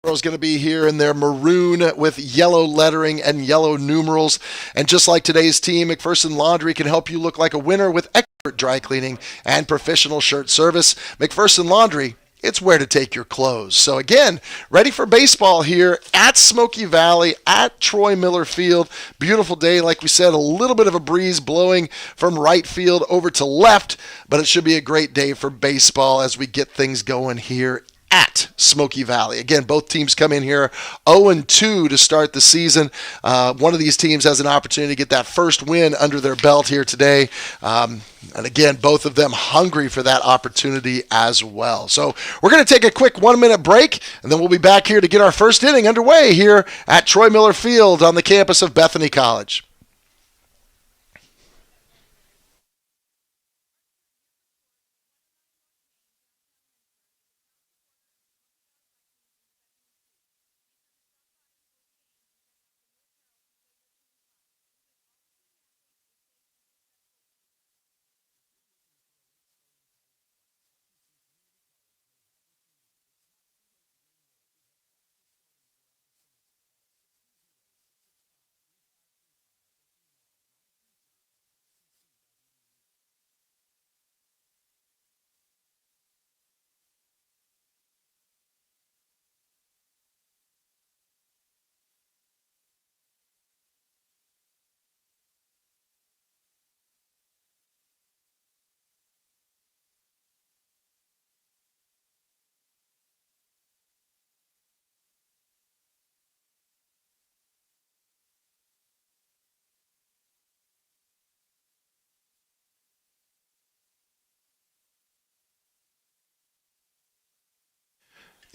Is going to be here in their maroon with yellow lettering and yellow numerals. And just like today's team, McPherson Laundry can help you look like a winner with expert dry cleaning and professional shirt service. McPherson Laundry, it's where to take your clothes. So again, ready for baseball here at Smoky Valley, at Troy Miller Field. Beautiful day, like we said, a little bit of a breeze blowing from right field over to left, but it should be a great day for baseball as we get things going here at Smoky Valley. Again, both teams come in here 0-2 to start the season. One of these teams has an opportunity to get that first win under their belt here today. And again, both of them hungry for that opportunity as well. So we're going to take a quick 1-minute break, and then we'll be back here to get our first inning underway here at Troy Miller Field on the campus of Bethany College.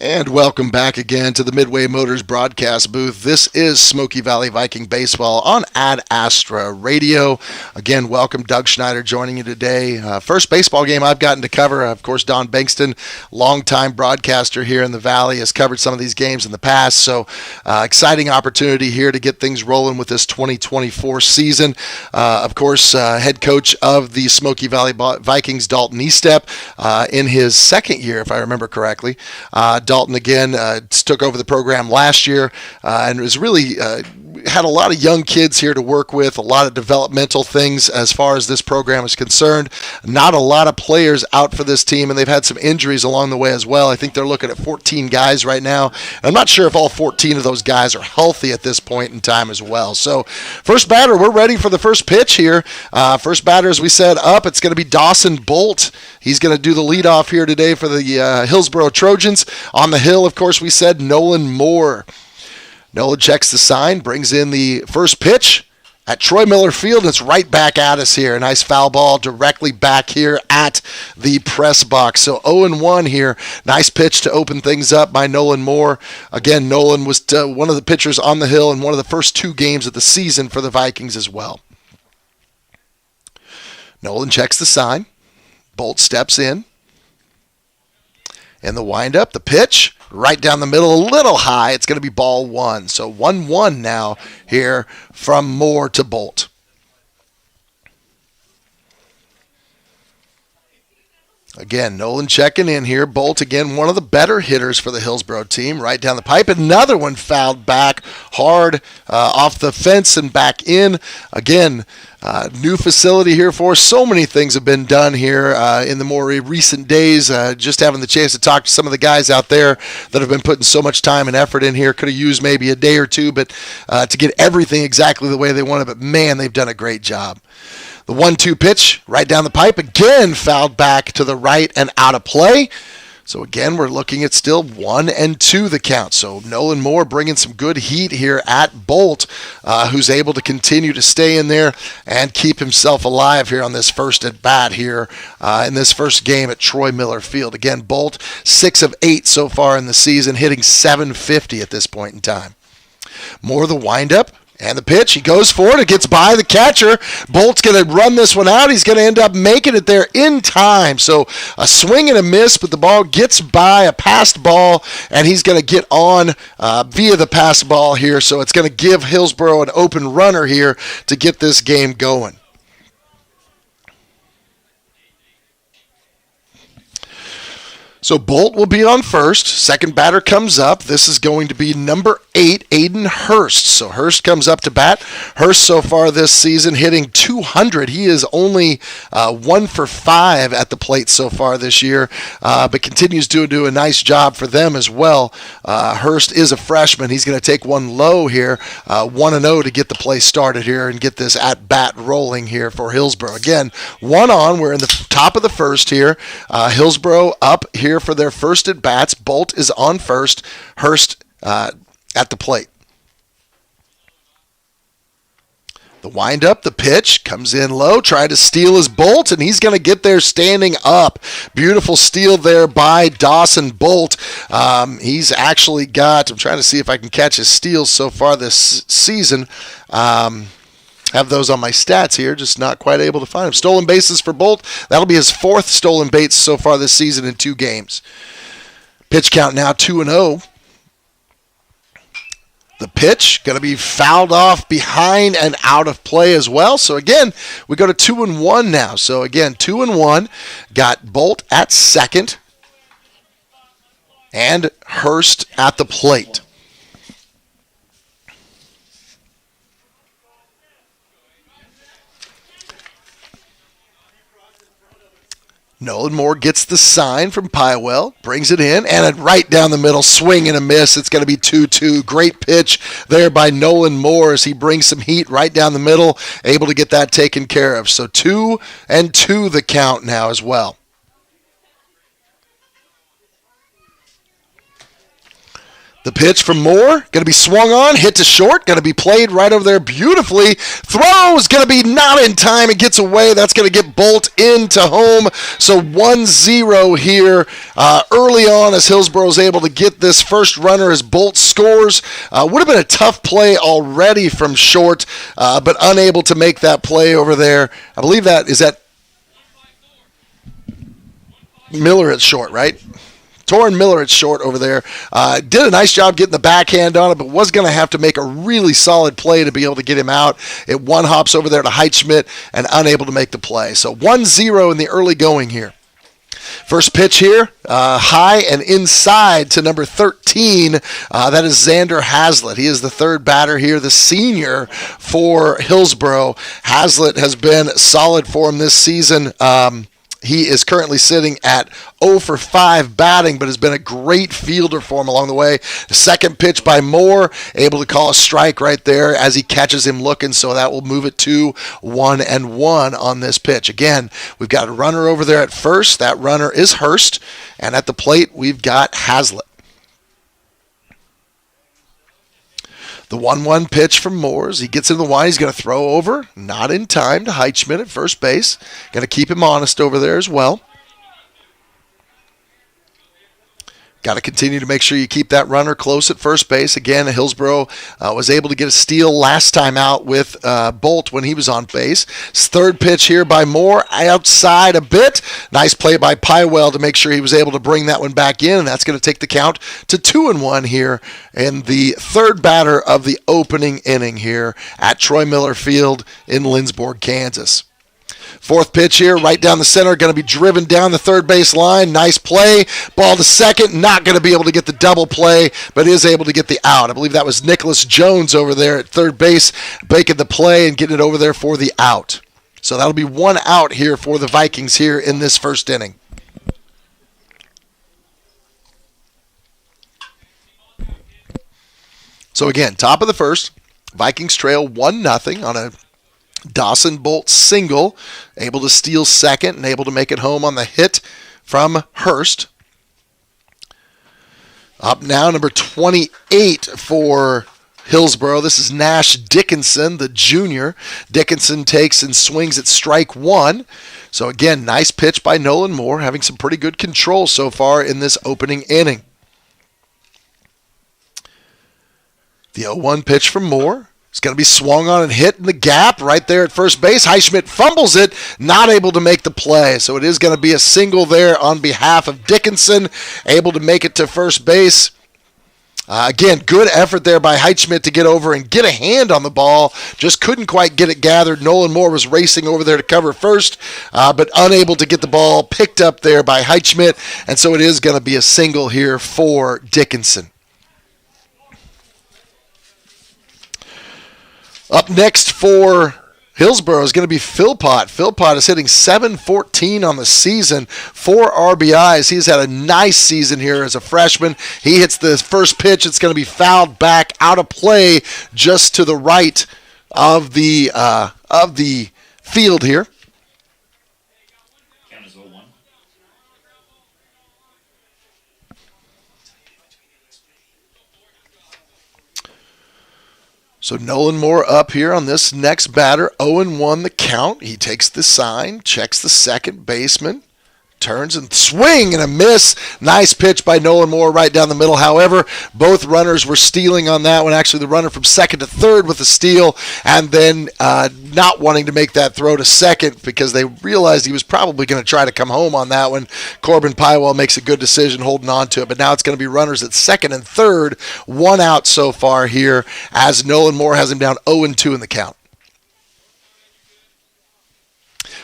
And welcome back again to the Midway Motors broadcast booth. This is Smoky Valley Viking Baseball on Ad Astra Radio. Again, welcome. Doug Schneider joining you today. First baseball game I've gotten to cover. Of course, Don Bankston, longtime broadcaster here in the Valley, has covered some of these games in the past. So exciting opportunity here to get things rolling with this 2024 season. Of course, head coach of the Smoky Valley Vikings, Dalton Estep, in his second year, if I remember correctly. Dalton, again, took over the program last year and was really had a lot of young kids here to work with, a lot of developmental things as far as this program is concerned. Not a lot of players out for this team, and they've had some injuries along the way as well. I think they're looking at 14 guys right now. I'm not sure if all 14 of those guys are healthy at this point in time as well. So first batter, we're ready for the first pitch here. First batter, as we said, up. It's going to be Dawson Bolt. He's going to do the leadoff here today for the Hillsboro Trojans. On the hill, of course, we said Nolan Moore. Nolan checks the sign, brings in the first pitch at Troy Miller Field, and it's right back at us here. A nice foul ball directly back here at the press box. So 0-1 here. Nice pitch to open things up by Nolan Moore. Again, Nolan was one of the pitchers on the hill in one of the first two games of the season for the Vikings as well. Nolan checks the sign. Bolt steps in. And the windup, the pitch, right down the middle, a little high. It's going to be ball one. So 1-1 now here from Moore to Bolt. Again, Nolan checking in here. Bolt, again, one of the better hitters for the Hillsboro team. Right down the pipe. Another one fouled back hard off the fence and back in. Again, new facility here for us. So many things have been done here in the more recent days. Just having the chance to talk to some of the guys out there that have been putting so much time and effort in here. Could have used maybe a day or two, but to get everything exactly the way they wanted. But man, they've done a great job. The 1-2 pitch right down the pipe. Again, fouled back to the right and out of play. So again, we're looking at still 1-2 the count. So Nolan Moore bringing some good heat here at Bolt, who's able to continue to stay in there and keep himself alive here on this first at bat here in this first game at Troy Miller Field. Again, Bolt 6 of 8 so far in the season, hitting .750 at this point in time. Moore the windup. And the pitch, he goes for it. It gets by the catcher. Bolt's going to run this one out. He's going to end up making it there in time. So a swing and a miss, but the ball gets by a passed ball, and he's going to get on via the passed ball here. So it's going to give Hillsboro an open runner here to get this game going. So Bolt will be on first. Second batter comes up. This is going to be number 8, Aiden Hurst. So Hurst comes up to bat. Hurst so far this season hitting 200. He is only 1 for 5 at the plate so far this year, but continues to do a nice job for them as well. Hurst is a freshman. He's going to take one low here, 1-0 to get the play started here and get this at-bat rolling here for Hillsboro. Again, 1 on. We're in the top of the first here. Hillsboro up here for their first at bats. Bolt is on first. Hurst at the plate. The windup, the pitch, comes in low, trying to steal his Bolt, and he's going to get there standing up. Beautiful steal there by Dawson Bolt. He's actually got, I'm trying to see if I can catch his steals so far this season. Have those on my stats here, just not quite able to find them. Stolen bases for Bolt. That'll be his 4th stolen base so far this season in 2 games. Pitch count now 2-0. The pitch going to be fouled off behind and out of play as well. So again, we go to 2-1 now. So again, 2-1. Got Bolt at second and Hurst at the plate. Nolan Moore gets the sign from Pywell, brings it in, and right down the middle, swing and a miss. It's going to be 2-2. Great pitch there by Nolan Moore as he brings some heat right down the middle, able to get that taken care of. So 2-2 the count now as well. The pitch from Moore, going to be swung on, hit to short, going to be played right over there beautifully. Throws, going to be not in time. It gets away. That's going to get Bolt into home. So 1-0 here early on as Hillsboro is able to get this first runner as Bolt scores. Would have been a tough play already from short, but unable to make that play over there. I believe is that Miller at short, right? Torrin Miller at short over there. Did a nice job getting the backhand on it, but was going to have to make a really solid play to be able to get him out. It one-hops over there to Heitschmidt and unable to make the play. So 1-0 in the early going here. First pitch here, high and inside to number 13. That is Xander Hazlitt. He is the third batter here, the senior for Hillsboro. Hazlitt has been solid for him this season. He is currently sitting at 0 for 5 batting, but has been a great fielder for him along the way. The second pitch by Moore, able to call a strike right there as he catches him looking, so that will move it to 1-1 on this pitch. Again, we've got a runner over there at first. That runner is Hurst, and at the plate, we've got Hazlitt. The 1-1 pitch from Moores. He gets in the line. He's going to throw over. Not in time to Heitschmidt at first base. Going to keep him honest over there as well. Got to continue to make sure you keep that runner close at first base. Again, Hillsboro was able to get a steal last time out with Bolt when he was on base. His third pitch here by Moore, outside a bit. Nice play by Pywell to make sure he was able to bring that one back in, and that's going to take the count to 2-1 here in the third batter of the opening inning here at Troy Miller Field in Lindsborg, Kansas. Fourth pitch here, right down the center, going to be driven down the third base line. Nice play. Ball to second, not going to be able to get the double play, but is able to get the out. I believe that was Nicholas Jones over there at third base, making the play and getting it over there for the out. So that'll be 1 out here for the Vikings here in this first inning. So again, top of the first, Vikings trail 1-0 on a Dawson Bolt single, able to steal second and able to make it home on the hit from Hurst. Up now, number 28 for Hillsboro. This is Nash Dickinson, the junior. Dickinson takes and swings at strike 1. So again, nice pitch by Nolan Moore, having some pretty good control so far in this opening inning. The 0-1 pitch from Moore. It's going to be swung on and hit in the gap right there at first base. Heitschmidt fumbles it, not able to make the play. So it is going to be a single there on behalf of Dickinson, able to make it to first base. Again, good effort there by Heitschmidt to get over and get a hand on the ball. Just couldn't quite get it gathered. Nolan Moore was racing over there to cover first, but unable to get the ball picked up there by Heitschmidt. And so it is going to be a single here for Dickinson. Up next for Hillsboro is going to be Philpott. Philpott is hitting .714 on the season, 4 RBIs. He's had a nice season here as a freshman. He hits the first pitch. It's going to be fouled back out of play just to the right of the field here. So Nolan Moore up here on this next batter, 0-1 the count. He takes the sign, checks the second baseman, turns and swing and a miss. Nice pitch by Nolan Moore right down the middle. However, both runners were stealing on that one. Actually, the runner from second to third with a steal, and then not wanting to make that throw to second because they realized he was probably going to try to come home on that one. Corbin Pywell makes a good decision holding on to it, but now it's going to be runners at second and third. 1 out so far here as Nolan Moore has him down 0-2 in the count.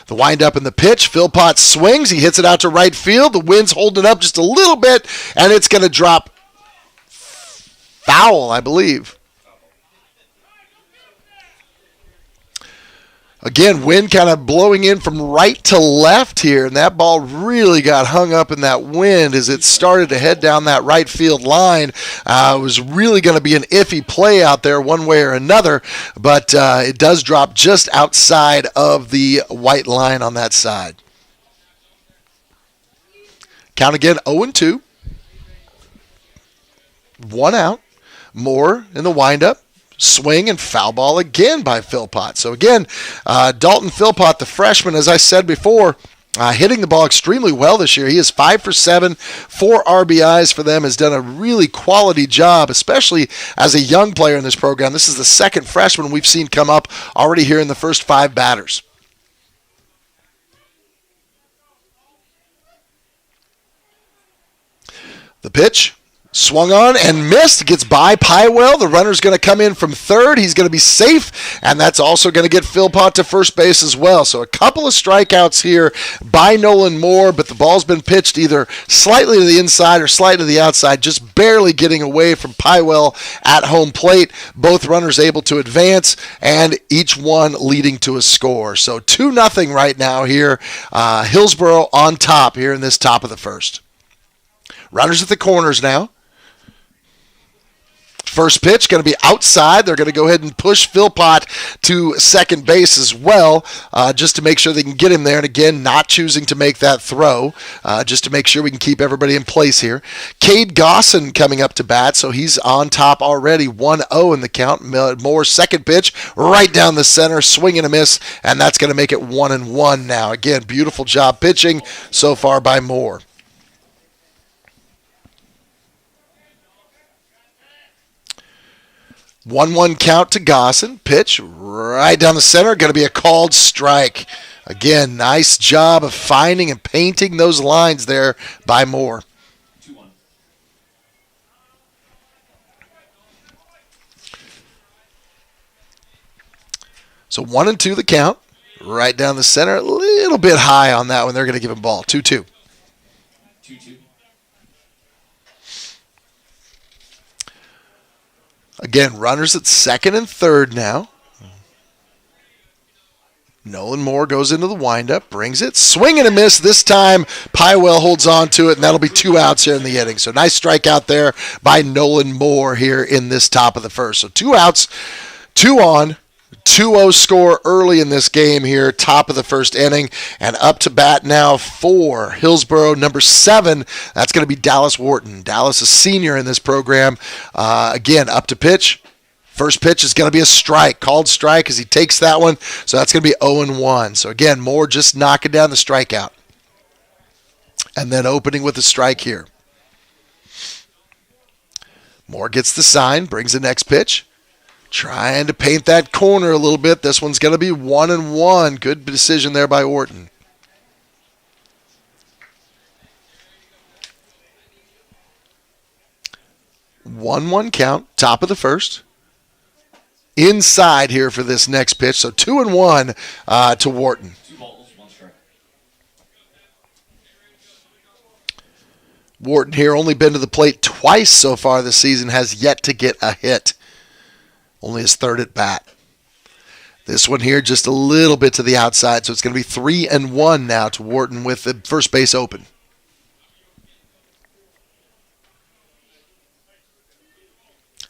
The windup and the pitch. Philpott swings. He hits it out to right field. The wind's holding it up just a little bit, and it's going to drop foul, I believe. Again, wind kind of blowing in from right to left here, and that ball really got hung up in that wind as it started to head down that right field line. It was really going to be an iffy play out there one way or another, but it does drop just outside of the white line on that side. Count again, 0-2. 1 out. Moore in the windup. Swing and foul ball again by Philpott. So again, Dalton Philpott, the freshman, as I said before, hitting the ball extremely well this year. He is 5 for 7, 4 RBIs for them, has done a really quality job, especially as a young player in this program. This is the second freshman we've seen come up already here in the first 5 batters. The pitch. Swung on and missed. Gets by Pywell. The runner's going to come in from third. He's going to be safe, and that's also going to get Philpott to first base as well. So a couple of strikeouts here by Nolan Moore, but the ball's been pitched either slightly to the inside or slightly to the outside, just barely getting away from Pywell at home plate. Both runners able to advance, and each one leading to a score. So 2-0 right now here. Hillsboro on top here in this top of the first. Runners at the corners now. First pitch going to be outside. They're going to go ahead and push Philpott to second base as well, just to make sure they can get him there. And again, not choosing to make that throw, just to make sure we can keep everybody in place here. Cade Gosson coming up to bat, so he's on top already, 1-0 in the count. Moore's second pitch right down the center, swing and a miss, and that's going to make it 1-1 now. Again, beautiful job pitching so far by Moore. 1-1 count to Gosson. Pitch right down the center. Going to be a called strike. Again, nice job of finding and painting those lines there by Moore. 2-1. So 1-2 the count. Right down the center. A little bit high on that one. They're going to give him ball. 2-2. 2-2. Again, runners at second and third now. Nolan Moore goes into the windup, brings it, swing and a miss. This time, Pywell holds on to it, and that'll be 2 outs here in the inning. So nice strikeout there by Nolan Moore here in this top of the first. So 2 outs, 2 on. 2-0 score early in this game here, top of the first inning, and up to bat now for Hillsboro, number 7. That's going to be Dallas Wharton. Dallas, a senior in this program. Again, up to pitch. First pitch is going to be a strike, called strike as he takes that one. So that's going to be 0-1. So again, Moore just knocking down the strikeout. And then opening with a strike here. Moore gets the sign, brings the next pitch. Trying to paint that corner a little bit. This one's going to be 1-1. Good decision there by Wharton. 1-1 count, top of the first. Inside here for this next pitch. So 2-1 to Wharton. 2 balls, 1 strike. Wharton here only been to the plate twice so far this season, has yet to get a hit. Only his third at bat. This one here just a little bit to the outside, so it's going to be 3-1 now to Wharton with the first base open.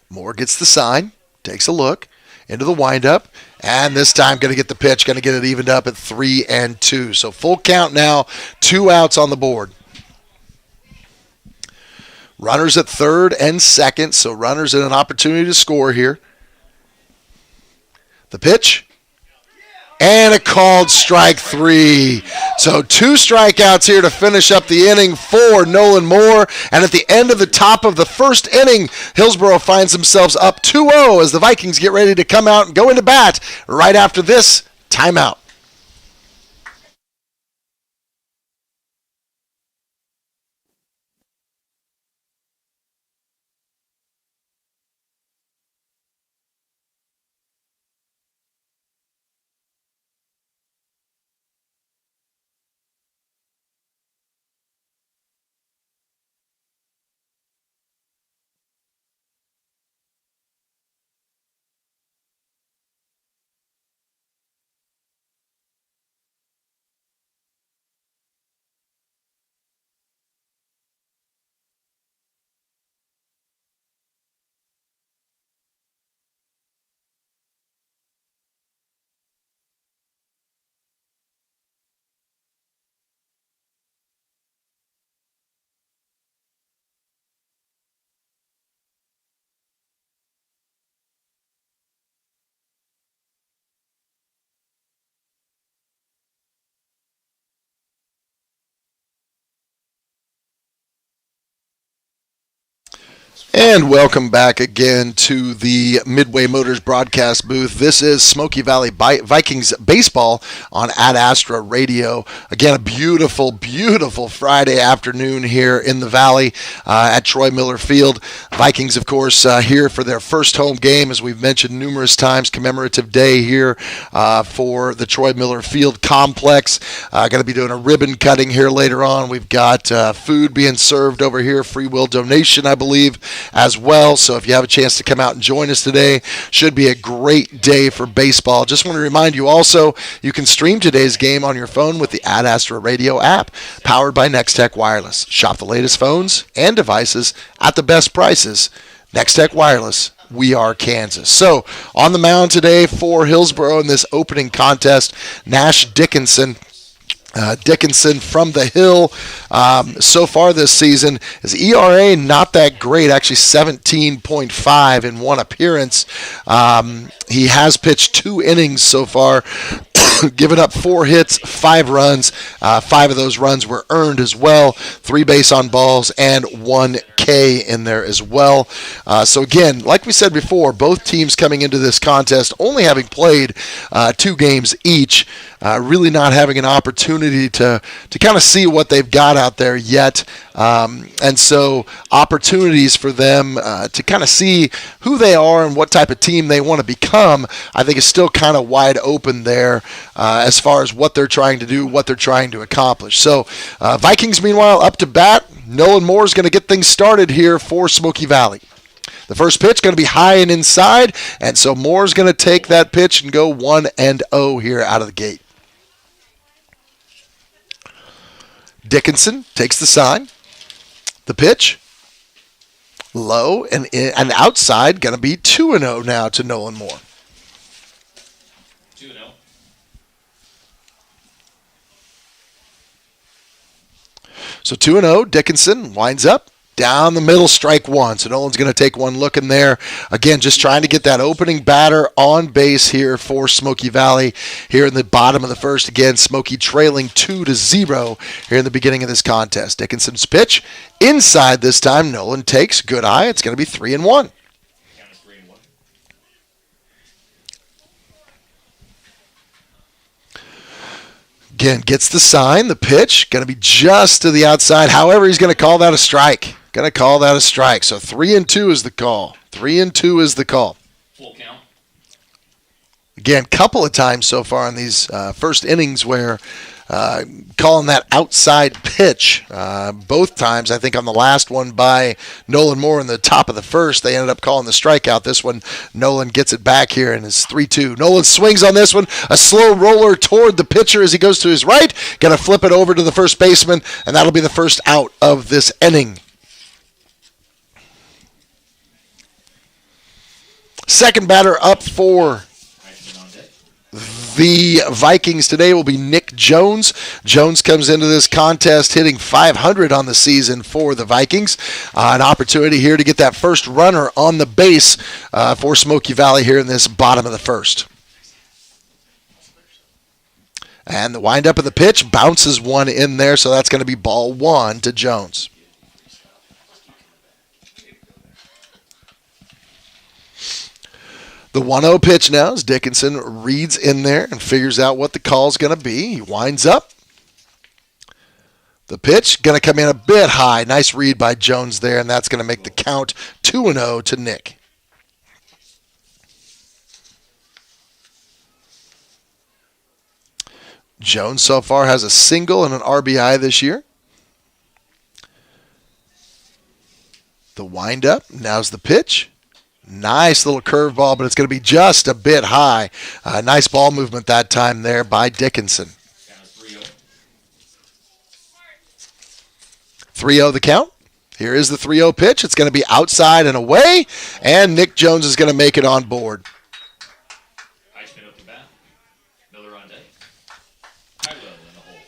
Moore gets the sign, takes a look into the windup, and this time going to get the pitch, going to get it evened up at 3-2. So full count now, 2 outs on the board. Runners at third and second, so runners in an opportunity to score here. The pitch, and a called strike 3. So 2 strikeouts here to finish up the inning for Nolan Moore. And at the end of the top of the first inning, Hillsboro finds themselves up 2-0 as the Vikings get ready to come out and go into bat right after this timeout. And welcome back again to the Midway Motors broadcast booth. This is Smoky Valley Vikings baseball on Ad Astra Radio. Again, a beautiful, beautiful Friday afternoon here in the Valley at Troy Miller Field. Vikings, of course, here for their first home game, as we've mentioned numerous times, commemorative day here for the Troy Miller Field complex. Going to be doing a ribbon cutting here later on. We've got food being served over here, free will donation, I believe, as well. So if you have a chance to come out and join us today, should be a great day for baseball. Just want to remind you also, you can stream today's game on your phone with the Ad Astra Radio app, powered by Nextech Wireless. Shop the latest phones and devices at the best prices. Nextech Wireless. We are Kansas. So on the mound today for Hillsboro in this opening contest, Nash Dickinson. Dickinson from the Hill. So far this season, his ERA not that great, actually 17.5 in one appearance. He has pitched 2 innings so far, given up 4 hits, 5 runs. 5 of those runs were earned as well. 3 base on balls and 1 K in there as well. So again, like we said before, both teams coming into this contest only having played 2 games each, really not having an opportunity to kind of see what they've got out there yet. And so opportunities for them to kind of see who they are and what type of team they want to become, I think is still kind of wide open there as far as what they're trying to do, what they're trying to accomplish. So Vikings, meanwhile, up to bat. Nolan Moore is going to get things started here for Smoky Valley. The first pitch going to be high and inside, and so Moore's going to take that pitch and go 1-0 here out of the gate. Dickinson takes the sign. The pitch, low and outside, going to be 2-0 now to Nolan Moore. 2-0. So 2-0, Dickinson winds up down the middle, strike 1. So Nolan's going to take one look in there. Again, just trying to get that opening batter on base here for Smoky Valley here in the bottom of the first. Again, Smoky trailing 2-0 here in the beginning of this contest. Dickinson's pitch inside this time. Nolan takes, good eye. It's going to be 3-1. Again, gets the sign, the pitch, going to be just to the outside. However, he's going to call that a strike. Going to call that a strike. So 3-2 is the call. 3-2 is the call. Full count. Again, couple of times so far in these first innings where calling that outside pitch. Both times, I think on the last one by Nolan Moore in the top of the first, they ended up calling the strikeout. This one, Nolan gets it back here and it's 3-2. Nolan swings on this one. A slow roller toward the pitcher as he goes to his right. Going to flip it over to the first baseman, and that'll be the first out of this inning. Second batter up for the Vikings today will be Nick Jones. Jones comes into this contest hitting .500 on the season for the Vikings. An opportunity here to get that first runner on the base for Smoky Valley here in this bottom of the first. And the windup of the pitch bounces one in there, so that's going to be ball one to Jones. The 1-0 pitch now as Dickinson reads in there and figures out what the call is going to be. He winds up. The pitch going to come in a bit high. Nice read by Jones there, and that's going to make the count 2-0 to Nick. Jones so far has a single and an RBI this year. The windup. Now's the pitch. Nice little curveball, but it's going to be just a bit high. Nice ball movement that time there by Dickinson. 3-0 the count. Here is the 3-0 pitch. It's going to be outside and away, and Nick Jones is going to make it on board. Eichmann up to bat. Miller on deck. High level in the hole.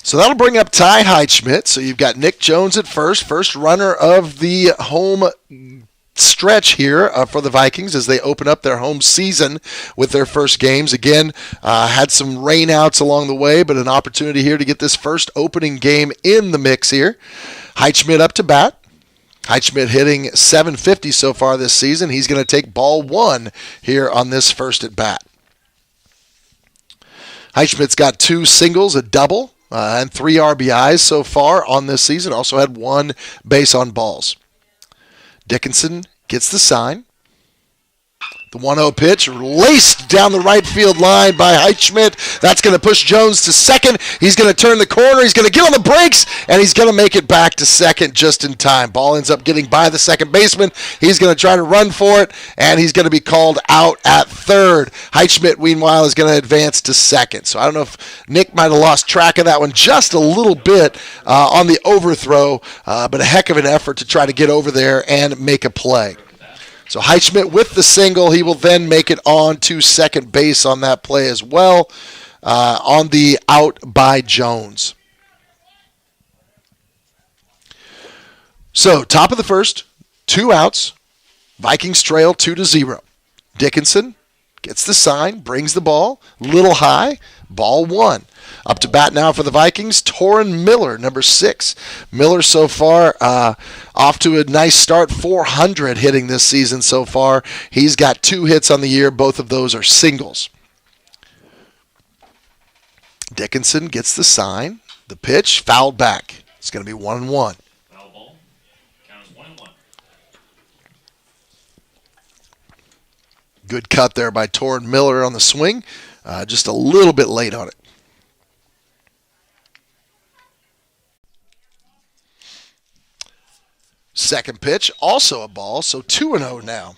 So that'll bring up Ty Heitschmidt. So you've got Nick Jones at first runner of the home stretch here for the Vikings as they open up their home season with their first games. Again, had some rainouts along the way, but an opportunity here to get this first opening game in the mix here. Heitschmidt up to bat. Heitschmidt hitting .750 so far this season. He's going to take ball one here on this first at bat. Heitschmidt's got 2 singles, a double, and 3 RBIs so far on this season. Also had 1 base on balls. Dickinson gets the sign. The 1-0 pitch laced down the right field line by Heitschmidt. That's going to push Jones to second. He's going to turn the corner. He's going to get on the brakes, and he's going to make it back to second just in time. Ball ends up getting by the second baseman. He's going to try to run for it, and he's going to be called out at third. Heitschmidt, meanwhile, is going to advance to second. So I don't know if Nick might have lost track of that one just a little bit on the overthrow, but a heck of an effort to try to get over there and make a play. So Heitschmidt with the single, he will then make it on to second base on that play as well, on the out by Jones. So top of the first, 2 outs. Vikings trail 2-0. Dickinson gets the sign, brings the ball, little high, ball 1. Up to bat now for the Vikings, Torrin Miller, number 6. Miller so far off to a nice start, .400 hitting this season so far. He's got 2 hits on the year. Both of those are singles. Dickinson gets the sign. The pitch, fouled back. It's going to be 1-1. Foul ball. Count is 1-1. Good cut there by Torrin Miller on the swing. Just a little bit late on it. Second pitch, also a ball, so 2-0 now.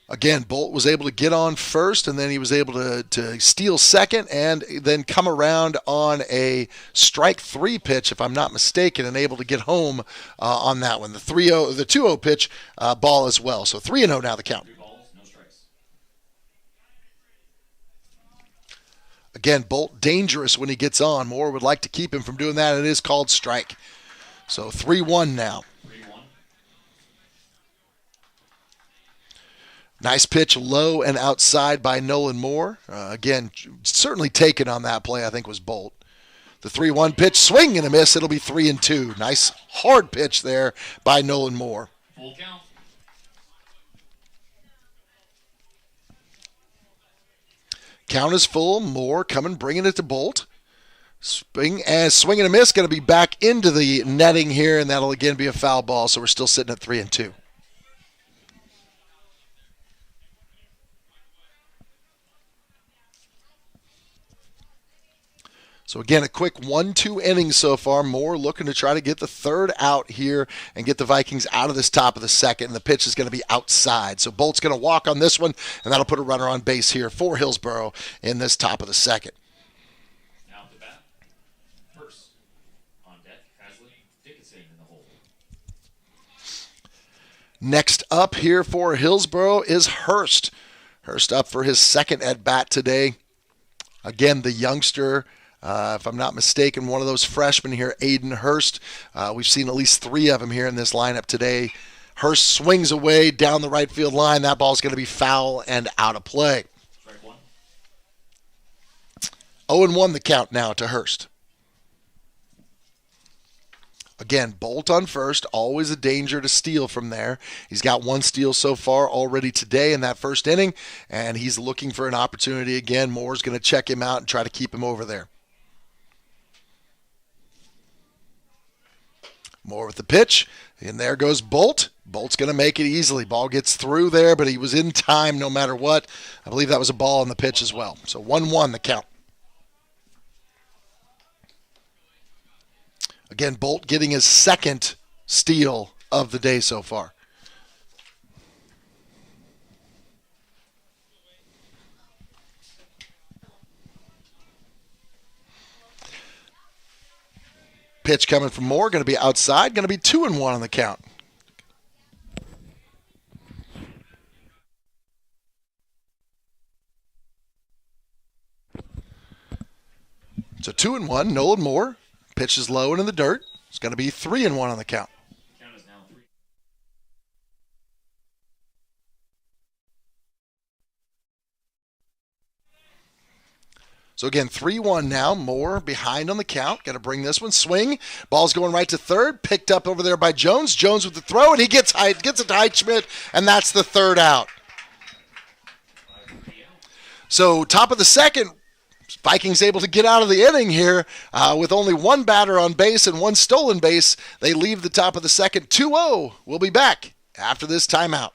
Again, Bolt was able to get on first, and then he was able to steal second and then come around on a strike 3 pitch, if I'm not mistaken, and able to get home on that one. The 2-0 pitch, ball as well. So 3-0 now the count. 3 balls, no strikes. Again, Bolt dangerous when he gets on. Moore would like to keep him from doing that. It is called strike. So 3-1 now. 3-1. Nice pitch, low and outside by Nolan Moore. Again, certainly taken on that play, I think, was Bolt. The 3-1 pitch, swing and a miss. It'll be 3-2. Nice hard pitch there by Nolan Moore. Full count. Count is full. Moore coming, bringing it to Bolt. Swing and a miss. Going to be back into the netting here, and that'll again be a foul ball. So we're still sitting at 3-2. So again, a quick 1-2 innings so far. Moore looking to try to get the third out here and get the Vikings out of this top of the second. And the pitch is going to be outside. So Bolt's going to walk on this one, and that'll put a runner on base here for Hillsboro in this top of the second. Now at the bat, first on deck, Haslett, Dickinson in the hole. Next up here for Hillsboro is Hurst. Hurst up for his second at bat today. Again, the youngster. If I'm not mistaken, one of those freshmen here, Aiden Hurst. We've seen at least 3 of them here in this lineup today. Hurst swings away down the right field line. That ball's going to be foul and out of play. Strike one. 0-1 the count now to Hurst. Again, Bolt on first, always a danger to steal from there. He's got 1 steal so far already today in that first inning, and he's looking for an opportunity again. Moore's going to check him out and try to keep him over there. Moore with the pitch, and there goes Bolt. Bolt's going to make it easily. Ball gets through there, but he was in time no matter what. I believe that was a ball on the pitch as well. So 1-1 the count. Again, Bolt getting his second steal of the day so far. Pitch coming from Moore, going to be outside, going to be 2-1 on the count. So 2-1, Nolan Moore. Pitch is low and in the dirt. It's going to be 3-1 on the count. Count is now 3. So again, 3-1 now. Moore behind on the count. Got to bring this one. Swing. Ball's going right to third. Picked up over there by Jones. Jones with the throw, and he gets it to Heitschmidt, and that's the third out. So top of the second, Vikings able to get out of the inning here with only 1 batter on base and 1 stolen base. They leave the top of the second 2-0. We'll be back after this timeout.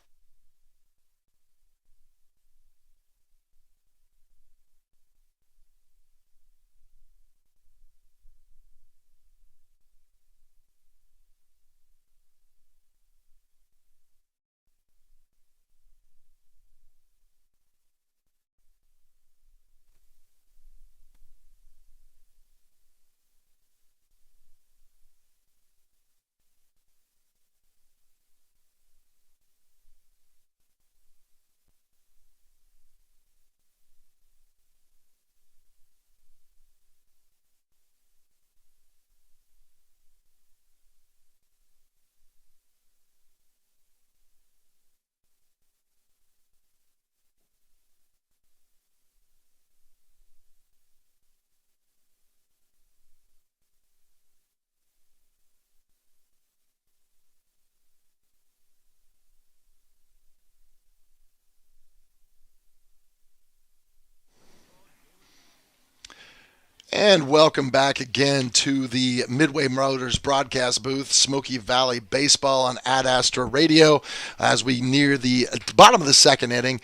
And welcome back again to the Midway Motors broadcast booth, Smoky Valley Baseball on Ad Astra Radio. As we near the bottom of the second inning,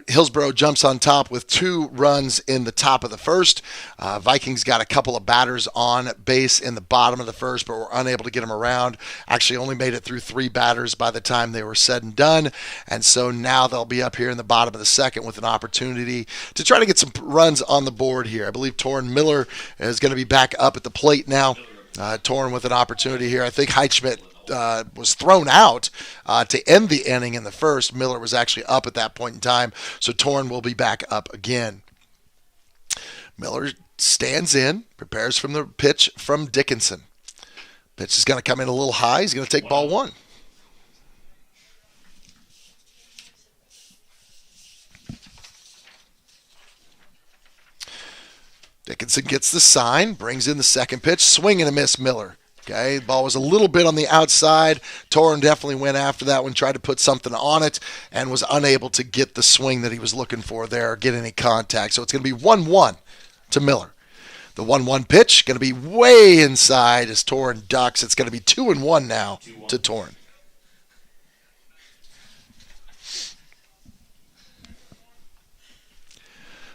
Hillsboro jumps on top with 2 runs in the top of the first. Vikings got a couple of batters on base in the bottom of the first, but were unable to get them around. Actually only made it through 3 batters by the time they were said and done. And so now they'll be up here in the bottom of the second with an opportunity to try to get some runs on the board here. I believe Torrin Miller is going to be back up at the plate now. Torrin with an opportunity here. I think Heitschmidt was thrown out to end the inning in the first. Miller was actually up at that point in time, so Torrin will be back up again. Miller stands in, prepares from the pitch from Dickinson. Pitch is going to come in a little high. He's going to take ball 1. Dickinson gets the sign, brings in the second pitch, swing and a miss, Miller. Okay, the ball was a little bit on the outside. Torrin definitely went after that one, tried to put something on it, and was unable to get the swing that he was looking for there or get any contact. So it's going to be 1-1 to Miller. The 1-1 pitch going to be way inside as Torn ducks. It's going to be 2-1 now 2-1. to Torn.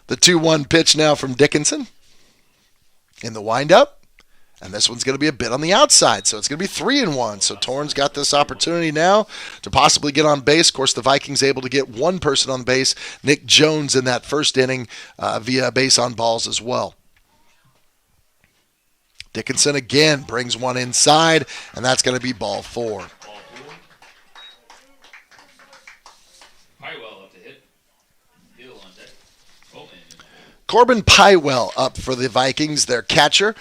The 2-1 pitch now from Dickinson in the windup. And this one's going to be a bit on the outside, so it's going to be 3-1. So Torn's got this opportunity now to possibly get on base. Of course, the Vikings able to get one person on base, Nick Jones, in that first inning via base on balls as well. Dickinson again brings one inside, and that's going to be ball 4. Pywell up to hit. Hill on deck. Bowman. Corbin Pywell up for the Vikings, their catcher.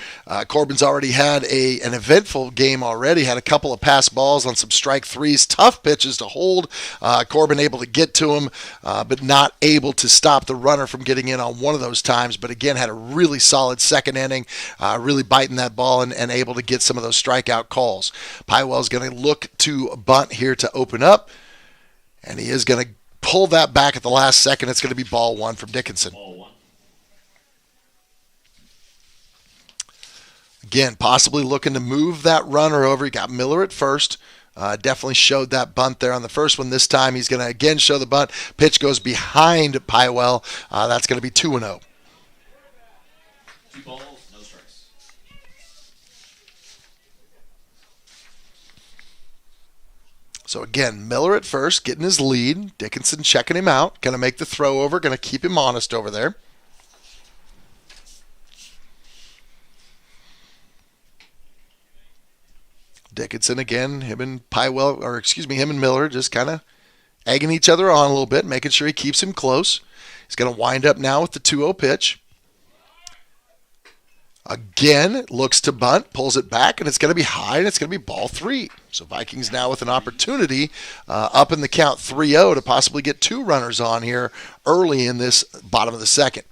Corbin's already had an eventful game already, had a couple of pass balls on some strike threes, tough pitches to hold. Corbin able to get to him, but not able to stop the runner from getting in on one of those times. But again, had a really solid second inning, really biting that ball and able to get some of those strikeout calls. Pywell's going to look to bunt here to open up, and he is going to pull that back at the last second. It's going to be ball 1 from Dickinson. Ball 1. Again, possibly looking to move that runner over. He got Miller at first. Definitely showed that bunt there on the first one. This time he's going to again show the bunt. Pitch goes behind Pywell. That's going to be 2-0. 2 balls, no strikes. So again, Miller at first, getting his lead. Dickinson checking him out. Going to make the throw over. Going to keep him honest over there. Dickinson again, him and Miller just kind of egging each other on a little bit, making sure he keeps him close. He's going to wind up now with the 2-0 pitch. Again, looks to bunt, pulls it back, and it's going to be high, and it's going to be ball 3. So Vikings now with an opportunity up in the count 3-0 to possibly get 2 runners on here early in this bottom of the second.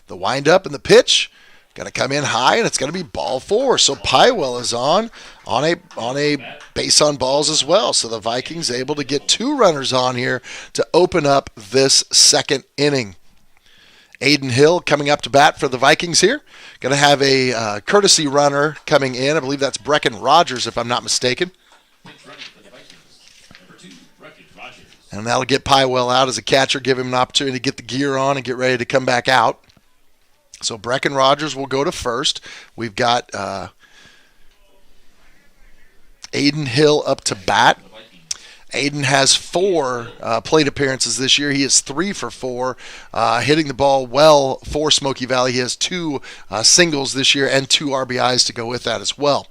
The windup and the pitch going to come in high, and it's going to be ball 4. So Pywell is on a base on balls as well. So the Vikings able to get 2 runners on here to open up this second inning. Aiden Hill coming up to bat for the Vikings here. Going to have a courtesy runner coming in. I believe that's Brecken Rogers, if I'm not mistaken. And that'll get Pywell out as a catcher, give him an opportunity to get the gear on and get ready to come back out. So Brecken Rogers will go to first. We've got Aiden Hill up to bat. Aiden has 4 plate appearances this year. He is 3 for 4, hitting the ball well for Smoky Valley. He has 2 singles this year and 2 RBIs to go with that as well.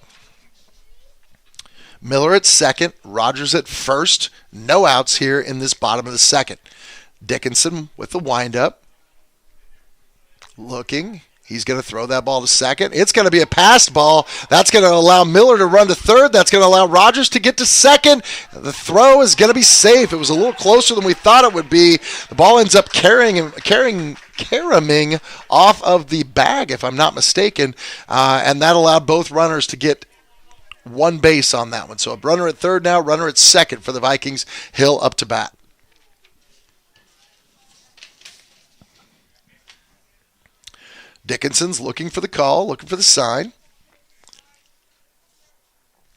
Miller at second, Rogers at first. No outs here in this bottom of the second. Dickinson with the windup. Looking. He's going to throw that ball to second. It's going to be a passed ball. That's going to allow Miller to run to third. That's going to allow Rogers to get to second. The throw is going to be safe. It was a little closer than we thought it would be. The ball ends up caroming off of the bag, if I'm not mistaken, and that allowed both runners to get 1 base on that one. So a runner at third now, runner at second for the Vikings. Hill up to bat. Dickinson's looking for the call, looking for the sign.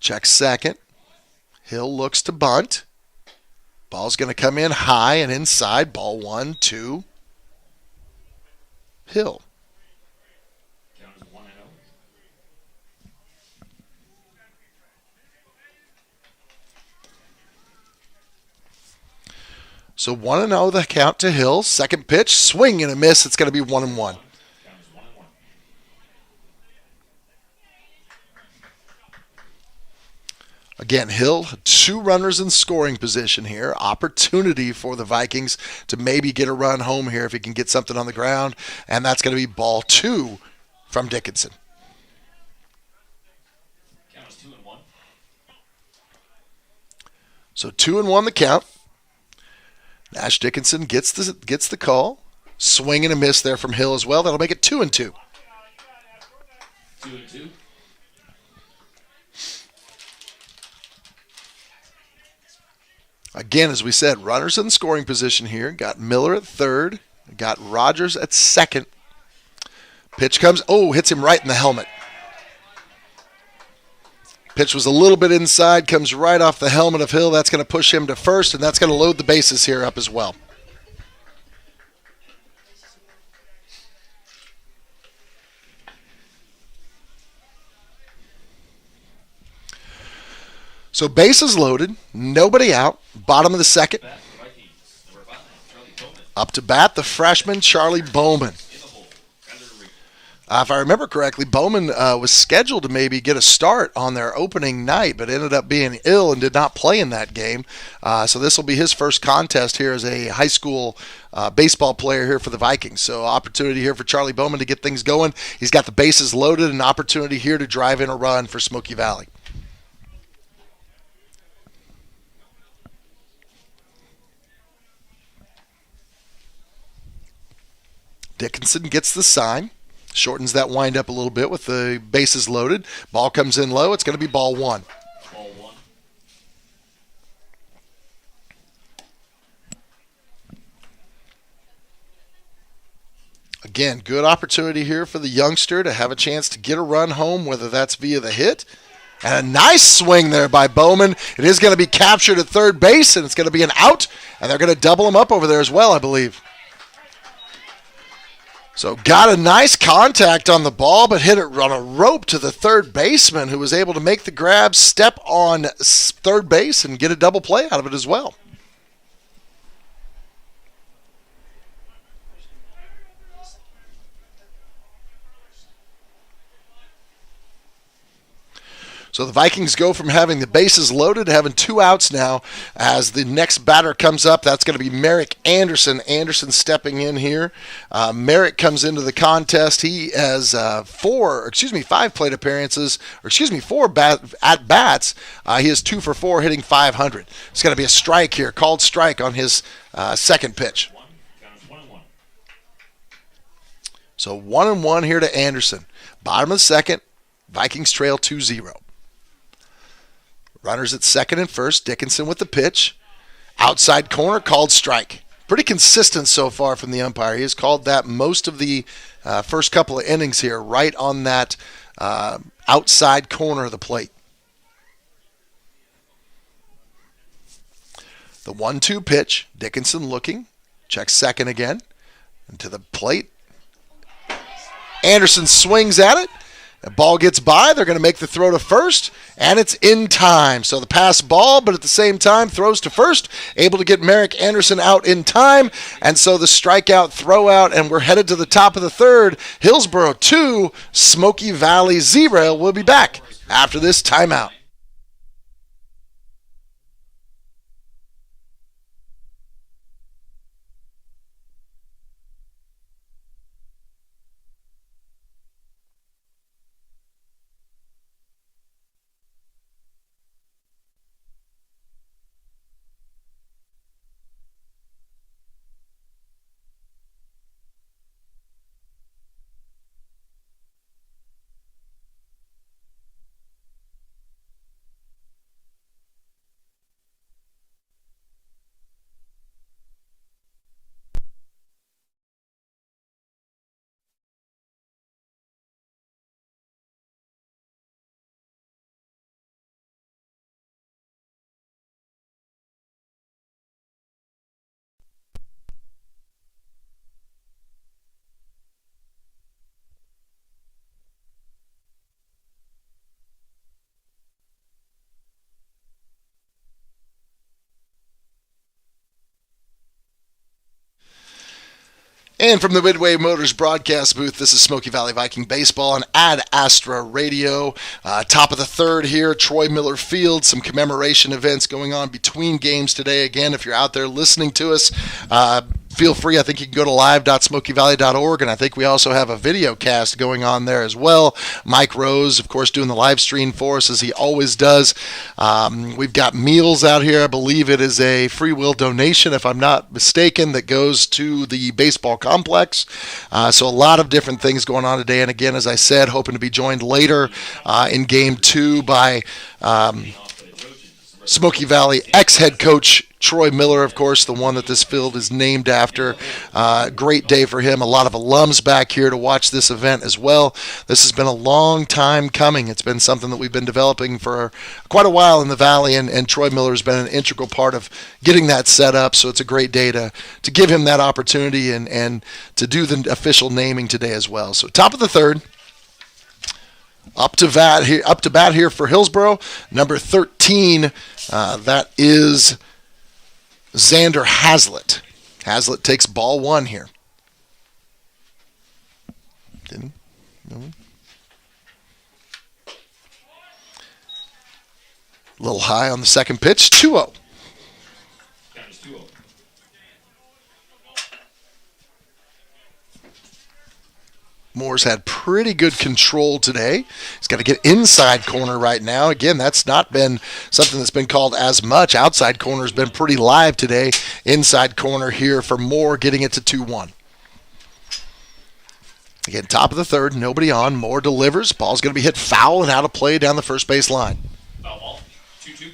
Checks second. Hill looks to bunt. Ball's going to come in high and inside. Ball 1, 2. Hill. Count is 1-0. So 1-0 the count to Hill. Second pitch, swing and a miss. It's going to be 1-1. Again, Hill, 2 runners in scoring position here. Opportunity for the Vikings to maybe get a run home here if he can get something on the ground. And that's going to be ball 2 from Dickinson. Count is 2-1. So 2-1 the count. Nash Dickinson gets the call. Swing and a miss there from Hill as well. That'll make it 2-2. 2-2. Again, as we said, runners in scoring position here. Got Miller at third. Got Rogers at second. Pitch comes. Oh, hits him right in the helmet. Pitch was a little bit inside. Comes right off the helmet of Hill. That's going to push him to first, and that's going to load the bases here up as well. So bases loaded, nobody out, bottom of the second. Up to bat, the freshman Charlie Bowman. If I remember correctly, Bowman was scheduled to maybe get a start on their opening night, but ended up being ill and did not play in that game. So this will be his first contest here as a high school baseball player here for the Vikings. So opportunity here for Charlie Bowman to get things going. He's got the bases loaded, an opportunity here to drive in a run for Smoky Valley. Dickinson gets the sign, shortens that windup a little bit with the bases loaded. Ball comes in low. It's going to be ball one. Ball one. Again, good opportunity here for the youngster to have a chance to get a run home, whether that's via the hit. And a nice swing there by Bowman. It is going to be captured at third base, and it's going to be an out. And they're going to double him up over there as well, I believe. So got a nice contact on the ball, but hit it on a rope to the third baseman, who was able to make the grab, step on third base, and get a double play out of it as well. So the Vikings go from having the bases loaded to having two outs now as the next batter comes up. That's going to be Merrick Anderson. Anderson stepping in here. Merrick comes into the contest. He has 5 plate appearances, four at-bats. He is 2 for 4, hitting .500. It's going to be a strike here, called strike on his second pitch. So 1-1 here to Anderson. Bottom of the second, Vikings trail 2-0. Runners at second and first. Dickinson with the pitch. Outside corner, called strike. Pretty consistent so far from the umpire. He has called that most of the first couple of innings here, right on that outside corner of the plate. The 1-2 pitch. Dickinson looking. Checks second again. And to the plate. Anderson swings at it. The ball gets by. They're going to make the throw to first, and it's in time. So the pass ball, but at the same time, throws to first, able to get Merrick Anderson out in time. And so the strikeout, throw out, and we're headed to the top of the third. Hillsboro 2, Smoky Valley 0. We'll be back after this timeout. And from the Midway Motors broadcast booth, this is Smoky Valley Viking Baseball on Ad Astra Radio. Top of the third here, Troy Miller Field. Some commemoration events going on between games today. Again, if you're out there listening to us, feel free. I think you can go to live.smokyvalley.org, and I think we also have a video cast going on there as well. Mike Rose, of course, doing the live stream for us, as he always does. We've got meals out here. I believe it is a free will donation, if I'm not mistaken, that goes to the baseball complex. So a lot of different things going on today. And again, as I said, hoping to be joined later in Game 2 by Smoky Valley ex-head coach Troy Miller, of course, the one that this field is named after. Great day for him. A lot of alums back here to watch this event as well. This has been a long time coming. It's been something that we've been developing for quite a while in the Valley, and Troy Miller has been an integral part of getting that set up. So it's a great day to give him that opportunity and to do the official naming today as well. So top of the third. Up to bat here for Hillsboro, number 13. That is Xander Hazlitt. Hazlitt takes ball one here. Didn't? No. A little high on the second pitch. 2-0. Moore's had pretty good control today. He's got to get inside corner right now. Again, that's not been something that's been called as much. Outside corner's been pretty live today. Inside corner here for Moore, getting it to 2-1. Again, top of the third, nobody on. Moore delivers. Ball's going to be hit foul and out of play down the first base line. Foul ball. 2-2.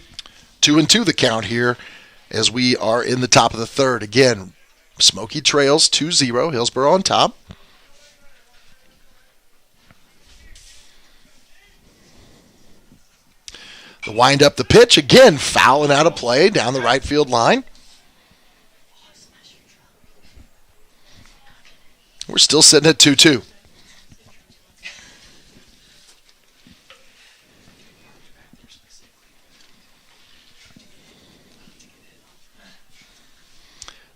2-2 the count here as we are in the top of the third. Again, Smoky trails 2-0. Hillsboro on top. The wind up the pitch, again, foul and out of play down the right field line. We're still sitting at 2-2.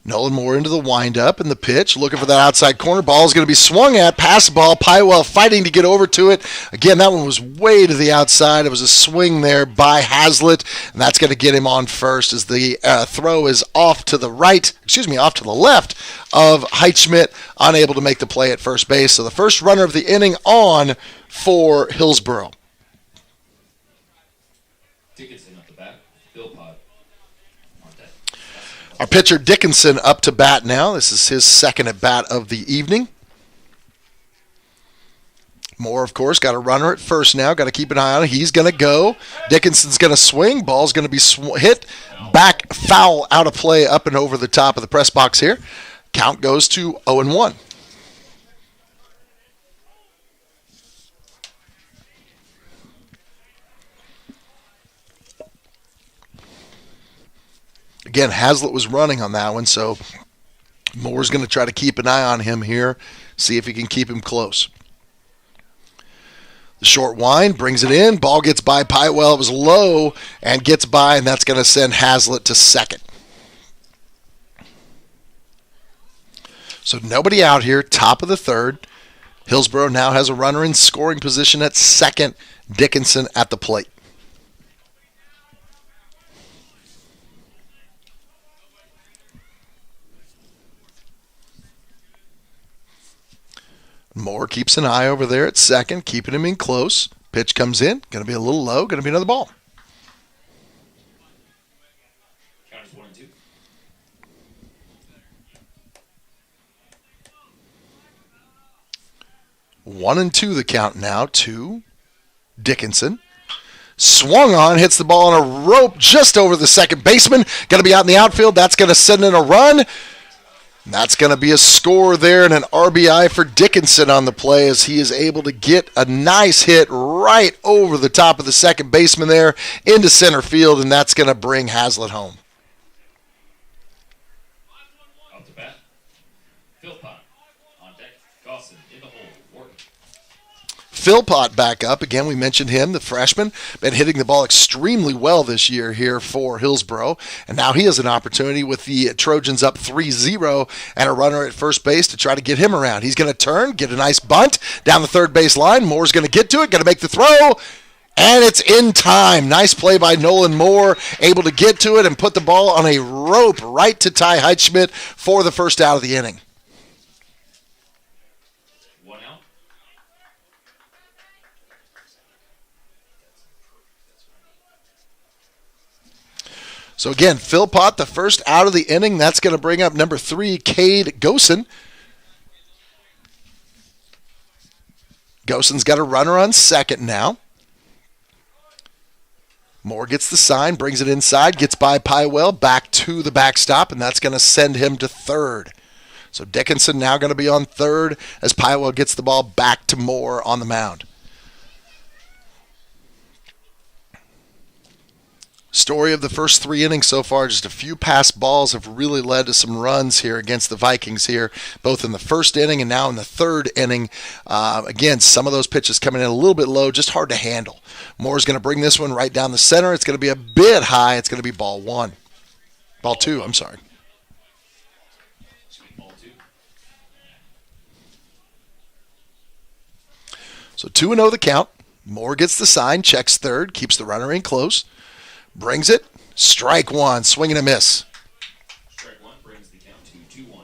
Nolan Moore into the windup and the pitch, looking for that outside corner. Ball is going to be swung at, pass the ball. Pywell fighting to get over to it. Again, that one was way to the outside. It was a swing there by Hazlitt, and that's going to get him on first as the throw is off to the left of Heitschmidt, unable to make the play at first base. So the first runner of the inning on for Hillsboro. Dickinson up the bat. Bill Pod. Our pitcher Dickinson up to bat now. This is his second at bat of the evening. Moore, of course, got a runner at first now. Got to keep an eye on it. He's going to go. Dickinson's going to swing. Ball's going to be hit back, foul, out of play, up and over the top of the press box here. Count goes to 0-1. Again, Hazlitt was running on that one, so Moore's going to try to keep an eye on him here, see if he can keep him close. The short wind brings it in. Ball gets by Pywell. It was low and gets by, and that's going to send Hazlitt to second. So nobody out here, top of the third. Hillsboro now has a runner in scoring position at second. Dickinson at the plate. Moore keeps an eye over there at second, keeping him in close. Pitch comes in, going to be a little low, going to be another ball. Count is 1-2. 1-2 the count now to Dickinson. Swung on, hits the ball on a rope just over the second baseman. Going to be out in the outfield. That's going to send in a run. That's going to be a score there and an RBI for Dickinson on the play as he is able to get a nice hit right over the top of the second baseman there into center field, and that's going to bring Hazlitt home. Up to bat. Philpott on deck. Dawson in the hole. Working. Philpott back up. Again, we mentioned him, the freshman, been hitting the ball extremely well this year here for Hillsboro. And now he has an opportunity with the Trojans up 3-0 and a runner at first base to try to get him around. He's going to turn, get a nice bunt down the third base line. Moore's going to get to it, going to make the throw. And it's in time. Nice play by Nolan Moore, able to get to it and put the ball on a rope right to Ty Heitschmidt for the first out of the inning. So again, Philpott, the first out of the inning. That's going to bring up number 3, Cade Gosen. Gosen's got a runner on second now. Moore gets the sign, brings it inside, gets by Pywell, back to the backstop, and that's going to send him to third. So Dickinson now going to be on third as Pywell gets the ball back to Moore on the mound. Story of the first 3 innings so far, just a few passed balls have really led to some runs here against the Vikings here, both in the first inning and now in the third inning. Again, some of those pitches coming in a little bit low, just hard to handle. Moore's going to bring this one right down the center. It's going to be a bit high. It's going to be ball two, I'm sorry. So 2-0 the count. Moore gets the sign, checks third, keeps the runner in close. Brings it. Strike one. Swing and a miss. Strike one brings the count to 2-1.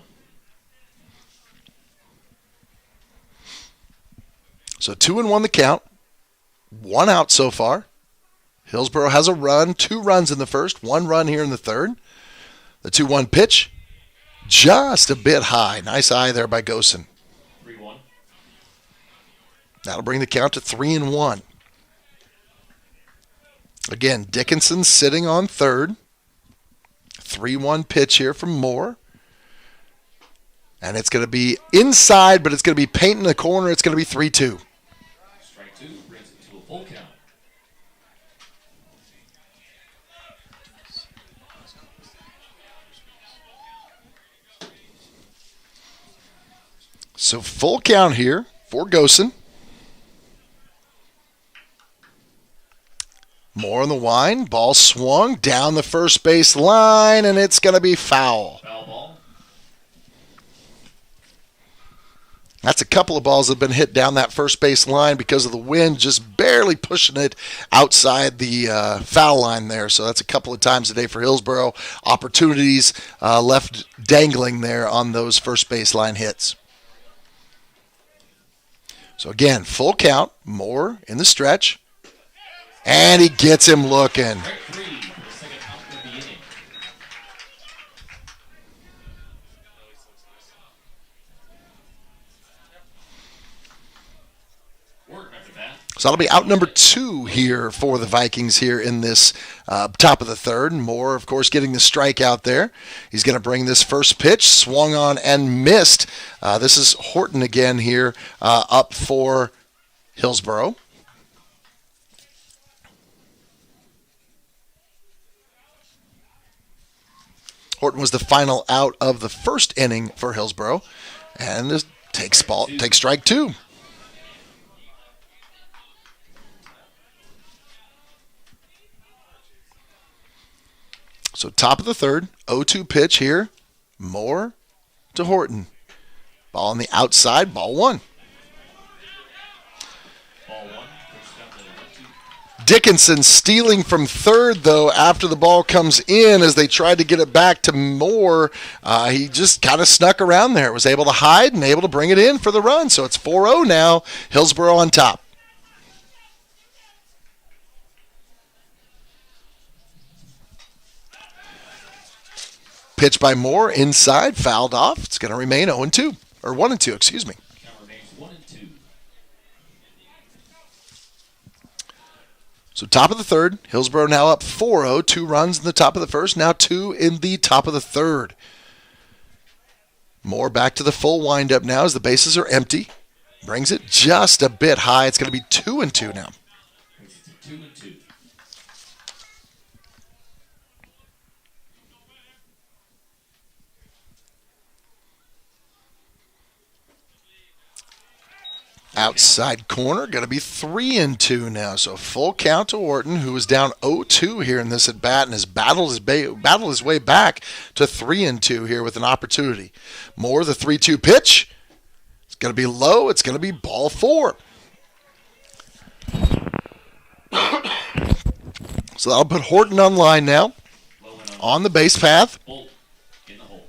So 2-1 the count. 1 out so far. Hillsboro has a run. 2 runs in the first. 1 run here in the third. The 2-1 pitch. Just a bit high. Nice eye there by Gosen. 3-1. That'll bring the count to 3-1. Again, Dickinson sitting on third. 3-1 pitch here from Moore. And it's going to be inside, but it's going to be painting the corner. It's going to be 3-2. Strike two brings it to a full count. So full count here for Gosen. Moore on the wind. Ball swung down the first base line, and it's going to be foul. Foul ball. That's a couple of balls that have been hit down that first base line because of the wind, just barely pushing it outside the foul line there. So that's a couple of times a day for Hillsboro. Opportunities left dangling there on those first base line hits. So again, full count. Moore in the stretch. And he gets him looking. Strike three for the second out of the inning. Work after that. So that'll be out number 2 here for the Vikings here in this top of the third. Moore, of course, getting the strikeout there. He's going to bring this first pitch, swung on and missed. This is Horton again here up for Hillsboro. Horton was the final out of the first inning for Hillsboro. And this takes strike 2. So top of the third, 0-2 pitch here. Moore to Horton. Ball on the outside, ball 1. Ball one. Pushed down to 1-2. Dickinson stealing from third, though, after the ball comes in as they tried to get it back to Moore. He just kind of snuck around there. Was able to hide and able to bring it in for the run. So it's 4-0 now. Hillsboro on top. Pitch by Moore inside, fouled off. It's going to remain 0-2, or 1-2, excuse me. Count remains 1-2. So top of the third, Hillsboro now up 4-0, 2 runs in the top of the first, now 2 in the top of the third. Moore back to the full windup now as the bases are empty. Brings it just a bit high. It's going to be 2-2 now. Brings it to 2-2. Outside corner, going to be 3-2 now. So full count to Orton, who was down 0-2 here in this at bat and has battled his way back to 3-2 here with an opportunity. Moore, the 3-2 pitch. It's going to be low. It's going to be ball 4. So that'll put Horton on line now Low and on the base path. Bolt in the hole.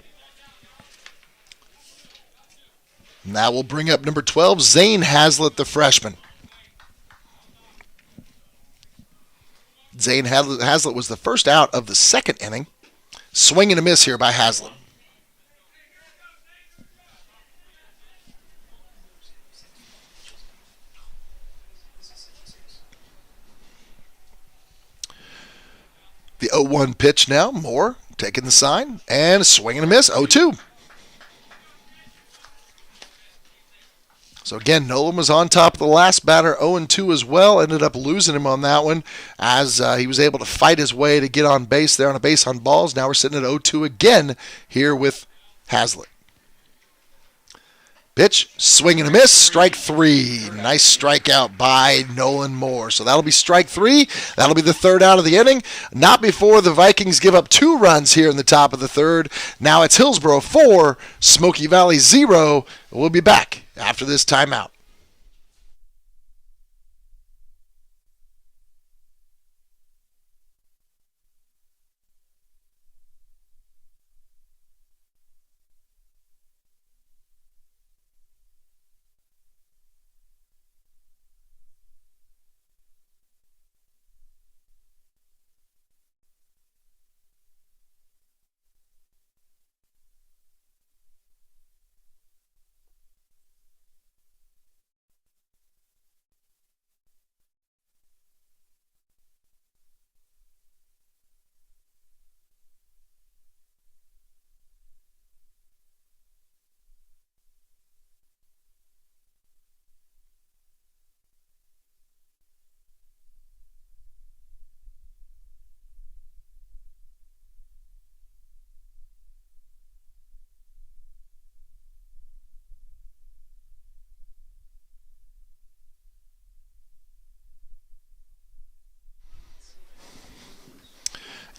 And that will bring up number 12, Zane Hazlitt, the freshman. Zane Hazlitt was the first out of the second inning. Swing and a miss here by Hazlitt. The 0-1 pitch now. Moore taking the sign and swing and a miss. 0-2. So again, Nolan was on top of the last batter, 0-2 as well. Ended up losing him on that one as he was able to fight his way to get on base there on a base on balls. Now we're sitting at 0-2 again here with Hazlitt. Pitch, swing and a miss, strike 3. Nice strikeout by Nolan Moore. So that'll be strike 3. That'll be the third out of the inning. Not before the Vikings give up 2 runs here in the top of the third. Now it's Hillsboro 4, Smoky Valley 0. We'll be back after this timeout.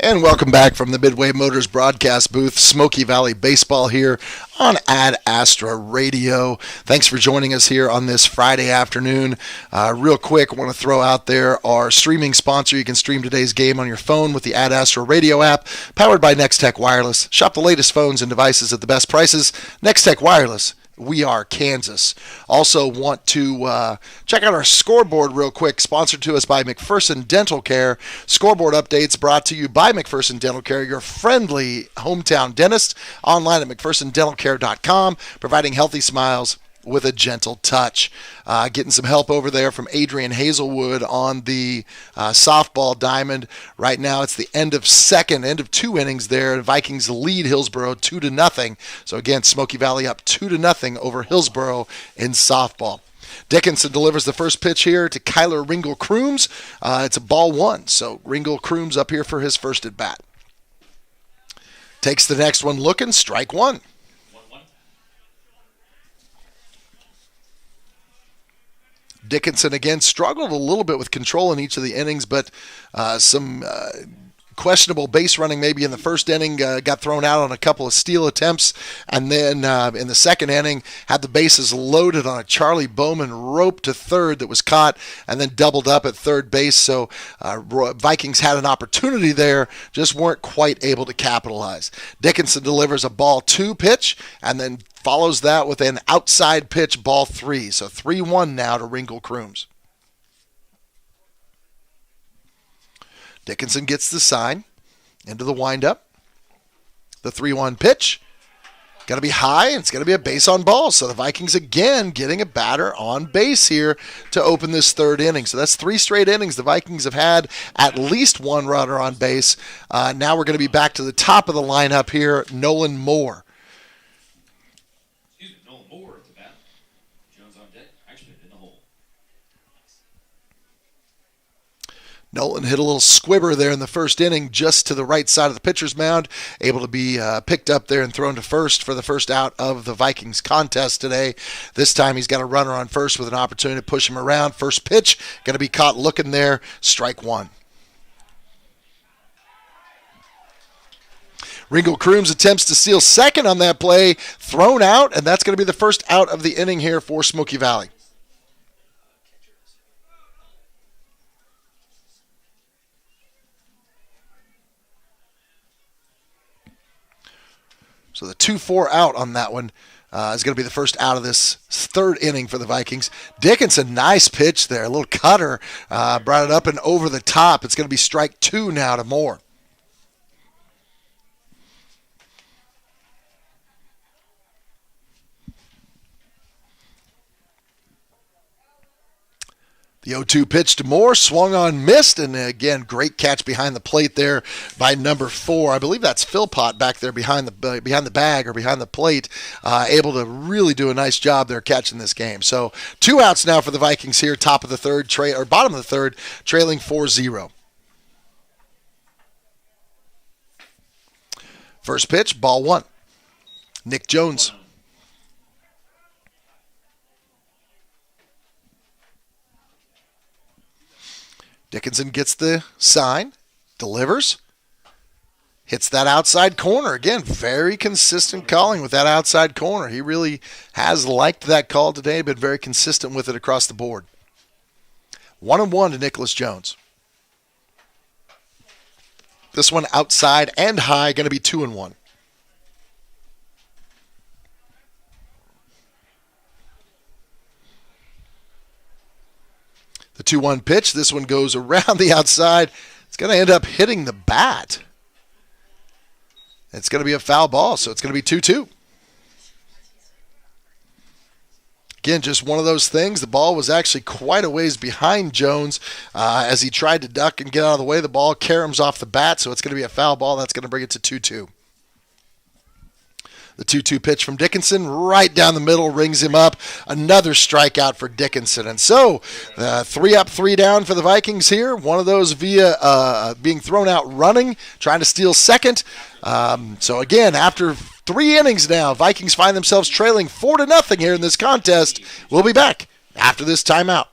And welcome back from the Midway Motors broadcast booth. Smoky Valley Baseball here on Ad Astra Radio. Thanks for joining us here on this Friday afternoon. Real quick, I want to throw out there our streaming sponsor. You can stream today's game on your phone with the Ad Astra Radio app, powered by Nextech Wireless. Shop the latest phones and devices at the best prices. Nextech Wireless. We are Kansas. Also want to check out our scoreboard real quick, sponsored to us by McPherson Dental Care. Scoreboard updates brought to you by McPherson Dental Care, your friendly hometown dentist, online at mcphersondentalcare.com, providing healthy smiles with a gentle touch. Getting some help over there from Adrian Hazelwood on the softball diamond. Right now it's the end of 2 innings there. The Vikings lead Hillsboro 2-0. So again, Smoky Valley up 2-0 over Hillsboro in softball. Dickinson delivers the first pitch here to Kyler Ringel-Crooms. It's a ball 1, so Ringel-Crooms up here for his first at bat. Takes the next one looking, strike 1. Dickinson again struggled a little bit with control in each of the innings, but some questionable base running maybe in the first inning, got thrown out on a couple of steal attempts, and then in the second inning had the bases loaded on a Charlie Bowman rope to third that was caught and then doubled up at third base. So Vikings had an opportunity there, just weren't quite able to capitalize. Dickinson delivers a ball 2 pitch and then follows that with an outside pitch, ball 3. So 3-1 now to Ringel-Crooms. Dickinson gets the sign into the windup. The 3-1 pitch. Got to be high, and it's going to be a base on balls. So the Vikings again getting a batter on base here to open this third inning. So that's 3 straight innings. The Vikings have had at least one runner on base. Now we're going to be back to the top of the lineup here, Nolan Moore. Nolan Moore at the bat. Jones on deck. Actually, in the hole. Nolan hit a little squibber there in the first inning just to the right side of the pitcher's mound, able to be picked up there and thrown to first for the first out of the Vikings contest today. This time he's got a runner on first with an opportunity to push him around. First pitch, going to be caught looking there, strike 1. Ringel-Crooms attempts to steal second on that play, thrown out, and that's going to be the first out of the inning here for Smoky Valley. So the 2-4 out on that one is going to be the first out of this third inning for the Vikings. Dickinson, nice pitch there. A little cutter, brought it up and over the top. It's going to be strike 2 now to Moore. The 0-2 pitch to Moore, swung on, missed, and again, great catch behind the plate there by number 4. I believe that's Philpott back there behind the bag or behind the plate, able to really do a nice job there catching this game. So 2 outs now for the Vikings here, top of the third, bottom of the third, trailing 4-0. First pitch, ball 1. Nick Jones. Dickinson gets the sign, delivers, hits that outside corner. Again, very consistent calling with that outside corner. He really has liked that call today, been very consistent with it across the board. 1-1 to Nicholas Jones. This one outside and high, going to be 2-1. The 2-1 pitch, this one goes around the outside. It's going to end up hitting the bat. It's going to be a foul ball, so it's going to be 2-2. Again, just one of those things. The ball was actually quite a ways behind Jones as he tried to duck and get out of the way. The ball caroms off the bat, so it's going to be a foul ball. That's going to bring it to 2-2. The 2-2 pitch from Dickinson right down the middle, rings him up. Another strikeout for Dickinson. And so 3 up, 3 down for the Vikings here. One of those via being thrown out running, trying to steal second. So again, after 3 innings now, Vikings find themselves trailing 4-0 here in this contest. We'll be back after this timeout.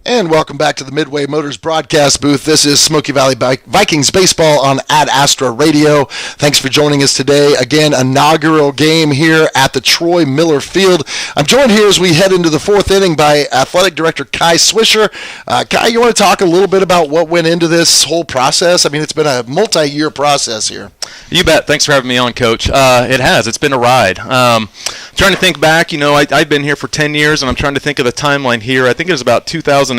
And welcome back to the Midway Motors broadcast booth. This is Smoky Valley Vikings baseball on Ad Astra Radio. Thanks for joining us today. Again, inaugural game here at the Troy Miller Field. I'm joined here as we head into the 4th inning by Athletic Director Kai Swisher. Kai, you want to talk a little bit about what went into this whole process? I mean, it's been a multi-year process here. You bet. Thanks for having me on, Coach. It has. It's been a ride. Trying to think back, I've been here for 10 years, and I'm trying to think of the timeline here. I think it was about 2018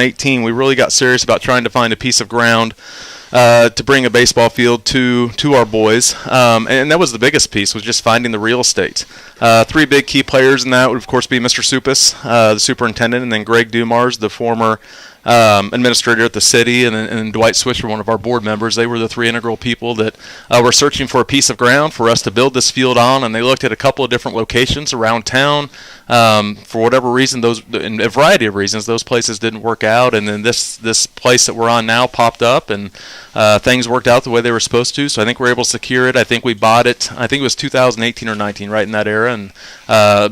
we really got serious about trying to find a piece of ground to bring a baseball field to our boys. And that was the biggest piece, was just finding the real estate. 3 big key players in that would, of course, be Mr. Supis, the superintendent, and then Greg Dumars, the former administrator at the city, and Dwight Swisher, one of our board members. They were the 3 integral people that were searching for a piece of ground for us to build this field on, and they looked at a couple of different locations around town. For whatever reason, in a variety of reasons, those places didn't work out, and then this place that we're on now popped up, and things worked out the way they were supposed to, so I think we're able to secure it. I think we bought it, I think it was 2018 or 19, right in that era, and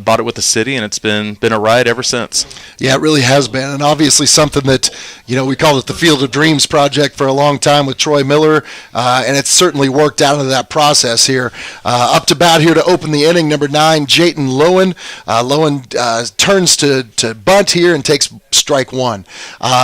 bought it with the city, and it's been a ride ever since. Yeah, it really has been, and obviously something that, we called it the Field of Dreams project for a long time with Troy Miller, and it's certainly worked out into that process here. Up to bat here to open the inning, number 9, Jayton Lowen. Lowen turns to bunt here and takes strike 1.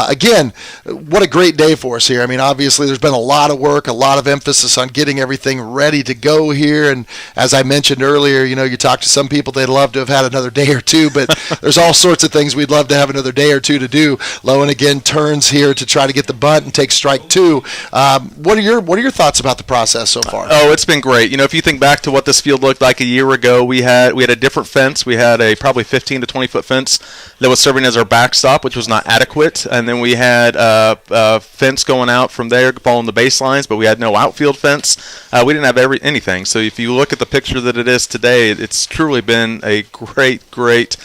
Again, what a great day for us here. I mean, obviously there's been a lot of work, a lot of emphasis on getting everything ready to go here, and as I mentioned earlier, you talk to some people, they'd love to have had another day or two, but there's all sorts of things we'd love to have another day or two to do. Lowen again turns turns here to try to get the bunt and take strike 2. What are your thoughts about the process so far? Oh, it's been great. If you think back to what this field looked like a year ago, we had a different fence. We had a probably 15 to 20 foot fence that was serving as our backstop, which was not adequate, and then we had a fence going out from there following the baselines, but we had no outfield fence. We didn't have anything. So if you look at the picture that it is today, it's truly been a great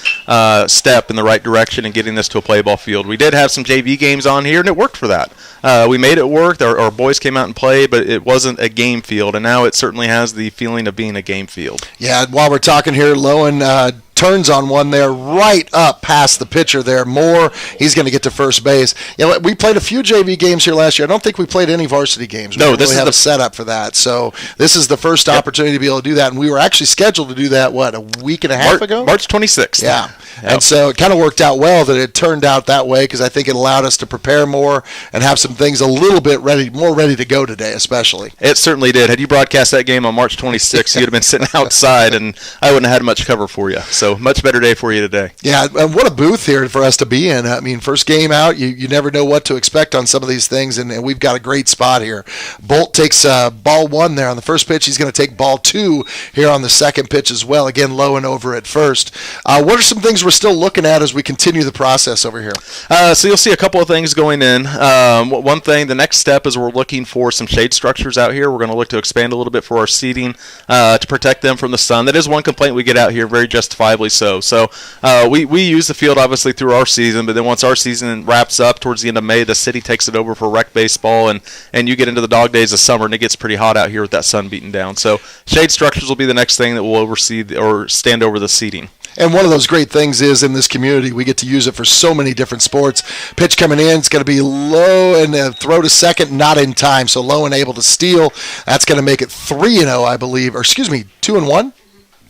step in the right direction in getting this to a play ball field. We did have some JV games on here, and it worked for that. We made it work. Our boys came out and played, but it wasn't a game field, and now it certainly has the feeling of being a game field. Yeah, while we're talking here, Lowen turns on one there right up past the pitcher there. Moore, he's going to get to first base. We played a few JV games here last year. I don't think we played any varsity games. We this really had a setup for that. So this is the first opportunity to be able to do that, and we were actually scheduled to do that, a week and a half ago? March 26th. Yeah. Yep. And so it kind of worked out well that it turned out that way, because I think it allowed us to prepare more and have some things a little bit more ready to go today, especially. It certainly did. Had you broadcast that game on March 26th, you'd have been sitting outside, and I wouldn't have had much cover for you. So much better day for you today. Yeah, and what a booth here for us to be in. I mean, first game out, you never know what to expect on some of these things, and we've got a great spot here. Bolt takes ball 1 there on the first pitch. He's going to take ball 2 here on the second pitch as well. Again, low and over at first. What are some things we're still looking at as we continue the process over here? So you'll see a couple of things going in. One thing, the next step is we're looking for some shade structures out here. We're going to look to expand a little bit for our seating to protect them from the sun. That is one complaint we get out here, very justifiably so. So we use the field obviously through our season, but then once our season wraps up towards the end of May, the city takes it over for rec baseball, and you get into the dog days of summer, and it gets pretty hot out here with that sun beating down. So shade structures will be the next thing that will oversee or stand over the seating. And one of those great things is in this community, we get to use it for so many different sports. Pitch coming in, it's going to be low and throw to second, not in time. So low and able to steal. That's going to make it 3-0, I believe. Or excuse me, 2-1?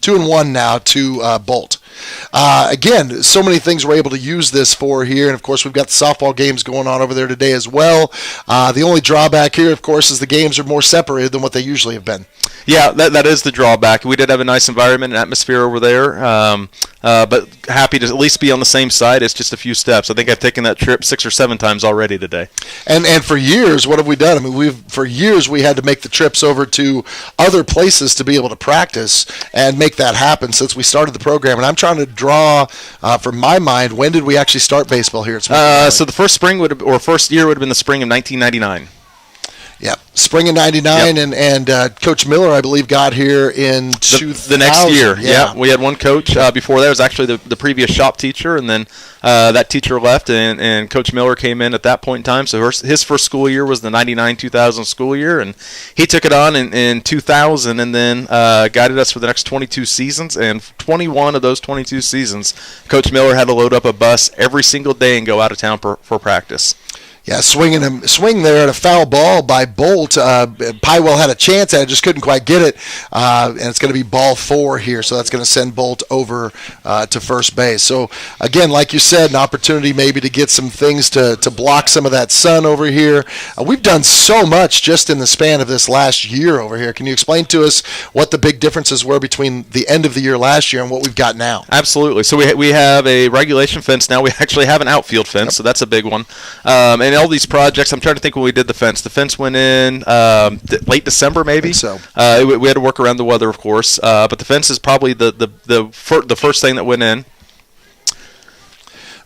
2-1 now to Bolt. Again, so many things we're able to use this for here, and of course we've got the softball games going on over there today as well. The only drawback here, of course, is the games are more separated than what they usually have been. Yeah, that is the drawback. We did have a nice environment and atmosphere over there, but happy to at least be on the same side. It's just a few steps. I think I've taken that trip 6 or 7 times already today. And for years, what have we done? I mean, for years we had to make the trips over to other places to be able to practice and make that happen since we started the program. And I'm trying to draw, from my mind, when did we actually start baseball here at Smoky Valley? So the first first year would have been the spring of 1999. Yeah, spring of 99, yep. and Coach Miller, I believe, got here in 2000. The next year. Yeah, we had one coach before that. It was actually the previous shop teacher, and then that teacher left, and Coach Miller came in at that point in time. So his first school year was the 99-2000 school year, and he took it on in 2000 and then guided us for the next 22 seasons. And 21 of those 22 seasons, Coach Miller had to load up a bus every single day and go out of town for practice. Yeah, swing there at a foul ball by Bolt. Pywell had a chance at it, just couldn't quite get it, and it's going to be ball 4 here, so that's going to send Bolt over to first base. So, again, like you said, an opportunity maybe to get some things to block some of that sun over here. We've done so much just in the span of this last year over here. Can you explain to us what the big differences were between the end of the year last year and what we've got now? Absolutely. So we have a regulation fence now. We actually have an outfield fence, so that's a big one. And all these projects, I'm trying to think when we did the fence. The fence went in late December, maybe. I think so. We had to work around the weather, of course. But the fence is probably the first thing that went in.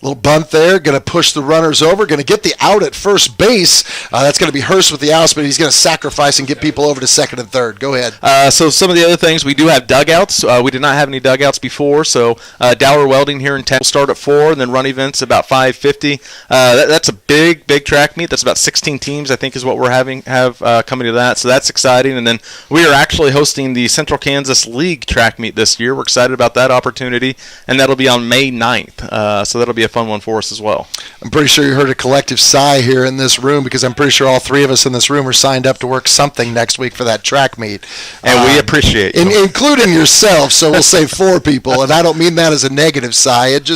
Little bunt there, going to push the runners over, going to get the out at first base. That's going to be Hurst with the outs, but he's going to sacrifice and get people over to second and third. Go ahead. So some of the other things, we do have dugouts. We did not have any dugouts before, so Dower Welding here in town will start at 4, and then run events about 5:50. That's a big track meet. That's about 16 teams, I think, is what we're have coming to that. So that's exciting. And then we are actually hosting the Central Kansas League track meet this year. We're excited about that opportunity, and that'll be on May 9th. So that'll be a fun one for us as well. I'm pretty sure you heard a collective sigh here in this room, because I'm pretty sure all 3 of us in this room are signed up to work something next week for that track meet. And we appreciate you. Including yourself, so we'll say 4 people, and I don't mean that as a negative sigh. It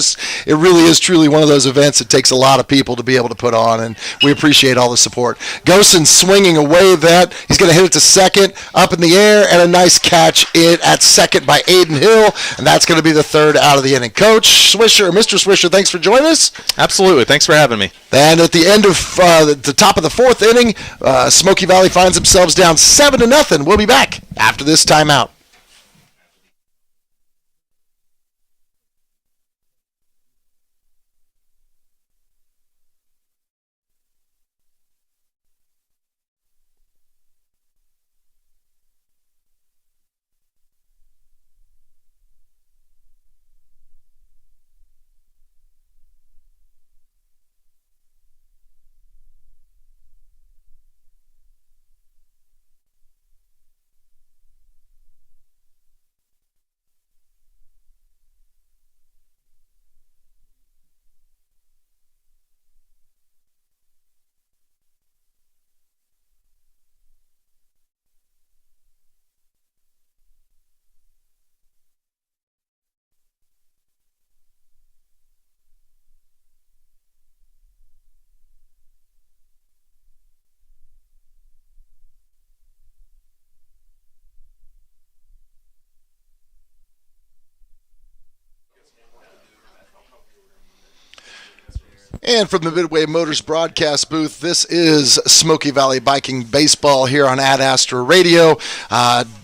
really is truly one of those events that takes a lot of people to be able to put on, and we appreciate all the support. Gosen swinging away that. He's going to hit it to second, up in the air, and a nice catch at second by Aiden Hill, and that's going to be the 3rd out of the inning. Coach Swisher, Mr. Swisher, thanks for for joining us. Absolutely. Thanks for having me. And at the end of the top of the fourth inning, Smoky Valley finds themselves down 7-0. We'll be back after this timeout. And from the Midway Motors broadcast booth, this is Smoky Valley Viking baseball here on Ad Astra Radio.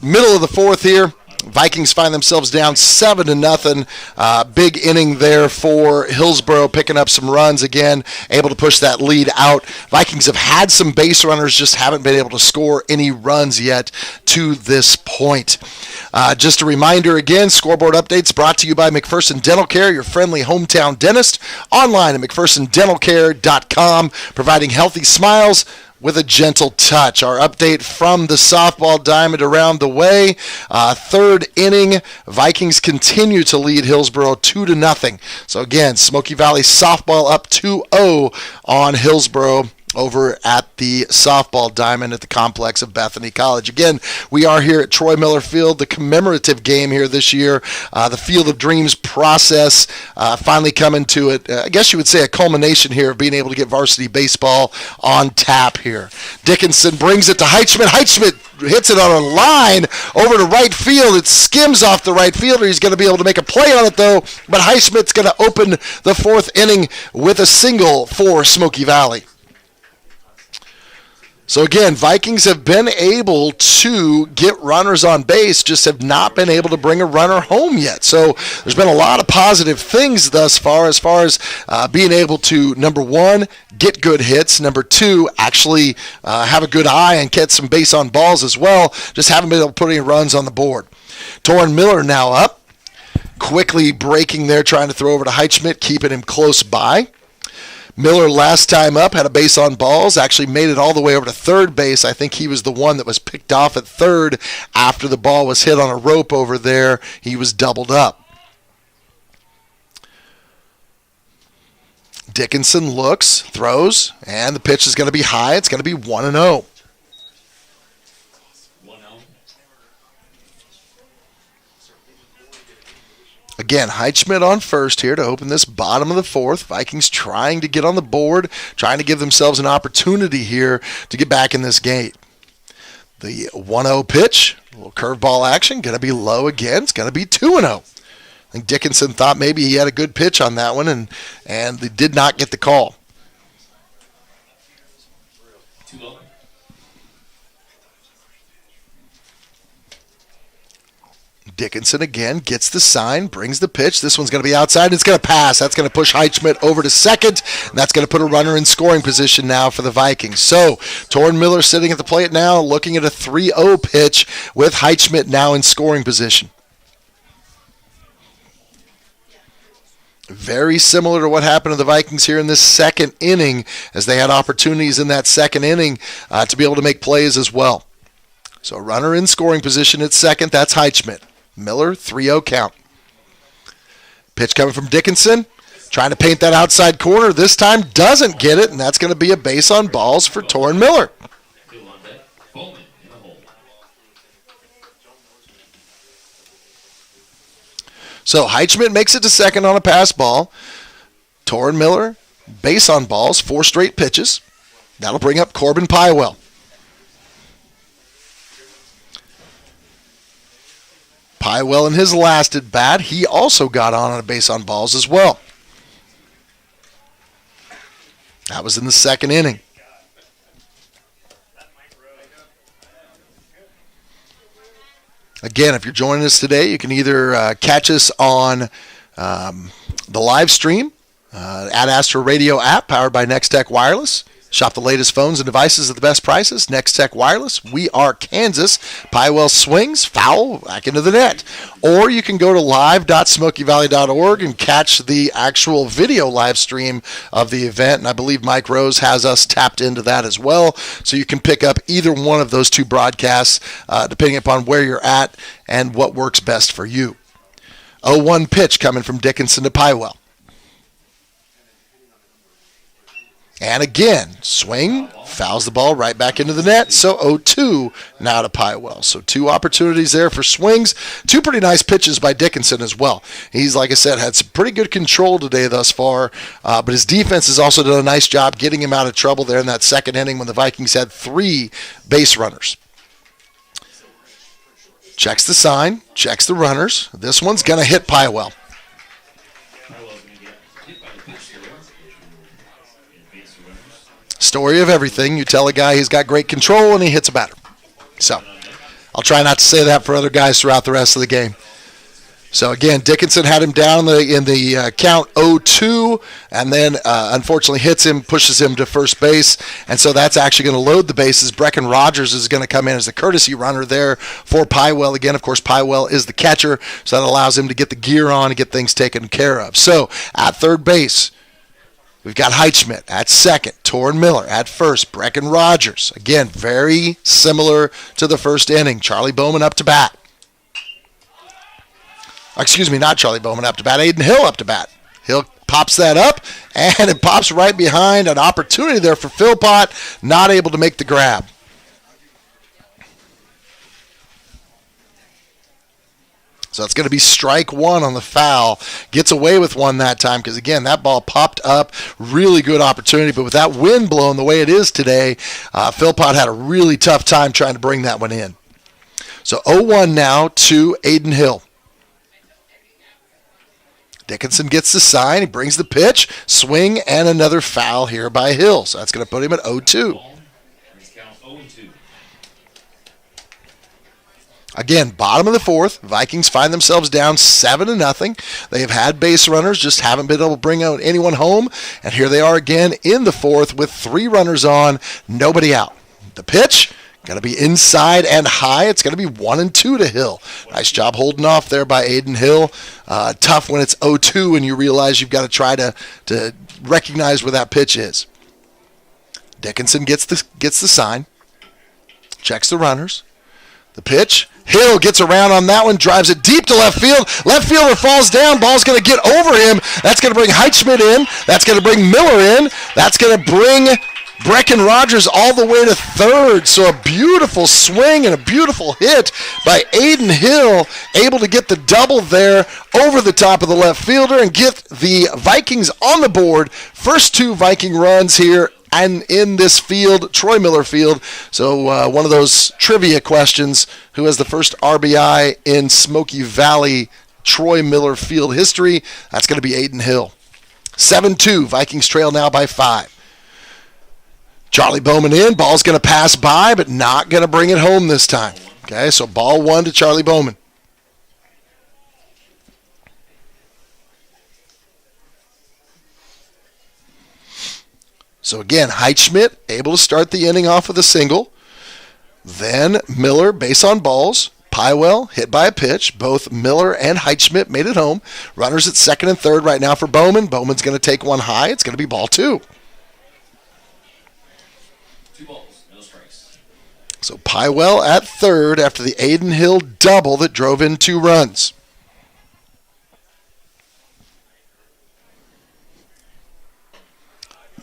Middle of the fourth here. Vikings find themselves down 7-0. Big inning there for Hillsboro, picking up some runs again, able to push that lead out. Vikings have had some base runners, just haven't been able to score any runs yet to this point. Just a reminder again, scoreboard updates brought to you by McPherson Dental Care, your friendly hometown dentist. Online at McPhersonDentalCare.com, providing healthy smiles with a gentle touch. Our update from the softball diamond around the way. Third inning, Vikings continue to lead Hillsboro 2-0. So again, Smoky Valley softball up 2-0 on Hillsboro over at the softball diamond at the complex of Bethany College. Again, we are here at Troy Miller Field, the commemorative game here this year. The Field of Dreams process finally coming to it. I guess you would say a culmination here of being able to get varsity baseball on tap here. Dickinson brings it to Heichman. Heichman hits it on a line over to right field. It skims off the right fielder. He's going to be able to make a play on it, though, but Heichman's going to open the fourth inning with a single for Smoky Valley. So again, Vikings have been able to get runners on base, just have not been able to bring a runner home yet. So there's been a lot of positive things thus far as being able to, number one, get good hits, number two, actually have a good eye and get some base on balls as well. Just haven't been able to put any runs on the board. Torrin Miller now up, quickly breaking there, trying to throw over to Heichman, keeping him close by. Miller last time up had a base on balls, actually made it all the way over to third base. I think he was the one that was picked off at third after the ball was hit on a rope over there. He was doubled up. Dickinson looks, throws, and the pitch is going to be high. It's going to be 1-0. Again, Heichman on first here to open this bottom of the fourth. Vikings trying to get on the board, trying to give themselves an opportunity here to get back in this game. The 1-0 pitch, a little curveball action, going to be low again. It's going to be 2-0. I think Dickinson thought maybe he had a good pitch on that one, and they did not get the call. Dickinson again gets the sign, brings the pitch. This one's going to be outside. It's going to pass. That's going to push Heichman over to second, and that's going to put a runner in scoring position now for the Vikings. So Torrin Miller sitting at the plate now, looking at a 3-0 pitch with Heichman now in scoring position. Very similar to what happened to the Vikings here in this second inning, as they had opportunities in that second inning to be able to make plays as well. So a runner in scoring position at second. That's Heichman. Miller, 3-0 count. Pitch coming from Dickinson. Trying to paint that outside corner. This time doesn't get it, and that's going to be a base on balls for Torrin Miller. So Heichman makes it to second on a pass ball. Torrin Miller, base on balls, 4 straight pitches. That'll bring up Corbin Pywell. Pywell in his last at bat, he also got on a base on balls as well. That was in the second inning. Again, if you're joining us today, you can either catch us on the live stream at Astra Radio app powered by Next Tech Wireless. Shop the latest phones and devices at the best prices. Next Tech Wireless. We are Kansas. Pywell swings, foul, back into the net. Or you can go to live.smokyvalley.org and catch the actual video live stream of the event. And I believe Mike Rose has us tapped into that as well. So you can pick up either one of those two broadcasts depending upon where you're at and what works best for you. 0-1 pitch coming from Dickinson to Pywell. And again, swing, fouls the ball right back into the net. So 0-2 now to Pywell. So two opportunities there for swings. Two pretty nice pitches by Dickinson as well. He's, like I said, had some pretty good control today thus far. But his defense has also done a nice job getting him out of trouble there in that second inning when the Vikings had 3 base runners. Checks the sign, checks the runners. This one's going to hit Pywell. Story of everything. You tell a guy he's got great control and he hits a batter. So I'll try not to say that for other guys throughout the rest of the game. So again, Dickinson had him down in the count 0-2 and then unfortunately hits him, pushes him to first base. And so that's actually going to load the bases. Brecken Rogers is going to come in as the courtesy runner there for Pywell. Again, of course, Pywell is the catcher, so that allows him to get the gear on and get things taken care of. So at third base, we've got Heitschmidt at second, Torrin Miller at first, Brecken Rogers. Again, very similar to the first inning. Charlie Bowman up to bat. Excuse me, not Charlie Bowman up to bat. Aiden Hill up to bat. Hill pops that up, and it pops right behind an opportunity there for Philpott, not able to make the grab. So it's going to be strike one on the foul. Gets away with one that time because, again, that ball popped up. Really good opportunity. But with that wind blowing the way it is today, Philpott had a really tough time trying to bring that one in. So 0-1 now to Aiden Hill. Dickinson gets the sign. He brings the pitch. Swing and another foul here by Hill. So that's going to put him at 0-2. Again, bottom of the fourth, Vikings find themselves down 7-0. They have had base runners, just haven't been able to bring out anyone home. And here they are again in the fourth with 3 runners on, nobody out. The pitch, got to be inside and high. It's going to be 1-2 to Hill. Nice job holding off there by Aiden Hill. Tough when it's 0-2 and you realize you've got to try to recognize where that pitch is. Dickinson gets the sign, checks the runners. The pitch. Hill gets around on that one, drives it deep to left field. Left fielder falls down. Ball's going to get over him. That's going to bring Heitschmidt in. That's going to bring Miller in. That's going to bring Brecken Rogers all the way to third. So a beautiful swing and a beautiful hit by Aiden Hill, able to get the double there over the top of the left fielder and get the Vikings on the board. First 2 Viking runs here and in this field, Troy Miller Field. So one of those trivia questions, who has the first RBI in Smoky Valley Troy Miller Field history? That's going to be Aiden Hill. 7-2, Vikings trail now by 5. Charlie Bowman in, ball's going to pass by, but not going to bring it home this time. Okay, so ball 1 to Charlie Bowman. So again, Heitschmidt able to start the inning off with a single. Then Miller, base on balls. Pywell hit by a pitch. Both Miller and Heitschmidt made it home. Runners at second and third right now for Bowman. Bowman's going to take one high. It's going to be ball 2. 2 balls, no strikes. So Pywell at third after the Aiden Hill double that drove in 2 runs.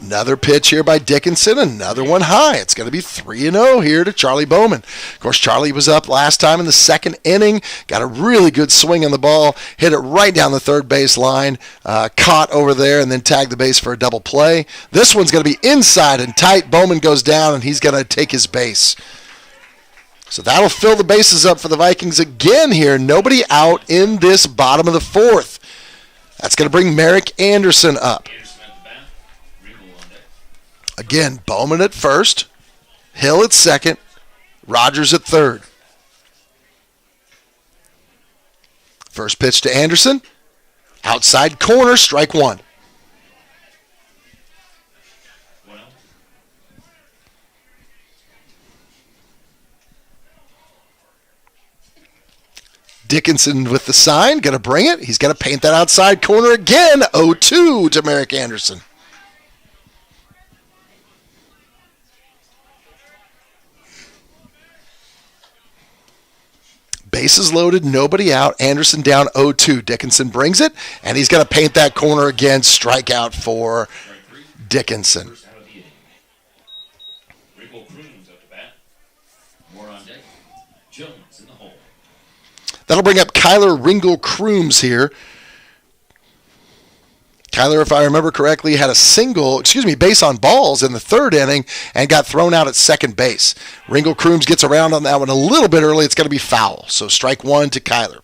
Another pitch here by Dickinson, another one high. It's going to be 3-0 here to Charlie Bowman. Of course, Charlie was up last time in the second inning, got a really good swing on the ball, hit it right down the third base line, caught over there, and then tagged the base for a double play. This one's going to be inside and tight. Bowman goes down, and he's going to take his base. So that'll fill the bases up for the Vikings again here. Nobody out in this bottom of the fourth. That's going to bring Merrick Anderson up. Again, Bowman at first, Hill at second, Rogers at third. First pitch to Anderson. Outside corner, strike one. 1-0. Dickinson with the sign, going to bring it. He's going to paint that outside corner again. 0-2 to Merrick Anderson. Bases loaded, nobody out. Anderson down 0-2. Dickinson brings it, and he's going to paint that corner again. Strikeout for Dickinson. First out of the inning. Rickle Crooms up to bat. More on deck. Jones in the hole. That'll bring up Kyler Ringle Crooms here. Kyler, if I remember correctly, had a base on balls in the third inning and got thrown out at second base. Ringle Crooms gets around on that one a little bit early. It's going to be foul. So strike one to Kyler.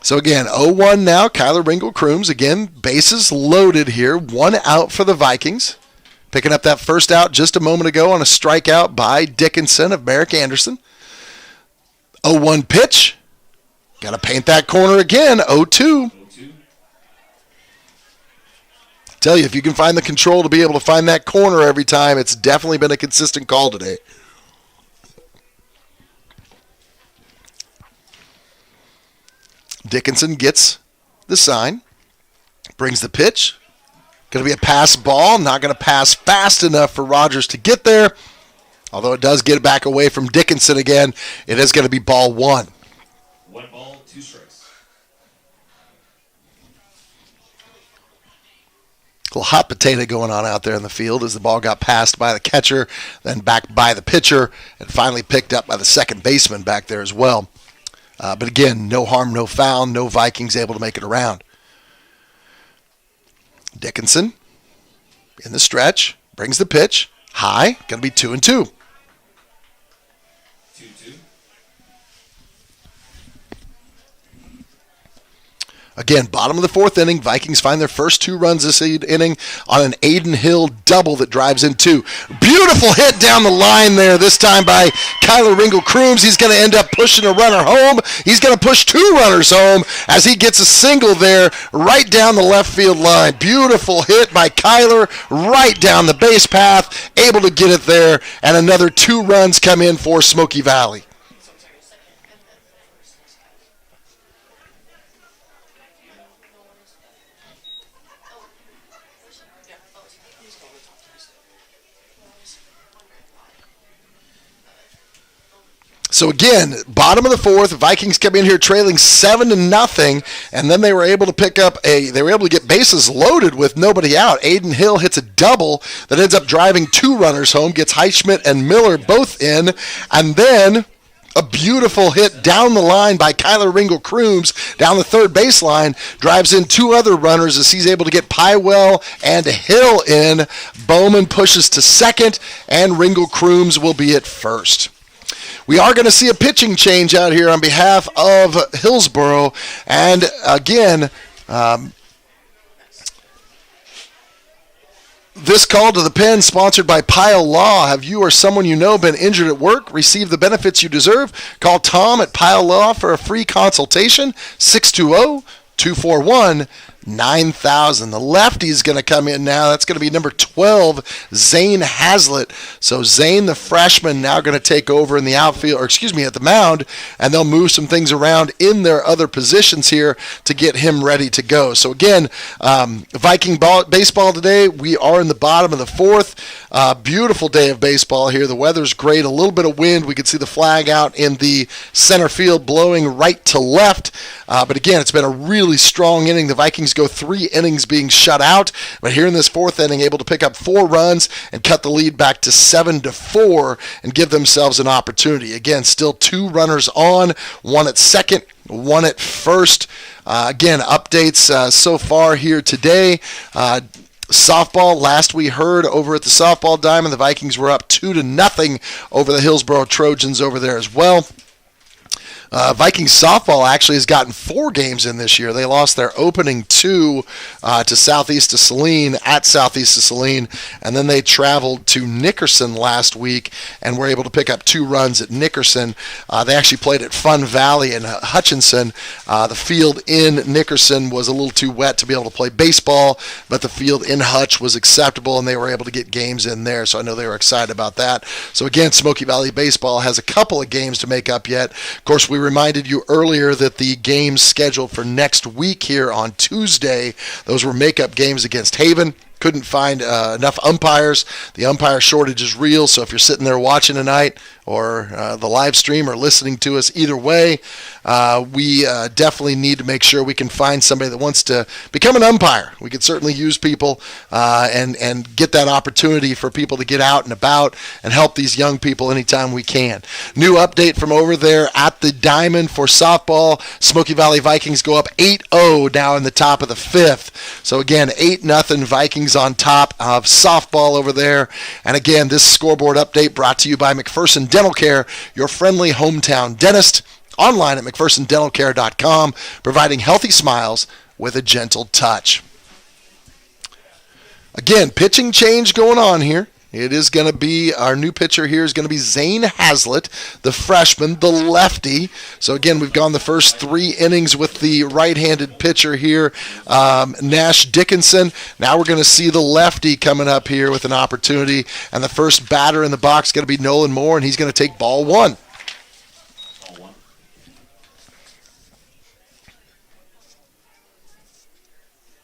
So again, 0-1 now. Kyler Ringle Crooms. Again, bases loaded here. One out for the Vikings. Picking up that first out just a moment ago on a strikeout by Dickinson of Merrick Anderson. 0-1 pitch. Got to paint that corner again. 0-2. 0-2. Tell you, if you can find the control to be able to find that corner every time, it's definitely been a consistent call today. Dickinson gets the sign. Brings the pitch. Going to be a pass ball. Not going to pass fast enough for Rogers to get there. Although it does get back away from Dickinson again, it is going to be ball one. 1 ball, 2 strikes. A little hot potato going on out there in the field as the ball got passed by the catcher, then back by the pitcher, and finally picked up by the second baseman back there as well. But again, no harm, no foul. No Vikings able to make it around. Dickinson in the stretch, brings the pitch, high, going to be 2-2. 2-2. Again, bottom of the fourth inning, Vikings find their first 2 runs this inning on an Aiden Hill double that drives in 2. Beautiful hit down the line there, this time by Kyler Ringle Crooms. He's going to end up pushing a runner home. He's going to push 2 runners home as he gets a single there right down the left field line. Beautiful hit by Kyler right down the base path, able to get it there, and another 2 runs come in for Smoky Valley. So again, bottom of the fourth, Vikings come in here trailing 7-0, and then they were able to get bases loaded with nobody out. Aiden Hill hits a double that ends up driving 2 runners home, gets Highschmidt and Miller both in, and then a beautiful hit down the line by Kyler Ringle Crooms down the third baseline, drives in 2 other runners as he's able to get Pywell and Hill in. Bowman pushes to second, and Ringle Crooms will be at first. We are going to see a pitching change out here on behalf of Hillsboro. And again, this call to the pen sponsored by Pyle Law. Have you or someone you know been injured at work? Receive the benefits you deserve. Call Tom at Pyle Law for a free consultation. 620-241-9000. The lefty's going to come in now. That's going to be number 12, Zane Hazlitt. So Zane, the freshman, now going to take over in the outfield, at the mound, and they'll move some things around in their other positions here to get him ready to go. So again, Viking baseball today. We are in the bottom of the fourth. Beautiful day of baseball here. The weather's great. A little bit of wind. We can see the flag out in the center field blowing right to left. But again, it's been a really strong inning. The Vikings go 3 innings being shut out, but here in this fourth inning, able to pick up 4 runs and cut the lead back to 7-4 and give themselves an opportunity. Again, still 2 runners on, 1 at second, 1 at first. Again, updates so far here today. Softball, last we heard over at the softball diamond, the Vikings were up 2-0 over the Hillsboro Trojans over there as well. Vikings softball actually has gotten 4 games in this year. They lost their opening 2 to Southeast of Saline at Southeast of Saline, and then they traveled to Nickerson last week and were able to pick up 2 runs at Nickerson. They actually played at Fun Valley in Hutchinson. The field in Nickerson was a little too wet to be able to play baseball, but the field in Hutch was acceptable, and they were able to get games in there, so I know they were excited about that. So again, Smoky Valley Baseball has a couple of games to make up yet. Of course, we reminded you earlier that the games scheduled for next week here on Tuesday, those were makeup games against Haven. Couldn't find enough umpires. The umpire shortage is real, so if you're sitting there watching tonight or the live stream or listening to us, either way, we definitely need to make sure we can find somebody that wants to become an umpire. We could certainly use people and get that opportunity for people to get out and about and help these young people anytime we can. New update from over there at the Diamond for softball. Smoky Valley Vikings go up 8-0 now in the top of the 5th. So again, 8-0 Vikings on top of softball over there. And again, this scoreboard update brought to you by McPherson Dental Care, your friendly hometown dentist. Online at McPhersonDentalCare.com, providing healthy smiles with a gentle touch. Again, pitching change going on here. It is going to be, our new pitcher here is going to be Zane Hazlitt, the freshman, the lefty. So again, we've gone the first 3 innings with the right-handed pitcher here, Nash Dickinson. Now we're going to see the lefty coming up here with an opportunity. And the first batter in the box is going to be Nolan Moore, and he's going to take ball 1.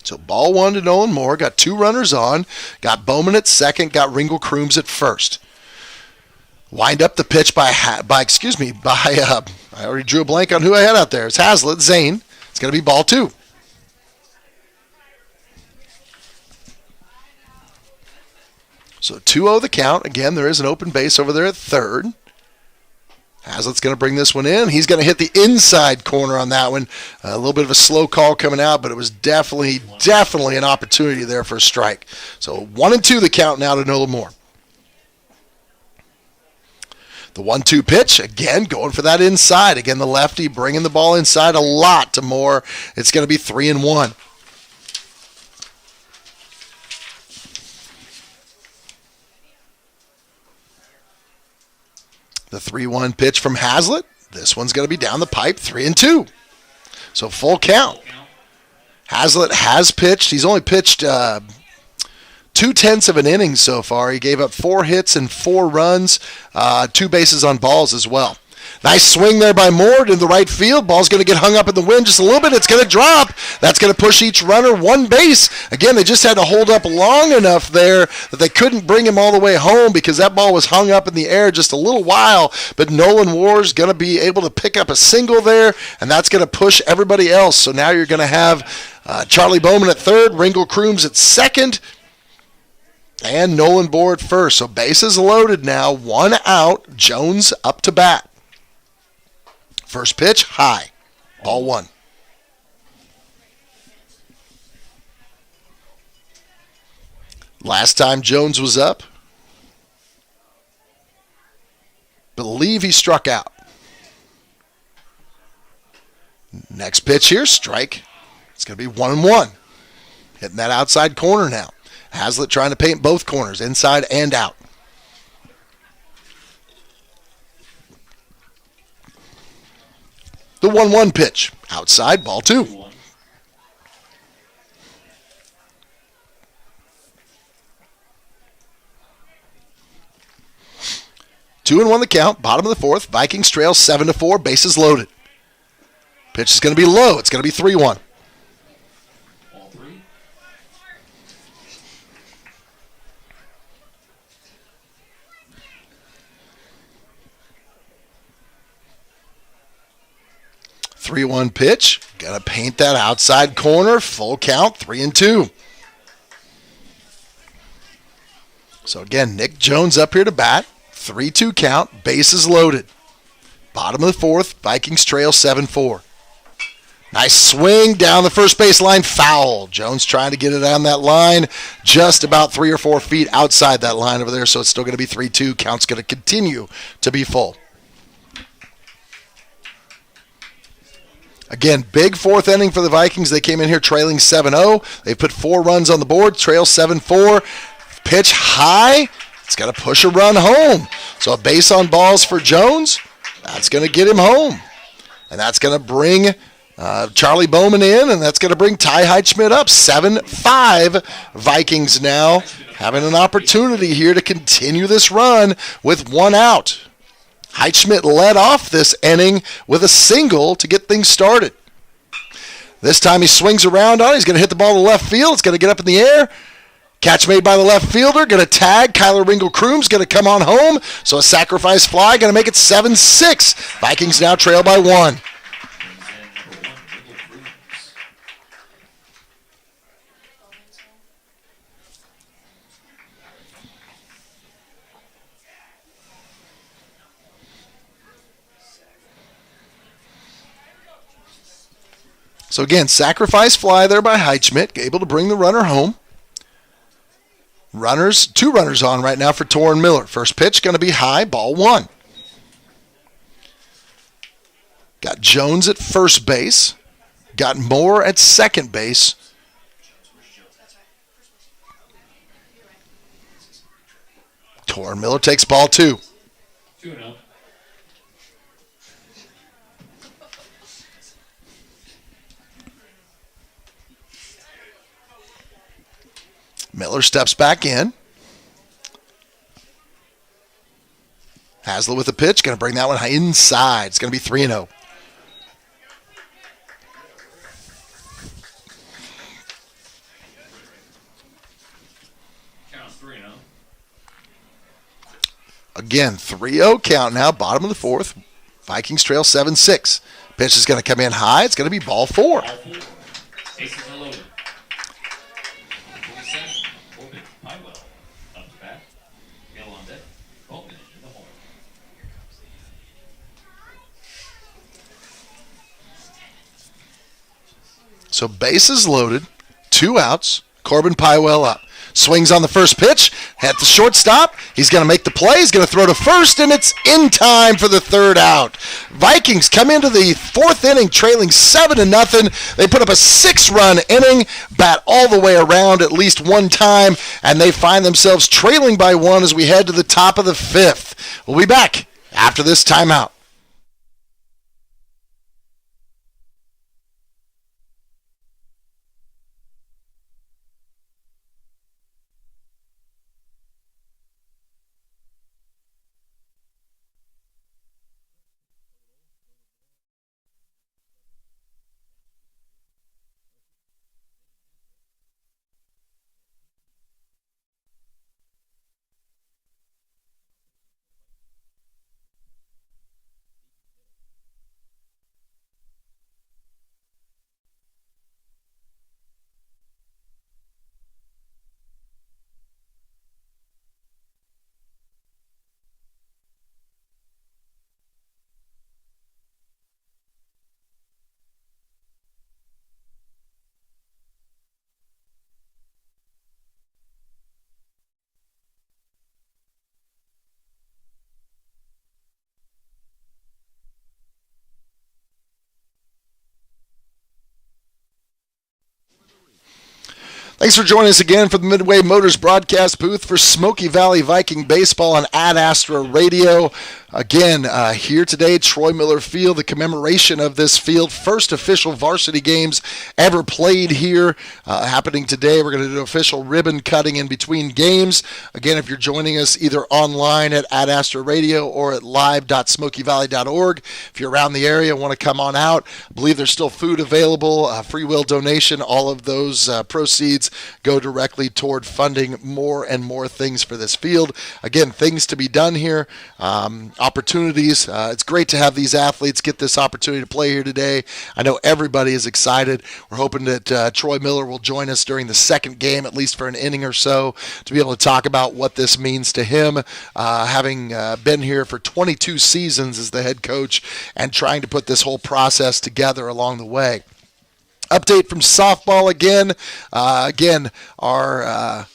So ball 1 to Nolan Moore. Got 2 runners on. Got Bowman at second. Got Ringle Crooms at first. Wind up the pitch by I already drew a blank on who I had out there. It's Hazlitt, Zane. It's going to be ball 2. So 2-0 the count. Again, there is an open base over there at third. Hazlitt's going to bring this one in. He's going to hit the inside corner on that one. A little bit of a slow call coming out, but it was definitely an opportunity there for a strike. So 1-2 the count now to Nolan Moore. The 1-2 pitch, again, going for that inside. Again, the lefty bringing the ball inside a lot to Moore. It's going to be 3-1. The 3-1 pitch from Hazlitt. This one's going to be down the pipe, 3-2. So full count. Hazlitt has pitched. He's only pitched 2/10 of an inning so far. He gave up 4 hits and 4 runs, 2 bases on balls as well. Nice swing there by Moore to the right field. Ball's going to get hung up in the wind just a little bit. It's going to drop. That's going to push each runner 1 base. Again, they just had to hold up long enough there that they couldn't bring him all the way home because that ball was hung up in the air just a little while. But Nolan Moore's going to be able to pick up a single there, and that's going to push everybody else. So now you're going to have Charlie Bowman at third, Ringle Crooms at second, and Nolan Moore at first. So bases loaded now, 1 out. Jones up to bat. First pitch, high. Ball 1. Last time Jones was up, believe he struck out. Next pitch here, strike. It's going to be 1-1. Hitting that outside corner now. Hazlitt trying to paint both corners, inside and out. The 1-1 pitch. Outside, ball 2. 2-1 the count. Bottom of the 4th. Vikings trail 7-4. Bases loaded. Pitch is going to be low. It's going to be 3-1. 3-1 pitch. Got to paint that outside corner. Full count, 3-2. So again, Nick Jones up here to bat. 3-2 count. Bases loaded. Bottom of the 4th. Vikings trail 7-4. Nice swing down the first baseline, foul. Jones trying to get it on that line, just about 3 or 4 feet outside that line over there, so it's still going to be 3-2. Count's going to continue to be full. Again, big fourth inning for the Vikings. They came in here trailing 7-0. They put 4 runs on the board, trail 7-4. Pitch high. It's going to push a run home. So a base on balls for Jones. That's going to get him home. And that's going to bring Charlie Bowman in, and that's going to bring Ty Heitschmidt up. 7-5. Vikings now having an opportunity here to continue this run with 1 out. Heitschmidt led off this inning with a single to get things started. This time he swings around on it. He's going to hit the ball to left field. It's going to get up in the air. Catch made by the left fielder. Going to tag. Kyler Ringle-Kroom's going to come on home. So a sacrifice fly. Going to make it 7-6. Vikings now trail by 1. So again, sacrifice fly there by Heitschmidt, able to bring the runner home. 2 runners on right now for Torrin Miller. First pitch going to be high, ball 1. Got Jones at first base. Got Moore at second base. Torrin Miller takes ball 2. 2-0. Miller steps back in. Haslett with the pitch. Going to bring that one inside. It's going to be 3-0. Count 3-0. Again, 3-0 count now. Bottom of the 4th. Vikings trail 7-6. Pitch is going to come in high. It's going to be ball 4. All 4. Bases are loaded. 47. Corbin Highwell up to bat. Hill on deck. Bowman in the hole. So bases loaded, 2 outs. Corbin Pywell up. Swings on the first pitch at the shortstop. He's going to make the play. He's going to throw to first, and it's in time for the 3rd out. Vikings come into the 4th inning trailing 7-0. They put up a 6-run inning, bat all the way around at least 1 time, and they find themselves trailing by 1 as we head to the top of the 5th. We'll be back after this timeout. Thanks for joining us again for the Midway Motors broadcast booth for Smoky Valley Viking Baseball on Ad Astra Radio. Again, here today, Troy Miller Field, the commemoration of this field. First official varsity games ever played here. Happening today. We're going to do official ribbon cutting in between games. Again, if you're joining us either online at Ad Astra Radio or at live.smokyvalley.org, if you're around the area and want to come on out, I believe there's still food available, free will donation. All of those proceeds go directly toward funding more and more things for this field. Again, things to be done here. Opportunities. It's great to have these athletes get this opportunity to play here today. I know everybody is excited. We're hoping that Troy Miller will join us during the second game, at least for an inning or so, to be able to talk about what this means to him, having been here for 22 seasons as the head coach and trying to put this whole process together along the way. Update from softball again. Our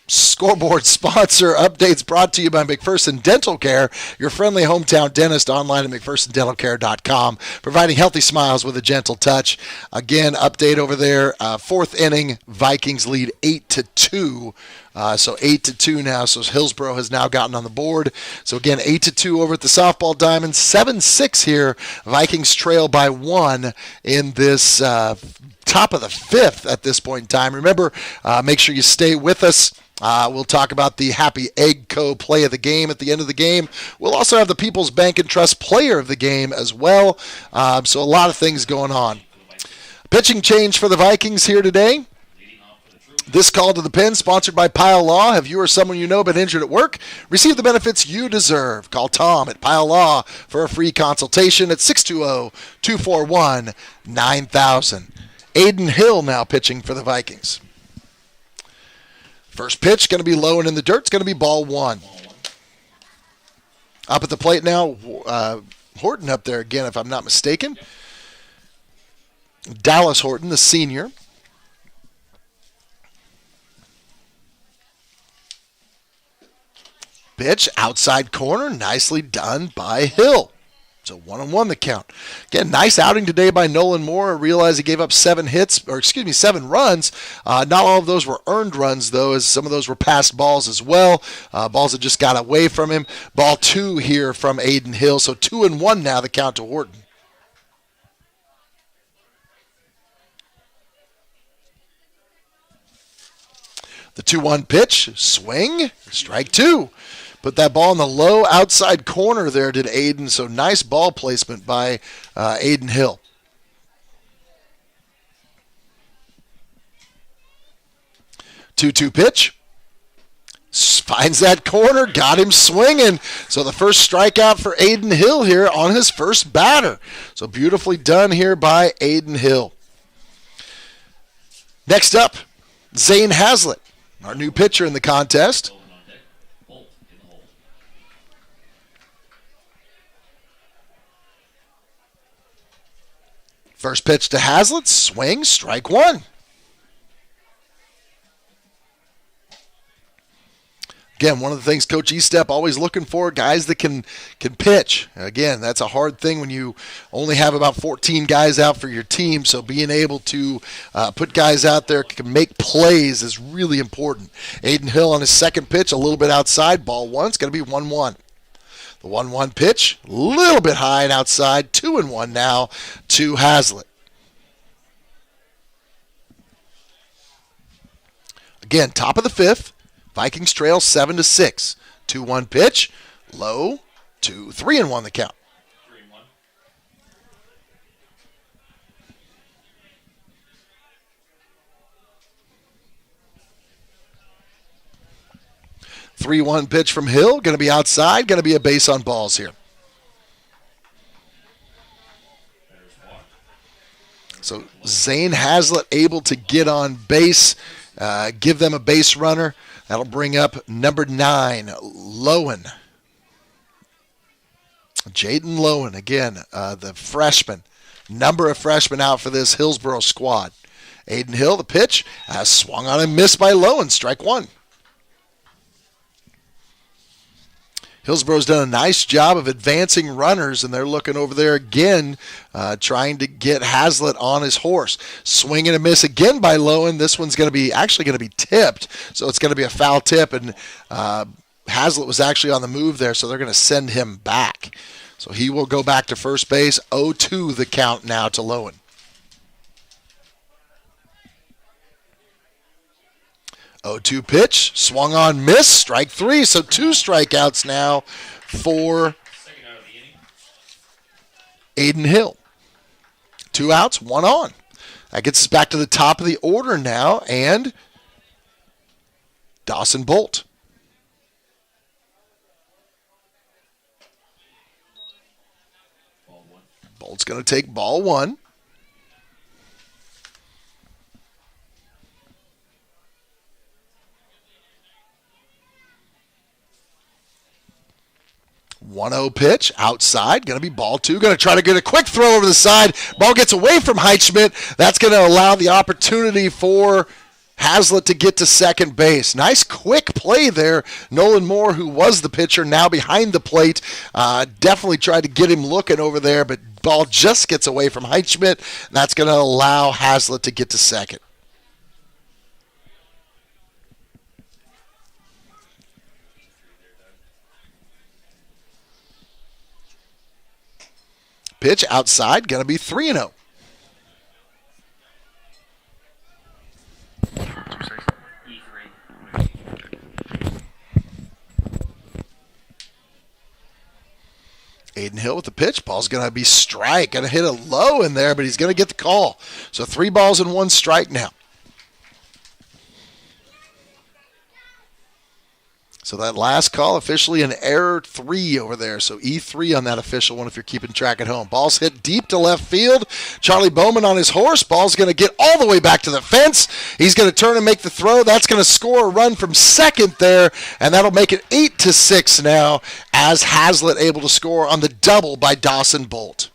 scoreboard sponsor updates brought to you by McPherson Dental Care, your friendly hometown dentist, online at McPhersonDentalCare.com, providing healthy smiles with a gentle touch. Again, update over there. Fourth inning, Vikings lead 8-2. So 8-2 now. So Hillsboro has now gotten on the board. So again, 8-2 over at the softball diamond. 7-6 here. Vikings trail by 1 in this top of the fifth at this point in time. Remember, make sure you stay with us. We'll talk about the Happy Egg Co. play of the game at the end of the game. We'll also have the People's Bank and Trust player of the game as well. So a lot of things going on. Pitching change for the Vikings here today. This call to the pen, sponsored by Pile Law. Have you or someone you know been injured at work? Receive the benefits you deserve. Call Tom at Pile Law for a free consultation at 620-241-9000. Aiden Hill now pitching for the Vikings. First pitch going to be low and in the dirt. It's going to be ball 1. Up at the plate now, Horton up there again, if I'm not mistaken. Dallas Horton, the senior. Pitch, outside corner, nicely done by Hill. So 1-1 the count. Again, nice outing today by Nolan Moore. I realize he gave up 7 runs. Not all of those were earned runs, though, as some of those were passed balls as well. Balls that just got away from him. Ball 2 here from Aiden Hill. So 2-1 now the count to Horton. The 2-1 pitch, swing, strike 2. Put that ball in the low outside corner there, did Aiden. So nice ball placement by Aiden Hill. Two-two pitch. Finds that corner, got him swinging. So the first strikeout for Aiden Hill here on his first batter. So beautifully done here by Aiden Hill. Next up, Zane Hazlitt, our new pitcher in the contest. First pitch to Hazlitt, swing, strike 1. Again, one of the things Coach Estep always looking for, guys that can pitch. Again, that's a hard thing when you only have about 14 guys out for your team, so being able to put guys out there can make plays is really important. Aiden Hill on his second pitch, a little bit outside, ball 1. It's going to be 1-1. The 1-1 pitch, a little bit high and outside, 2-1 now to Hazlitt. Again, top of the fifth, Vikings trail 7-6. 2-1 pitch, low, 3-1 the count. 3-1 pitch from Hill, going to be outside, going to be a base on balls here. So Zane Hazlitt able to get on base, give them a base runner. That'll bring up number 9, Lowen. Jaden Lowen, again, the freshman. Number of freshmen out for this Hillsboro squad. Aiden Hill, the pitch, swung on and missed by Lowen, strike 1. Hillsboro's done a nice job of advancing runners, and they're looking over there again, trying to get Hazlitt on his horse. Swing and a miss again by Lowen. This one's actually going to be tipped, so it's going to be a foul tip, and Hazlitt was actually on the move there, so they're going to send him back. So he will go back to first base. 0-2 the count now to Lowen. 0-2 pitch, swung on, miss, strike 3. So 2 strikeouts now for Aiden Hill. 2 outs, 1 on. That gets us back to the top of the order now, and Dawson Bolt. Bolt's going to take ball 1. 1-0 pitch outside, going to be ball 2. Going to try to get a quick throw over the side. Ball gets away from Heitschmidt. That's going to allow the opportunity for Hazlitt to get to second base. Nice quick play there. Nolan Moore, who was the pitcher, now behind the plate, definitely tried to get him looking over there, but ball just gets away from Heitschmidt. That's going to allow Hazlitt to get to second. Pitch outside, going to be 3-0. Aiden Hill with the pitch. Ball's going to be strike. Going to hit a low in there, but he's going to get the call. So 3 balls and 1 strike now. So that last call, officially an error 3 over there. So E3 on that official one if you're keeping track at home. Ball's hit deep to left field. Charlie Bowman on his horse. Ball's going to get all the way back to the fence. He's going to turn and make the throw. That's going to score a run from second there, and that'll make it 8-6 now as Hazlitt able to score on the double by Dawson Bolt.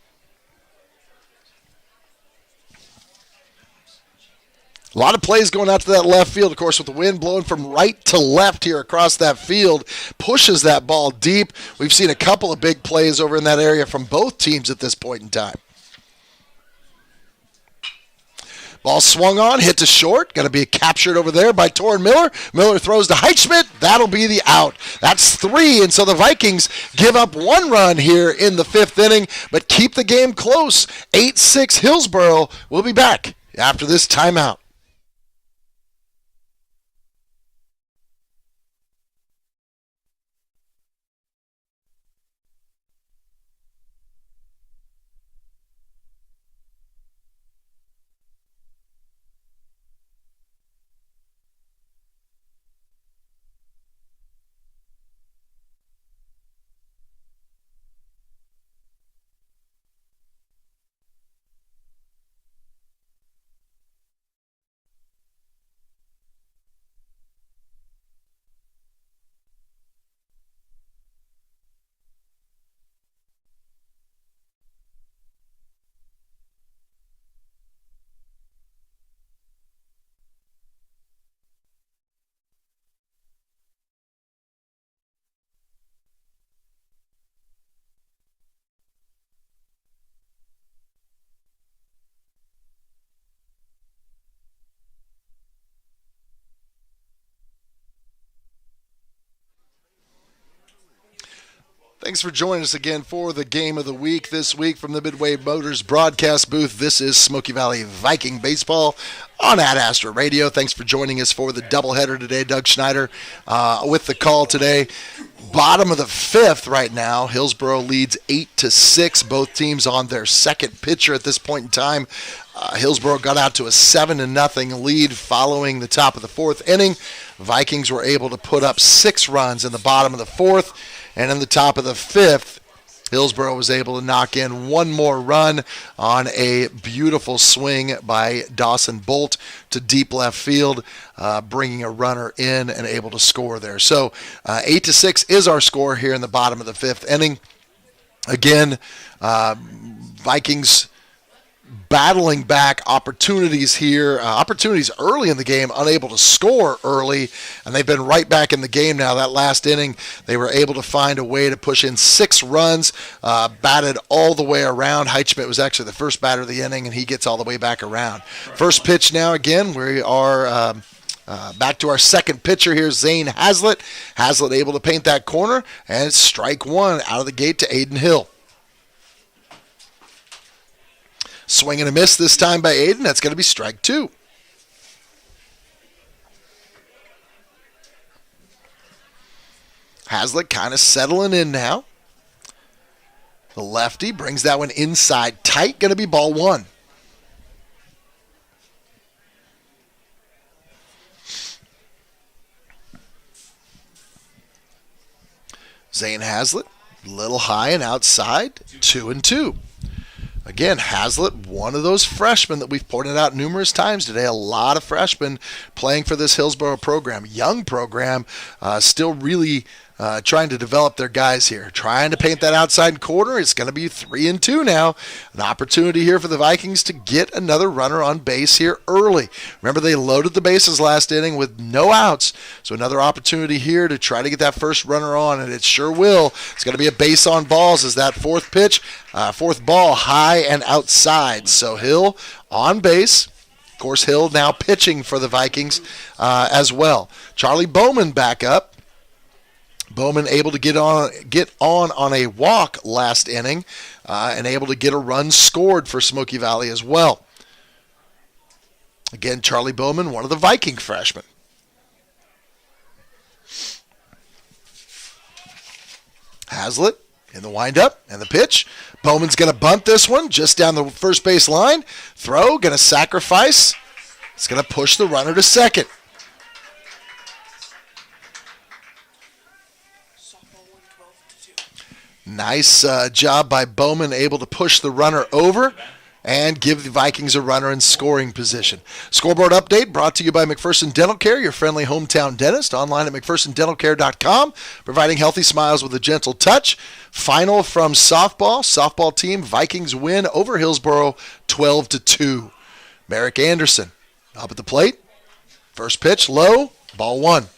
A lot of plays going out to that left field, of course, with the wind blowing from right to left here across that field. Pushes that ball deep. We've seen a couple of big plays over in that area from both teams at this point in time. Ball swung on, hit to short. Going to be captured over there by Torrin Miller. Miller throws to Heitschmidt. That'll be the out. That's 3, and so the Vikings give up 1 run here in the 5th inning, but keep the game close. 8-6 Hillsboro. We'll be back after this timeout. Thanks for joining us again for the game of the week this week from the Midway Motors broadcast booth. This is Smoky Valley Viking baseball on Ad Astra Radio. Thanks for joining us for the doubleheader today. Doug Schneider with the call today. Bottom of the 5th right now. Hillsboro leads 8-6. Both teams on their second pitcher at this point in time. Hillsboro got out to a 7-0 lead following the top of the 4th inning. Vikings were able to put up 6 runs in the bottom of the 4th. And in the top of the 5th, Hillsboro was able to knock in 1 more run on a beautiful swing by Dawson Bolt to deep left field, bringing a runner in and able to score there. So 8-6 is our score here in the bottom of the 5th inning. Again, Vikings battling back opportunities here, opportunities early in the game, unable to score early, and they've been right back in the game now. That last inning, they were able to find a way to push in 6 runs, batted all the way around. Heitschmidt was actually the first batter of the inning, and he gets all the way back around. First pitch now again, we are back to our second pitcher here, Zane Hazlitt. Hazlitt able to paint that corner, and it's strike 1 out of the gate to Aiden Hill. Swing and a miss this time by Aiden. That's going to be strike 2. Hazlitt kind of settling in now. The lefty brings that one inside tight. Going to be ball 1. Zane Hazlitt, little high and outside, 2-2. Again, Hazlitt, one of those freshmen that we've pointed out numerous times today. A lot of freshmen playing for this Hillsboro program. Young program, still really trying to develop their guys here. Trying to paint that outside corner. It's going to be 3-2 now. An opportunity here for the Vikings to get another runner on base here early. Remember, they loaded the bases last inning with no outs. So another opportunity here to try to get that first runner on, and it sure will. It's going to be a base on balls as that fourth ball high and outside. So Hill on base. Of course, Hill now pitching for the Vikings as well. Charlie Bowman back up. Bowman able to get on a walk last inning and able to get a run scored for Smoky Valley as well. Again, Charlie Bowman, one of the Viking freshmen. Hazlitt in the windup and the pitch. Bowman's going to bunt this one just down the first base line. Throw, going to sacrifice. It's going to push the runner to second. Nice job by Bowman, able to push the runner over and give the Vikings a runner in scoring position. Scoreboard update brought to you by McPherson Dental Care, your friendly hometown dentist. Online at McPhersonDentalCare.com, providing healthy smiles with a gentle touch. Final from softball. Softball team, Vikings win over Hillsboro 12-2. Merrick Anderson up at the plate. First pitch, low, ball one.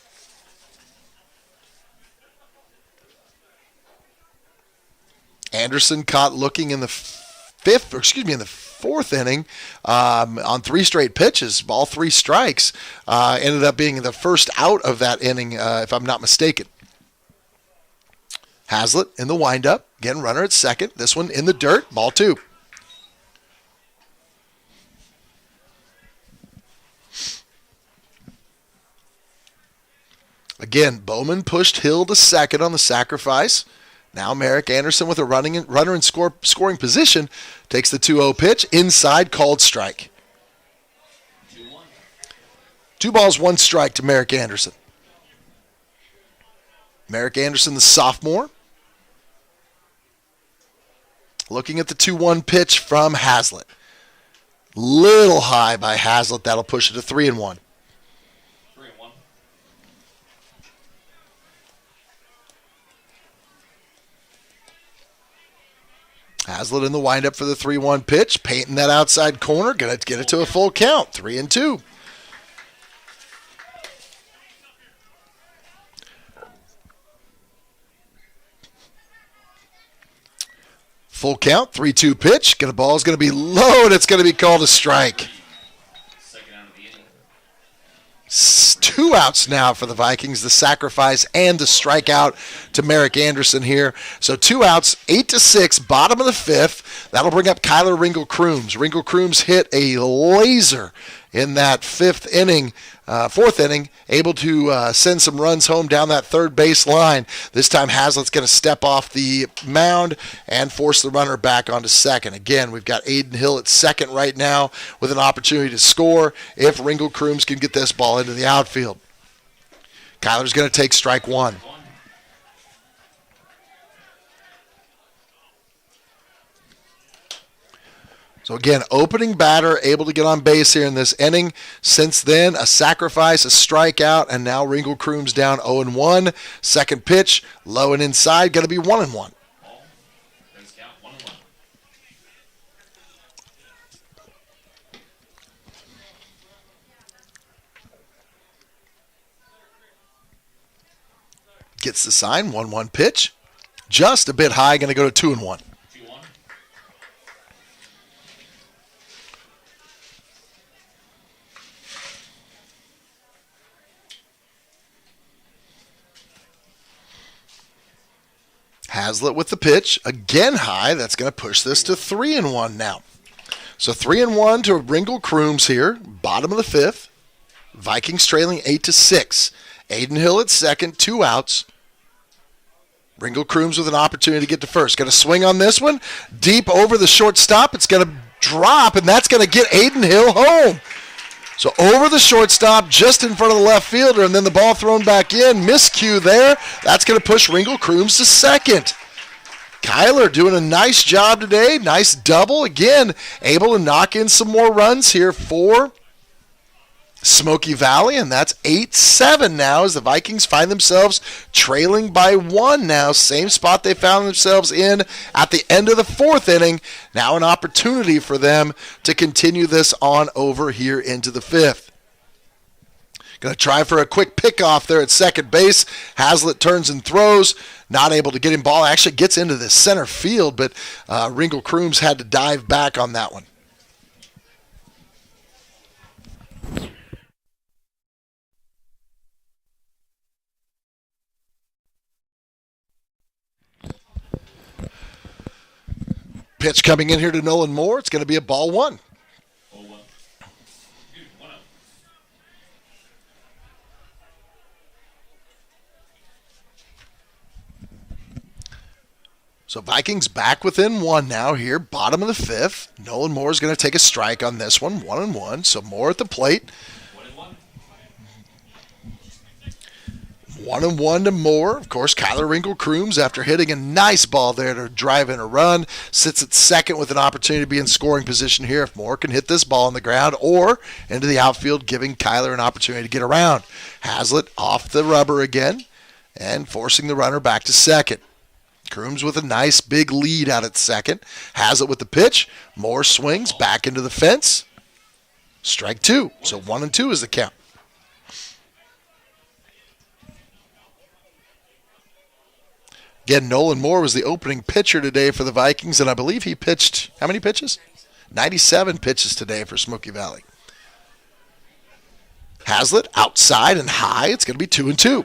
Anderson caught looking in the fourth inning on three straight pitches, all three strikes. Ended up being the first out of that inning, if I'm not mistaken. Hazlitt in the windup, again runner at second. This one in the dirt, ball two. Again, Bowman pushed Hill to second on the sacrifice. Now Merrick Anderson with a runner in scoring position takes the 2-0 pitch. Inside, called strike. 2-1. 2 balls, 1 strike to Merrick Anderson. Merrick Anderson, the sophomore. Looking at the 2-1 pitch from Hazlitt. Little high by Hazlitt. That'll push it to 3-1. Hazlitt in the windup for the 3-1 pitch, painting that outside corner, going to get it to a full count, 3-2. Full count, 3-2 pitch. Ball's going to be low, and it's going to be called a strike. Second out of the inning. 2 outs now for the Vikings, the sacrifice and the strikeout to Merrick Anderson here. So 2 outs, 8-6, bottom of the 5th. That'll bring up Kyler Ringel-Crooms. Ringel-Crooms hit a laser in that 4th inning, able to send some runs home down that third base line. This time Hazlitt's going to step off the mound and force the runner back onto second. Again, we've got Aiden Hill at second right now with an opportunity to score if Ringel-Crooms can get this ball into the outfield. Kyler's going to take strike one. So again, opening batter, able to get on base here in this inning. Since then, a sacrifice, a strikeout, and now Ringel-Crooms down 0-1. Second pitch, low and inside, going to be 1-1. Gets the sign, 1-1 pitch. Just a bit high, going to go to 2-1. Hazlitt with the pitch, again high. That's going to push this to 3-1 now. So 3-1 to Ringel-Crooms here, bottom of the 5th. Vikings trailing 8-6. Aiden Hill at second, 2 outs. Ringel-Crooms with an opportunity to get to first. Going to swing on this one, deep over the shortstop. It's going to drop, and that's going to get Aiden Hill home. So over the shortstop, just in front of the left fielder, and then the ball thrown back in. Miscue there. That's going to push Ringel-Crooms to second. Kyler doing a nice job today. Nice double. Again, able to knock in some more runs here for Smoky Valley, and that's 8-7 now as the Vikings find themselves trailing by 1 now. Same spot they found themselves in at the end of the 4th inning. Now an opportunity for them to continue this on over here into the 5th. Going to try for a quick pickoff there at second base. Hazlitt turns and throws. Not able to get him. Ball actually gets into the center field, but Ringle Crooms had to dive back on that one. Pitch coming in here to Nolan Moore. It's going to be a ball 1. So Vikings back within 1 now here, bottom of the 5th. Nolan Moore is going to take a strike on this one, 1-1. So Moore at the plate. 1-1 to Moore. Of course, Kyler Ringle Crooms, after hitting a nice ball there to drive in a run, sits at second with an opportunity to be in scoring position here if Moore can hit this ball on the ground or into the outfield, giving Kyler an opportunity to get around. Hazlitt off the rubber again and forcing the runner back to second. Crooms with a nice big lead out at second. Hazlitt with the pitch. Moore swings back into the fence. Strike 2. So 1-2 is the count. Again, Nolan Moore was the opening pitcher today for the Vikings, and I believe he pitched, how many pitches? 97 pitches today for Smoky Valley. Hazlitt outside and high. It's going to be 2-2.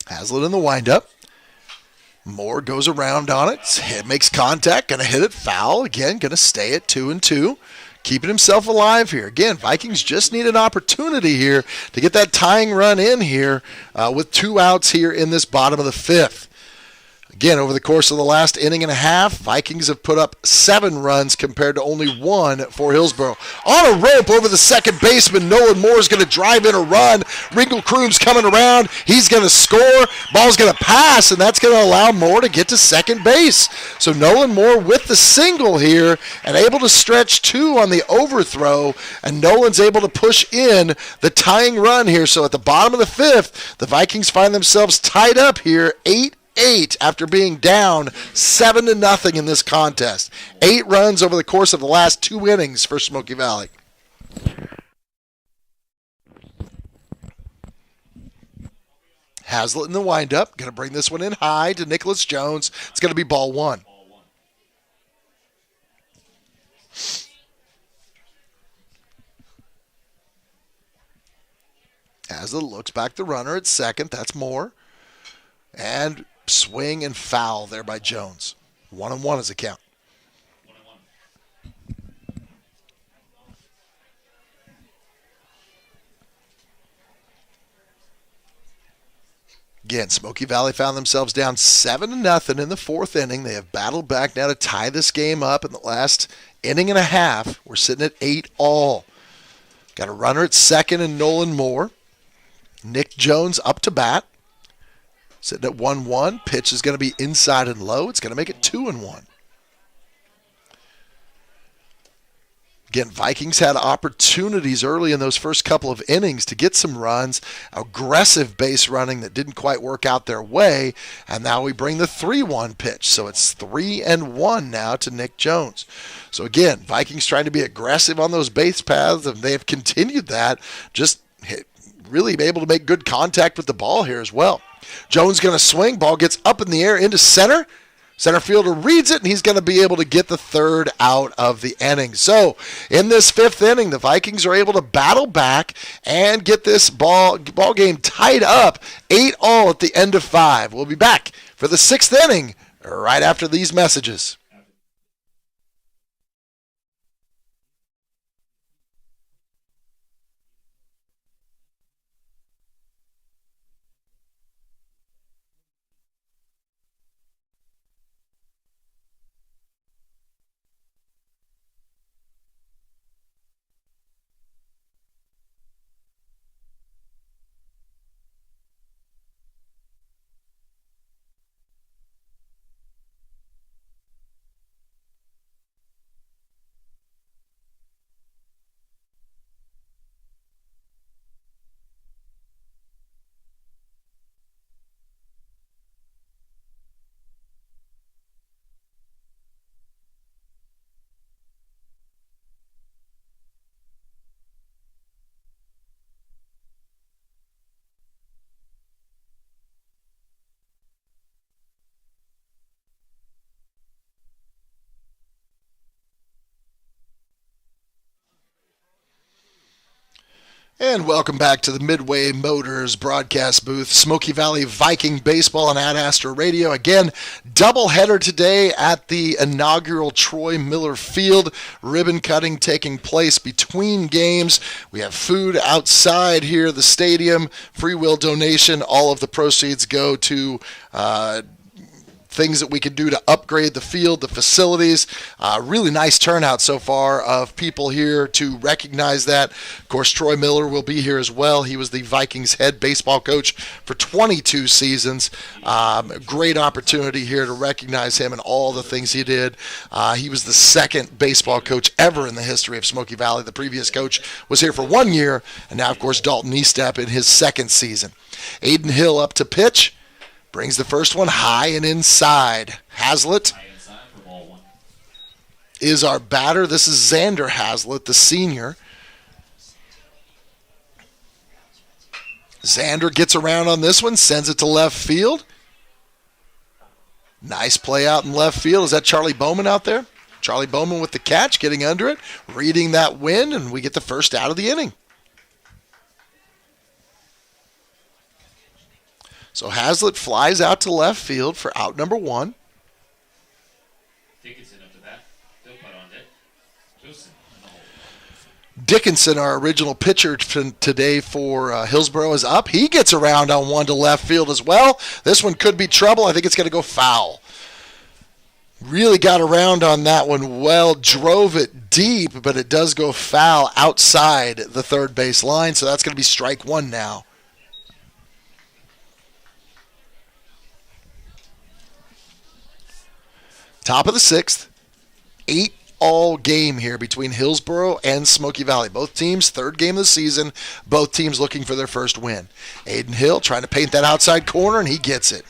Hazlitt in the windup. Moore goes around on it. It makes contact. Going to hit it foul. Again, going to stay at 2-2. Keeping himself alive here. Again, Vikings just need an opportunity here to get that tying run in here with 2 outs here in this bottom of the 5th. Again, over the course of the last inning and a half, Vikings have put up 7 runs compared to only 1 for Hillsboro. On a rope over the second baseman, Nolan Moore is going to drive in a run. Ringle Crooms coming around. He's going to score. Ball's going to pass, and that's going to allow Moore to get to second base. So Nolan Moore with the single here and able to stretch 2 on the overthrow, and Nolan's able to push in the tying run here. So at the bottom of the 5th, the Vikings find themselves tied up here 8-8 after being down 7-0 in this contest. 8 runs over the course of the last 2 innings for Smoky Valley. Hazlitt in the windup. Going to bring this one in high to Nicholas Jones. It's going to be ball 1. Hazlitt looks back the runner at second. That's Moore. And swing and foul there by Jones. 1-1 is the count. Again, Smoky Valley found themselves down 7-0 in the 4th inning. They have battled back now to tie this game up in the last inning and a half. We're sitting at 8-all. Got a runner at second and Nolan Moore. Nick Jones up to bat. Sitting at 1-1. Pitch is going to be inside and low. It's going to make it 2-1. Again, Vikings had opportunities early in those first couple of innings to get some runs. Aggressive base running that didn't quite work out their way. And now we bring the 3-1 pitch. So it's 3-1 now to Nick Jones. So again, Vikings trying to be aggressive on those base paths, and they have continued that. Just really able to make good contact with the ball here as well. Jones going to swing. Ball gets up in the air into center. Center fielder reads it, and he's going to be able to get the 3rd out of the inning. So in this 5th inning, the Vikings are able to battle back and get this ball game tied up 8-all at the end of 5. We'll be back for the 6th inning right after these messages. And welcome back to the Midway Motors broadcast booth. Smoky Valley Viking Baseball on Ad Astra Radio. Again, doubleheader today at the inaugural Troy Miller Field. Ribbon cutting taking place between games. We have food outside here at the stadium. Free will donation. All of the proceeds go to things that we could do to upgrade the field, the facilities. Really nice turnout so far of people here to recognize that. Of course, Troy Miller will be here as well. He was the Vikings head baseball coach for 22 seasons. Great opportunity here to recognize him and all the things he did. He was the second baseball coach ever in the history of Smoky Valley. The previous coach was here for 1 year, and now, of course, Dalton Eastep in his second season. Aiden Hill up to pitch. Brings the first one high and inside. Hazlitt is our batter. This is Xander Hazlitt, the senior. Xander gets around on this one, sends it to left field. Nice play out in left field. Is that Charlie Bowman out there? Charlie Bowman with the catch, getting under it, reading that wind, and we get the first out of the inning. So Hazlitt flies out to left field for out number one. Dickinson up to bat. He'll put on deck. Wilson in the hole. Dickinson, our original pitcher today for Hillsboro, is up. He gets around on one to left field as well. This one could be trouble. I think it's going to go foul. Really got around on that one well, drove it deep, but it does go foul outside the third base line, so that's going to be strike one now. Top of the sixth, 8-all game here between Hillsboro and Smoky Valley. Both teams, third game of the season, both teams looking for their first win. Aiden Hill trying to paint that outside corner, and he gets it.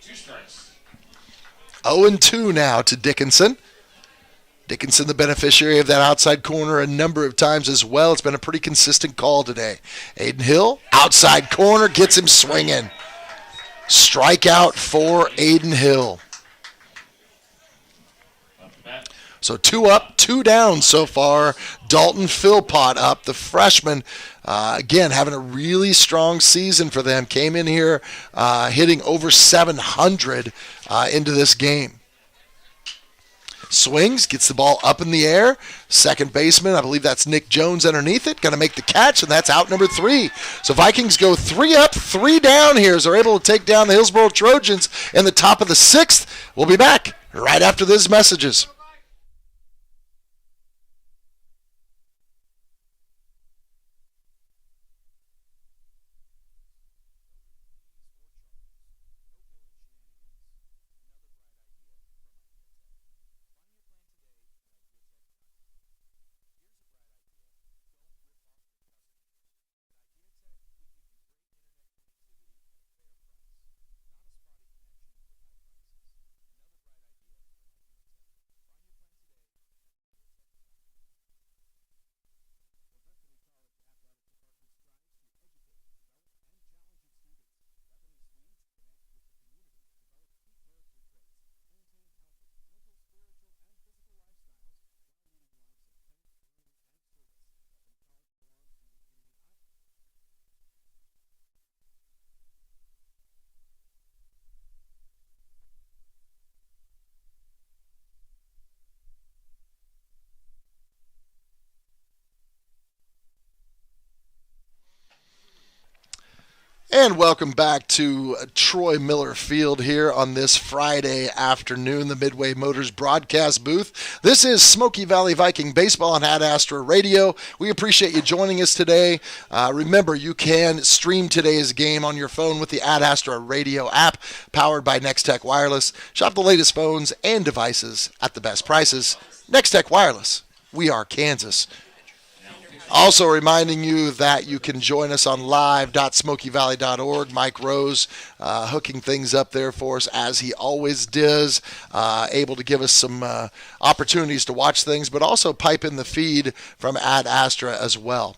2 strikes. 0-2 now to Dickinson. Dickinson, the beneficiary of that outside corner a number of times as well. It's been a pretty consistent call today. Aiden Hill, outside corner, gets him swinging. Strikeout for Aiden Hill. So 2 up, 2 down so far. Dalton Philpott up, the freshman. Again, having a really strong season for them. Came in here hitting over 700 into this game. Swings, gets the ball up in the air. Second baseman, I believe that's Nick Jones underneath it. Going to make the catch, and that's out number 3. So Vikings go 3 up, 3 down here as they're able to take down the Hillsboro Trojans in the top of the 6th. We'll be back right after these messages. And welcome back to Troy Miller Field here on this Friday afternoon, the Midway Motors broadcast booth. This is Smoky Valley Viking Baseball on Ad Astra Radio. We appreciate you joining us today. Remember, you can stream today's game on your phone with the Ad Astra Radio app, powered by Nextech Wireless. Shop the latest phones and devices at the best prices. Nextech Wireless. We are Kansas. Also reminding you that you can join us on live.smokyvalley.org. Mike Rose hooking things up there for us as he always does, able to give us some opportunities to watch things, but also pipe in the feed from Ad Astra as well.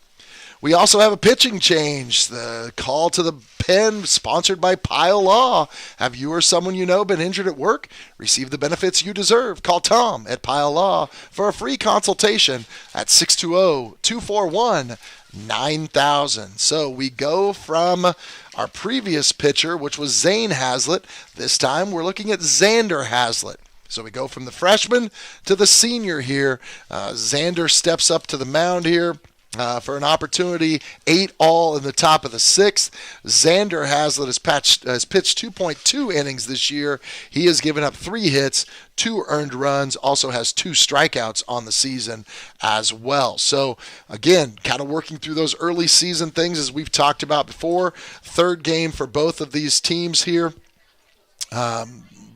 We also have a pitching change. The call to the pen, sponsored by Pile Law. Have you or someone you know been injured at work? Receive the benefits you deserve. Call Tom at Pile Law for a free consultation at 620-241-9000. So we go from our previous pitcher, which was Zane Hazlitt. This time we're looking at Xander Hazlitt. So we go from the freshman to the senior here. Xander steps up to the mound here for an opportunity. 8 all in the top of the 6th. Xander Hazlitt has pitched 2.2 innings this year. He has given up 3 hits, 2 earned runs, also has 2 strikeouts on the season as well. So again, kind of working through those early season things as we've talked about before. Third game for both of these teams here.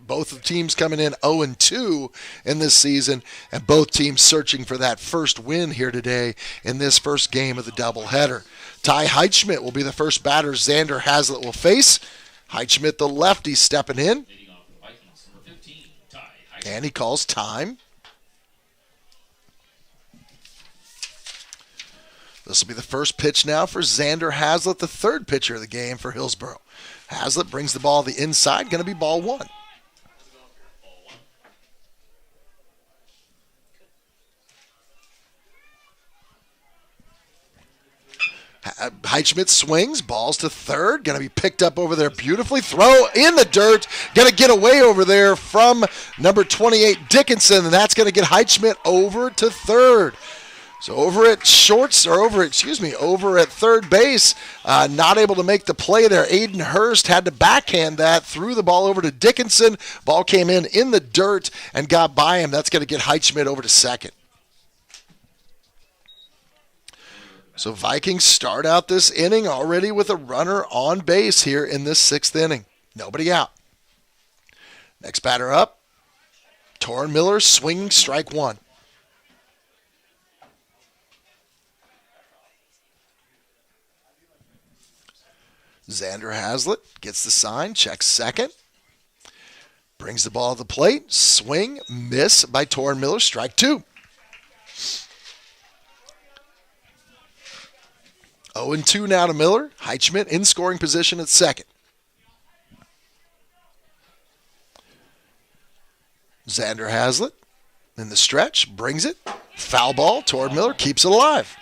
Both of the teams coming in 0-2 in this season, and both teams searching for that first win here today in this first game of the doubleheader. Ty Heitschmidt will be the first batter Xander Hazlitt will face. Heitschmidt, the lefty, stepping in. And he calls time. This will be the first pitch now for Xander Hazlitt, the third pitcher of the game for Hillsboro. Hazlitt brings the ball to the inside, going to be ball 1. Heitschmidt swings, balls to third, going to be picked up over there beautifully. Throw in the dirt, going to get away over there from number 28 Dickinson, and that's going to get Heitschmidt over to third. So over at third base, not able to make the play there. Aiden Hurst had to backhand that, threw the ball over to Dickinson. Ball came in the dirt and got by him. That's going to get Heitschmidt over to second. So Vikings start out this inning already with a runner on base here in this 6th inning. Nobody out. Next batter up, Torrin Miller, swinging, strike 1. Xander Hazlitt gets the sign, checks second. Brings the ball to the plate, swing, miss by Torrin Miller, strike 2. 0-2 now to Miller. Heitschmidt in scoring position at second. Xander Hazlitt in the stretch, brings it. Foul ball. Torrin Miller keeps it alive.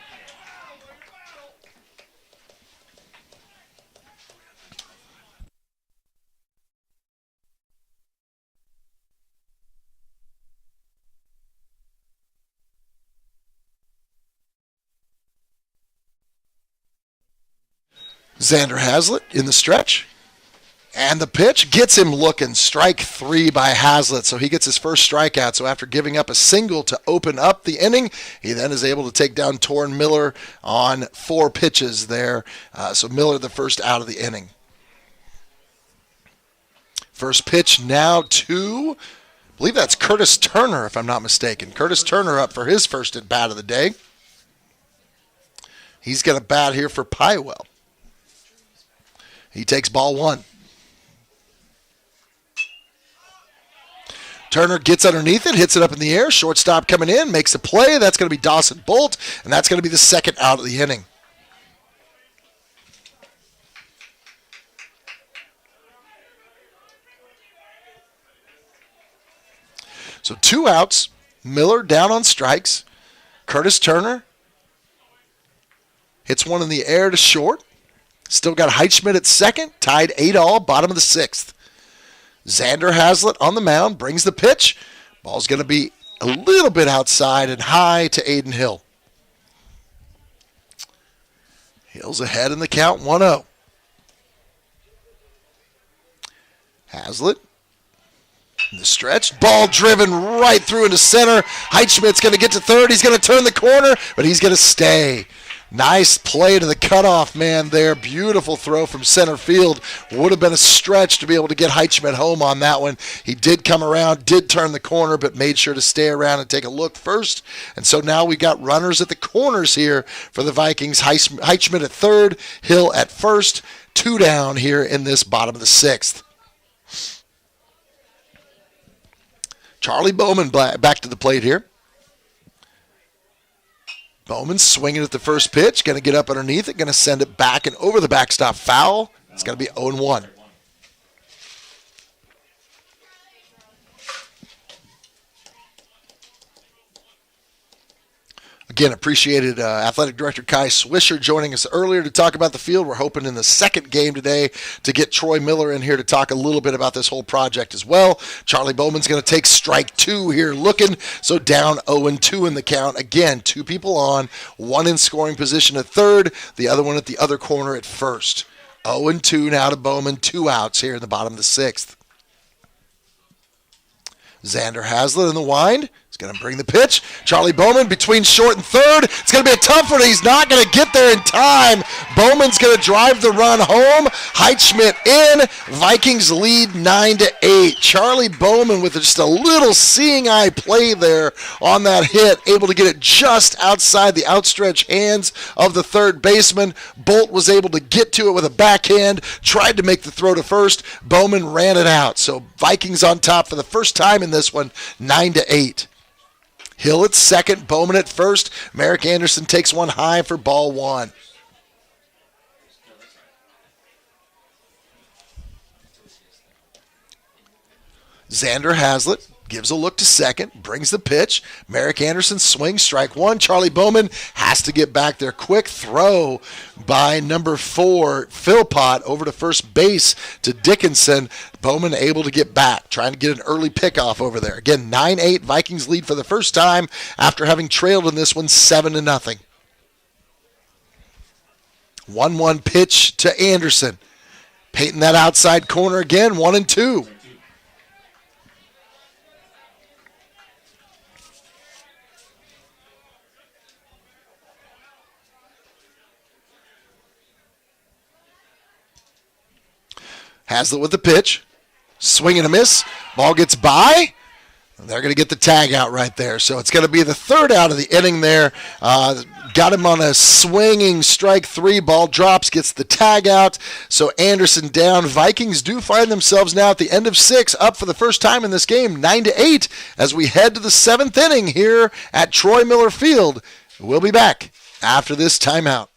Xander Hazlitt in the stretch. And the pitch gets him looking. Strike 3 by Hazlitt. So he gets his first strikeout. So after giving up a single to open up the inning, he then is able to take down Torrin Miller on 4 pitches there. So Miller the first out of the inning. First pitch now to, I believe that's Curtis Turner, if I'm not mistaken. Curtis Turner up for his first at bat of the day. He's going to bat here for Pywell. He takes ball 1. Turner gets underneath it, hits it up in the air. Shortstop coming in, makes a play. That's going to be Dawson Bolt, and that's going to be the second out of the inning. So 2 outs. Miller down on strikes. Curtis Turner hits one in the air to short. Still got Heitschmidt at second, tied 8-all, bottom of the 6th. Xander Hazlitt on the mound, brings the pitch. Ball's going to be a little bit outside and high to Aiden Hill. Hill's ahead in the count, 1-0. Hazlitt in the stretch. Ball driven right through into center. Heitschmidt's going to get to third. He's going to turn the corner, but he's going to stay. Nice play to the cutoff man there. Beautiful throw from center field. Would have been a stretch to be able to get Heitschmidt home on that one. He did come around, did turn the corner, but made sure to stay around and take a look first. And so now we got runners at the corners here for the Vikings. Heitschmidt at third, Hill at first. 2 down here in this bottom of the 6th. Charlie Bowman back to the plate here. Bowman swinging at the first pitch, going to get up underneath it, going to send it back and over the backstop foul. It's going to be 0-1. Again, appreciated Athletic Director Kai Swisher joining us earlier to talk about the field. We're hoping in the second game today to get Troy Miller in here to talk a little bit about this whole project as well. Charlie Bowman's going to take strike 2 here looking, so down 0-2 in the count. Again, 2 people on, one in scoring position at third, the other one at the other corner at first. 0-2 now to Bowman, 2 outs here in the bottom of the 6th. Xander Haslett in the wind. He's going to bring the pitch. Charlie Bowman between short and third. It's going to be a tough one. He's not going to get there in time. Bowman's going to drive the run home. Heitschmidt in. Vikings lead 9-8. Charlie Bowman with just a little seeing eye play there on that hit, able to get it just outside the outstretched hands of the third baseman. Bolt was able to get to it with a backhand, tried to make the throw to first. Bowman ran it out. So Vikings on top for the first time in this one, 9-8. Hill at second, Bowman at first. Merrick Anderson takes one high for ball 1. Xander Haslett gives a look to second, brings the pitch. Merrick Anderson swings, strike 1. Charlie Bowman has to get back there quick. Throw by number 4, Philpott, over to first base to Dickinson. Bowman able to get back, trying to get an early pickoff over there. Again, 9-8, Vikings lead for the first time after having trailed in this one 7-0. 1-1 pitch to Anderson. Painting that outside corner again, 1-2. Haslett with the pitch. Swing and a miss. Ball gets by. They're going to get the tag out right there. So it's going to be the third out of the inning there. Got him on a swinging strike 3. Ball drops, gets the tag out. So Anderson down. Vikings do find themselves now at the end of 6, up for the first time in this game, 9-8, as we head to the 7th inning here at Troy Miller Field. We'll be back after this timeout.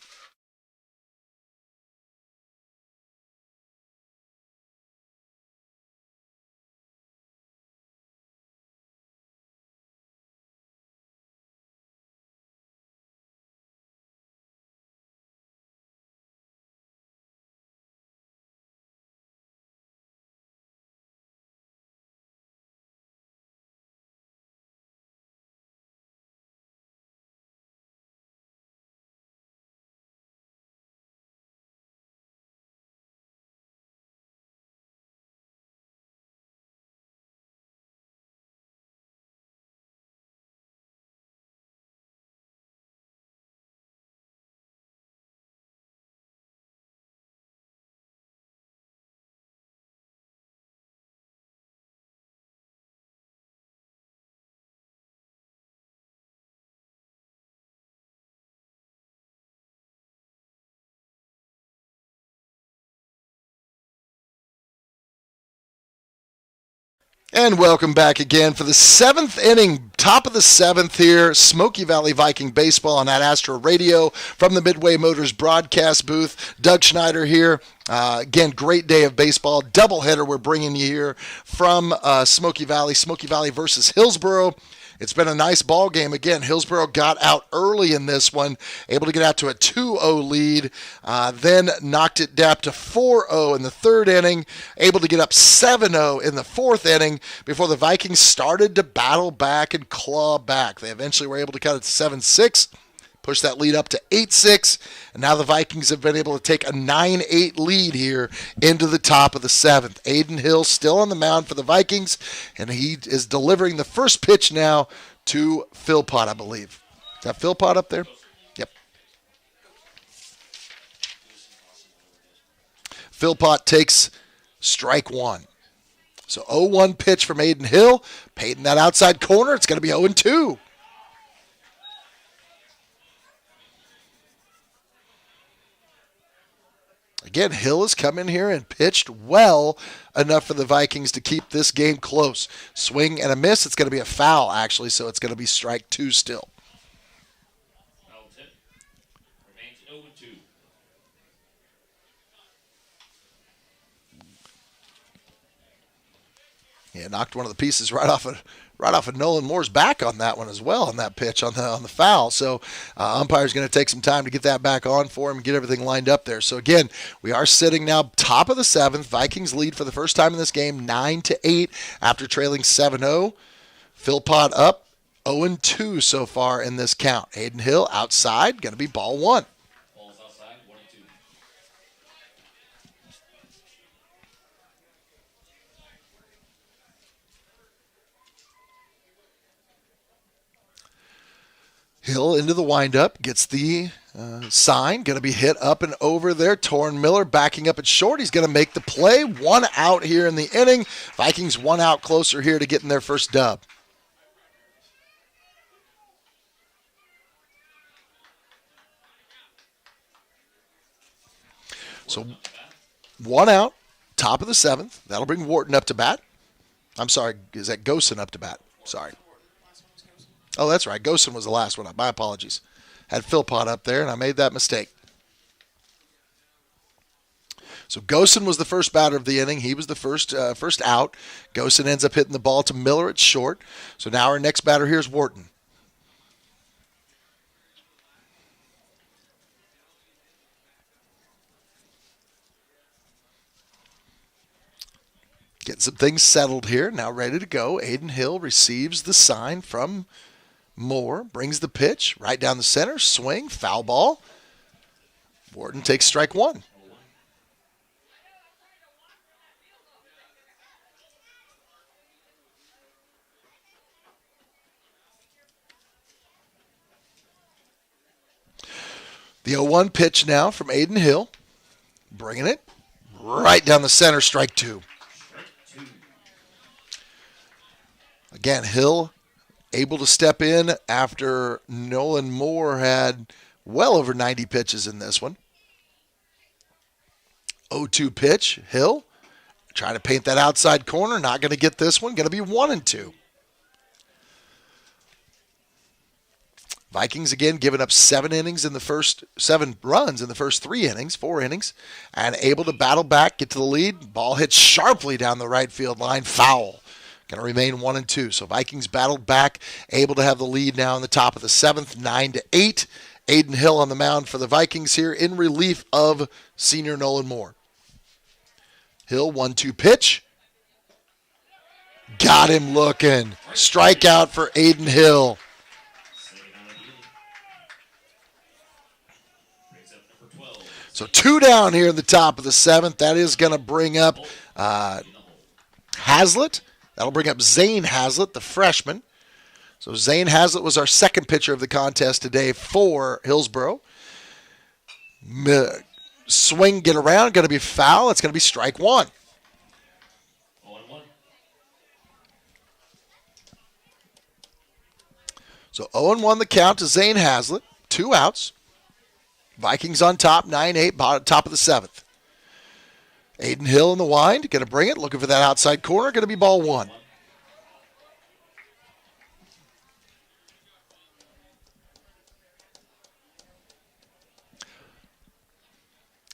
And welcome back again for the 7th inning, top of the 7th here, Smoky Valley Viking baseball on Ad Astra Radio from the Midway Motors broadcast booth. Doug Schneider here. Again, great day of baseball. Doubleheader we're bringing you here from Smoky Valley versus Hillsboro. It's been a nice ball game. Again, Hillsboro got out early in this one, able to get out to a 2-0 lead, then knocked it down to 4-0 in the 3rd inning, able to get up 7-0 in the 4th inning before the Vikings started to battle back and claw back. They eventually were able to cut it to 7-6. Push that lead up to 8-6, and now the Vikings have been able to take a 9-8 lead here into the top of the 7th. Aiden Hill still on the mound for the Vikings, and he is delivering the first pitch now to Philpott, I believe. Is that Philpott up there? Yep. Philpott takes strike 1. So 0-1 pitch from Aiden Hill. Painting that outside corner. It's going to be 0-2. Again, Hill has come in here and pitched well enough for the Vikings to keep this game close. Swing and a miss. It's going to be a foul, actually, so it's going to be strike 2 still. 0-2. Yeah, knocked one of the pieces right off of Nolan Moore's back on that one as well, on that pitch on the foul. So umpire's going to take some time to get that back on for him and get everything lined up there. So again, we are sitting now top of the seventh. Vikings lead for the first time in this game, 9-8 after trailing 7-0. Philpott up 0-2 so far in this count. Aiden Hill outside, going to be ball one. Ball's outside, 1-2. Hill into the windup, gets the sign, going to be hit up and over there. Torrin Miller backing up at short. He's going to make the play. 1 out here in the inning. Vikings 1 out closer here to getting their first dub. So 1 out, top of the seventh. That'll bring Wharton up to bat. I'm sorry, is that Gosen up to bat? Sorry. Oh, that's right. Gosen was the last one up. My apologies. Had Philpott up there, and I made that mistake. So Gosen was the first batter of the inning. He was the first out. Gosen ends up hitting the ball to Miller at short. So now our next batter here is Wharton. Getting some things settled here. Now ready to go. Aiden Hill receives the sign from Moore. Brings the pitch right down the center. Swing. Foul ball. Wharton takes strike one. The 0-1 pitch now from Aiden Hill. Bringing it right down the center. Strike two. Again, Hill able to step in after Nolan Moore had well over 90 pitches in this one. 0-2 pitch. Hill trying to paint that outside corner. Not going to get this one. Going to be 1-2. Vikings again giving up 7 runs in the first 3 innings, 4 innings, and able to battle back, get to the lead. Ball hits sharply down the right field line. Foul. Going to remain 1-2. So Vikings battled back, able to have the lead now in the top of the 7th, 9-8. Aiden Hill on the mound for the Vikings here in relief of senior Nolan Moore. Hill, 1-2 pitch. Got him looking. Strikeout for Aiden Hill. So 2 down here in the top of the 7th. That is going to bring up Hazlitt. That'll bring up Zane Hazlitt, the freshman. So Zane Hazlitt was our second pitcher of the contest today for Hillsboro. Swing, get around, going to be foul. It's going to be strike one. 0-1. So 0-1 the count to Zane Hazlitt. 2 outs. Vikings on top, 9-8, top of the 7th. Aiden Hill in the wind, going to bring it, looking for that outside corner, going to be ball one.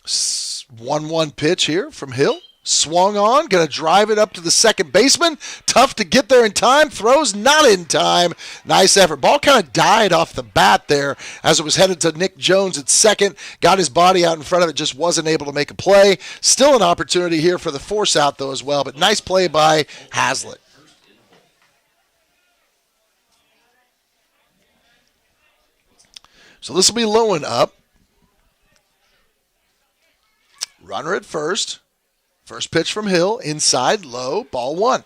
S- 1-1 pitch here from Hill. Swung on, going to drive it up to the second baseman. Tough to get there in time. Throws not in time. Nice effort. Ball kind of died off the bat there as it was headed to Nick Jones at second. Got his body out in front of it. Just wasn't able to make a play. Still an opportunity here for the force out, though, as well. But nice play by Hazlitt. So this will be Lowen up. Runner at first. First pitch from Hill, inside, low, ball one.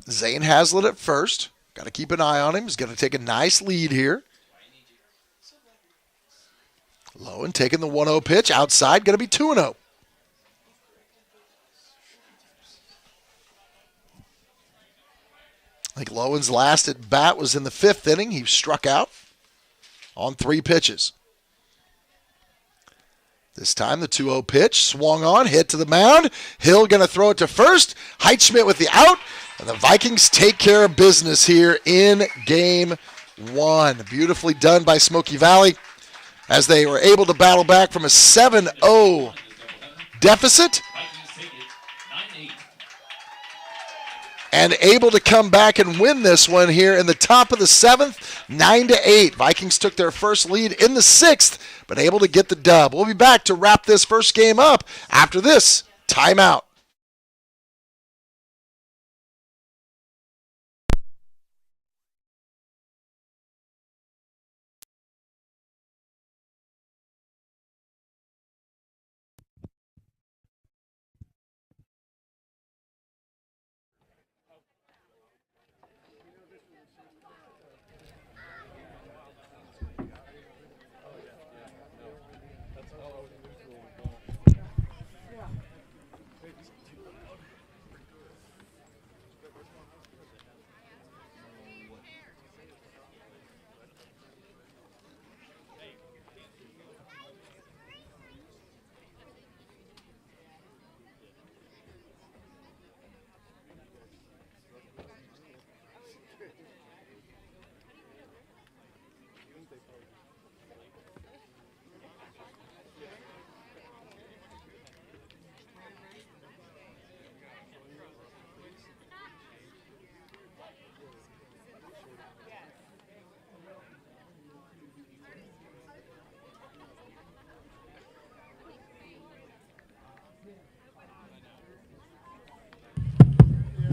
Zane Hazlitt at first. Got to keep an eye on him. He's going to take a nice lead here. Lowen taking the 1-0 pitch, outside, going to be 2-0. I think Lowen's last at bat was in the 5th inning. He struck out on 3 pitches. This time the 2-0 pitch, swung on, hit to the mound. Hill going to throw it to first. Heitschmidt with the out. And the Vikings take care of business here in game one. Beautifully done by Smoky Valley as they were able to battle back from a 7-0 deficit and able to come back and win this one here in the top of the seventh, 9-8. Vikings took their first lead in the sixth, but able to get the dub. We'll be back to wrap this first game up after this timeout.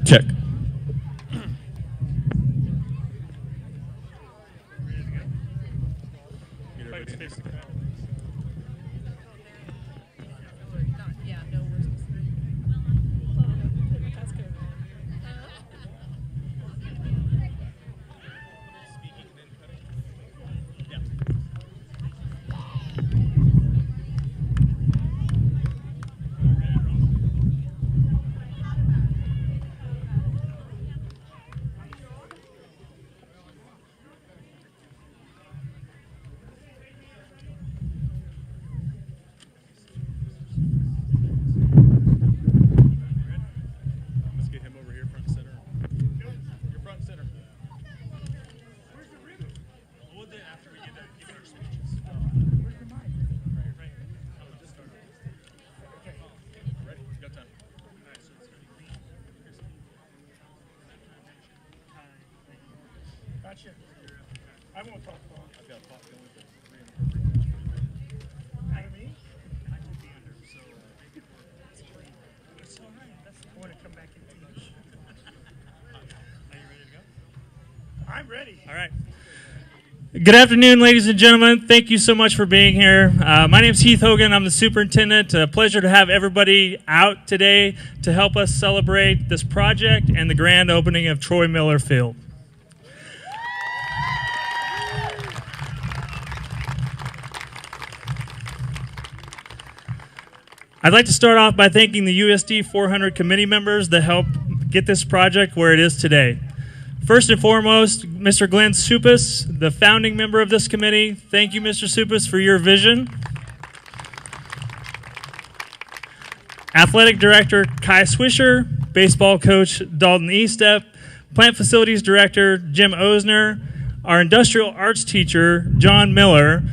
Check. I won't talk long. I've got a pot going for 3 and me? I could be under, so it's all right. I want to come back and teach. Are you ready to go? I'm ready. All right. Good afternoon, ladies and gentlemen. Thank you so much for being here. My name is Heath Hogan. I'm the superintendent. A pleasure to have everybody out today to help us celebrate this project and the grand opening of Troy Miller Field. I'd like to start off by thanking the USD 400 committee members that helped get this project where it is today. First and foremost, Mr. Glenn Supis, the founding member of this committee. Thank you, Mr. Supis, for your vision. Athletic Director Kai Swisher, Baseball Coach Dalton Estep, Plant Facilities Director Jim Osner, our Industrial Arts Teacher John Miller.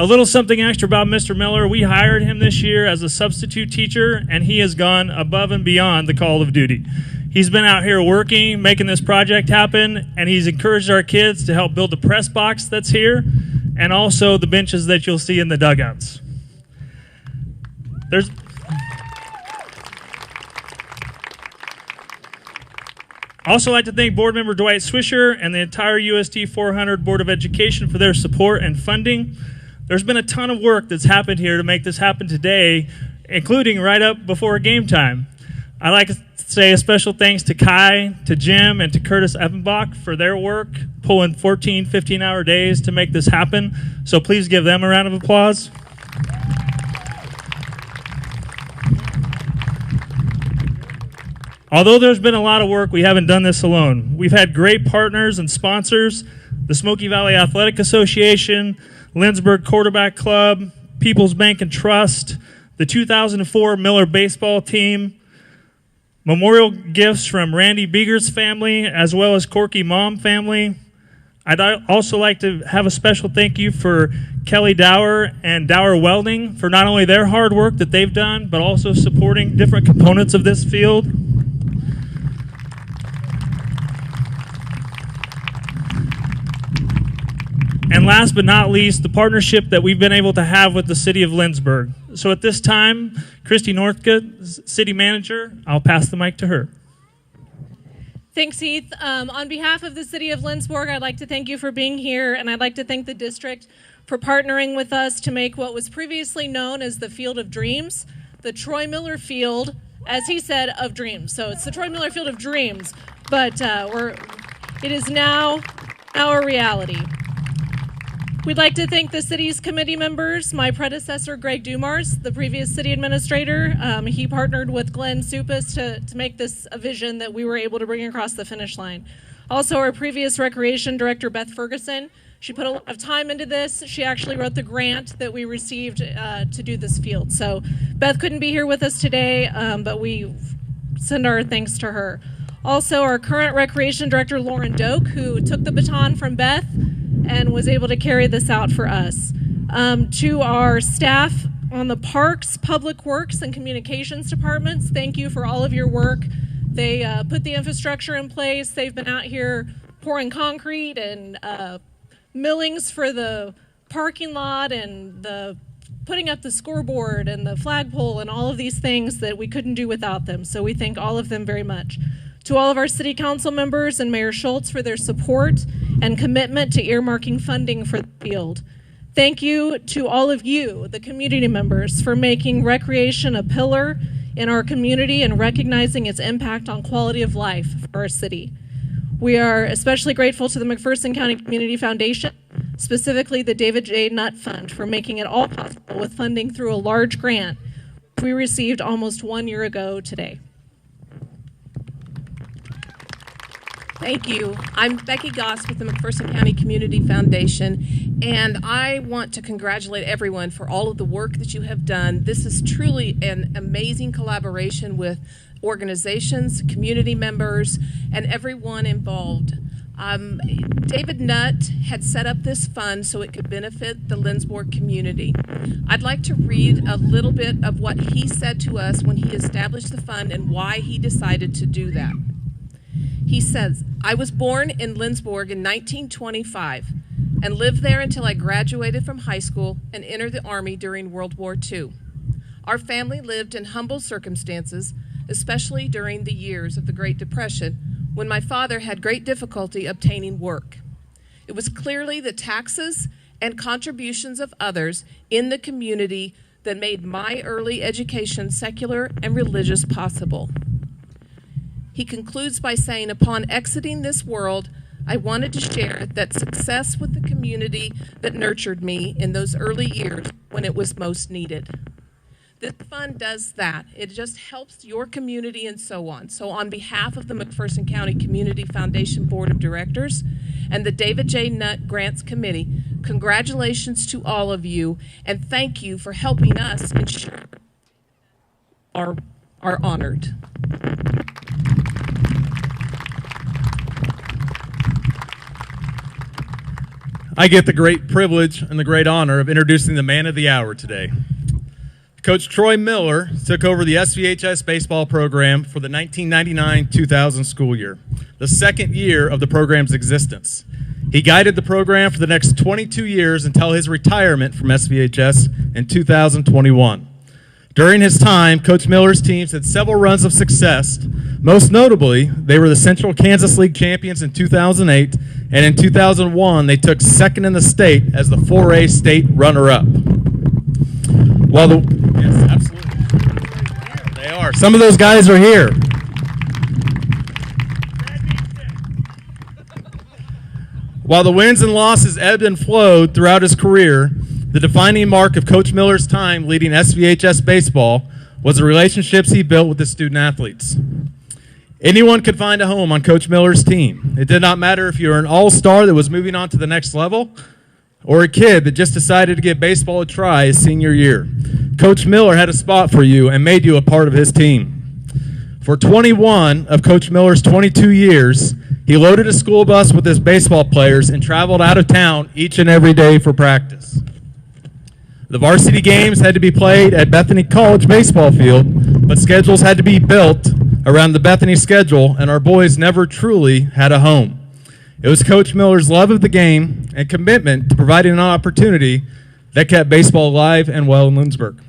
A little something extra about Mr. Miller, we hired him this year as a substitute teacher, and he has gone above and beyond the call of duty. He's been out here working, making this project happen, and he's encouraged our kids to help build the press box that's here, and also the benches that you'll see in the dugouts. Also like to thank Board Member Dwight Swisher and the entire USD 400 Board of Education for their support and funding. There's been a ton of work that's happened here to make this happen today, including right up before game time. I'd like to say a special thanks to Kai, to Jim, and to Curtis Ebenbach for their work, pulling 14, 15-hour days to make this happen. So please give them a round of applause. Although there's been a lot of work, we haven't done this alone. We've had great partners and sponsors, the Smoky Valley Athletic Association, Lindsberg Quarterback Club, People's Bank and Trust, the 2004 Miller baseball team, Memorial gifts from Randy Beeger's family as well as Corky Mom family. I'd also like to have a special thank you for Kelly Dower and Dower Welding for not only their hard work that they've done, but also supporting different components of this field. And last but not least, the partnership that we've been able to have with the City of Lindsborg. So at this time, Christy Northcutt, City Manager, I'll pass the mic to her. Thanks, Heath. On behalf of the City of Lindsborg, I'd like to thank you for being here, and I'd like to thank the district for partnering with us to make what was previously known as the Field of Dreams, the Troy Miller Field, as he said, of Dreams. So it's the Troy Miller Field of Dreams, but it is now our reality. We'd like to thank the city's committee members, my predecessor, Greg Dumars, the previous city administrator. He partnered with Glenn Supas to make this a vision that we were able to bring across the finish line. Also, our previous recreation director, Beth Ferguson. She put a lot of time into this. She actually wrote the grant that we received to do this field. So Beth couldn't be here with us today, but we send our thanks to her. Also, our current recreation director, Lauren Doak, who took the baton from Beth and was able to carry this out for us. To our staff on the Parks, Public Works, and Communications departments, thank you for all of your work. They put the infrastructure in place. They've been out here pouring concrete and millings for the parking lot and putting up the scoreboard and the flagpole and all of these things that we couldn't do without them. So we thank all of them very much. To all of our city council members and Mayor Schultz for their support and commitment to earmarking funding for the field. Thank you to all of you, the community members, for making recreation a pillar in our community and recognizing its impact on quality of life for our city. We are especially grateful to the McPherson County Community Foundation, specifically the David J. Nutt Fund, for making it all possible with funding through a large grant we received almost 1 year ago today. Thank you. I'm Becky Goss with the McPherson County Community Foundation, and I want to congratulate everyone for all of the work that you have done. This is truly an amazing collaboration with organizations, community members, and everyone involved. David Nutt had set up this fund so it could benefit the Lindsborg community. I'd like to read a little bit of what he said to us when he established the fund and why he decided to do that. He says, I was born in Lindsborg in 1925 and lived there until I graduated from high school and entered the Army during World War II. Our family lived in humble circumstances, especially during the years of the Great Depression, when my father had great difficulty obtaining work. It was clearly the taxes and contributions of others in the community that made my early education, secular and religious, possible. He concludes by saying, upon exiting this world, I wanted to share that success with the community that nurtured me in those early years when it was most needed. This fund does that. It just helps your community and so on. So on behalf of the McPherson County Community Foundation Board of Directors and the David J. Nutt Grants Committee, congratulations to all of you, and thank you for helping us ensure are honored. I get the great privilege and the great honor of introducing the man of the hour today. Coach Troy Miller took over the SVHS baseball program for the 1999-2000 school year, the second year of the program's existence. He guided the program for the next 22 years until his retirement from SVHS in 2021. During his time, Coach Miller's teams had several runs of success. Most notably, they were the Central Kansas League champions in 2008, and in 2001, they took second in the state as the 4A state runner-up. Yes, absolutely. They are. Some of those guys are here. While the wins and losses ebbed and flowed throughout his career, the defining mark of Coach Miller's time leading SVHS baseball was the relationships he built with the student athletes. Anyone could find a home on Coach Miller's team. It did not matter if you were an all-star that was moving on to the next level or a kid that just decided to give baseball a try his senior year. Coach Miller had a spot for you and made you a part of his team. For 21 of Coach Miller's 22 years, he loaded a school bus with his baseball players and traveled out of town each and every day for practice. The varsity games had to be played at Bethany College baseball field, but schedules had to be built around the Bethany schedule, and our boys never truly had a home. It was Coach Miller's love of the game and commitment to providing an opportunity that kept baseball alive and well in Lindsborg.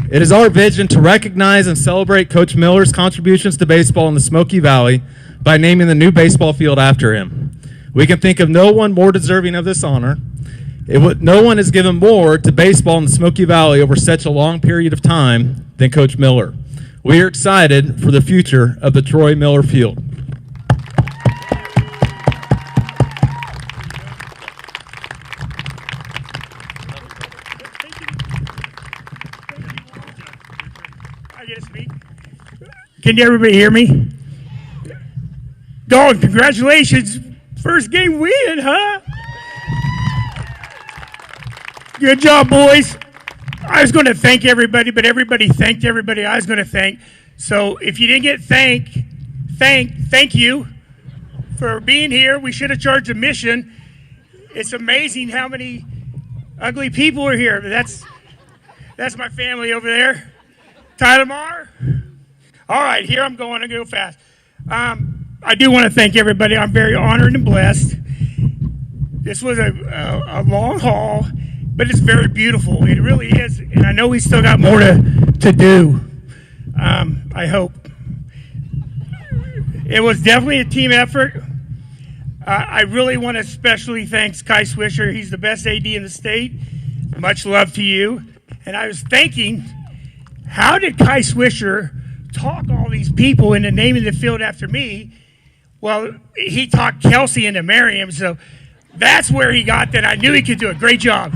It is our vision to recognize and celebrate Coach Miller's contributions to baseball in the Smoky Valley by naming the new baseball field after him. We can think of no one more deserving of this honor. No one has given more to baseball in the Smoky Valley over such a long period of time than Coach Miller. We are excited for the future of the Troy Miller Field. I get to speak. Can everybody hear me? Dog, congratulations. First game win, huh? Good job, boys. I was going to thank everybody, but everybody thanked everybody I was going to thank. So if you didn't get thank you for being here. We should have charged admission. It's amazing how many ugly people are here. That's my family over there. Tyler Marr. All right, here I'm going. I go fast. I do want to thank everybody. I'm very honored and blessed. This was a long haul, but it's very beautiful. It really is, and I know we still got more to do. I hope. It was definitely a team effort. I really want to especially thank Kai Swisher. He's the best AD in the state. Much love to you. And I was thinking, how did Kai Swisher talk all these people into naming the field after me? Well, he talked Kelsey into Merriam, so that's where he got that. I knew he could do a great job.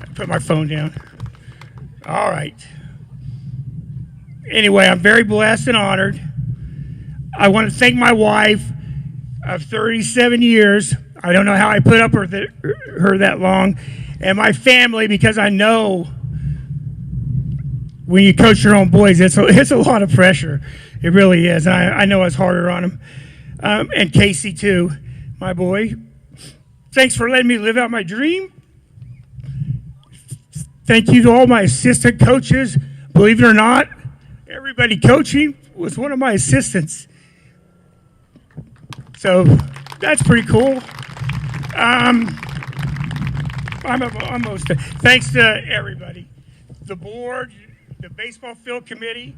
I put my phone down. All right. Anyway, I'm very blessed and honored. I want to thank my wife of 37 years. I don't know how I put up with her that long. And my family, because I know when you coach your own boys, it's a lot of pressure. It really is. I know it's harder on them. And Casey, too, my boy. Thanks for letting me live out my dream. Thank you to all my assistant coaches. Believe it or not, everybody coaching was one of my assistants. So that's pretty cool. Thanks to everybody. The board, the baseball field committee.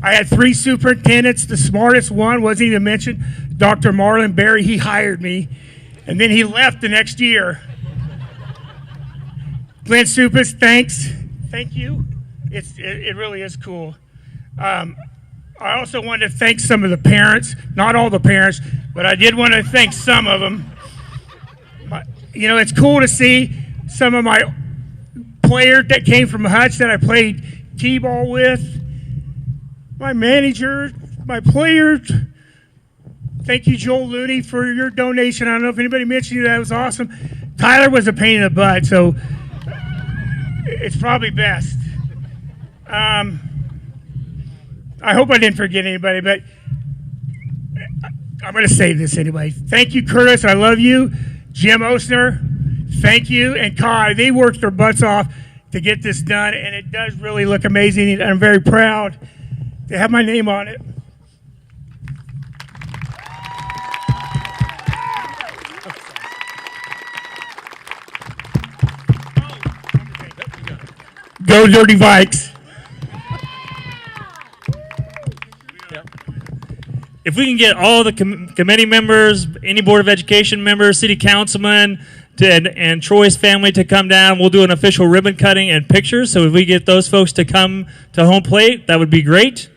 I had 3 superintendents. The smartest one wasn't even mentioned. Dr. Marlon Berry, he hired me. And then he left the next year. Glenn Supas, thanks. Thank you. It really is cool. I also wanted to thank some of the parents. Not all the parents, but I did want to thank some of them. It's cool to see some of my players that came from Hutch that I played t-ball with. My manager, my players. Thank you, Joel Looney, for your donation. I don't know if anybody mentioned you. That was awesome. Tyler was a pain in the butt, so it's probably best. I hope I didn't forget anybody, but I'm going to save this anyway. Thank you, Curtis. I love you. Jim Osner, thank you. And Kai, they worked their butts off to get this done, and it does really look amazing, and I'm very proud to have my name on it. Go Dirty Vikes. If we can get all the committee members, any Board of Education members, city councilmen, and Troy's family to come down, we'll do an official ribbon cutting and pictures. So if we get those folks to come to home plate, that would be great.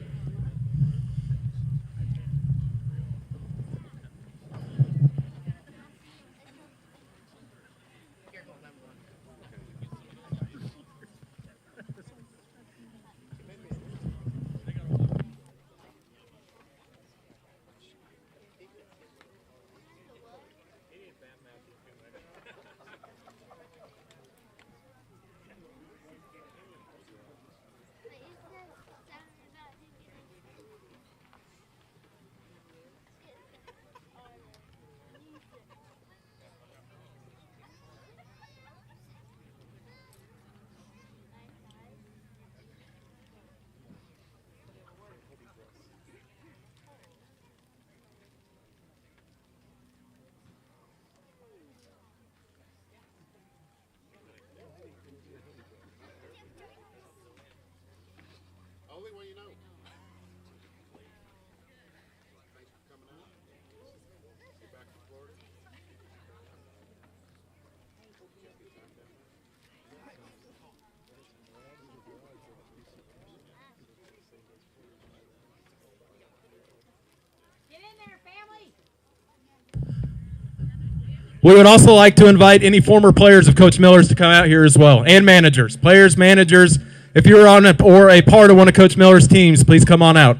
We would also like to invite any former players of Coach Miller's to come out here as well, and managers, players, managers. If you're on or a part of one of Coach Miller's teams, please come on out.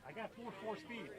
I got 4 speed.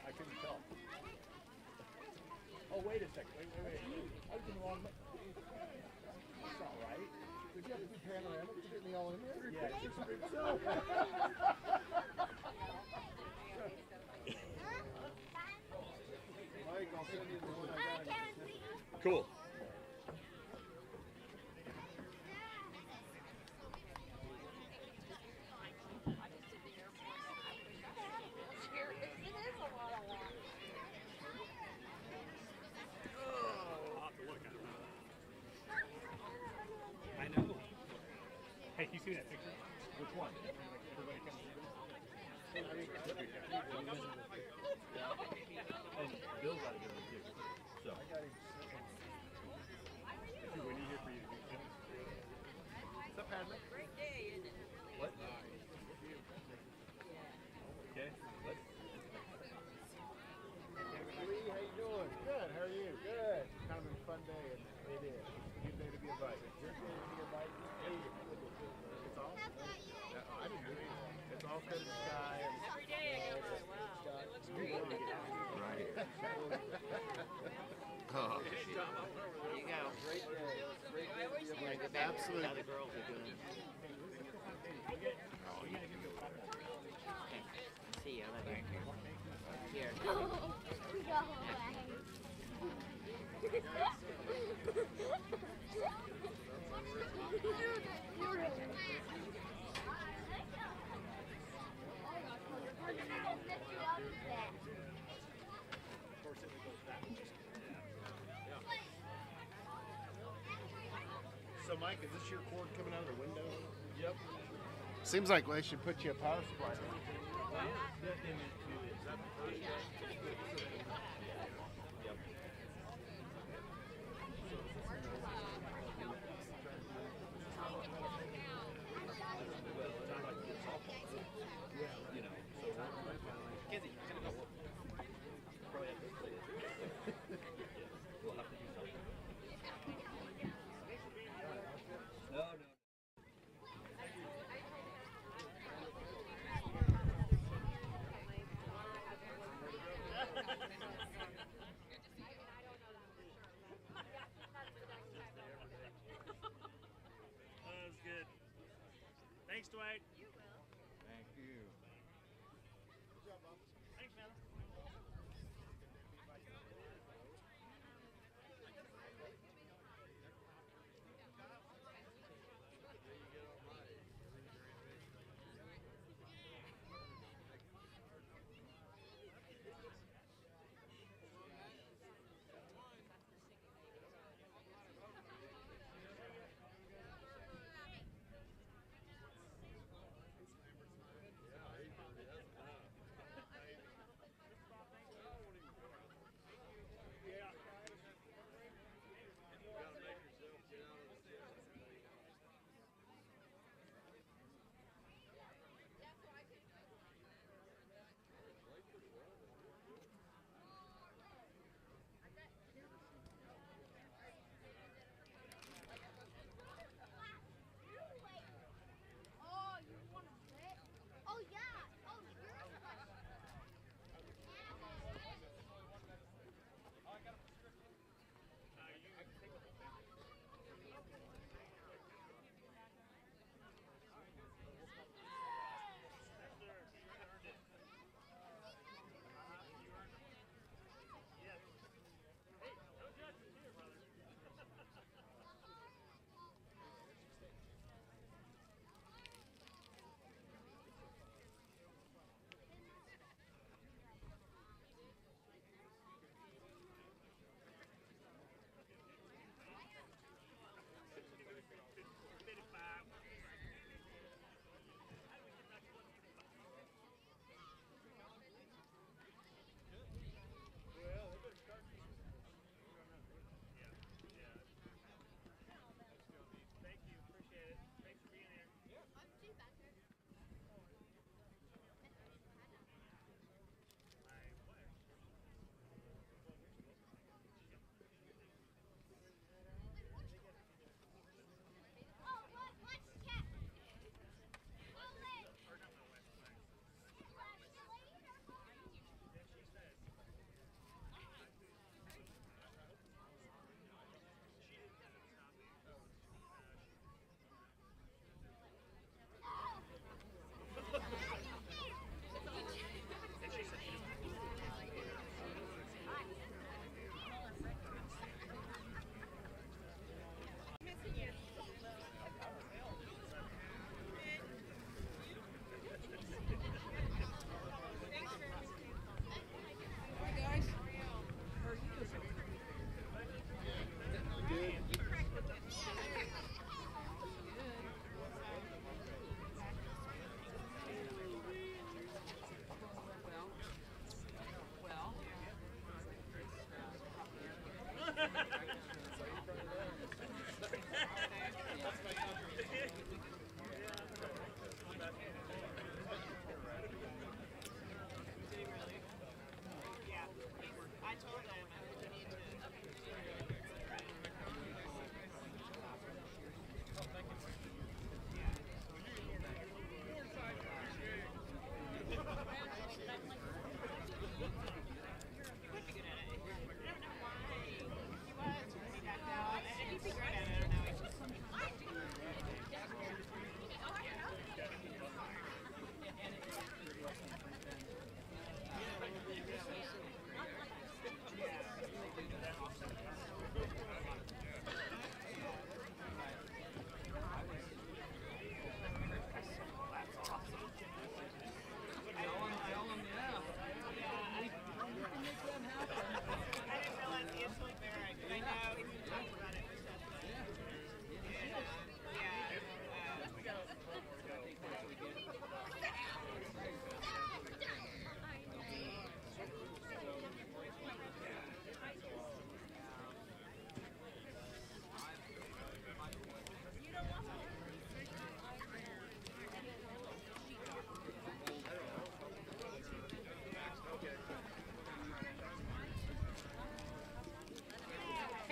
I couldn't tell. Oh, wait a second. Wait. I was in the wrong. That's not right. Did you have to do panoramic to get me all in there? Yeah, it's just so. Mike, I'll send you the one I got. Cool. Hey, you see that picture? Which one? Everybody comes in. And Bill's got to go to the kids. So. I got him. We need here for you to do something. What's up, Padman? Great day, isn't it? What? Okay, let's. Lee, how you doing? Good, how are you? Good. Kind of a fun day, and it is. Good day to be invited. Your day to be invited. It's all? I didn't do it. It's all good in the sky. Every day I go, wow, it looks great. Right. Oh. There you go. Great day. Great day. Absolutely. How the girls are doing. So, Mike, is this your cord coming out of the window? Yep. Seems like they should put you a power supply.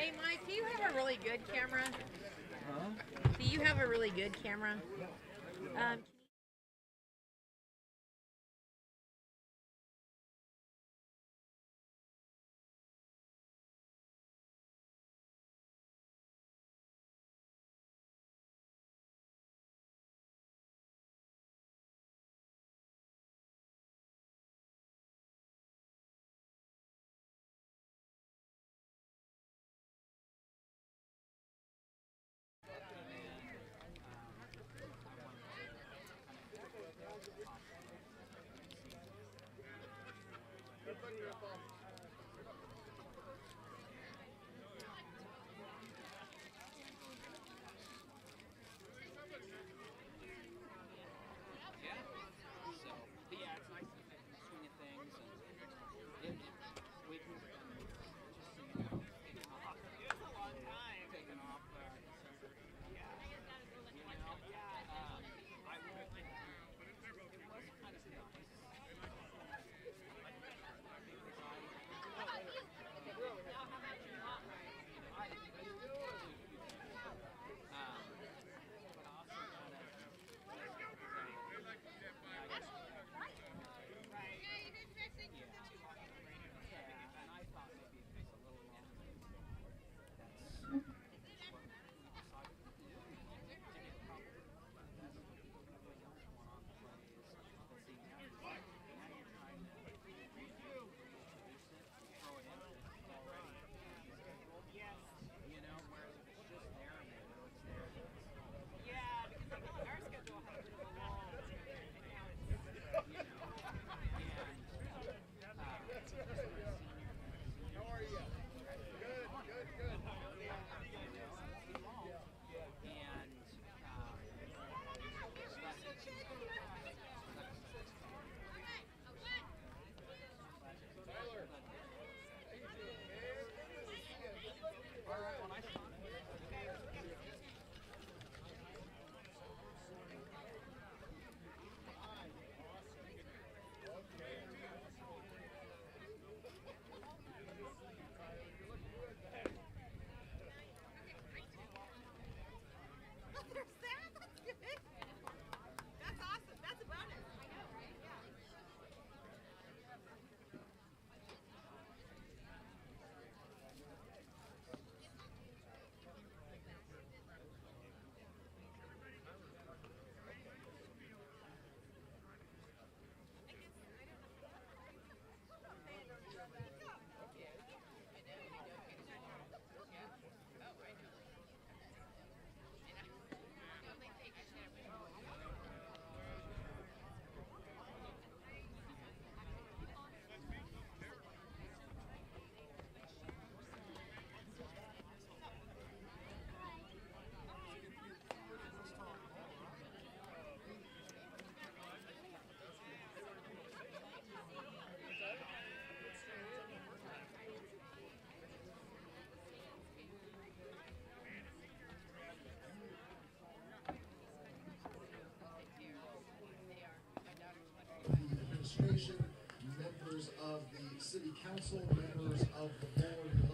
Hey, Mike, do you have a really good camera? Do you have a really good camera?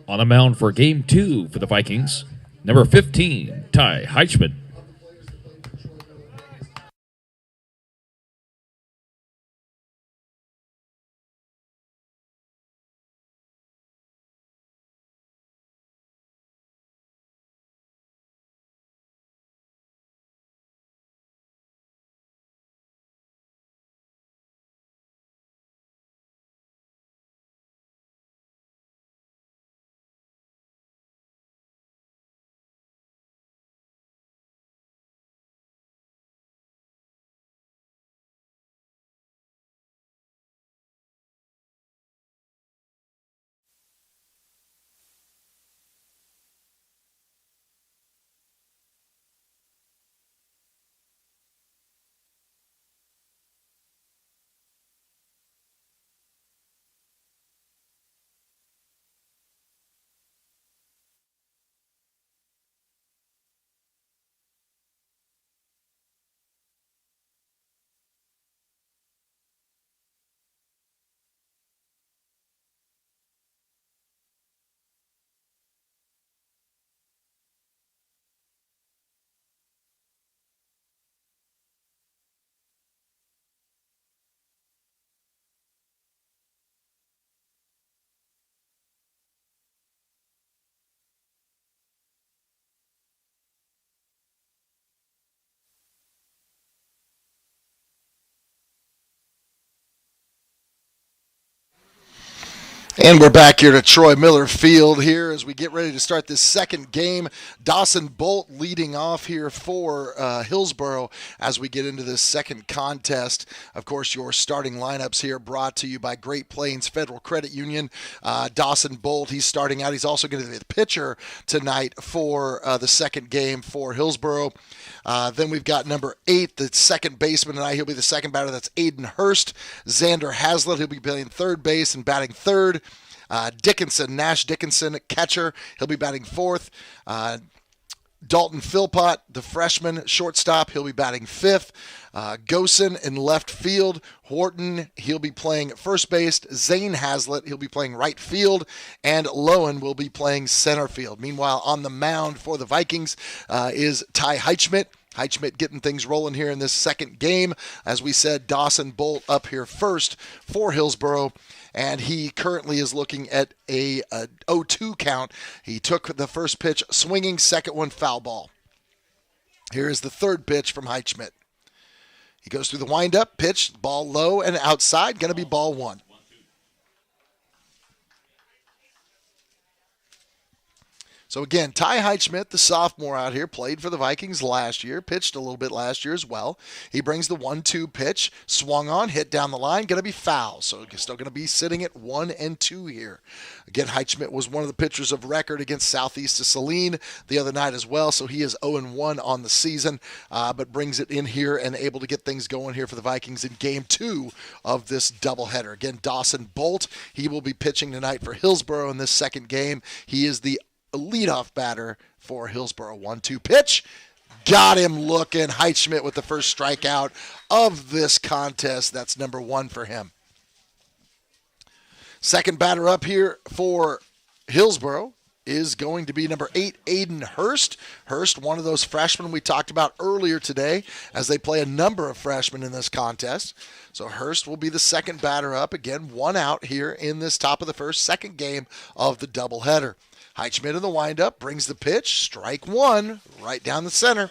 On the mound for game 2 for the Vikings, number 15, Ty Heichman. And we're back here to Troy Miller Field here as we get ready to start this second game. Dawson Bolt leading off here for Hillsboro as we get into this second contest. Of course, your starting lineups here brought to you by Great Plains Federal Credit Union. Dawson Bolt, he's starting out. He's also going to be the pitcher tonight for the second game for Hillsboro. Then we've got number 8, the second baseman tonight. He'll be the second batter. That's Aiden Hurst. Xander Hazlitt, he'll be playing third base and batting third. Nash Dickinson, catcher. He'll be batting fourth. Dalton Philpott, the freshman shortstop. He'll be batting fifth. Gosen in left field. Horton, he'll be playing first base. Zane Hazlitt, he'll be playing right field. And Lowen will be playing center field. Meanwhile, on the mound for the Vikings is Ty Heichschmidt. Heichschmidt getting things rolling here in this second game. As we said, Dawson Bolt up here first for Hillsboro. And he currently is looking at a 0-2 count. He took the first pitch swinging, second one foul ball. Here is the third pitch from Heichschmidt. He goes through the windup, pitch, ball low and outside, going to be ball one. So again, Ty Heichschmidt, the sophomore out here, played for the Vikings last year, pitched a little bit last year as well. He brings the 1-2 pitch, swung on, hit down the line, going to be foul. So still going to be sitting at 1-2 here. Again, Heichschmidt was one of the pitchers of record against Southeast of Saline the other night as well. So he is 0-1 on the season, but brings it in here and able to get things going here for the Vikings in game 2 of this doubleheader. Again, Dawson Bolt, he will be pitching tonight for Hillsboro in this second game. He is the leadoff batter for Hillsboro. 1-2 pitch. Got him looking. Heichschmidt with the first strikeout of this contest. That's number 1 for him. Second batter up here for Hillsboro is going to be number 8, Aiden Hurst. Hurst, one of those freshmen we talked about earlier today as they play a number of freshmen in this contest. So Hurst will be the second batter up. Again, 1 out here in this top of the first, second game of the doubleheader. Heichschmidt in the windup, brings the pitch, strike 1, right down the center.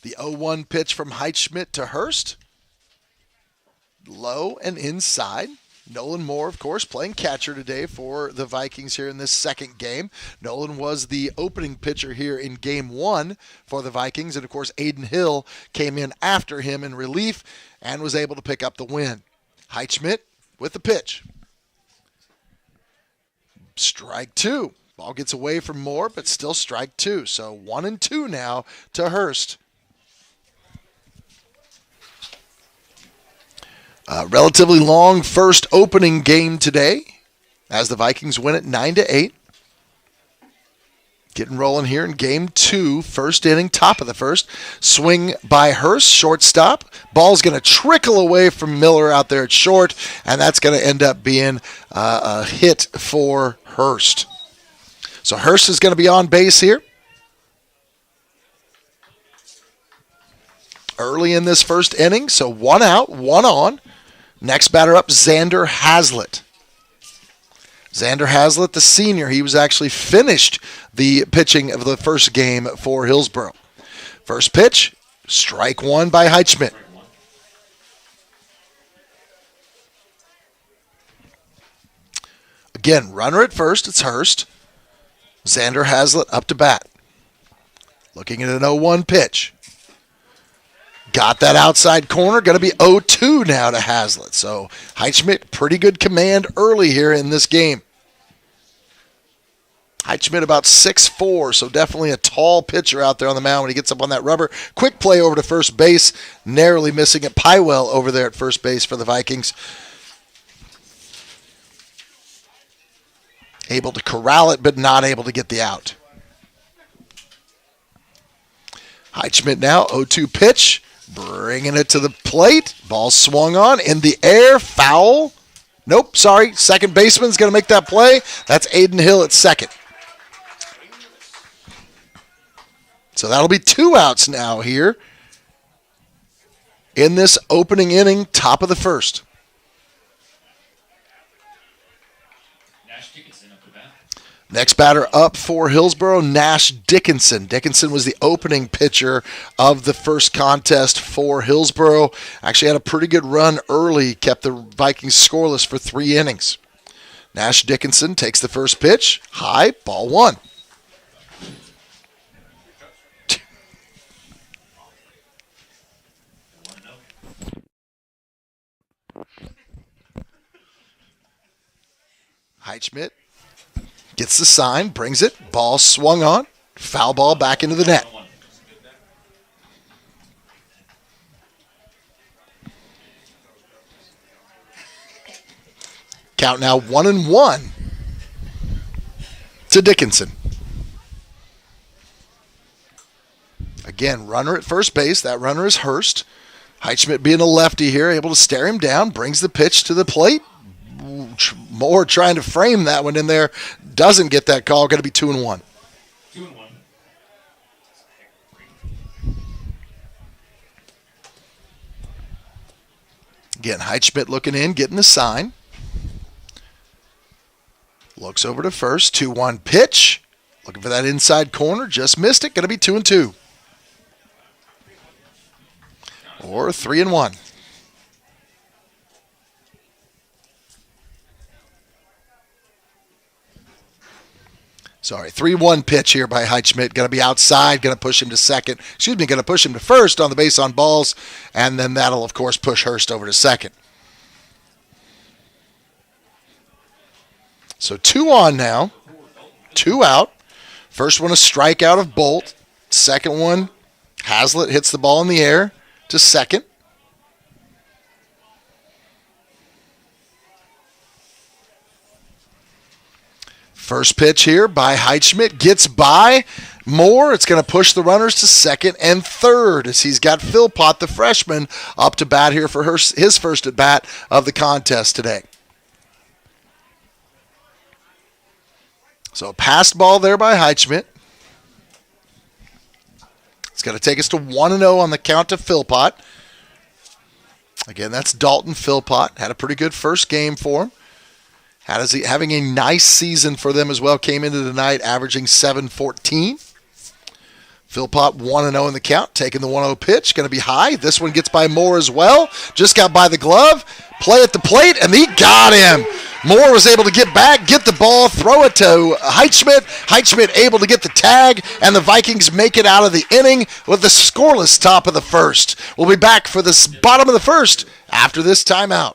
The 0-1 pitch from Heichschmidt to Hurst. Low and inside. Nolan Moore, of course, playing catcher today for the Vikings here in this second game. Nolan was the opening pitcher here in game 1 for the Vikings. And, of course, Aiden Hill came in after him in relief and was able to pick up the win. Heichschmidt with the pitch. Strike 2. Ball gets away from Moore, but still strike 2. So 1-2 now to Hurst. Relatively long first opening game today as the Vikings win it 9-8. Getting rolling here in game 2, first inning, top of the first. Swing by Hurst, shortstop. Ball's going to trickle away from Miller out there at short, and that's going to end up being a hit for Hurst. So Hurst is going to be on base here. Early in this first inning, so 1 out, 1 on. Next batter up, Xander Hazlitt. Xander Hazlitt, the senior, he was actually finished the pitching of the first game for Hillsboro. First pitch, strike 1 by Heichschmidt. Again, runner at first, it's Hurst. Xander Hazlitt up to bat. Looking at an 0-1 pitch. Got that outside corner. Going to be 0-2 now to Hazlitt. So Heichschmidt, pretty good command early here in this game. Heichschmidt about 6'4", so definitely a tall pitcher out there on the mound when he gets up on that rubber. Quick play over to first base, narrowly missing it. Pywell over there at first base for the Vikings. Able to corral it, but not able to get the out. Heichschmidt now, 0-2 pitch. Bringing it to the plate. Ball swung on in the air. Foul. Nope, sorry. Second baseman's going to make that play. That's Aiden Hill at second. So that'll be 2 outs now here in this opening inning, top of the first. Next batter up for Hillsboro, Nash Dickinson. Dickinson was the opening pitcher of the first contest for Hillsboro. Actually had a pretty good run early, kept the Vikings scoreless for 3 innings. Nash Dickinson takes the first pitch, high, ball 1. Heitschmidt gets the sign, brings it, ball swung on, foul ball back into the net. Count now 1-1 to Dickinson. Again, runner at first base. That runner is Hurst. Heitschmidt being a lefty here, able to stare him down, brings the pitch to the plate. Moore trying to frame that one in there. Doesn't get that call. Going to be 2-1. 2-1. Again, Heitschmidt looking in, getting the sign. Looks over to first. 2-1 pitch. Looking for that inside corner. Just missed it. Going to be 2-2. Or 3-1. Sorry, 3-1 pitch here by Heitschmidt. Going to be outside, going to push him to second. Going to push him to first on the base on balls, and then that'll, of course, push Hurst over to second. So 2 on now, 2 out. First one a strikeout of Bolt. Second one, Hazlitt hits the ball in the air to second. First pitch here by Heitschmidt gets by Moore. It's going to push the runners to second and third as he's got Philpott, the freshman, up to bat here for his first at bat of the contest today. So a passed ball there by Heitschmidt. It's going to take us to 1-0 on the count to Philpott. Again, that's Dalton Philpott. Had a pretty good first game for him. Having a nice season for them as well. Came into the night averaging .714. Philpott 1-0 in the count, taking the 1-0 pitch. Going to be high. This one gets by Moore as well. Just got by the glove. Play at the plate, and he got him. Moore was able to get back, get the ball, throw it to Heitschmidt. Heitschmidt able to get the tag, and the Vikings make it out of the inning with the scoreless top of the first. We'll be back for the bottom of the first after this timeout.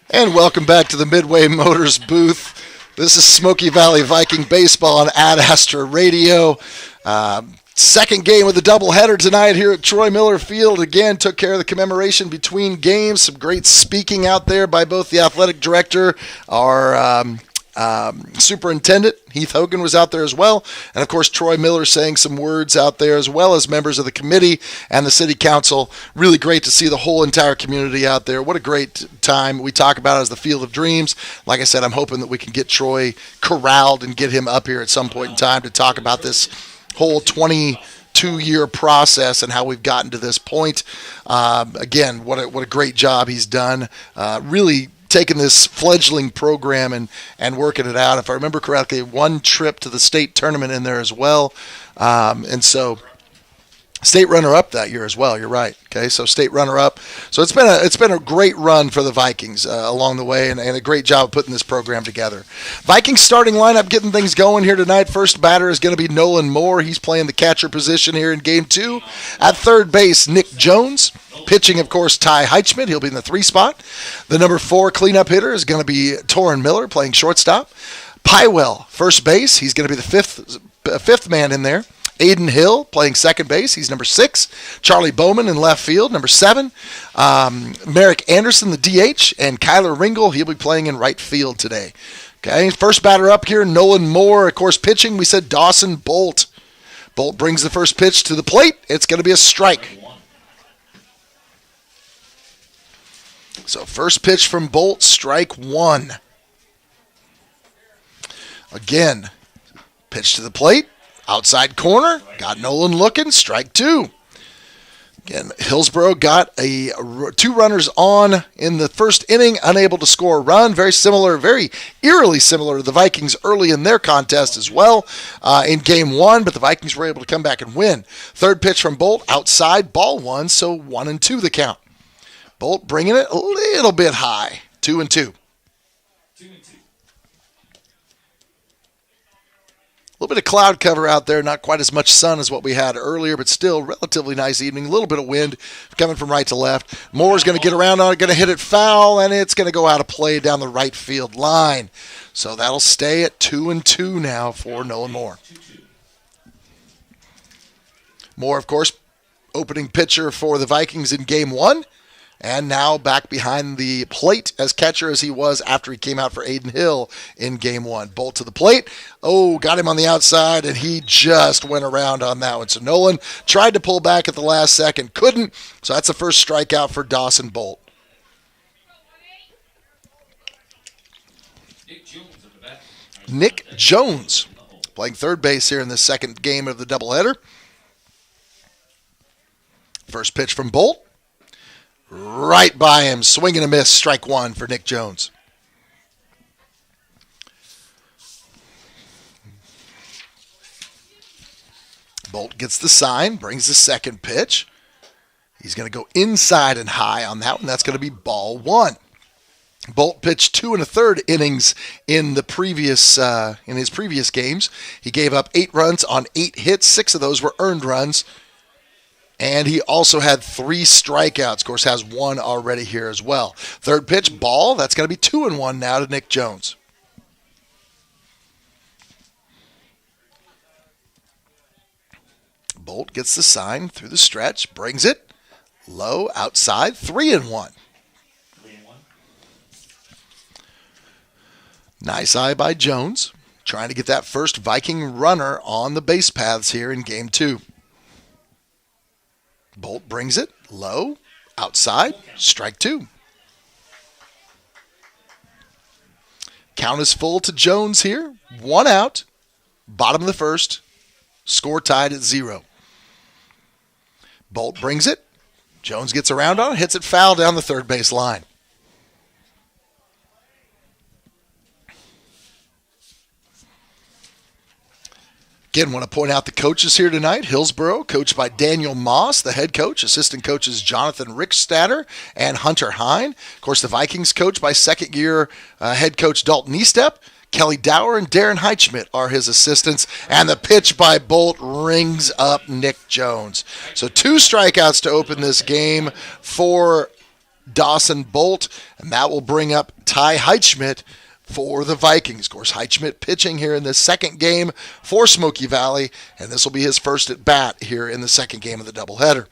And welcome back to the Midway Motors booth. This is Smoky Valley Viking Baseball on Ad Astra Radio. Second game of the doubleheader tonight here at Troy Miller Field. Again, took care of the commemoration between games. Some great speaking out there by both the athletic director, our superintendent, Heath Hogan, was out there as well. And, of course, Troy Miller saying some words out there, as well as members of the committee and the city council. Really great to see the whole entire community out there. What a great time. We talk about it as the Field of Dreams. Like I said, I'm hoping that we can get Troy corralled and get him up here at some point in time to talk about this whole 22-year process and how we've gotten to this point. Again, what a great job he's done. Really taking this fledgling program and working it out. If I remember correctly, one trip to the state tournament in there as well. And so State runner-up that year as well. You're right. Okay, so state runner-up. So it's been a great run for the Vikings along the way, and a great job of putting this program together. Vikings starting lineup getting things going here tonight. First batter is going to be Nolan Moore. He's playing the catcher position here in Game 2. At third base, Nick Jones. Pitching, of course, Ty Heichman. He'll be in the 3 spot. The number 4 cleanup hitter is going to be Torin Miller playing shortstop. Pywell, first base. He's going to be the fifth man in there. Aiden Hill playing second base. He's number 6. Charlie Bowman in left field, number 7. Merrick Anderson, the DH. And Kyler Ringel, he'll be playing in right field today. Okay, first batter up here, Nolan Moore. Of course, pitching, we said Dawson Bolt. Bolt brings the first pitch to the plate. It's going to be a strike. So first pitch from Bolt, strike 1. Again, pitch to the plate. Outside corner, got Nolan looking, strike 2. Again, Hillsboro got 2 runners on in the first inning, unable to score a run. Very similar, very eerily similar to the Vikings early in their contest as well in Game 1, but the Vikings were able to come back and win. Third pitch from Bolt, outside, ball 1, so 1-2 the count. Bolt bringing it a little bit high, 2-2. A little bit of cloud cover out there, not quite as much sun as what we had earlier, but still relatively nice evening. A little bit of wind coming from right to left. Moore's going to get around on it, going to hit it foul, and it's going to go out of play down the right field line. So that'll stay at 2-2 now for Nolan Moore. Moore, of course, opening pitcher for the Vikings in Game 1. And now back behind the plate as catcher as he was after he came out for Aiden Hill in Game 1. Bolt to the plate. Oh, got him on the outside, and he just went around on that one. So Nolan tried to pull back at the last second, couldn't. So that's the first strikeout for Dawson Bolt. Nick Jones playing third base here in the second game of the doubleheader. First pitch from Bolt. Right by him, swing and a miss, strike 1 for Nick Jones. Bolt gets the sign, brings the second pitch. He's going to go inside and high on that one. That's going to be ball 1. Bolt pitched 2 1/3 innings in his previous games. He gave up 8 runs on 8 hits. 6 of those were earned runs. And he also had 3 strikeouts. Of course, has 1 already here as well. Third pitch, ball. That's going to be 2-1 now to Nick Jones. Bolt gets the sign through the stretch, brings it low, outside, 3-1. Nice eye by Jones, trying to get that first Viking runner on the base paths here in Game 2. Bolt brings it low, outside, strike 2. Count is full to Jones here. 1 out, bottom of the first, score tied at 0. Bolt brings it. Jones gets around on it, hits it foul down the third base line. Again, want to point out the coaches here tonight. Hillsboro, coached by Daniel Moss, the head coach. Assistant coaches Jonathan Rickstatter and Hunter Hine. Of course, the Vikings coached by second-year head coach Dalton Eastep. Kelly Dower and Darren Heichschmidt are his assistants. And the pitch by Bolt rings up Nick Jones. So 2 strikeouts to open this game for Dawson Bolt. And that will bring up Ty Heichschmidt for the Vikings. Of course, Heichschmidt pitching here in the second game for Smoky Valley, and this will be his first at bat here in the second game of the doubleheader.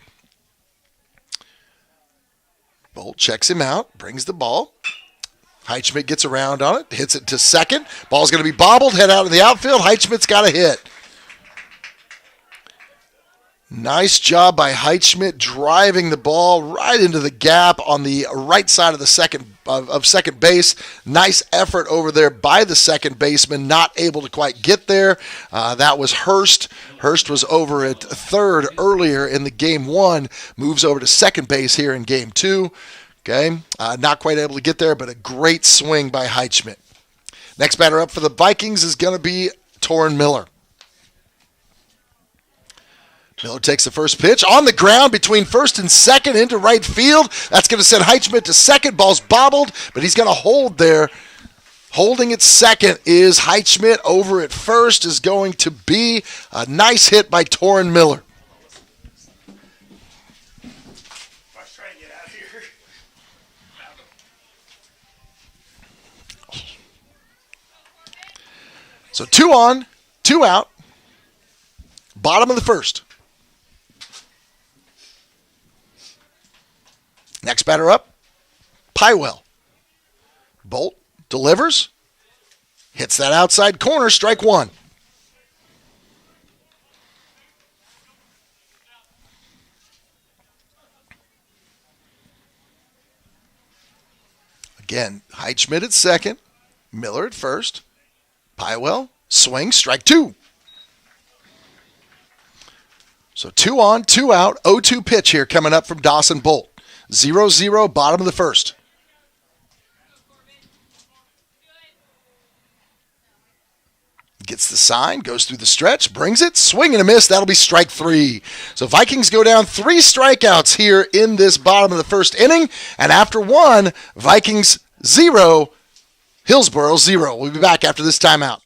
Bolt checks him out, brings the ball. Heichschmidt gets around on it, hits it to second. Ball's going to be bobbled, head out of the outfield. Heichschmidt's got a hit. Nice job by Heichschmidt driving the ball right into the gap on the right side of the second base. Nice effort over there by the second baseman, not able to quite get there. That was Hurst. Hurst was over at third earlier in the Game 1, moves over to second base here in Game 2. Okay, not quite able to get there, but a great swing by Heichschmidt. Next batter up for the Vikings is going to be Torin Miller. Miller takes the first pitch on the ground between first and second into right field. That's going to send Heichman to second. Ball's bobbled, but he's going to hold there. Holding at second is Heichman. Over at first is going to be a nice hit by Torin Miller. Let's try and get out of here. So 2 on, 2 out. Bottom of the first. Next batter up, Pywell. Bolt delivers. Hits that outside corner, strike 1. Again, Heichman at second, Miller at first. Pywell, swing, strike 2. So 2 on, 2 out, 0-2 pitch here coming up from Dawson Bolt. 0-0, bottom of the first. Gets the sign, goes through the stretch, brings it, swing and a miss. That'll be strike 3. So Vikings go down 3 strikeouts here in this bottom of the first inning. And after 1, Vikings 0, Hillsboro 0. We'll be back after this timeout.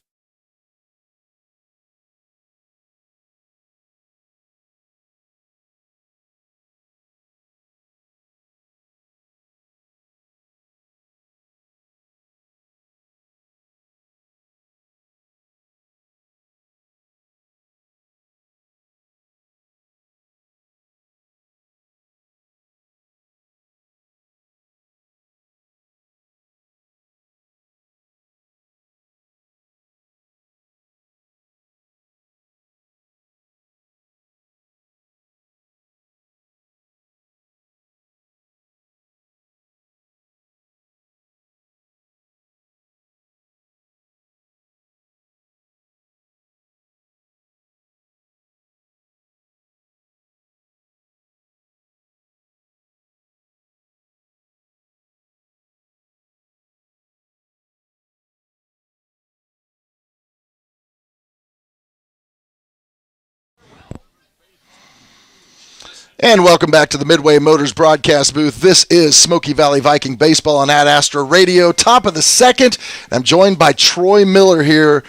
And welcome back to the Midway Motors broadcast booth. This is Smoky Valley Viking Baseball on Ad Astra Radio. Top of the second. I'm joined by Troy Miller here.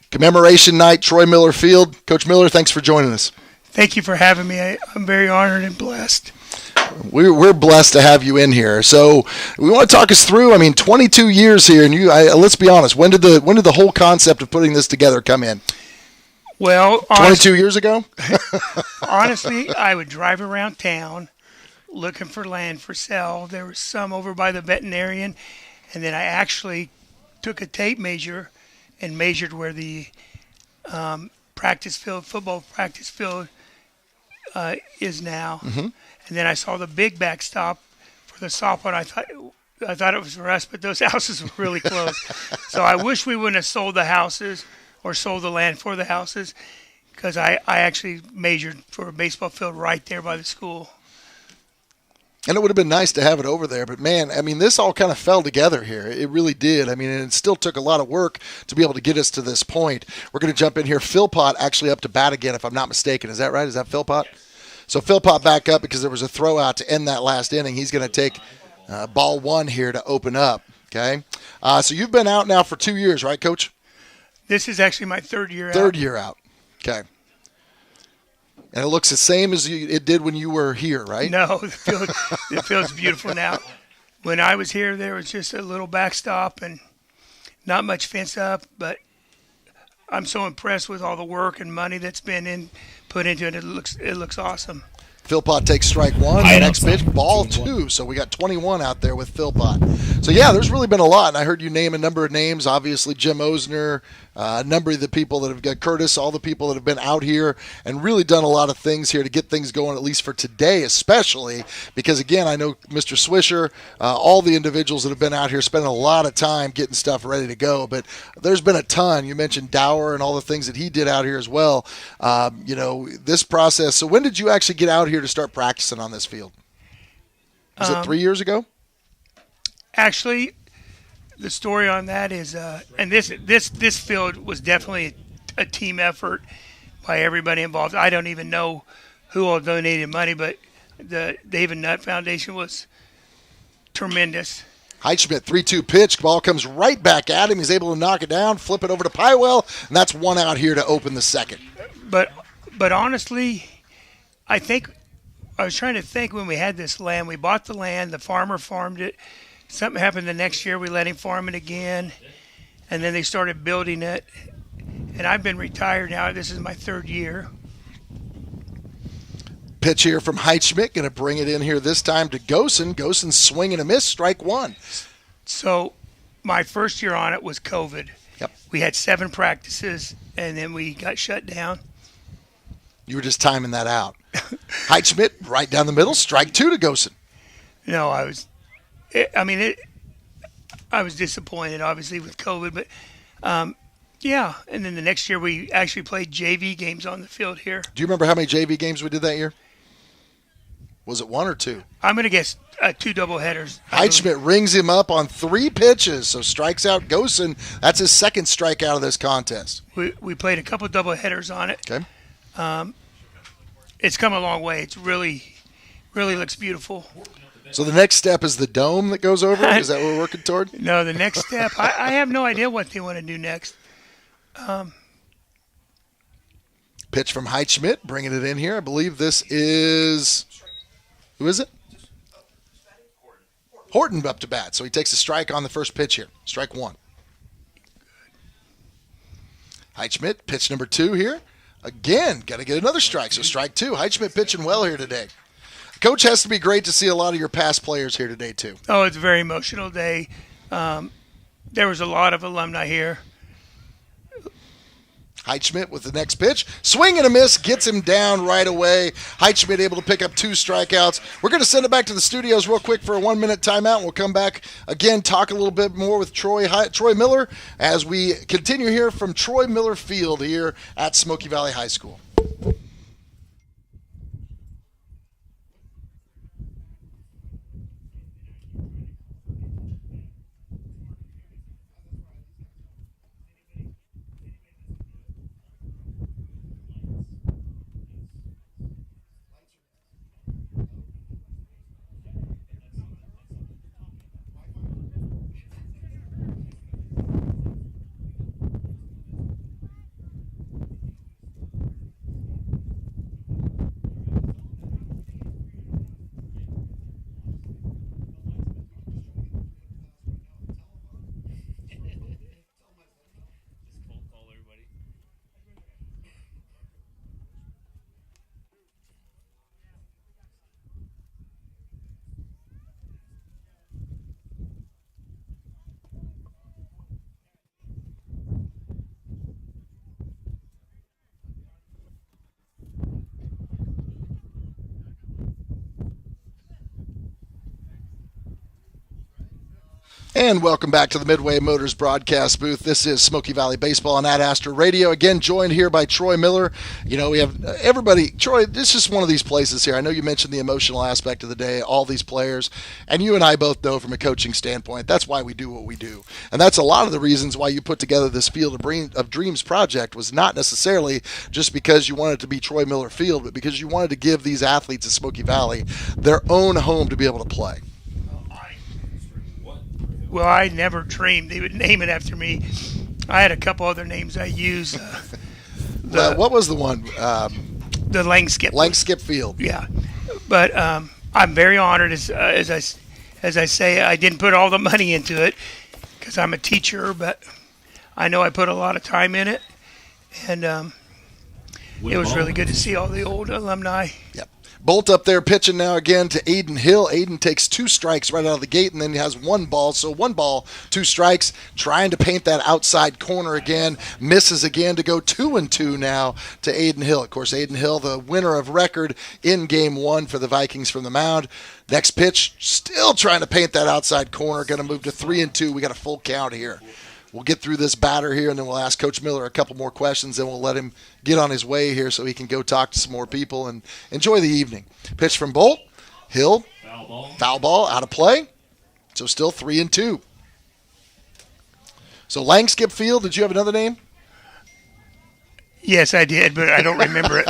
Commemoration night, Troy Miller Field. Coach Miller, thanks for joining us. Thank you for having me. I'm very honored and blessed. We're blessed to have you in here. So we want to talk us through. 22 years here, and let's be honest. When did the whole concept of putting this together come in? Well, 22 years ago? Honestly, I would drive around town looking for land for sale. There was some over by the veterinarian, and then I actually took a tape measure and measured where the football practice field is now. Mm-hmm. And then I saw the big backstop for the softball. I thought it was for us, but those houses were really close. So I wish we wouldn't have sold the houses or sold the land for the houses, because I actually measured for a baseball field right there by the school. And it would have been nice to have it over there, but man, this all kind of fell together here. It really did. And it still took a lot of work to be able to get us to this point. We're going to jump in here. Philpott actually up to bat again, if I'm not mistaken. Is that right? Is that Philpott? Yes. So Philpott back up because there was a throw out to end that last inning. He's going to take ball 1 here to open up. Okay. So you've been out now for 2 years, right, Coach? This is actually my third year out. Third year out. Okay. And it looks the same as it did when you were here, right? No, the field's beautiful now. When I was here, there was just a little backstop and not much fence up, but I'm so impressed with all the work and money that's been put into it. It looks awesome. Philpott takes strike 1. The next pitch, ball 2. So we got 21 out there with Philpott. So, yeah, there's really been a lot. And I heard you name a number of names. Obviously, Jim Osner, a number of the people that have got Curtis, all the people that have been out here and really done a lot of things here to get things going, at least for today especially. Because, again, I know Mr. Swisher, all the individuals that have been out here spending a lot of time getting stuff ready to go. But there's been a ton. You mentioned Dower and all the things that he did out here as well. This process. So when did you actually get out here to start practicing on this field? Was it 3 years ago? Actually, the story on that is, and this field was definitely a team effort by everybody involved. I don't even know who all donated money, but the David Nutt Foundation was tremendous. Heitschmidt, 3-2 pitch. Ball comes right back at him. He's able to knock it down, flip it over to Pywell, and that's one out here to open the second. But honestly, I was trying to think when we had this land. We bought the land. The farmer farmed it. Something happened the next year. We let him farm it again, and then they started building it. And I've been retired now. This is my 3rd year. Pitch here from Heitschmidt, going to bring it in here this time to Gosen. Gosen swing and a miss, strike one. So my first year on it was COVID. Yep. We had 7 practices, and then we got shut down. You were just timing that out. Heitschmidt, right down the middle, strike two to Gosen. No, I was disappointed, obviously, with COVID, but yeah. And then the next year we actually played JV games on the field here. Do you remember how many JV games we did that year? Was it 1 or 2? I'm going to guess 2 doubleheaders. Heitschmidt rings him up on 3 pitches, so strikes out Gosen. That's his second strikeout of this contest. We played a couple doubleheaders on it. Okay. It's come a long way. It's really looks beautiful. So the next step is the dome that goes over? Is that what we're working toward? No, the next step, I have no idea what they want to do next. Pitch from Heitschmidt, bringing it in here. I believe this is – who is it? Horton up to bat. So he takes a strike on the first pitch here. Strike one. Heitschmidt, pitch number 2 here. Again, got to get another strike. So strike 2. Heitschmidt pitching well here today. Coach, has to be great to see a lot of your past players here today, too. Oh, it's a very emotional day. There was a lot of alumni here. Heitschmidt with the next pitch. Swing and a miss, gets him down right away. Heitschmidt able to pick up 2 strikeouts. We're going to send it back to the studios real quick for a 1-minute timeout. We'll come back again, talk a little bit more with Troy Miller as we continue here from Troy Miller Field here at Smoky Valley High School. And welcome back to the Midway Motors broadcast booth. This is Smoky Valley Baseball on Ad Astra Radio. Again, joined here by Troy Miller. You know, we have everybody. Troy, this is one of these places here. I know you mentioned the emotional aspect of the day, all these players. And you and I both know from a coaching standpoint, that's why we do what we do. And that's a lot of the reasons why you put together this Field of Dreams project was not necessarily just because you wanted it to be Troy Miller Field, but because you wanted to give these athletes at Smoky Valley their own home to be able to play. Well, I never dreamed they would name it after me. I had a couple other names I used. What was the one? The Langskip. Langskip Field. Yeah, but I'm very honored as I say. I didn't put all the money into it because I'm a teacher, but I know I put a lot of time in it, and it was really good to see all the old alumni. Yep. Bolt up there pitching now again to Aiden Hill. Aiden takes 2 strikes right out of the gate and then he has 1 ball. So 1 ball, 2 strikes, trying to paint that outside corner again. Misses again to go 2-2 now to Aiden Hill. Of course, Aiden Hill, the winner of record in Game 1 for the Vikings from the mound. Next pitch, still trying to paint that outside corner. Going to move to 3-2. We got a full count here. We'll get through this batter here, and then we'll ask Coach Miller a couple more questions, and we'll let him get on his way here so he can go talk to some more people and enjoy the evening. Pitch from Bolt. Hill. Foul ball out of play. So still 3-2. So Langskip Field, did you have another name? Yes, I did, but I don't remember it.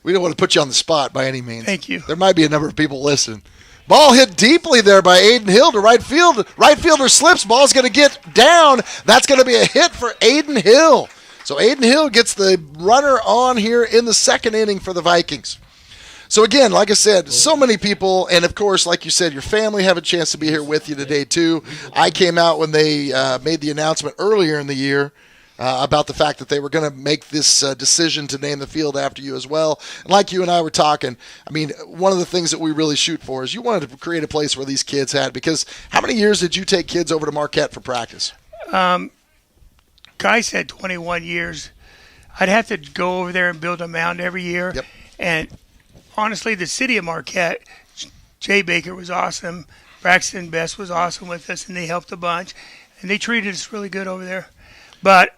We don't want to put you on the spot by any means. Thank you. There might be a number of people listening. Ball hit deeply there by Aiden Hill to right field. Right fielder slips. Ball's going to get down. That's going to be a hit for Aiden Hill. So Aiden Hill gets the runner on here in the second inning for the Vikings. So again, like I said, so many people, and of course, like you said, your family have a chance to be here with you today too. I came out when they made the announcement earlier in the year about the fact that they were going to make this decision to name the field after you as well. And like you and I were talking, I mean, one of the things that we really shoot for is you wanted to create a place where these kids had, because how many years did you take kids over to Marquette for practice? Guy said 21 years. I'd have to go over there and build a mound every year. Yep. And honestly, the city of Marquette, Jay Baker was awesome. Braxton Best was awesome with us, and they helped a bunch. And they treated us really good over there. But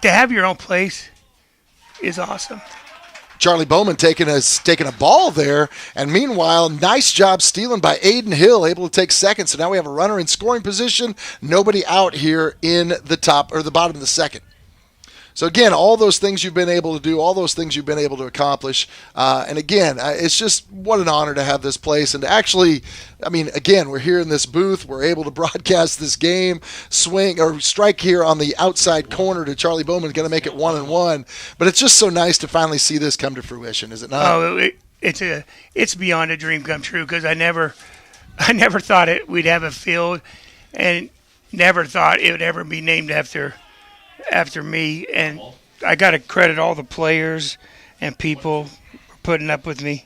to have your own place is awesome. Charlie Bowman taking a ball there, and meanwhile, nice job stealing by Aiden Hill, able to take second. So now we have a runner in scoring position, nobody out here in the top or the bottom of the second. So again, all those things you've been able to do, all those things you've been able to accomplish, and again, it's just what an honor to have this place and to actually, I mean, again, we're here in this booth, we're able to broadcast this game, swing or strike here on the outside corner to Charlie Bowman, going to make it 1-1. But it's just so nice to finally see this come to fruition, is it not? Oh, it's beyond a dream come true, because I never thought we'd have a field, and never thought it would ever be named after me, and I got to credit all the players and people for putting up with me.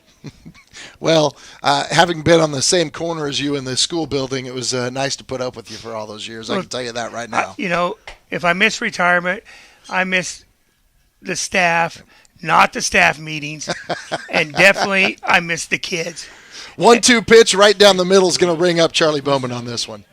Well, having been on the same corner as you in the school building, it was nice to put up with you for all those years. I can tell you that right now. If I miss retirement, I miss the staff, not the staff meetings, and definitely I miss the kids. 1-2 pitch right down the middle is going to ring up Charlie Bowman on this one.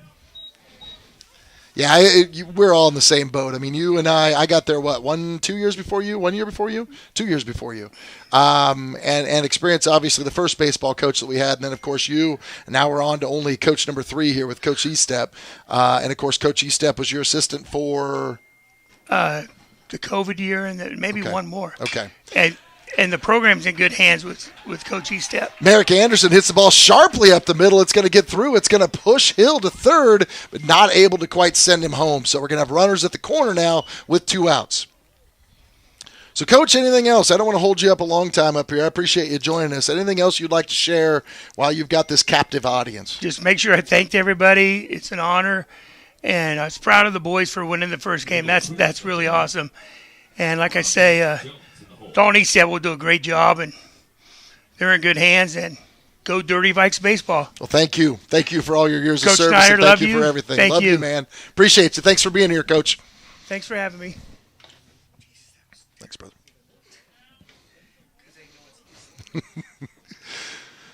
Yeah, we're all in the same boat. I mean, you and I got there, 2 years before you? 1 year before you? 2 years before you. And experience, obviously, the first baseball coach that we had. And then, of course, you. And now we're on to only coach number 3 here with Coach Estep. And, of course, Coach Estep was your assistant for? The COVID year and then maybe one more. Okay. And the program's in good hands with Coach Estep. Merrick Anderson hits the ball sharply up the middle. It's going to get through. It's going to push Hill to third, but not able to quite send him home. So we're going to have runners at the corner now with 2 outs. So, Coach, anything else? I don't want to hold you up a long time up here. I appreciate you joining us. Anything else you'd like to share while you've got this captive audience? Just make sure I thanked everybody. It's an honor. And I was proud of the boys for winning the first game. That's really awesome. And like I say, Dalton Estep will do a great job, and they're in good hands. And go Dirty Vikes baseball. Well, thank you. Thank you for all your years Coach of service. Snyder, and thank love you for everything. Thank love you, man. Appreciate you. Thanks for being here, Coach. Thanks for having me. Thanks, brother.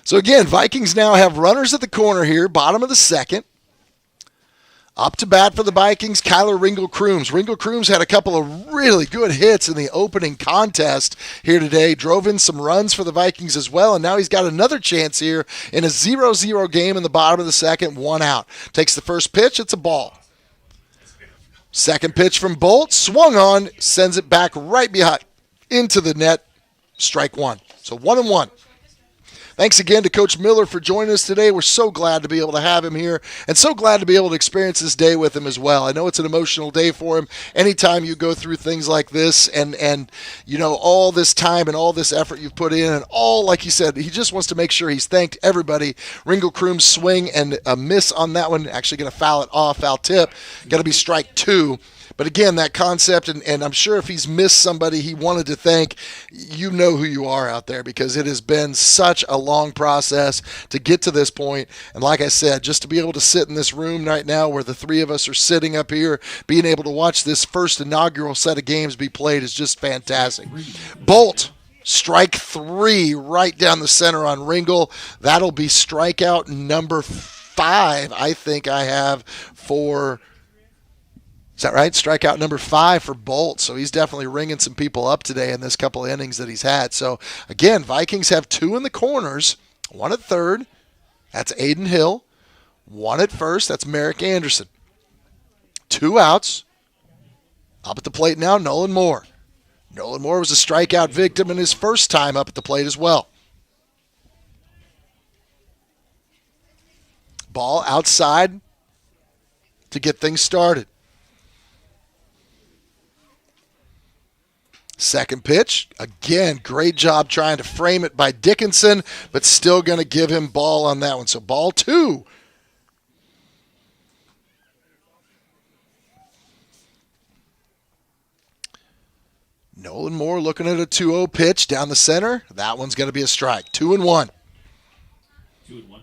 So, again, Vikings now have runners at the corner here, bottom of the second. Up to bat for the Vikings, Kyler Ringle-Crooms. Ringle-Crooms had a couple of really good hits in the opening contest here today. Drove in some runs for the Vikings as well, and now he's got another chance here in a 0-0 game in the bottom of the second, 1 out. Takes the first pitch, it's a ball. Second pitch from Bolt, swung on, sends it back right behind into the net, strike 1. So 1-1. Thanks again to Coach Miller for joining us today. We're so glad to be able to have him here and so glad to be able to experience this day with him as well. I know it's an emotional day for him. Anytime you go through things like this and you know, all this time and all this effort you've put in and all, like he said, he just wants to make sure he's thanked everybody. Ringle-Crooms swing and a miss on that one. Actually going to foul it off, foul tip. Going to be strike 2. But again, that concept, and I'm sure if he's missed somebody he wanted to thank, you know who you are out there, because it has been such a long process to get to this point. And like I said, just to be able to sit in this room right now where the 3 of us are sitting up here, being able to watch this first inaugural set of games be played is just fantastic. Bolt, strike 3 right down the center on Ringle. That'll be strikeout number 5, I think I have for... Is that right? Strikeout number 5 for Bolt. So he's definitely ringing some people up today in this couple of innings that he's had. So, again, Vikings have 2 in the corners, 1 at third. That's Aiden Hill. 1 at first. That's Merrick Anderson. 2 outs. Up at the plate now, Nolan Moore. Nolan Moore was a strikeout victim in his first time up at the plate as well. Ball outside to get things started. Second pitch. Again, great job trying to frame it by Dickinson, but still going to give him ball on that one. So ball 2. Nolan Moore looking at a 2-0 pitch down the center. That one's going to be a strike. 2-1. 2-1.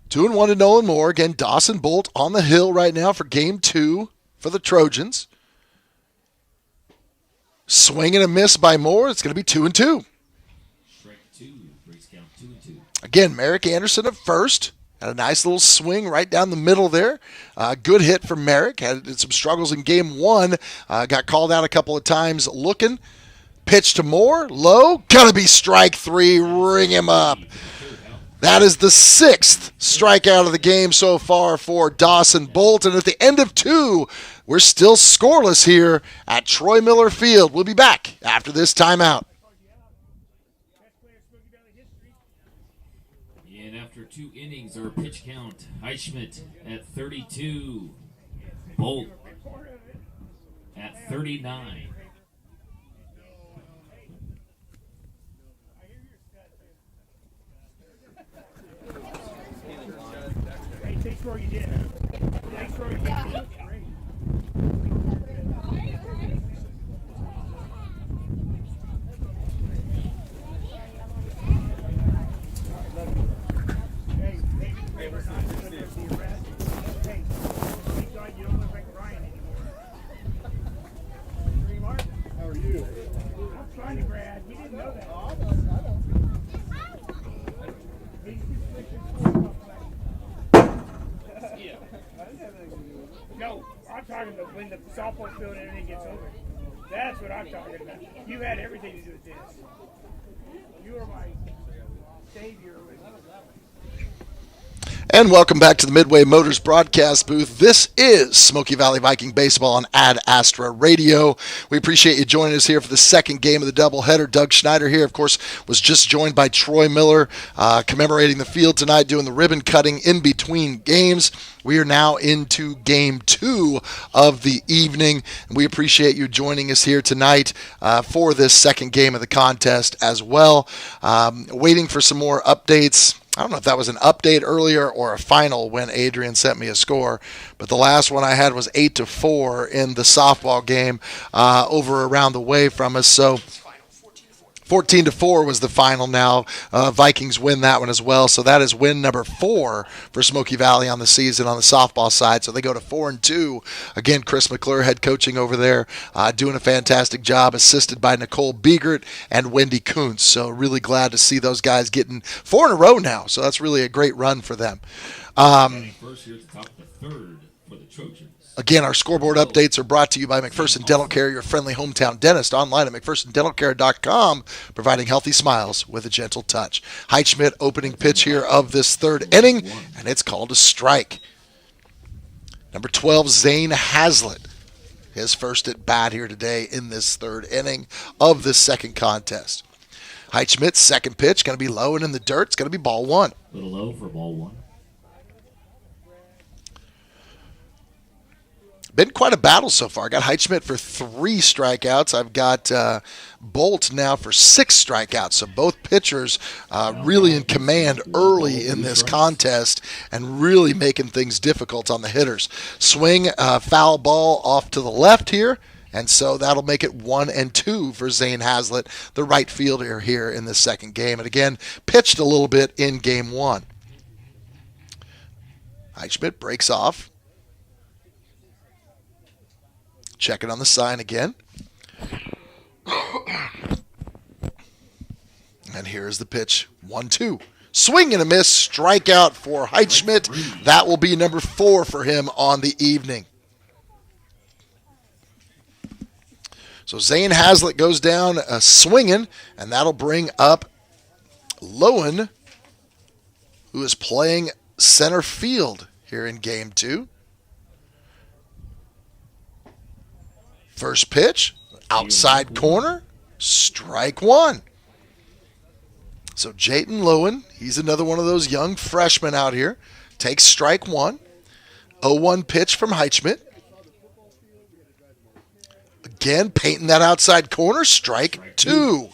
2-1 to Nolan Moore. Again, Dawson Bolt on the hill right now for game 2 for the Trojans. Swing and a miss by Moore. It's going to be 2-2. Strike 2. Breaks count 2-2. Again, Merrick Anderson at first. Had a nice little swing right down the middle there. Good hit from Merrick. Had some struggles in game 1. Got called out a couple of times looking. Pitch to Moore. Low. Gonna be strike 3. Ring him up. That is the 6th strikeout of the game so far for Dawson Bolt. And at the end of 2, we're still scoreless here at Troy Miller Field. We'll be back after this timeout. And after 2 innings, our pitch count, Highschmidt at 32, Bolt at 39. Thanks for what you did. Thanks for what you did. How are you? I'm trying to grad. We didn't know that. No, I'm talking about when the softball field and everything gets over. That's what I'm talking about. You had everything to do with this. You were my savior. And welcome back to the Midway Motors broadcast booth. This is Smoky Valley Viking Baseball on Ad Astra Radio. We appreciate you joining us here for the second game of the doubleheader. Doug Schneider here, of course, was just joined by Troy Miller, commemorating the field tonight, doing the ribbon cutting in between games. We are now into game 2 of the evening. We appreciate you joining us here tonight for this second game of the contest as well. Waiting for some more updates. I don't know if that was an update earlier or a final when Adrian sent me a score, but the last one I had was 8-4 in the softball game over around the way from us. So 14-4 was the final now. Vikings win that one as well. So that is win number 4 for Smoky Valley on the season on the softball side. So they go to 4-2. Again, Chris McClure, head coaching over there, doing a fantastic job, assisted by Nicole Biegert and Wendy Kuntz. So really glad to see those guys getting 4 in a row now. So that's really a great run for them. First here at the top of the 3rd for the Trojans. Again, our scoreboard updates are brought to you by McPherson Dental Care, your friendly hometown dentist, online at McPhersonDentalCare.com, providing healthy smiles with a gentle touch. Heitschmidt opening pitch here of this 3rd inning, and it's called a strike. Number 12, Zane Hazlitt, his first at bat here today in this 3rd inning of this second contest. Heitschmidt's second pitch going to be low and in the dirt. It's going to be ball 1. A little low for ball 1. Been quite a battle so far. I got Heitschmidt for 3 strikeouts. I've got Bolt now for 6 strikeouts. So both pitchers really in command early in this contest and really making things difficult on the hitters. Swing, foul ball off to the left here. And so that'll make it 1-2 for Zane Hazlitt, the right fielder here in this second game. And again, pitched a little bit in game 1. Heitschmidt breaks off. Checking on the sign again. And here's the pitch. 1-2. Swing and a miss. Strikeout for Heitschmidt. That will be number 4 for him on the evening. So Zane Hazlitt goes down swinging, and that'll bring up Lowen, who is playing center field here in game 2. First pitch, outside corner, strike one. So Jayton Lowen, he's another one of those young freshmen out here, takes strike one. 0-1 pitch from Heichmidt. Again, painting that outside corner, strike two.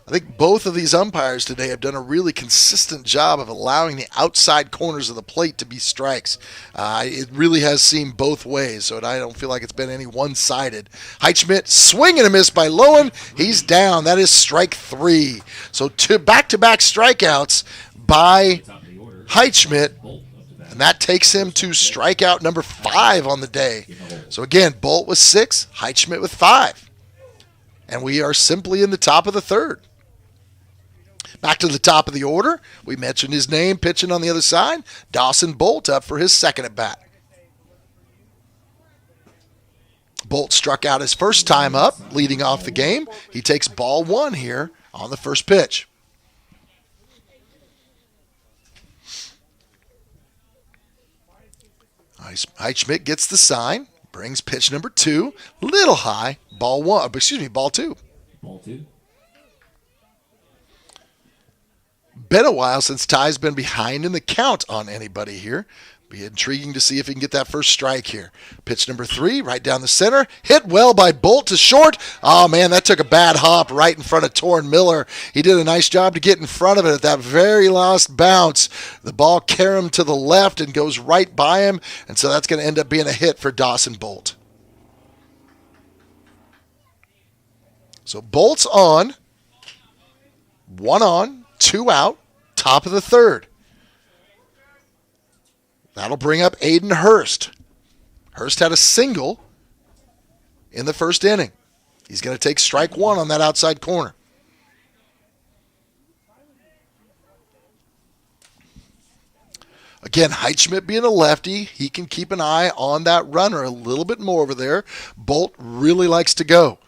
I think both of these umpires today have done a really consistent job of allowing the outside corners of the plate to be strikes. It really has seemed both ways, so I don't feel like it's been any one-sided. Heichmidt, swing and a miss by Lowen. He's down. That is strike three. So two back-to-back strikeouts by Heichmidt, and that takes him to strikeout number 5 on the day. So again, Bolt with 6, Heichmidt with 5. And we are simply in the top of the third. Back to the top of the order. We mentioned his name pitching on the other side. Dawson Bolt up for his second at bat. Bolt struck out his first time up, leading off the game. He takes ball 1 here on the first pitch. Heichmidt gets the sign, brings pitch number 2, little high, ball 2. Ball two. Been a while since Ty's been behind in the count on anybody here. Be intriguing to see if he can get that first strike here. Pitch number 3, right down the center. Hit well by Bolt to short. Oh, man, that took a bad hop right in front of Torrin Miller. He did a nice job to get in front of it at that very last bounce. The ball carried him to the left and goes right by him, and so that's going to end up being a hit for Dawson Bolt. So Bolt's on. 1 on, 2 out, top of the third. That'll bring up Aiden Hurst. Hurst had a single in the first inning. He's going to take strike 1 on that outside corner. Again, Heichmidt being a lefty, he can keep an eye on that runner a little bit more over there. Bolt really likes to go.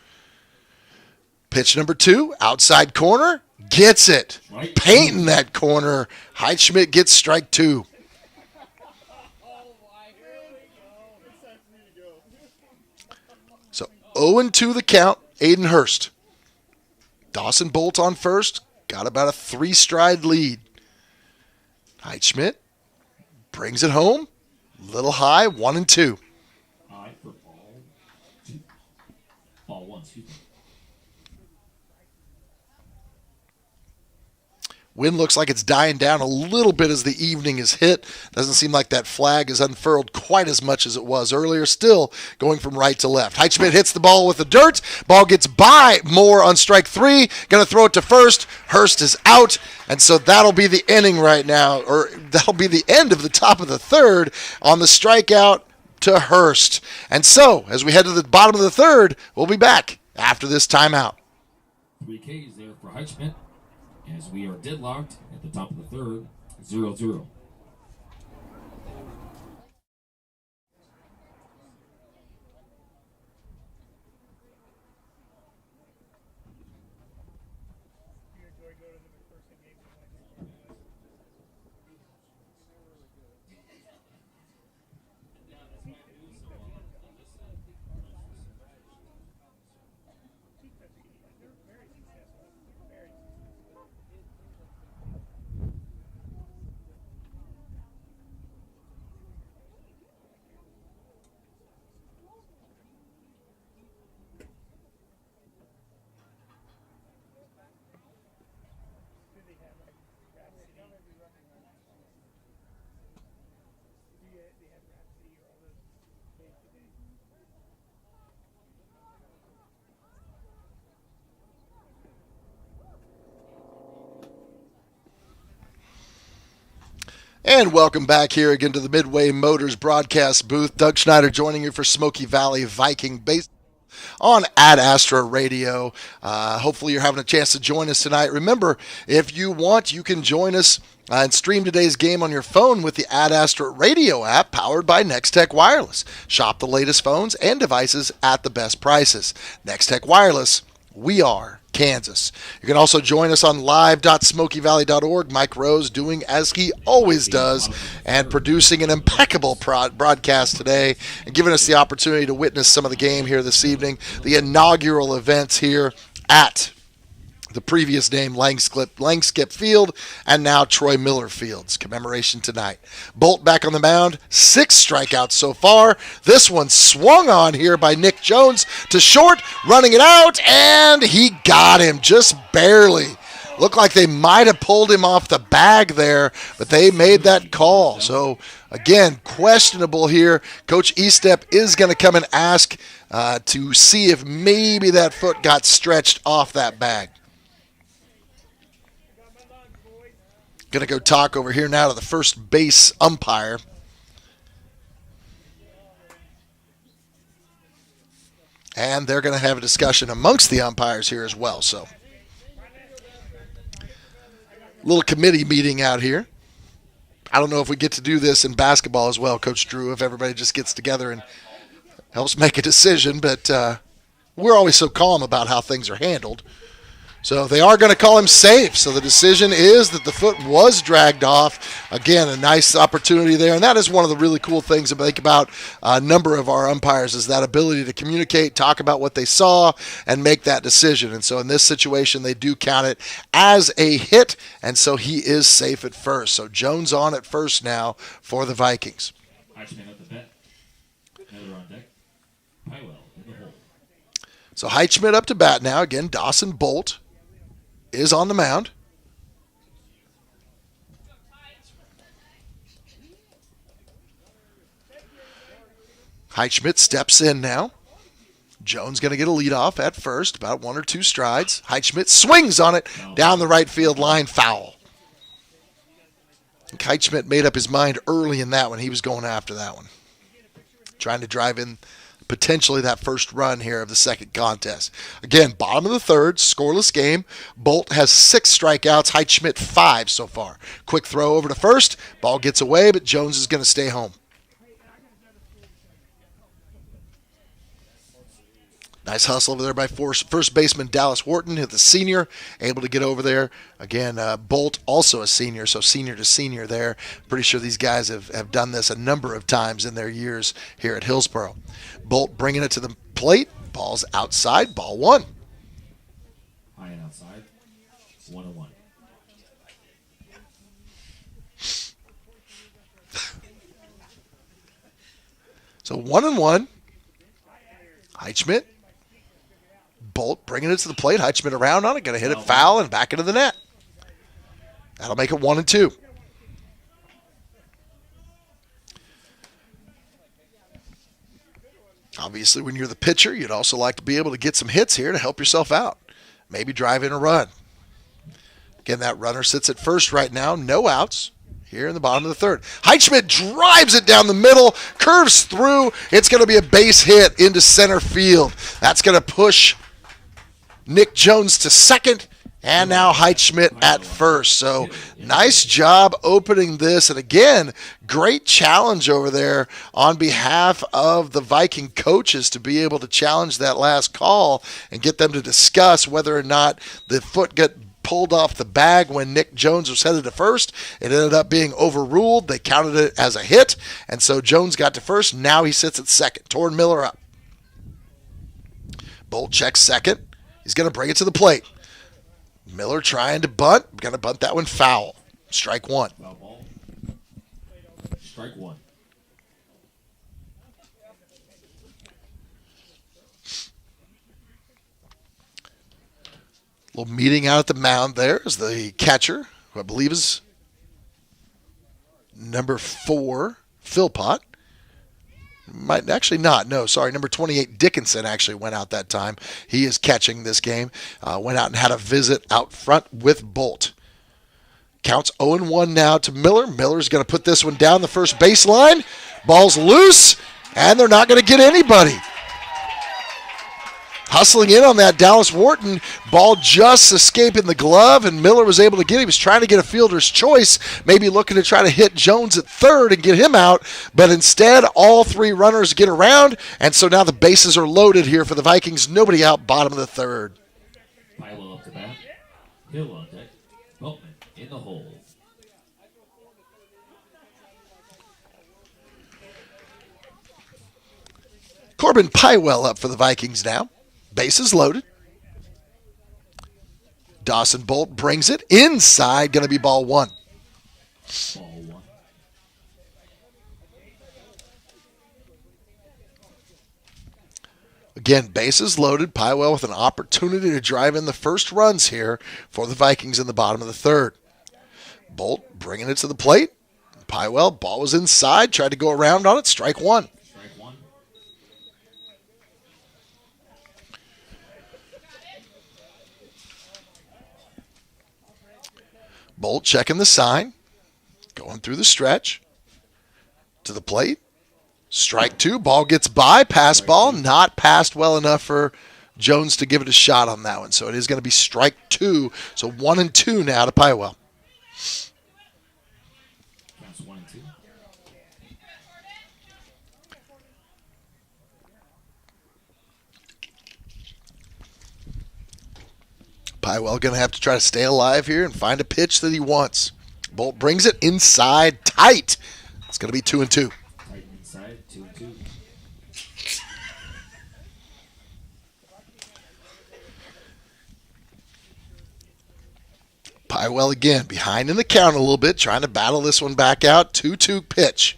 Pitch number 2, outside corner, gets it. Painting that corner. Heichmidt gets strike 2. So 0-2 the count, Aiden Hurst. Dawson Bolt on first, got about a 3-stride lead. Heichmidt brings it home, little high, 1-2. High for ball 2. Ball 1, excuse me. Wind looks like it's dying down a little bit as the evening is hit. Doesn't seem like that flag is unfurled quite as much as it was earlier. Still going from right to left. Heichmidt hits the ball with the dirt. Ball gets by Moore on strike 3. Going to throw it to first. Hurst is out. And so that'll be the inning right now, or that'll be the end of the top of the third on the strikeout to Hurst. And so, as we head to the bottom of the third, we'll be back after this timeout. 3 Ks there for Heichmidt, as we are deadlocked at the top of the third, 0-0. And welcome back here again to the Midway Motors broadcast booth. Doug Schneider joining you for Smoky Valley Viking Baseball on Ad Astra Radio. Hopefully you're having a chance to join us tonight. Remember, if you want, you can join us and stream today's game on your phone with the Ad Astra Radio app powered by Nextech Wireless. Shop the latest phones and devices at the best prices. Nextech Wireless, We are Kansas. You can also join us on live.smokyvalley.org. Mike Rose doing as he always does and producing an impeccable broadcast today and giving us the opportunity to witness some of the game here this evening, the inaugural events here at the previous name Langskip Field, and now Troy Miller Fields. Commemoration tonight. Bolt back on the mound, 6 strikeouts so far. This one swung on here by Nick Jones to short, running it out, and he got him just barely. Looked like they might have pulled him off the bag there, but they made that call. So, again, questionable here. Coach Estep is going to come and ask to see if maybe that foot got stretched off that bag. Going to go talk over here now to the first base umpire. And they're going to have a discussion amongst the umpires here as well. So, little committee meeting out here. I don't know if we get to do this in basketball as well, Coach Drew, if everybody just gets together and helps make a decision. But we're always so calm about how things are handled. So they are going to call him safe. So the decision is that the foot was dragged off. Again, a nice opportunity there. And that is one of the really cool things to think about a number of our umpires is that ability to communicate, talk about what they saw, and make that decision. And so in this situation, they do count it as a hit. And so he is safe at first. So Jones on at first now for the Vikings. So Heitschmidt up to bat now. Again, Dawson Bolt is on the mound. Heitschmidt steps in now. Jones going to get a leadoff at first, about 1 or 2 strides. Heitschmidt swings on it down the right field line, foul. I think Heitschmidt made up his mind early in that one. He was going after that one, trying to drive in potentially that first run here of the second contest. Again, bottom of the third, scoreless game. Bolt has 6 strikeouts, Heitschmidt 5 so far. Quick throw over to first. Ball gets away, but Jones is going to stay home. Nice hustle over there by first baseman Dallas Wharton, the senior, able to get over there. Again, Bolt, also a senior, so senior to senior there. Pretty sure these guys have done this a number of times in their years here at Hillsboro. Bolt bringing it to the plate. Ball's outside, ball 1. High and outside, 1-1. So 1-1. Heitschmidt. Bolt bringing it to the plate. Heitschmidt around on it. Going to hit it foul and back into the net. That'll make it 1-2. Obviously, when you're the pitcher, you'd also like to be able to get some hits here to help yourself out. Maybe drive in a run. Again, that runner sits at first right now. No outs here in the bottom of the third. Heitschmidt drives it down the middle, curves through. It's going to be a base hit into center field. That's going to push Nick Jones to second, and now Heitschmidt at first. So nice job opening this. And again, great challenge over there on behalf of the Viking coaches to be able to challenge that last call and get them to discuss whether or not the foot got pulled off the bag when Nick Jones was headed to first. It ended up being overruled. They counted it as a hit, and so Jones got to first. Now he sits at second. Torn Miller up. Bolt checks second. He's going to bring it to the plate. Miller trying to bunt. Going to bunt that one foul. Strike 1. Foul ball. Strike 1. Little meeting out at the mound there is the catcher, who I believe is number 4, Philpott. Might actually not. No, sorry. Number 28, Dickinson, actually went out that time. He is catching this game. Went out and had a visit out front with Bolt. Counts 0-1 now to Miller. Miller's going to put this one down the first baseline. Ball's loose, and they're not going to get anybody. Hustling in on that, Dallas Wharton. Ball just escaping the glove, and Miller was able to get it. He was trying to get a fielder's choice, maybe looking to try to hit Jones at third and get him out, but instead all 3 runners get around, and so now the bases are loaded here for the Vikings. Nobody out, bottom of the third. Hill on deck. Boatman in the hole. Corbin Pywell up for the Vikings now. Bases loaded. Dawson Bolt brings it inside. Going to be ball one. Ball one. Again, bases loaded. Pywell with an opportunity to drive in the first runs here for the Vikings in the bottom of the third. Bolt bringing it to the plate. Pywell, ball was inside. Tried to go around on it. Strike one. Strike one. Bolt checking the sign. Going through the stretch. To the plate. Strike two. Ball gets by. Pass ball. Not passed well enough for Jones to give it a shot on that one. So it is going to be strike two. So 1-2 now to Pywell. Counts 1 and 2. Pywell going to have to try to stay alive here and find a pitch that he wants. Bolt brings it inside tight. It's going to be 2-2. Tight inside, 2 and 2. Pywell again behind in the count a little bit, trying to battle this one back out. 2-2 pitch.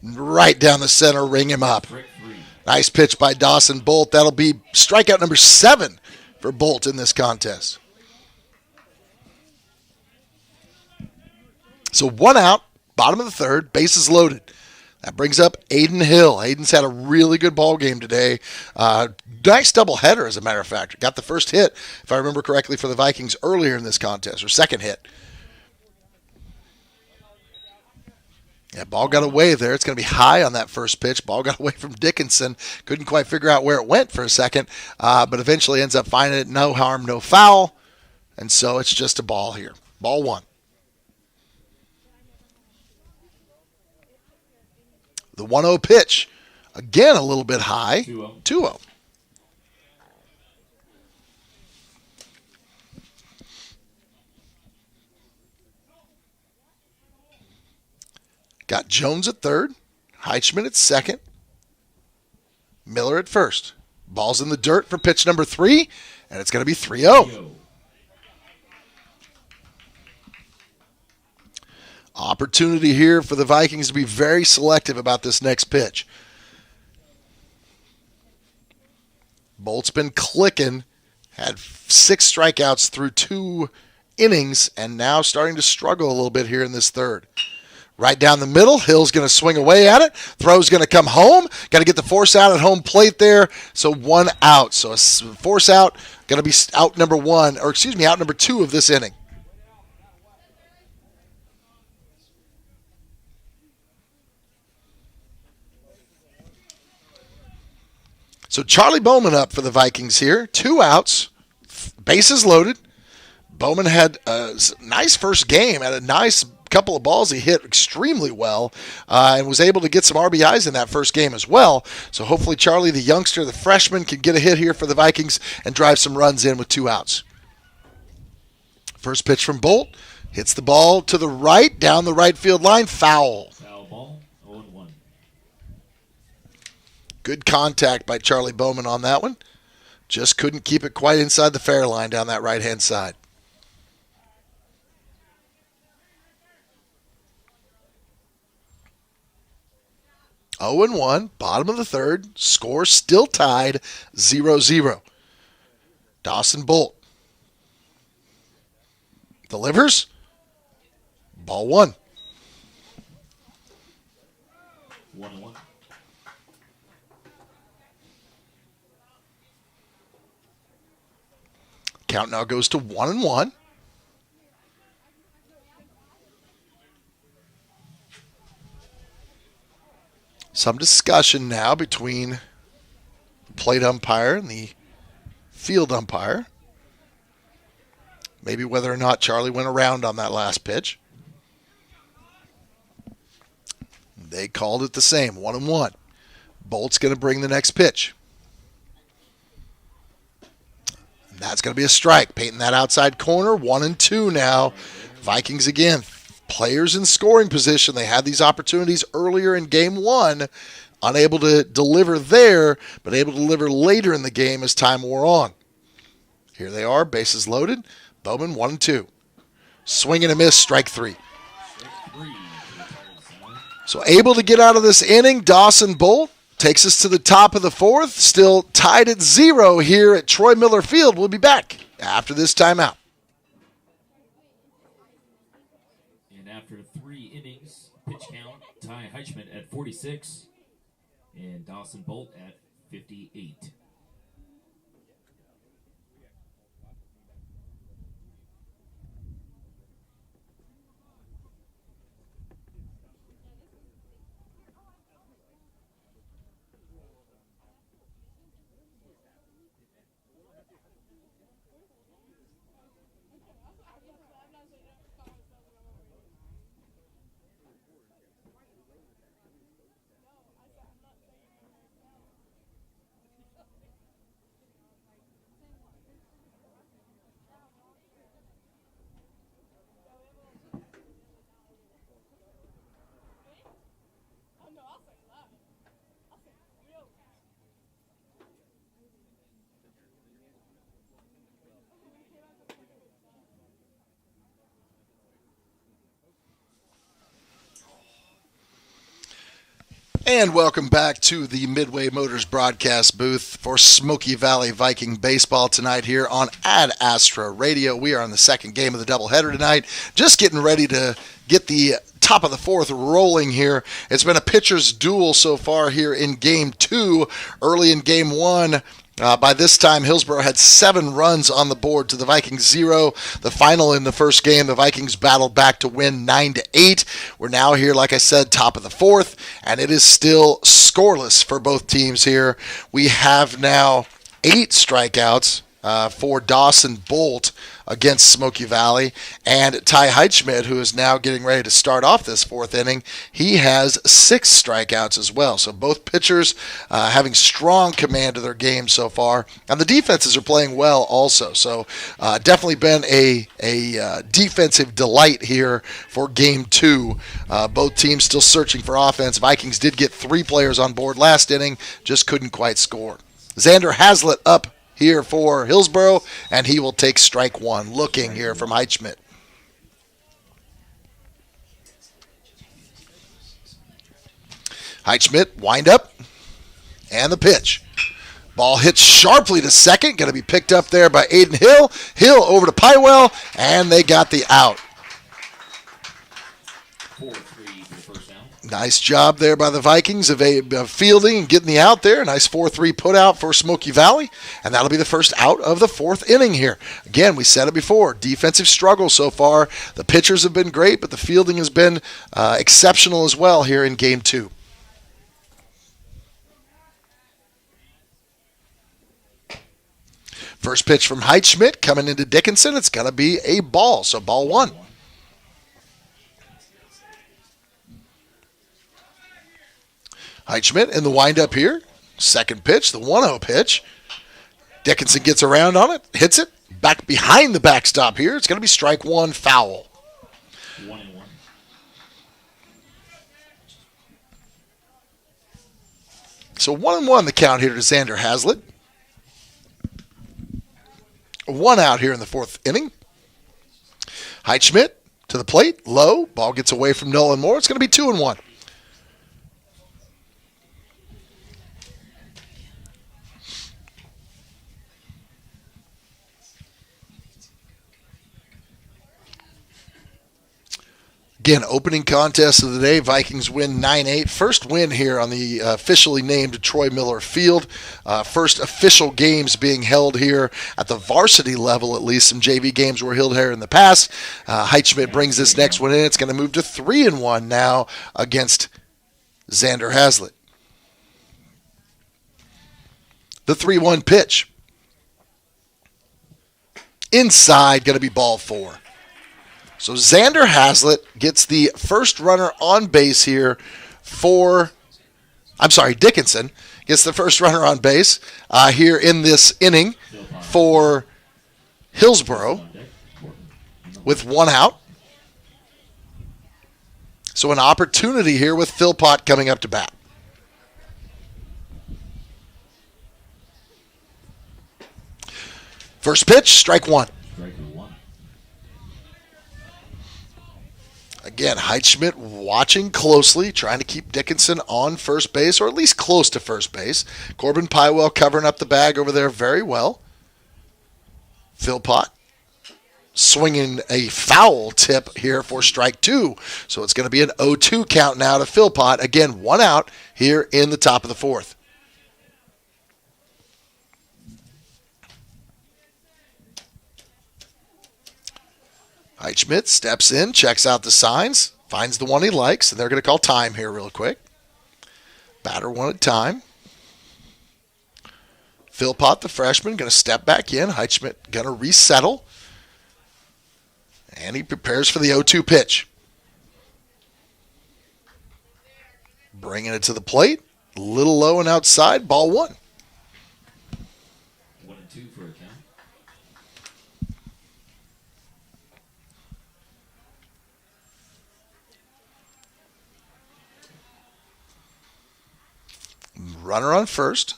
Right down the center, ring him up. Strike 3. Nice pitch by Dawson Bolt. That'll be strikeout number 7 for Bolt in this contest. So 1 out, bottom of the third, bases loaded. That brings up Aiden Hill. Aiden's had a really good ball game today. Nice doubleheader, as a matter of fact. Got the first hit, if I remember correctly, for the Vikings earlier in this contest, or second hit. Yeah, ball got away there. It's going to be high on that first pitch. Ball got away from Dickinson. Couldn't quite figure out where it went for a second, but eventually ends up finding it. No harm, no foul. And so it's just a ball here. Ball one. The 1-0 pitch. Again, a little bit high. 2-0. 2-0. Got Jones at third, Heichman at second, Miller at first. Ball's in the dirt for pitch number 3, and it's going to be 3-0. Opportunity here for the Vikings to be very selective about this next pitch. Bolt's been clicking, had 6 strikeouts through 2 innings, and now starting to struggle a little bit here in this third. Right down the middle, Hill's going to swing away at it. Throw's going to come home. Got to get the force out at home plate there. So 1 out. So a force out, going to be out number 1, or excuse me, out number 2 of this inning. So Charlie Bowman up for the Vikings here. 2 outs, bases loaded. Bowman had a nice first game, had a nice couple of balls he hit extremely well, and was able to get some RBIs in that first game as well. So hopefully Charlie, the youngster, the freshman, can get a hit here for the Vikings and drive some runs in with 2 outs. First pitch from Bolt. Hits the ball to the right, down the right field line. Foul. Foul ball, 0-1. Good contact by Charlie Bowman on that one. Just couldn't keep it quite inside the fair line down that right-hand side. Oh and 1, bottom of the third. Score still tied, 0-0. Dawson Bolt delivers. Ball 1. 1-1. Count now goes to 1-1. Some discussion now between the plate umpire and the field umpire. Maybe whether or not Charlie went around on that last pitch. They called it the same, 1-1. Bolt's going to bring the next pitch. And that's going to be a strike. Painting that outside corner, 1-2 now. Vikings again, players in scoring position. They had these opportunities earlier in game one, unable to deliver there, but able to deliver later in the game as time wore on. Here they are, bases loaded. Bowman, 1-2. Swing and a miss, strike three. So able to get out of this inning, Dawson Bolt takes us to the top of the fourth. Still tied at 0 here at Troy Miller Field. We'll be back after this timeout. And after 3 innings, pitch count, Ty Heichman at 46 and Dawson Bolt at 58. And welcome back to the Midway Motors broadcast booth for Smoky Valley Viking baseball tonight here on Ad Astra Radio. We are on the second game of the doubleheader tonight. Just getting ready to get the top of the fourth rolling here. It's been a pitcher's duel so far here in game 2. Early in game 1, by this time, Hillsboro had 7 runs on the board to the Vikings 0. The final in the first game, the Vikings battled back to win 9-8. We're now here, like I said, top of the fourth, and it is still scoreless for both teams here. We have now 8 strikeouts for Dawson Bolt against Smoky Valley, and Ty Heitschmidt, who is now getting ready to start off this fourth inning, he has 6 strikeouts as well. So both pitchers having strong command of their game so far, and the defenses are playing well also. So definitely been a defensive delight here for game 2. Both teams still searching for offense. Vikings did get 3 players on board last inning, just couldn't quite score. Xander Hazlitt up here for Hillsboro, and he will take strike 1. Looking here from Heitschmidt. Heitschmidt, wind up, and the pitch. Ball hits sharply to second, going to be picked up there by Aiden Hill. Hill over to Pywell, and they got the out. 4-3 for the first out. Nice job there by the Vikings of fielding and getting the out there. Nice 4-3 put out for Smoky Valley. And that'll be the first out of the fourth inning here. Again, we said it before. Defensive struggle so far. The pitchers have been great, but the fielding has been exceptional as well here in game 2. First pitch from Heitschmidt coming into Dickinson. It's going to be a ball, so ball 1. Heitschmidt in the windup here. Second pitch, the 1-0 pitch. Dickinson gets around on it, hits it, back behind the backstop here. It's going to be strike 1, foul. 1-1. So 1-1 the count here to Xander Hazlitt. 1 out here in the fourth inning. Heitschmidt to the plate, low. Ball gets away from Nolan Moore. It's going to be 2-1. Again, opening contest of the day. Vikings win 9-8. First win here on the officially named Troy Miller Field. First official games being held here at the varsity level, at least. Some JV games were held here in the past. Heitschmidt brings this next one in. It's going to move to 3-1 now against Xander Hazlitt. The 3-1 pitch. Inside, going to be ball 4. So Xander Hazlitt gets the first runner on base here Dickinson gets the first runner on base here in this inning for Hillsboro with 1 out. So an opportunity here with Philpott coming up to bat. First pitch, strike 1. Again, Heitschmidt watching closely, trying to keep Dickinson on first base, or at least close to first base. Corbin Pywell covering up the bag over there very well. Philpott swinging a foul tip here for strike 2. So it's going to be an 0-2 count now to Philpott. Again, 1 out here in the top of the 4th. Heitschmidt steps in, checks out the signs, finds the one he likes, and they're going to call time here real quick. Batter wanted time. Philpott, the freshman, going to step back in. Heitschmidt going to resettle. And he prepares for the 0-2 pitch. Bringing it to the plate. A little low and outside. Ball 1. 1-2 for a count. Runner on first.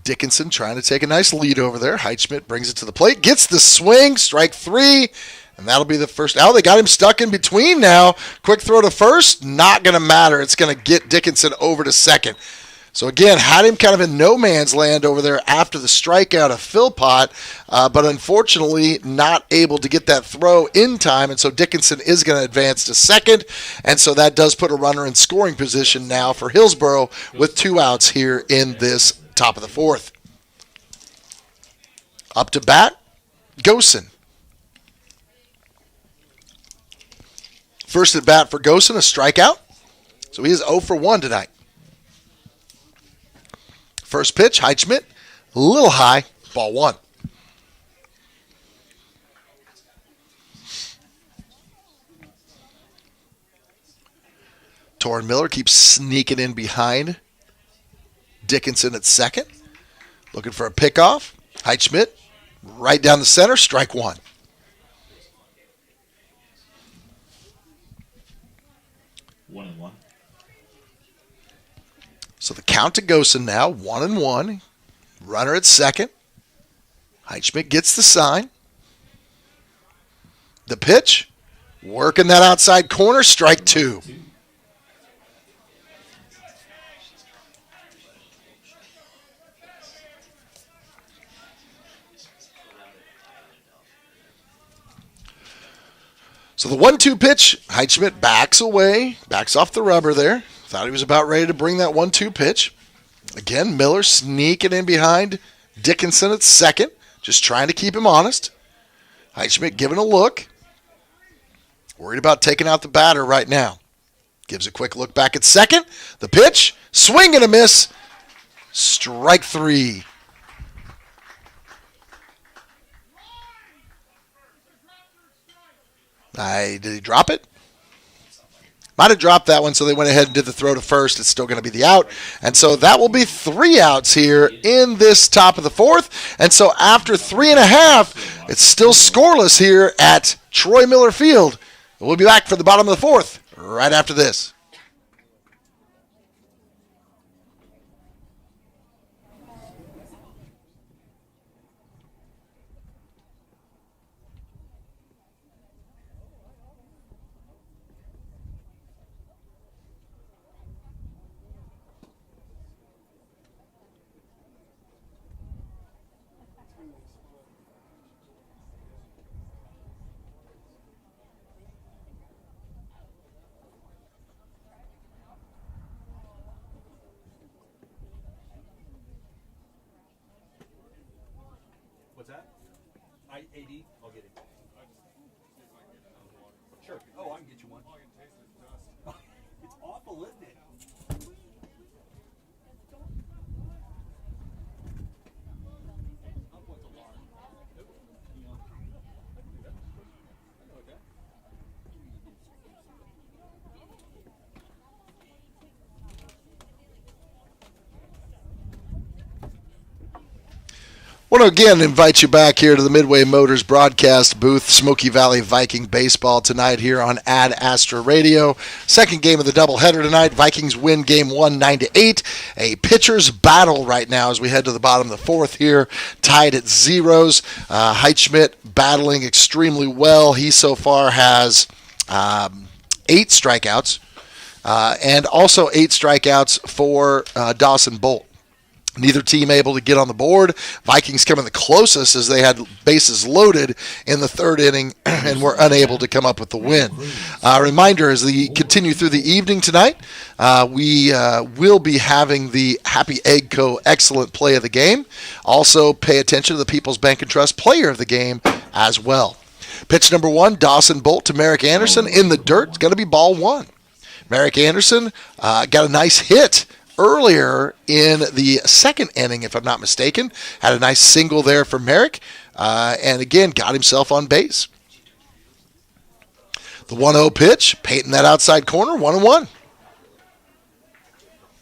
Dickinson trying to take a nice lead over there. Heitschmidt brings it to the plate. Gets the swing. Strike 3. And that'll be the first. Oh, they got him stuck in between now. Quick throw to first. Not going to matter. It's going to get Dickinson over to second. So again, had him kind of in no man's land over there after the strikeout of Philpott, but unfortunately not able to get that throw in time. And so Dickinson is going to advance to second. And so that does put a runner in scoring position now for Hillsboro with 2 outs here in this top of the 4th. Up to bat, Gosen. First at bat for Gosen, a strikeout. So he is 0 for 1 tonight. First pitch, Heitschmidt, a little high, ball 1. Torrin Miller keeps sneaking in behind Dickinson at second. Looking for a pickoff. Heitschmidt, right down the center, strike 1. So the count to Gosen now, 1-1. Runner at second. Heitschmidt gets the sign. The pitch, working that outside corner, strike 2. So the 1-2 pitch, Heitschmidt backs away, backs off the rubber there. Thought he was about ready to bring that 1-2 pitch. Again, Miller sneaking in behind Dickinson at second, just trying to keep him honest. Heitschmidt giving a look. Worried about taking out the batter right now. Gives a quick look back at second. The pitch, swing and a miss. Strike 3. Did he drop it? Might have dropped that one, so they went ahead and did the throw to first. It's still going to be the out. And so that will be 3 outs here in this top of the 4th. And so after 3.5, it's still scoreless here at Troy Miller Field. We'll be back for the bottom of the 4th right after this. want to again invite you back here to the Midway Motors broadcast booth. Smoky Valley Viking baseball tonight here on Ad Astra Radio. Second game of the doubleheader tonight. Vikings win game 1 9-8. A pitcher's battle right now as we head to the bottom of the fourth here, tied at zeros. Heitschmidt battling extremely well. He so far has 8 strikeouts and also 8 strikeouts for Dawson Bolt. Neither team able to get on the board. Vikings coming the closest as they had bases loaded in the third inning and were unable to come up with the win. Reminder, as we continue through the evening tonight, we will be having the Happy Egg Co. Excellent Play of the Game. Also, pay attention to the People's Bank and Trust Player of the Game as well. Pitch number 1, Dawson Bolt to Merrick Anderson in the dirt. It's going to be ball 1. Merrick Anderson got a nice hit earlier in the second inning, if I'm not mistaken. Had a nice single there for Merrick, and again, got himself on base. The 1-0 pitch, painting that outside corner, 1-1.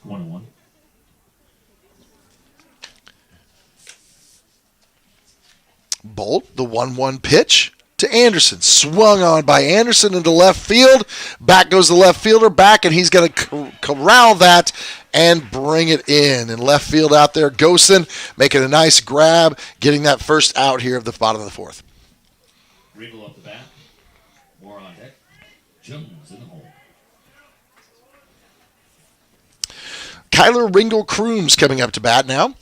1-1. Bolt, the 1-1 pitch to Anderson. Swung on by Anderson into left field. Back goes the left fielder back, and he's going to corral that and bring it in. In left field out there, Gosen making a nice grab, getting that first out here of the bottom of the fourth. Ringle up the bat. More on deck. Jones in the hole. Kyler Ringle Crooms coming up to bat now.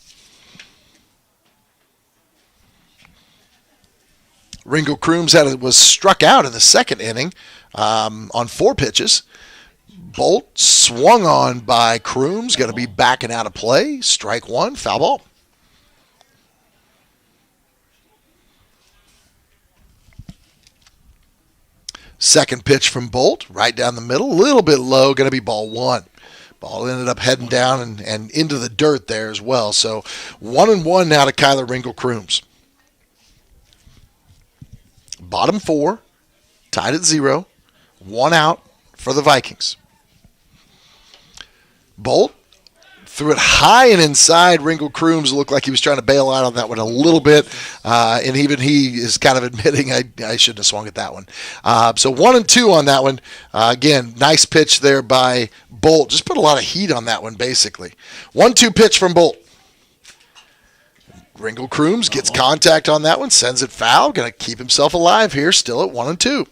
Ringle Crooms was struck out in the second inning on 4 pitches. Bolt swung on by Crooms, going to be backing out of play. Strike 1, foul ball. Second pitch from Bolt, right down the middle, a little bit low, going to be ball 1. Ball ended up heading down and into the dirt there as well. So 1-1 now to Kyler Ringle Crooms. Bottom 4, tied at 0, 1 out for the Vikings. Bolt threw it high and inside. Ringle Crooms looked like he was trying to bail out on that one a little bit, and even he is kind of admitting I shouldn't have swung at that one. So 1-2 on that one. Again, nice pitch there by Bolt. Just put a lot of heat on that one, basically. 1-2 pitch from Bolt. Ringle Crooms gets contact on that one, sends it foul. Going to keep himself alive here, still at 1-2.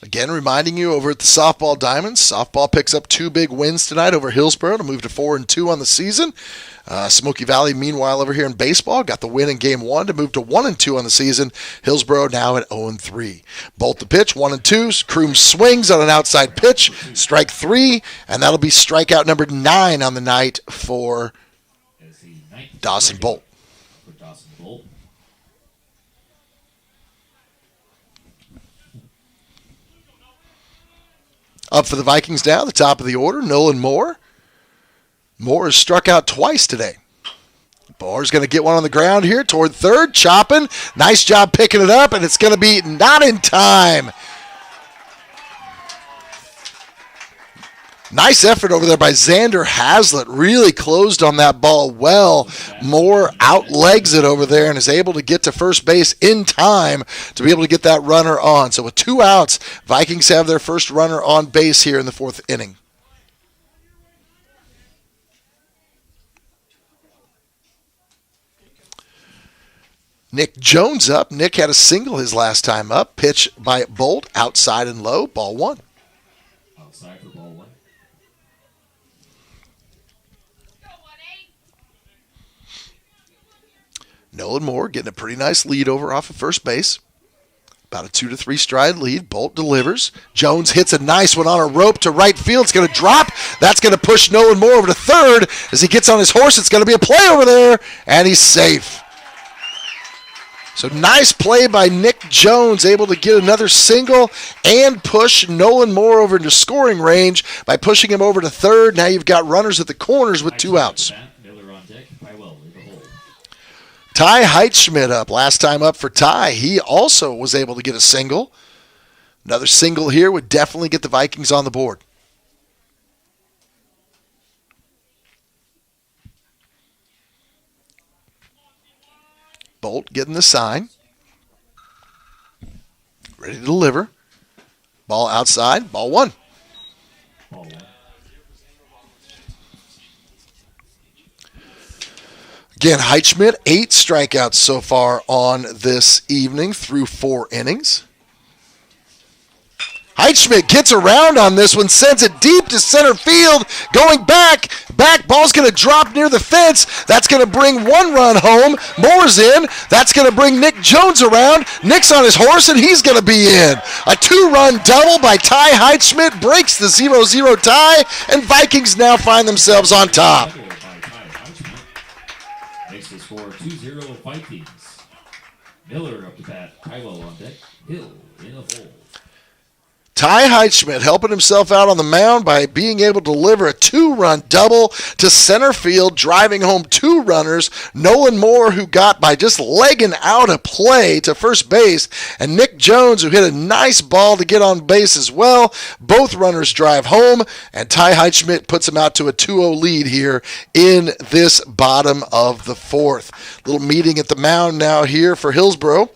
Again, reminding you over at the Softball Diamonds, softball picks up 2 big wins tonight over Hillsboro to move to 4-2 on the season. Smoky Valley, meanwhile, over here in baseball, got the win in Game 1 to move to 1-2 on the season. Hillsboro now at 0-3. Bolt the pitch, 1-2. Crooms swings on an outside pitch, strike 3, and that'll be strikeout number 9 on the night for Dawson Bolt. Up for the Vikings now, the top of the order, Nolan Moore. Moore has struck out twice today. Moore's going to get one on the ground here toward third, chopping. Nice job picking it up, and it's going to be not in time. Nice effort over there by Xander Haslett. Really closed on that ball well. Moore outlegs it over there and is able to get to first base in time to be able to get that runner on. So with 2 outs, Vikings have their first runner on base here in the 4th inning. Nick Jones up. Nick had a single his last time up. Pitch by Bolt, outside and low, ball 1. Outside for ball 1. Nolan Moore getting a pretty nice lead over off of first base. About a 2-3 stride lead. Bolt delivers. Jones hits a nice one on a rope to right field. It's going to drop. That's going to push Nolan Moore over to third. As he gets on his horse, it's going to be a play over there, and he's safe. So nice play by Nick Jones, able to get another single and push Nolan Moore over into scoring range by pushing him over to third. Now you've got runners at the corners with 2 outs. Ty Heitschmidt up. Last time up for Ty, he also was able to get a single. Another single here would definitely get the Vikings on the board. Bolt getting the sign. Ready to deliver. Ball outside. Ball one. Ball one. Again, Heitschmidt, 8 strikeouts so far on this evening through 4 innings. Heitschmidt gets around on this one, sends it deep to center field, going back, ball's going to drop near the fence. That's going to bring 1 run home. Moore's in. That's going to bring Nick Jones around. Nick's on his horse, and he's going to be in. A 2-run double by Ty Heitschmidt breaks the 0-0 tie, and Vikings now find themselves on top. Makes the score 2-0 Vikings. Miller up to bat. Kylo on deck. Hill in a hole. Ty Heitschmidt helping himself out on the mound by being able to deliver a 2-run double to center field, driving home 2 runners. Nolan Moore, who got by just legging out a play to first base, and Nick Jones, who hit a nice ball to get on base as well. Both runners drive home, and Ty Heitschmidt puts him out to a 2-0 lead here in this bottom of the 4th. Little meeting at the mound now here for Hillsboro.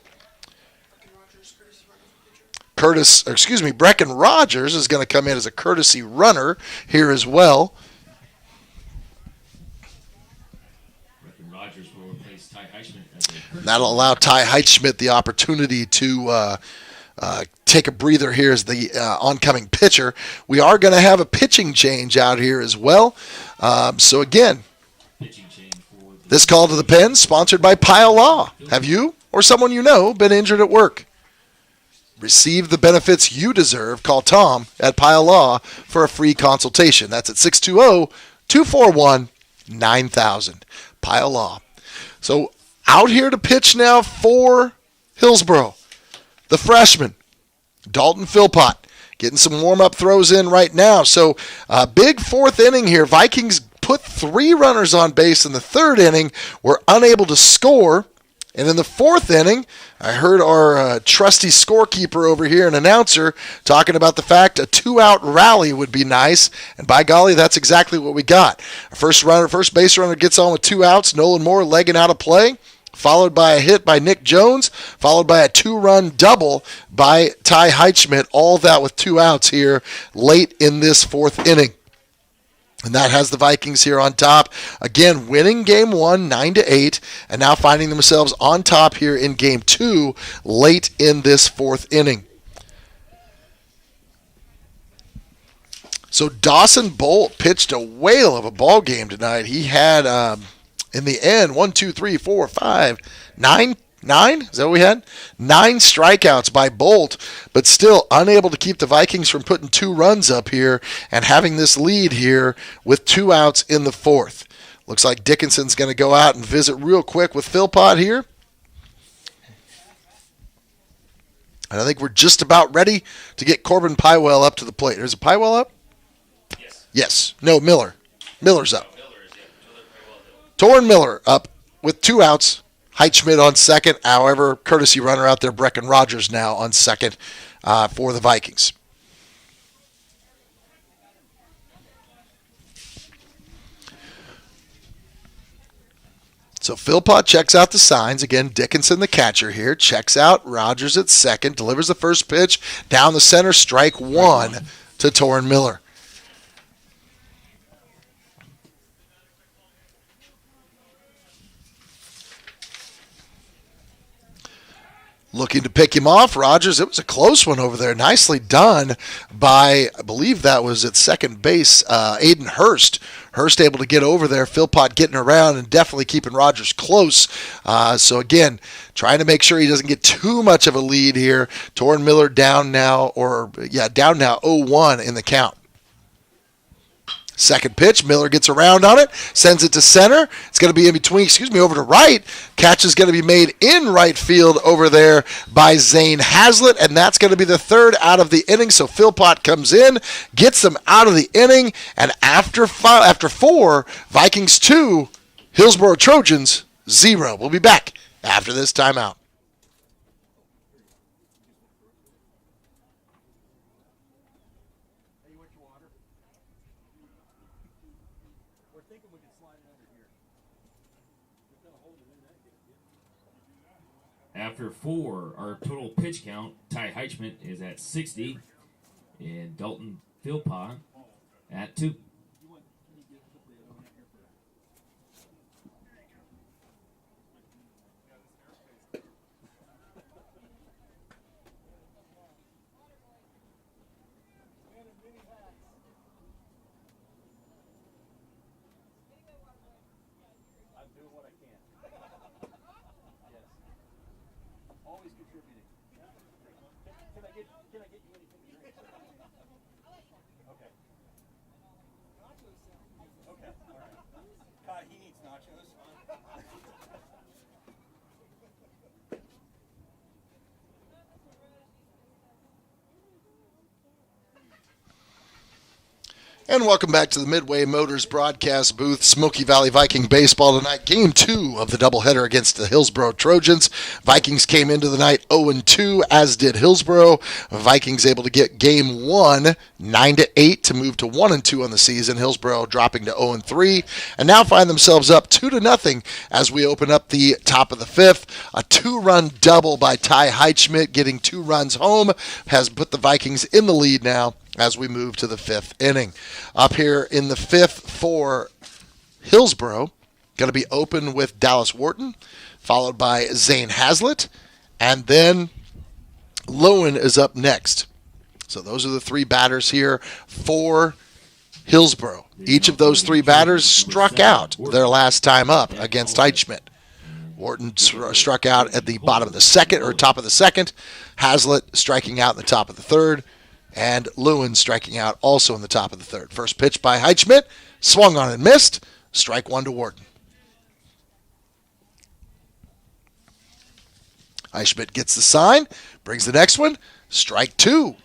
Brecken Rogers is going to come in as a courtesy runner here as well. Brecken Rogers will replace Ty Heitschmidt as a courtesy. That'll allow Ty Heitschmidt the opportunity to take a breather here as the oncoming pitcher. We are going to have a pitching change out here as well. So again, this call to the pen sponsored by Pile Law. Have you or someone you know been injured at work? Receive the benefits you deserve. Call Tom at Pile Law for a free consultation. That's at 620-241-9000. Pile Law. So out here to pitch now for Hillsboro, the freshman, Dalton Philpott, getting some warm-up throws in right now. So big 4th inning here. Vikings put 3 runners on base in the 3rd inning, were unable to score. And in the 4th inning, I heard our trusty scorekeeper over here, an announcer, talking about the fact a 2-out rally would be nice. And by golly, that's exactly what we got. Our first base runner gets on with 2 outs. Nolan Moore legging out of play, followed by a hit by Nick Jones, followed by a 2-run double by Ty Heitschmidt. All that with 2 outs here late in this 4th inning. And that has the Vikings here on top. Again, winning game 1, 9-8, and now finding themselves on top here in game 2, late in this 4th inning. So Dawson Bolt pitched a whale of a ball game tonight. He had, in the end, 9? Is that what we had? 9 strikeouts by Bolt, but still unable to keep the Vikings from putting 2 runs up here and having this lead here with 2 outs in the 4th. Looks like Dickinson's going to go out and visit real quick with Philpott here. And I think we're just about ready to get Corbin Pywell up to the plate. Is it Pywell up? Yes. No, Miller. Miller's up. Torrin Miller up with 2 outs. Heitschmidt on second. However, courtesy runner out there, Brecken Rogers now on second for the Vikings. So Philpott checks out the signs. Again, Dickinson, the catcher here, checks out Rogers at second, delivers the first pitch down the center, strike 1 to Torrin Miller. Looking to pick him off, Rogers. It was a close one over there. Nicely done by, I believe that was at second base, Aiden Hurst. Hurst able to get over there. Philpott getting around and definitely keeping Rogers close. So again, trying to make sure he doesn't get too much of a lead here. Torrin Miller down now 0-1 in the count. Second pitch, Miller gets around on it, sends it to center. It's going to be over to right. Catch is going to be made in right field over there by Zane Hazlitt, and that's going to be the 3rd out of the inning. So Philpott comes in, gets them out of the inning, and after 4, Vikings 2, Hillsboro Trojans 0. We'll be back after this timeout. After 4, our total pitch count, Ty Heichman is at 60, and Dalton Philpott at 2. And welcome back to the Midway Motors broadcast booth. Smoky Valley Viking baseball tonight. Game 2 of the doubleheader against the Hillsboro Trojans. Vikings came into the night 0-2, as did Hillsboro. Vikings able to get Game 1 9-8 to move to 1-2 on the season. Hillsboro dropping to 0-3, and now find themselves up 2-0 as we open up the top of the 5th. A 2-run double by Ty Heichman, getting 2 runs home, has put the Vikings in the lead now as we move to the 5th inning. Up here in the 5th for Hillsboro, going to be open with Dallas Wharton, followed by Zane Hazlitt, and then Lowen is up next. So those are the 3 batters here for Hillsboro. Each of those 3 batters struck out their last time up against Heichman. Wharton struck out at the bottom of the 2nd, or top of the 2nd. Hazlitt striking out in the top of the 3rd. And Lewin striking out also in the top of the 3rd. First pitch by Heichman, swung on and missed. Strike 1 to Wharton. Heichman gets the sign, brings the next one. Strike 2.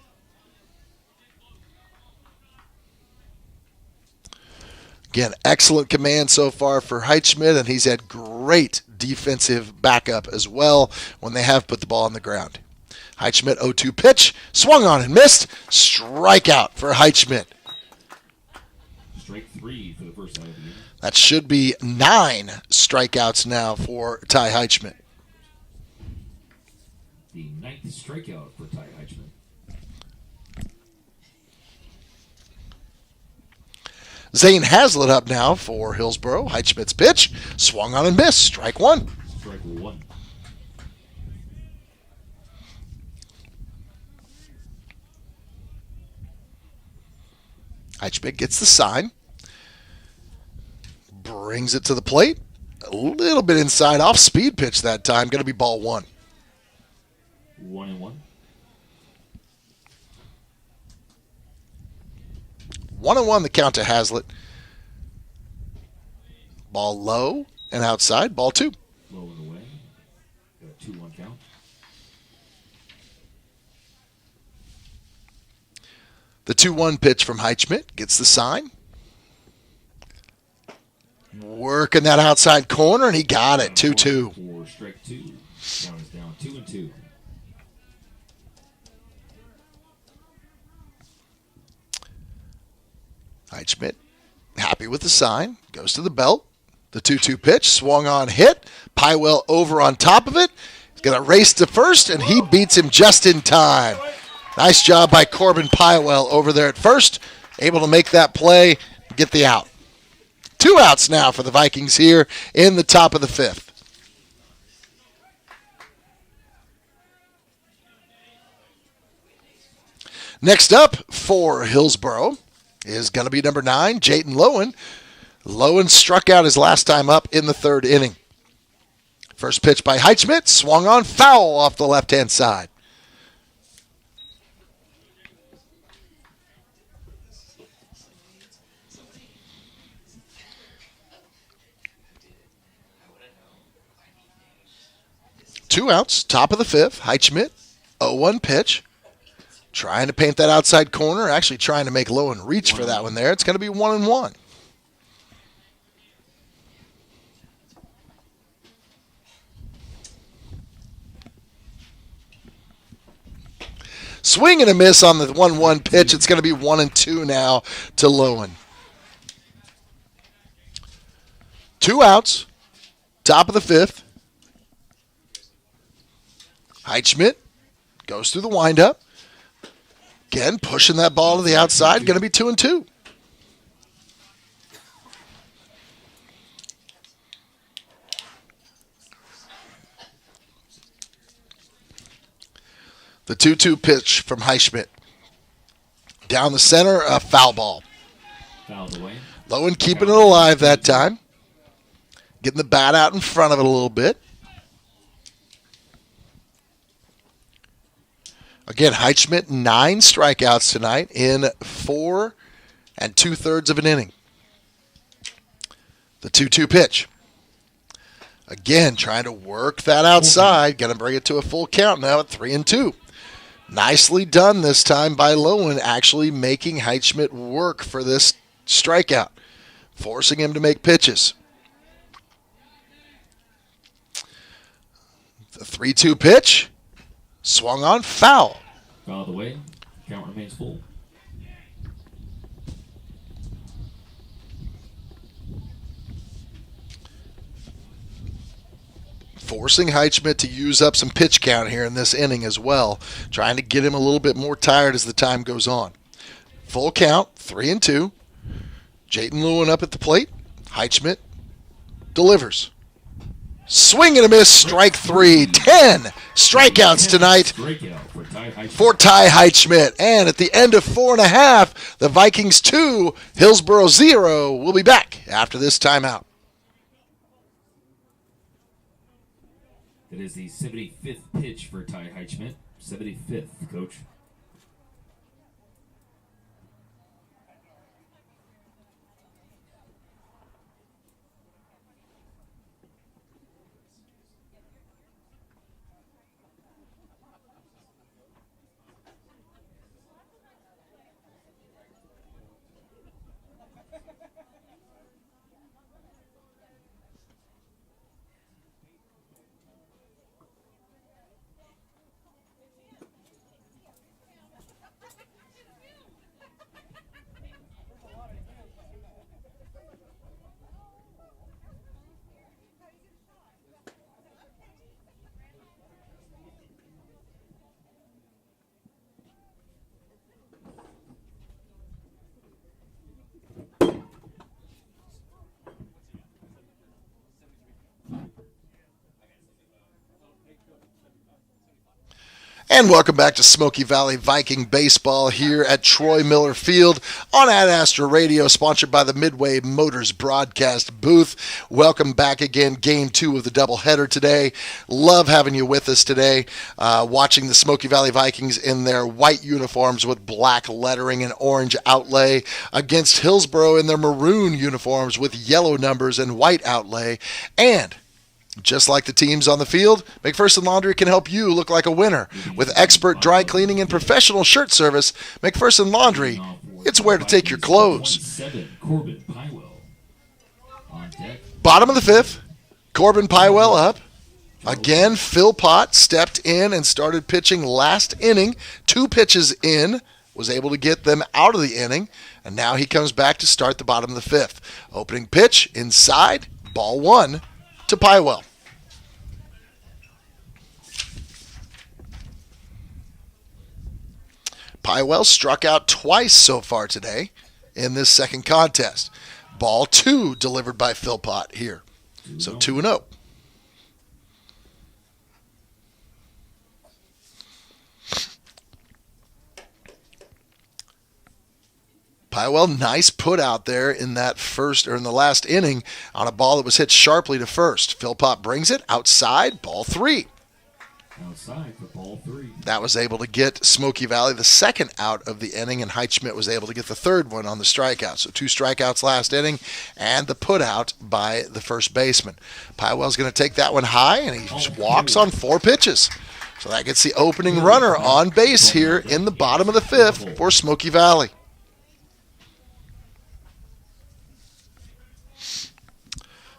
Again, excellent command so far for Heichman, and he's had great defensive backup as well when they have put the ball on the ground. Heichman 0-2 pitch, swung on and missed. Strikeout for Heichman. Strike 3 for the first out of the game. That should be 9 strikeouts now for Ty Heichman. The 9th strikeout for Ty Heichman. Zane Hazlitt up now for Hillsboro. Heichman's pitch, swung on and missed. Strike 1. Strike 1. Heichman gets the sign, brings it to the plate. A little bit inside, off speed pitch that time. Going to be ball 1. 1-1. 1-1 the count to Hazlitt. Ball low and outside. Ball 2. Low and away. Got a 2-1 count. The 2-1 pitch from Heichman gets the sign. Working that outside corner, and he got it. 2-2. For strike 2. Count is down 2-2. Heichman happy with the sign. Goes to the belt. The 2-2 pitch. Swung on, hit. Pywell over on top of it. He's going to race to first, and he beats him just in time. Nice job by Corbin Pywell over there at first. Able to make that play, get the out. 2 outs now for the Vikings here in the top of the 5th. Next up for Hillsboro is going to be number 9, Jayton Lowen. Lowen struck out his last time up in the 3rd inning. First pitch by Heichman, swung on, foul off the left-hand side. Two outs, top of the 5th. Heichman, 0-1 pitch. Trying to paint that outside corner. Actually trying to make Lowen reach for that one there. It's going to be 1-1. Swing and a miss on the 1-1 pitch. It's going to be 1-2 now to Lowen. 2 outs, top of the 5th. Heitschmidt goes through the windup. Again, pushing that ball to the outside. Going to be 2-2. The 2-2 pitch from Heitschmidt. Down the center, a foul ball. Fouled away. Lowen keeping it alive that time. Getting the bat out in front of it a little bit. Again, Heitschmidt, 9 strikeouts tonight in 4 2/3 of an inning. The 2-2 pitch. Again, trying to work that outside. Going to bring it to a full count now at 3-2. Nicely done this time by Lowen, actually making Heitschmidt work for this strikeout, forcing him to make pitches. The 3-2 pitch, swung on, foul. Fouled away. Count remains full. Forcing Heitschmidt to use up some pitch count here in this inning as well, trying to get him a little bit more tired as the time goes on. Full count, 3-2. Jayden Lewin up at the plate. Heitschmidt delivers. Swing and a miss, strike 3. 10 strikeouts tonight for Ty Heitschmidt. And at the end of 4.5, the Vikings 2, Hillsboro 0. We'll be back after this timeout. It is the 75th pitch for Ty Heitschmidt. 75th, Coach. And welcome back to Smoky Valley Viking Baseball here at Troy Miller Field on Ad Astra Radio, sponsored by the Midway Motors broadcast booth. Welcome back again, Game 2 of the doubleheader today. Love having you with us today, watching the Smoky Valley Vikings in their white uniforms with black lettering and orange outlay against Hillsboro in their maroon uniforms with yellow numbers and white outlay. And just like the teams on the field, McPherson Laundry can help you look like a winner. With expert dry cleaning and professional shirt service, McPherson Laundry, it's where to take your clothes. Bottom of the 5th, Corbin Pywell up. Again, Phil Pott stepped in and started pitching last inning. 2 pitches in, was able to get them out of the inning, and now he comes back to start the bottom of the 5th. Opening pitch, inside, ball 1. To Pywell. Pywell struck out twice so far today in this second contest. Ball 2 delivered by Phil Pott here. So 2-0. Pywell, nice put out there in that first or in the last inning on a ball that was hit sharply to first. Philpott brings it outside, ball 3. Outside for ball 3. That was able to get Smoky Valley the second out of the inning, and Heitschmidt was able to get the third one on the strikeout. So 2 strikeouts last inning and the put out by the first baseman. Pywell's going to take that one high, and he walks on 4 pitches. So that gets the opening runner on base here in the bottom of the 5th for Smoky Valley.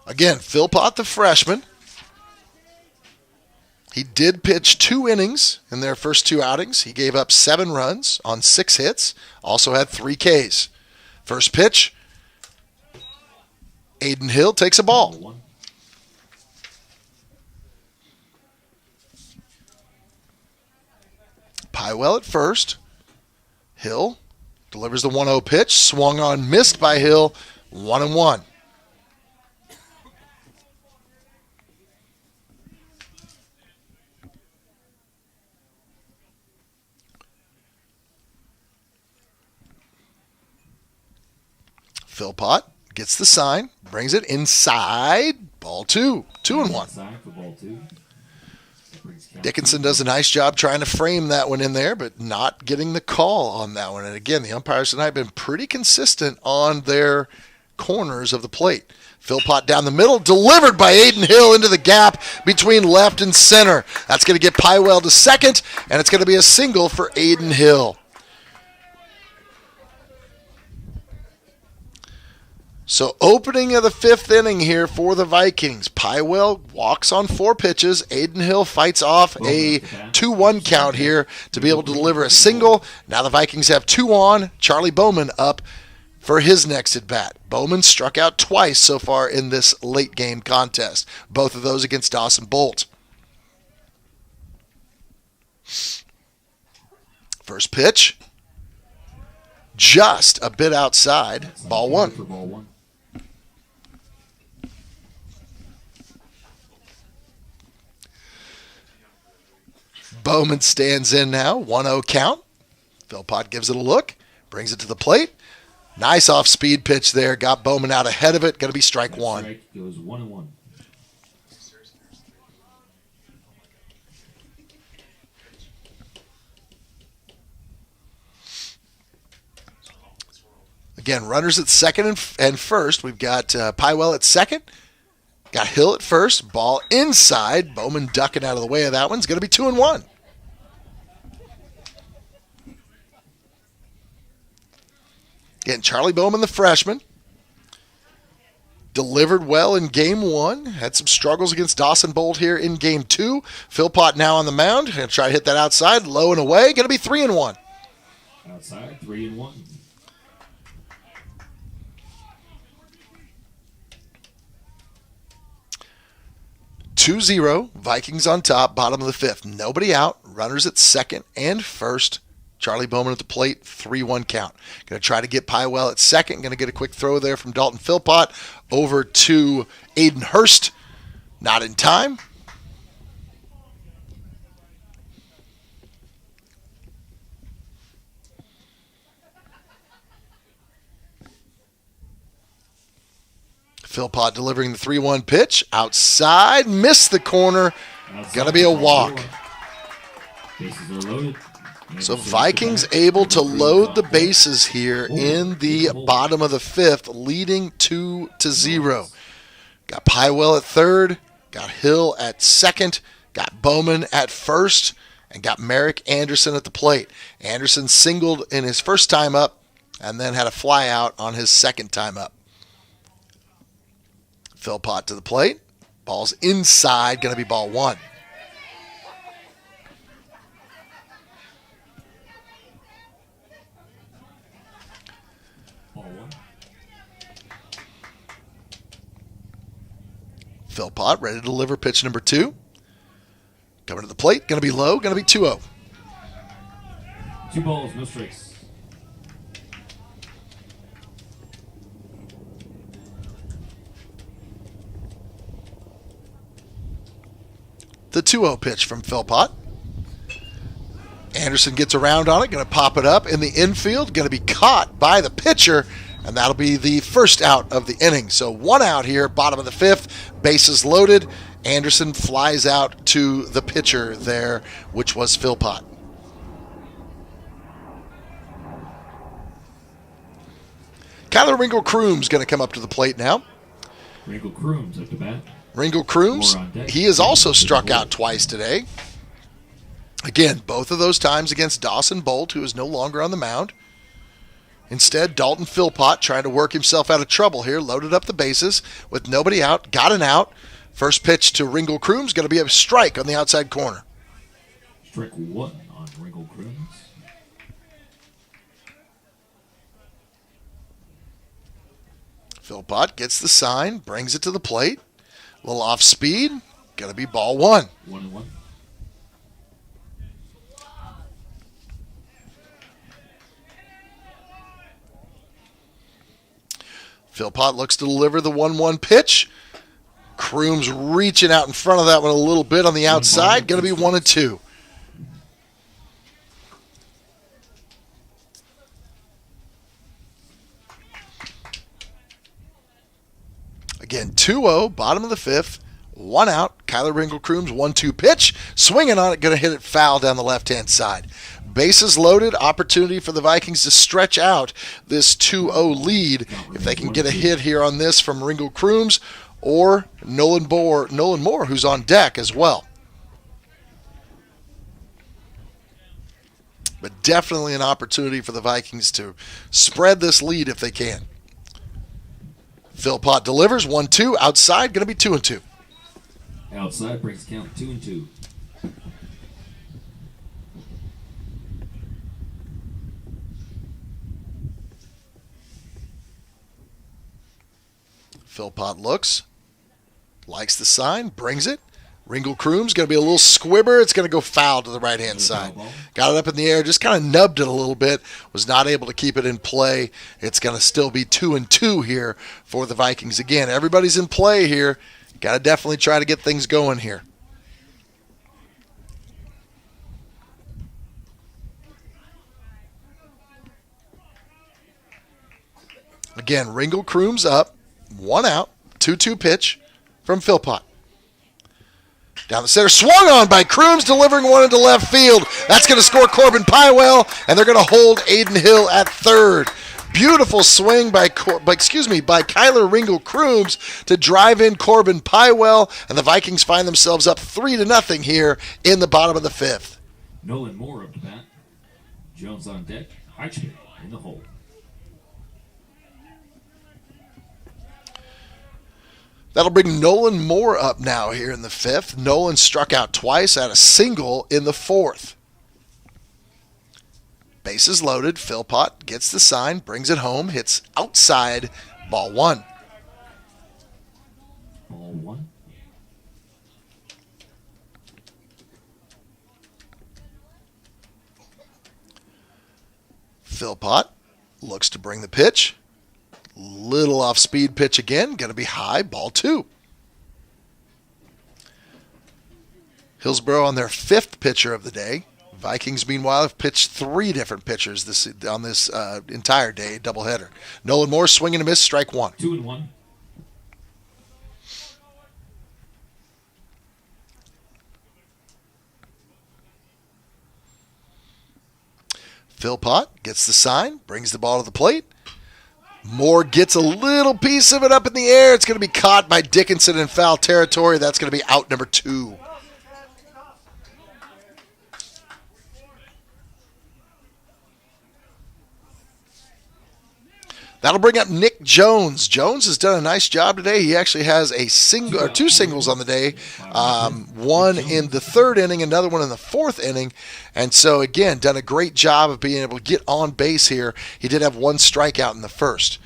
Again, Philpott, the freshman. He did pitch 2 innings in their first 2 outings. He gave up 7 runs on 6 hits, also had 3 Ks. First pitch, Aiden Hill takes a ball. Pywell at first. Hill delivers the 1-0 pitch. Swung on, missed by Hill. 1-1. Philpott gets the sign, brings it inside. Ball 2. 2-1. Inside for ball 2. Dickinson does a nice job trying to frame that one in there, but not getting the call on that one. And again, the umpires tonight have been pretty consistent on their corners of the plate. Philpott down the middle, delivered by Aiden Hill into the gap between left and center. That's going to get Pywell to second, and it's going to be a single for Aiden Hill. So opening of the 5th inning here for the Vikings. Pywell walks on 4 pitches. Aiden Hill fights off a 2-1 count here to be able to deliver a single. Now the Vikings have 2 on. Charlie Bowman up for his next at-bat. Bowman struck out twice so far in this late game contest. Both of those against Dawson Bolt. First pitch. Just a bit outside. Ball 1. Bowman stands in now, 1-0 count. Philpott gives it a look, brings it to the plate. Nice off-speed pitch there, got Bowman out ahead of it. Going to be strike 1. Strike goes 1-1. Again, runners at second and first. We've got Pywell at second. Got Hill at first. Ball inside. Bowman ducking out of the way of that one. It's going to be 2-1. Again, Charlie Bowman, the freshman, delivered well in game 1. Had some struggles against Dawson Bolt here in game 2. Philpott now on the mound. Going to try to hit that outside. Low and away. Going to be 3-1. Outside, 3-1. (2-0). Vikings on top, bottom of the 5th. Nobody out. Runners at second and first. Charlie Bowman at the plate, 3-1 count. Going to try to get Pywell at second. Going to get a quick throw there from Dalton Philpott over to Aiden Hurst. Not in time. Philpott delivering the 3-1 pitch. Outside, missed the corner. Going to be a walk. Bases are loaded. So Vikings able to load the bases here in the bottom of the 5th, leading 2-0. Got Pywell at third, got Hill at second, got Bowman at first, and got Merrick Anderson at the plate. Anderson singled in his first time up and then had a fly out on his second time up. Philpott to the plate. Ball's inside, going to be ball 1. Philpott ready to deliver pitch number 2. Coming to the plate, going to be low, going to be 2-0. 2 balls, no strikes. The 2-0 pitch from Philpott. Anderson gets around on it, going to pop it up in the infield, going to be caught by the pitcher, and that'll be the first out of the inning. So 1 out here, bottom of the 5th, bases loaded. Anderson flies out to the pitcher there, which was Philpott. Kyler Ringo Crooms going to come up to the plate now. Ringo Crooms at the bat. Ringo Crooms, he has also struck out twice today. Again, both of those times against Dawson Bolt, who is no longer on the mound. Instead, Dalton Philpott trying to work himself out of trouble here, loaded up the bases with nobody out, got an out. First pitch to Ringo Crooms, going to be a strike on the outside corner. Strike 1 on Ringo Crooms. Philpott gets the sign, brings it to the plate. A little off speed, going to be ball 1. 1-1. Philpott looks to deliver the 1-1 pitch. Crooms reaching out in front of that one a little bit on the outside. Going to be 1-2. Again, 2-0, bottom of the fifth. 1 out. Kyler Ringle Crooms, 1-2 pitch. Swinging on it, going to hit it foul down the left-hand side. Bases loaded, opportunity for the Vikings to stretch out this 2-0 lead if they can get a hit here on this from Ringle Crooms or Nolan Moore, who's on deck as well. But definitely an opportunity for the Vikings to spread this lead if they can. Philpott delivers 1-2 outside, going to be 2-2. Outside brings count 2-2. Philpott looks, likes the sign, brings it. Ringle Crooms going to be a little squibber. It's going to go foul to the right-hand side. Got it up in the air, just kind of nubbed it a little bit. Was not able to keep it in play. It's going to still be 2-2 here for the Vikings. Again, everybody's in play here. Got to definitely try to get things going here. Again, Ringle Crooms up. 1 out, 2-2 pitch from Philpott. Down the center, swung on by Crooms, delivering one into left field. That's going to score Corbin Pywell, and they're going to hold Aiden Hill at third. Beautiful swing by Kyler Ringle Crooms to drive in Corbin Pywell, and the Vikings find themselves up 3-0 here in the bottom of the fifth. Nolan Moore up to bat. Jones on deck. Eichmann in the hole. That'll bring Nolan Moore up now here in the fifth. Nolan struck out twice, had a single in the fourth. Bases loaded. Philpott gets the sign, brings it home, hits outside, ball 1. Ball 1. Philpott looks to bring the pitch. Little off-speed pitch again. Going to be high. Ball 2. Hillsboro on their 5th pitcher of the day. Vikings, meanwhile, have pitched 3 different pitchers on this entire day, doubleheader. Nolan Moore swinging a miss, strike 1. 2-1. Philpott gets the sign, brings the ball to the plate. Moore gets a little piece of it up in the air. It's going to be caught by Dickinson in foul territory. That's going to be out number 2. That'll bring up Nick Jones. Jones has done a nice job today. He actually has a single or 2 singles on the day, one in the 3rd inning, another one in the 4th inning. And so, again, done a great job of being able to get on base here. He did have 1 strikeout in the first.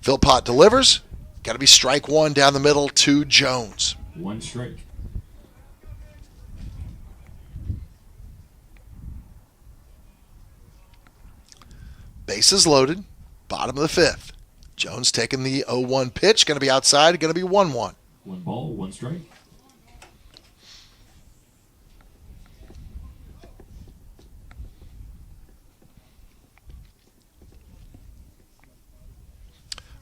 Philpott delivers. Got to be strike 1 down the middle to Jones. 1 strike. Bases loaded. Bottom of the 5th. Jones taking the 0-1 pitch. Going to be outside. Going to be 1-1. 1 ball, 1 strike.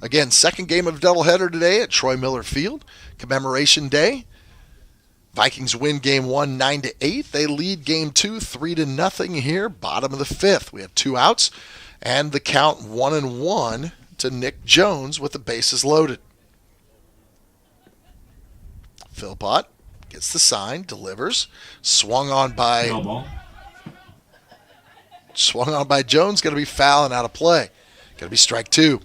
Again, second game of doubleheader today at Troy Miller Field. Commemoration Day. Vikings win game 1 9-8. They lead game 2 3-0 here. Bottom of the 5th. We have 2 outs. And the count 1-1 to Nick Jones with the bases loaded. Philpott gets the sign, delivers. Swung on by Jones. Going to be foul and out of play. Going to be strike 2.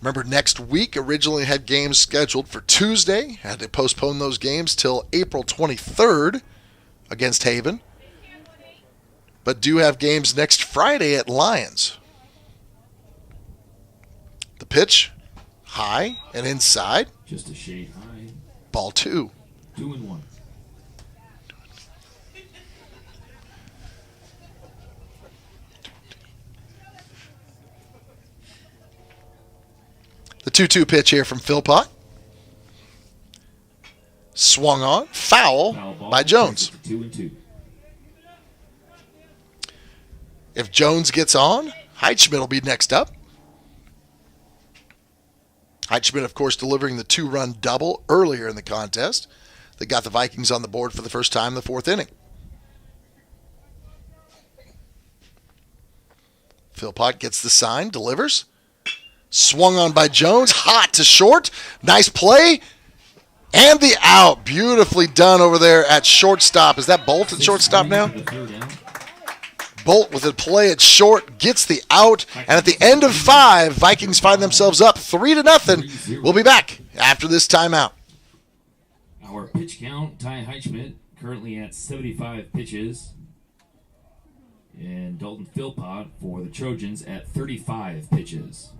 Remember, next week originally had games scheduled for Tuesday. Had to postpone those games till April 23rd against Haven. But do have games next Friday at Lions. The pitch, high and inside. Just a shade high. Ball 2. 2-1. The 2-2 pitch here from Philpott. Swung on. Foul Ball by Jones. 2-2. If Jones gets on, Heitschmidt will be next up. Heitschmidt, of course, delivering the 2-run double earlier in the contest that got the Vikings on the board for the first time in the fourth inning. Philpott gets the sign, delivers. Swung on by Jones, hot to short. Nice play. And the out. Beautifully done over there at shortstop. Is that Bolt at shortstop now? Bolt with a play at short, gets the out, and at the end of 5, Vikings find themselves up 3-0. We'll be back after this timeout. Our pitch count, Ty Heitschmidt, currently at 75 pitches. And Dalton Philpott for the Trojans at 35 pitches.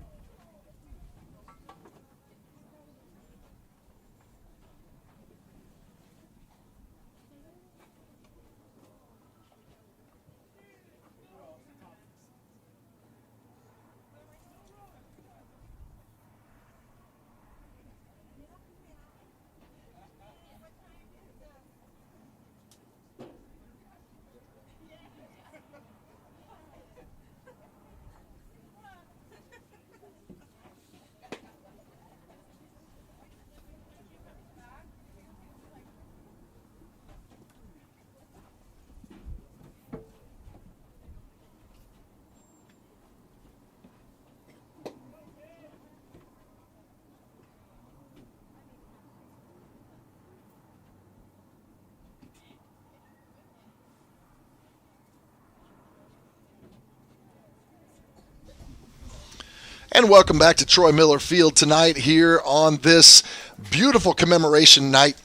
And welcome back to Troy Miller Field tonight here on this beautiful commemoration night.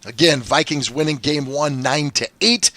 Again, Vikings winning Game 1 9-8.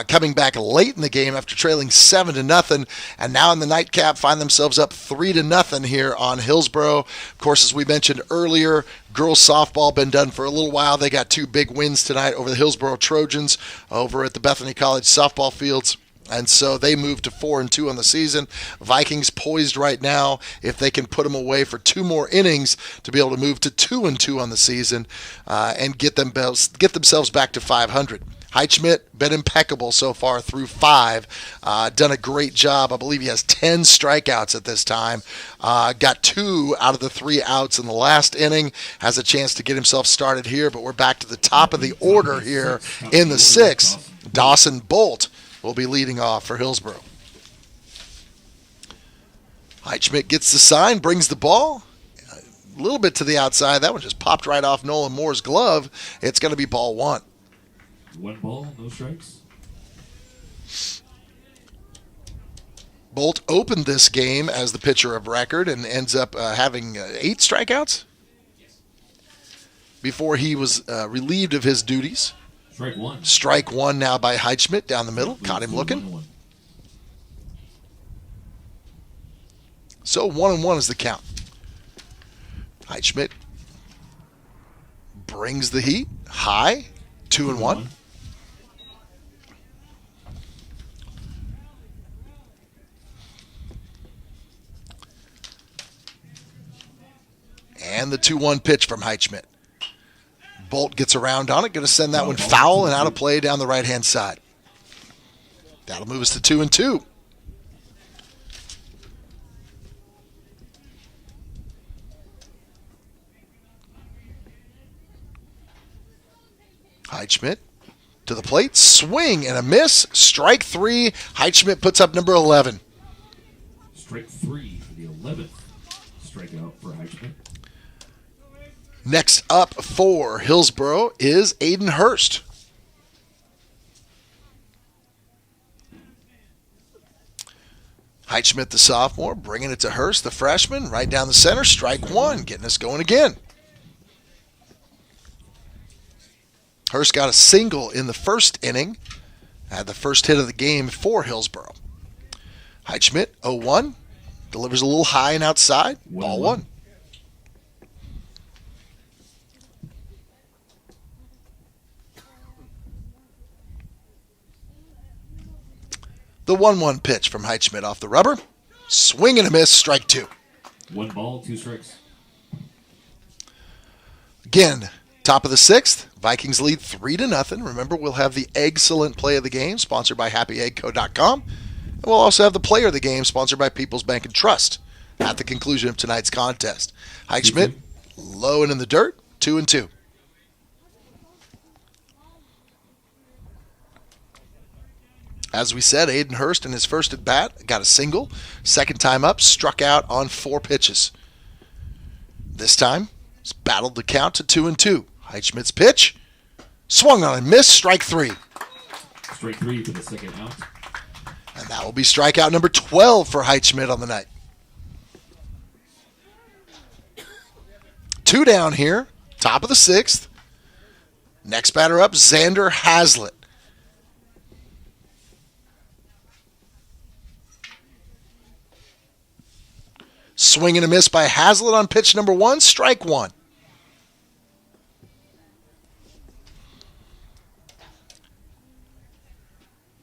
Coming back late in the game after trailing 7-0, and now in the nightcap find themselves up 3-0 here on Hillsboro. Of course, as we mentioned earlier, girls softball been done for a little while. They got 2 big wins tonight over the Hillsboro Trojans over at the Bethany College softball fields. And so they moved to 4-2 on the season. Vikings poised right now, if they can put them away for 2 more innings, to be able to move to 2-2 on the season and get themselves back to 500. Heitschmidt, been impeccable so far through 5. Done a great job. I believe he has 10 strikeouts at this time. Got 2 out of the 3 outs in the last inning. Has a chance to get himself started here, but we're back to the top of the order here in the 6th. Dawson Bolt will be leading off for Hillsboro. Heitschmidt gets the sign, brings the ball a little bit to the outside. That one just popped right off Nolan Moore's glove. It's going to be ball 1. 1 ball, no strikes. Bolt opened this game as the pitcher of record and ends up having 8 strikeouts before he was relieved of his duties. Strike 1. Strike 1 now by Heitschmidt down the middle. Caught him looking. So 1-1 is the count. Heitschmidt brings the heat high. 2-1. And the 2-1 pitch from Heitschmidt. Bolt gets around on it. Going to send that one foul and out of play down the right-hand side. That'll move us to 2-2. Heitschmidt to the plate. Swing and a miss. Strike 3. Heitschmidt puts up number 11. Strike 3 for the 11th strikeout for Heitschmidt. Next up for Hillsboro is Aiden Hurst. Heitschmidt, the sophomore, bringing it to Hurst, the freshman, right down the center. Strike 1, getting us going again. Hurst got a single in the first inning. Had the first hit of the game for Hillsboro. Heitschmidt, 0-1. Delivers a little high and outside. Ball 1. The 1-1 pitch from Heitschmidt off the rubber. Swing and a miss, strike 2. 1 ball, 2 strikes. Again, top of the 6th. Vikings lead 3-0. Remember, we'll have the excellent play of the game, sponsored by HappyEggCo.com. And we'll also have the player of the game, sponsored by People's Bank and Trust, at the conclusion of tonight's contest. Heitschmidt, low and in the dirt, 2-2. As we said, Aiden Hurst in his first at bat got a single. Second time up, struck out on 4 pitches. This time, he's battled the count to 2-2. Heitschmidt's pitch, swung on and missed, strike 3. Strike 3 for the second out. And that will be strikeout number 12 for Heitschmidt on the night. 2 down here, top of the 6th. Next batter up, Xander Hazlitt. Swing and a miss by Hazlitt on pitch number 1, strike 1.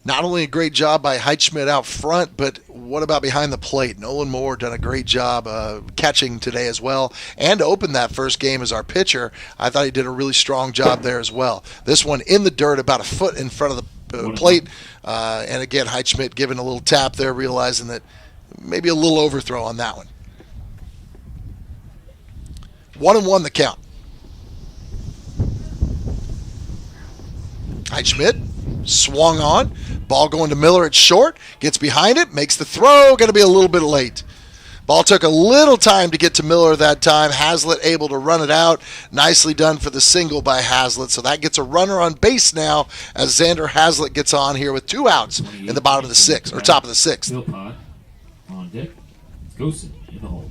Not only a great job by Heitschmidt out front, but what about behind the plate? Nolan Moore done a great job catching today as well, and opened that first game as our pitcher. I thought he did a really strong job there as well. This one in the dirt, about a foot in front of the plate. And again, Heitschmidt giving a little tap there, realizing that maybe a little overthrow on that one. 1-1 the count. Heitschmidt swung on. Ball going to Miller at short. Gets behind it. Makes the throw. Going to be a little bit late. Ball took a little time to get to Miller that time. Hazlitt able to run it out. Nicely done for the single by Hazlitt. So that gets a runner on base now as Xander Hazlitt gets on here with 2 outs in the bottom of the 6th, or top of the 6th. Philpott on deck. Gosen in the hole.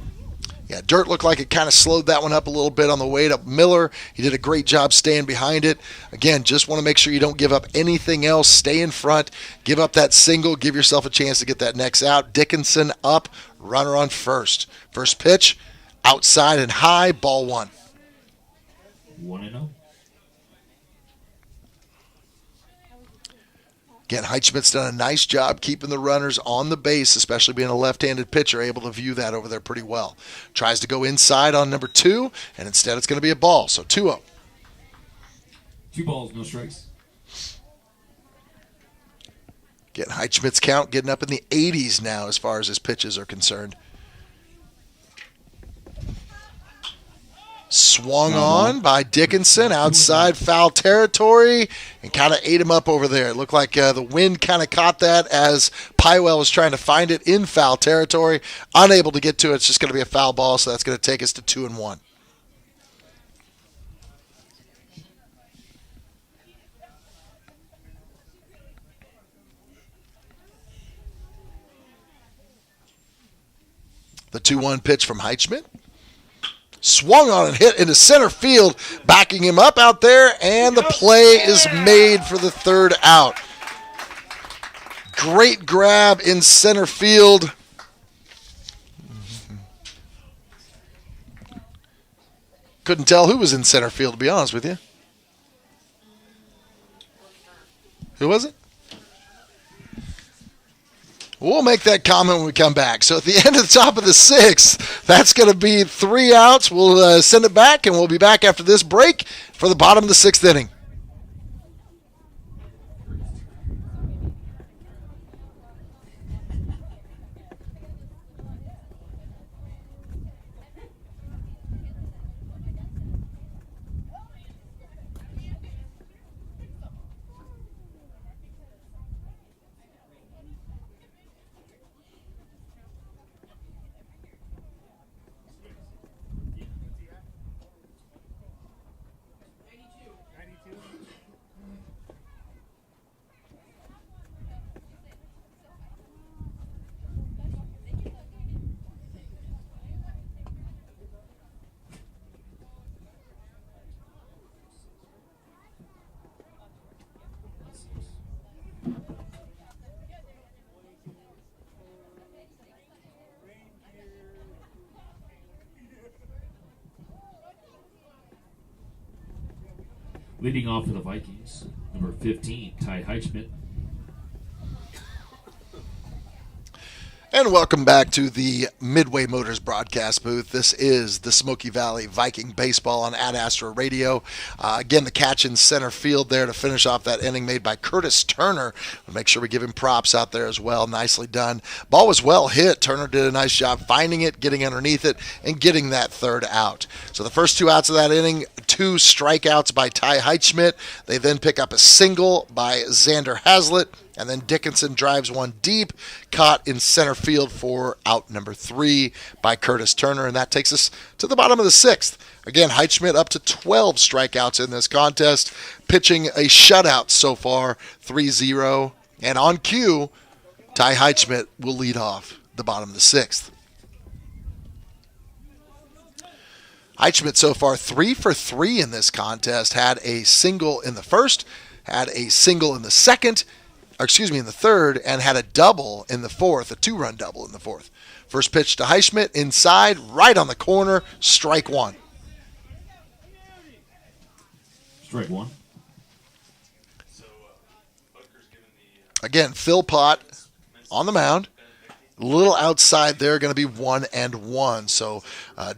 Yeah, dirt looked like it kind of slowed that one up a little bit on the way to Miller. He did a great job staying behind it. Again, just want to make sure you don't give up anything else. Stay in front. Give up that single. Give yourself a chance to get that next out. Dickinson up. Runner on first. First pitch, outside and high, ball 1. 1-0. Again, Heitschmidt's done a nice job keeping the runners on the base, especially being a left-handed pitcher, able to view that over there pretty well. Tries to go inside on number 2, and instead it's going to be a ball, so 2-0. 2 balls, no strikes. Again, Heitschmidt's count getting up in the 80s now as far as his pitches are concerned. Swung on by Dickinson outside foul territory and kind of ate him up over there. It looked like the wind kind of caught that as Pywell was trying to find it in foul territory. Unable to get to it. It's just going to be a foul ball, so that's going to take us to 2-1. The 2-1 pitch from Heitschmidt. Swung on and hit into center field, backing him up out there, and the play is made for the 3rd out. Great grab in center field. Couldn't tell who was in center field, to be honest with you. Who was it? We'll make that comment when we come back. So at the end of the top of the 6th, that's going to be 3 outs. We'll send it back, and we'll be back after this break for the bottom of the 6th inning. Leading off for the Vikings, number 15, Ty Heitschmidt. And welcome back to the Midway Motors broadcast booth. This is the Smoky Valley Viking baseball on Ad Astra Radio. Again, the catch in center field there to finish off that inning made by Curtis Turner. We'll make sure we give him props out there as well. Nicely done. Ball was well hit. Turner did a nice job finding it, getting underneath it, and getting that third out. So the first 2 outs of that inning, 2 strikeouts by Ty Heitschmidt. They then pick up a single by Xander Hazlitt. And then Dickinson drives one deep, caught in center field for out number 3 by Curtis Turner. And that takes us to the bottom of the 6th. Again, Heitschmidt up to 12 strikeouts in this contest, pitching a shutout so far, 3-0. And on cue, Ty Heitschmidt will lead off the bottom of the 6th. Heitschmidt so far 3 for 3 in this contest. Had a single in the first, had a single in the in the third, and had a double in the fourth, a 2-run double in the fourth. First pitch to Heitschmidt, inside, right on the corner, strike 1. Strike 1. Again, Philpott on the mound. A little outside there, going to be 1-1. So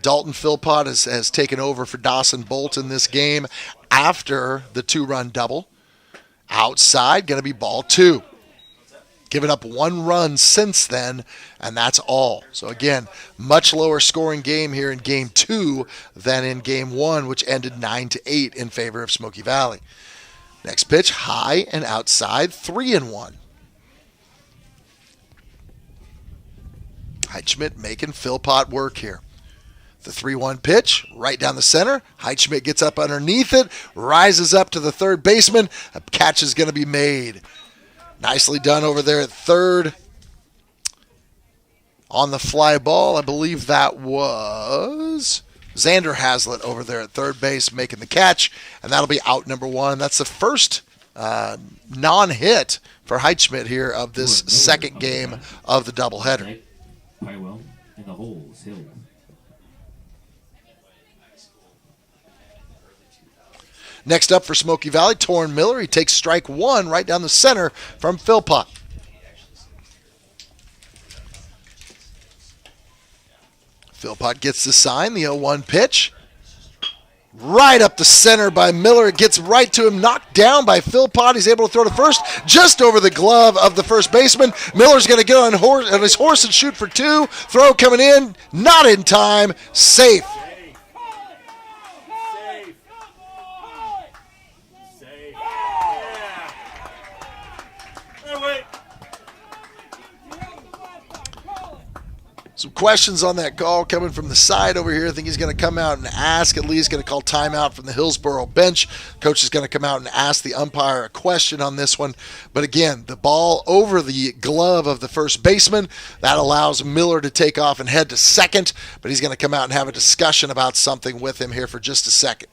Dalton Philpott has taken over for Dawson Bolt in this game after the 2-run double. Outside, going to be ball 2. Given up 1 run since then, and that's all. So again, much lower scoring game here in game 2 than in game 1, which ended 9-8 in favor of Smoky Valley. Next pitch, high and outside, 3-1. Heitschmidt making Philpott work here. The 3-1 pitch, right down the center. Heitschmidt gets up underneath it, rises up to the third baseman. A catch is going to be made. Nicely done over there at third. On the fly ball, I believe that was Xander Hazlitt over there at third base making the catch, and that'll be out number 1. That's the first non-hit for Heitschmidt here of this second game of the doubleheader. Pywell in the holes, Hill. Next up for Smoky Valley, Torrin Miller. He takes strike 1 right down the center from Philpott. Philpott gets the sign, the 0-1 pitch. Right up the center by Miller. It gets right to him, knocked down by Philpott. He's able to throw to first, just over the glove of the first baseman. Miller's going to get on his horse and shoot for 2. Throw coming in, not in time, safe. Some questions on that call coming from the side over here. I think he's going to come out and ask, at least going to call timeout from the Hillsboro bench. Coach is going to come out and ask the umpire a question on this one. But again, the ball over the glove of the first baseman. That allows Miller to take off and head to second. But he's going to come out and have a discussion about something with him here for just a second.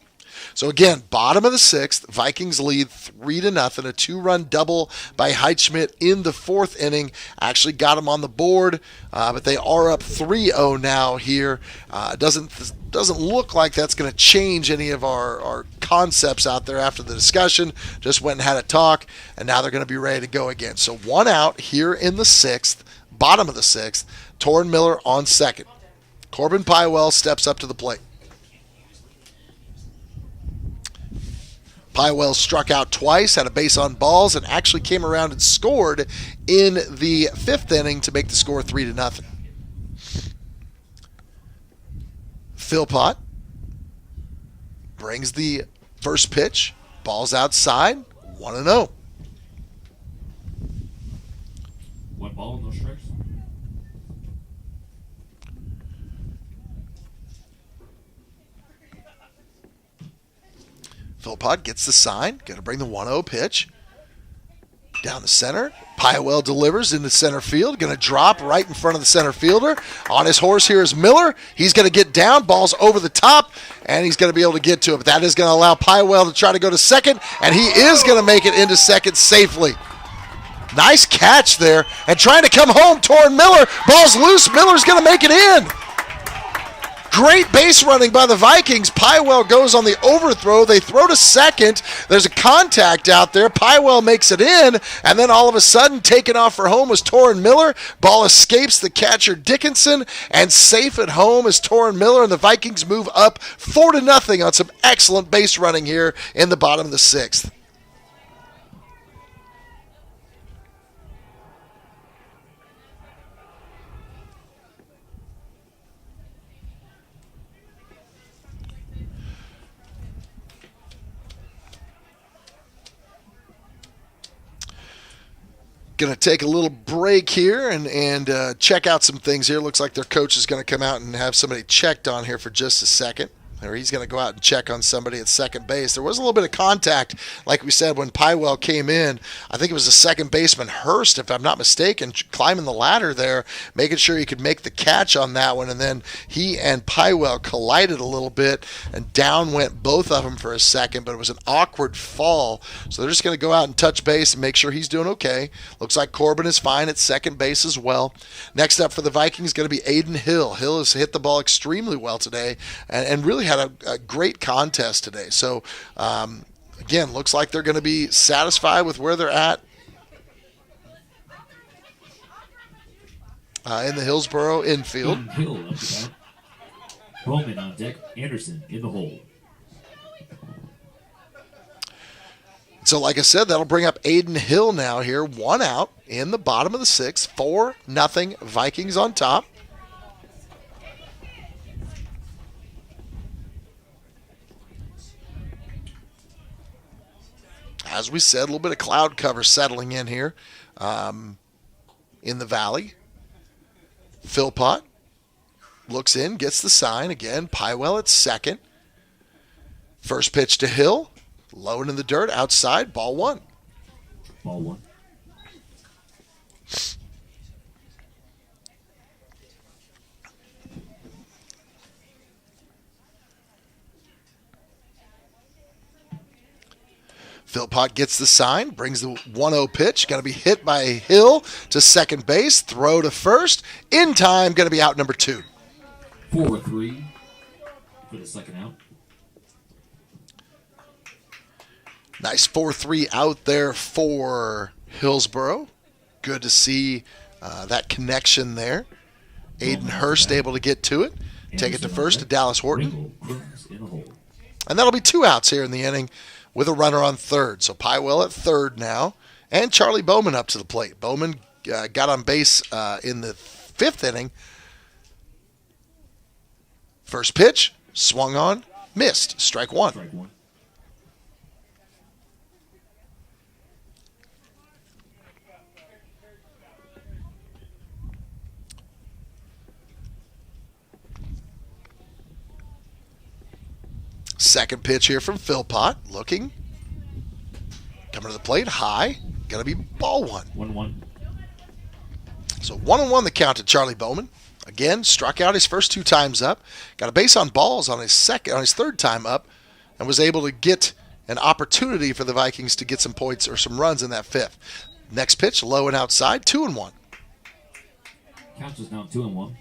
So again, bottom of the 6th, Vikings lead 3-0. A 2-run double by Heitschmidt in the 4th inning. Actually got him on the board, but they are up 3-0 now here. Doesn't look like that's going to change any of our concepts out there after the discussion. Just went and had a talk, and now they're going to be ready to go again. So 1 out here in the 6th, bottom of the 6th. Torrin Miller on second. Corbin Pywell steps up to the plate. Pywell struck out twice, had a base on balls, and actually came around and scored in the 5th inning to make the score 3-0. Philpott brings the first pitch. Ball's outside, 1-0. 1 ball, no strikes. Philpott gets the sign. Going to bring the 1-0 pitch. Down the center. Pywell delivers into center field. Going to drop right in front of the center fielder. On his horse here is Miller. He's going to get down. Ball's over the top, and he's going to be able to get to it. But that is going to allow Pywell to try to go to second, and he is going to make it into second safely. Nice catch there. And trying to come home, Torrin Miller. Ball's loose. Miller's going to make it in. Great base running by the Vikings. Pywell goes on the overthrow. They throw to second. There's a contact out there. Pywell makes it in, and then all of a sudden, taken off for home was Torrin Miller. Ball escapes the catcher Dickinson, and safe at home is Torrin Miller, and the Vikings move up 4-0 on some excellent base running here in the bottom of the sixth. Going to take a little break here and check out some things here. Looks like their coach is going to come out and have somebody checked on here for just a second. Or he's going to go out and check on somebody at second base. There was a little bit of contact, like we said, when Pywell came in. I think it was the second baseman, Hurst, if I'm not mistaken, climbing the ladder there, making sure he could make the catch on that one. And then he and Pywell collided a little bit, and down went both of them for a second, but it was an awkward fall. So they're just going to go out and touch base and make sure he's doing okay. Looks like Corbin is fine at second base as well. Next up for the Vikings is going to be Aiden Hill. Hill has hit the ball extremely well today and really had a great contest today. So, again, looks like they're going to be satisfied with where they're at in the Hillsboro infield. Hill up to bat. Bowman on deck. Anderson in the hole. So, like I said, that'll bring up Aiden Hill now here. 1 out in the bottom of the sixth. 4-0 Vikings on top. As we said, a little bit of cloud cover settling in here in the valley. Philpott looks in, gets the sign. Again, Pywell at second. First pitch to Hill. Low and in the dirt, outside, ball one. Ball one. Philpott gets the sign, brings the 1-0 pitch. Going to be hit by Hill to second base. Throw to first. In time, going to be out number 2. 4-3 for the second out. Nice 4-3 out there for Hillsboro. Good to see that connection there. Aiden Hurst able to get to it. Take it to first to Dallas Horton. And that'll be 2 outs here in the inning with a runner on third. So Pywell at third now. And Charlie Bowman up to the plate. Bowman got on base in the 5th inning. First pitch, swung on, missed. Strike one. Strike one. Second pitch here from Philpott. Looking. Coming to the plate. High. Going to be ball one. 1-1. So 1-1 the count to Charlie Bowman. Again, struck out his first 2 times up. Got a base on balls on his third time up, and was able to get an opportunity for the Vikings to get some points or some runs in that 5th. Next pitch, low and outside, 2-1. Count is now 2-1.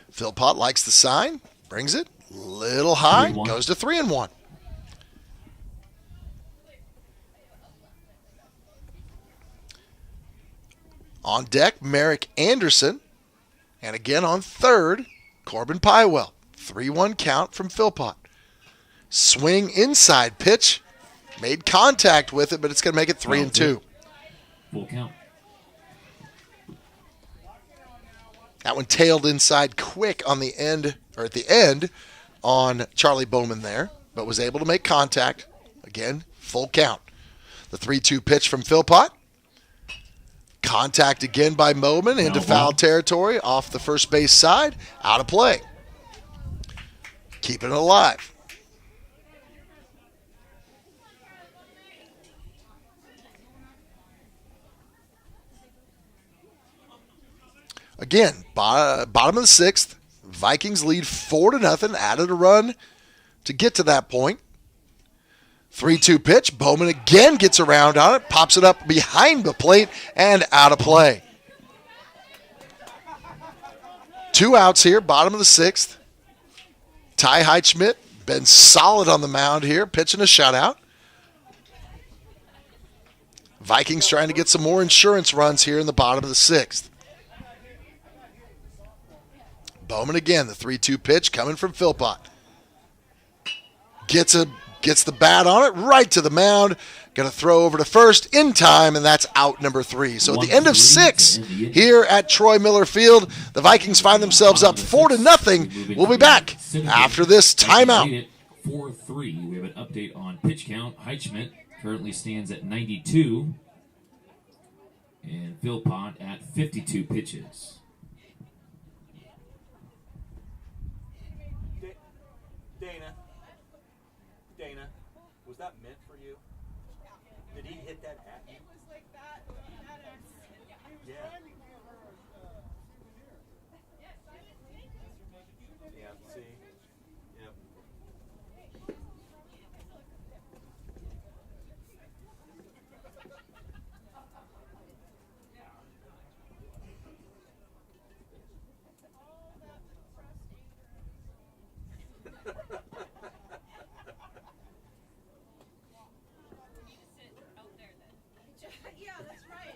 Philpott likes the sign, brings it little high, 3-1. goes to 3-1. On deck, Merrick Anderson. And again on third, Corbin Pywell. 3-1 count from Philpott. Swing inside pitch. Made contact with it, but it's going to make it 3-2. Full count. That one tailed inside quick on the end, or at the end, on Charlie Bowman there, but was able to make contact. Again, full count. The 3-2 pitch from Philpott. Contact again by Bowman into foul territory off the first base side. Out of play. Keeping it alive. Again, bottom of the 6th. Vikings lead 4-0. Added a run to get to that point. 3-2 pitch. Bowman again gets around on it, pops it up behind the plate and out of play. 2 outs here, bottom of the 6th. Ty Heitschmidt been solid on the mound here, pitching a shutout. Vikings trying to get some more insurance runs here in the bottom of the 6th. Bowman again, the 3-2 pitch coming from Philpott. Gets the bat on it, right to the mound. Going to throw over to first in time, and that's out number 3. So at the end of 6 here at Troy Miller Field, the Vikings find themselves up 4-0. We'll be back after this timeout. 4-3. We have an update on pitch count. Heitschmidt currently stands at 92, and Philpott at 52 pitches. Dana, was that meant for you? Did he hit that at you? It was like that at us. Yeah. Yeah, see? Yep. Yeah, that's right.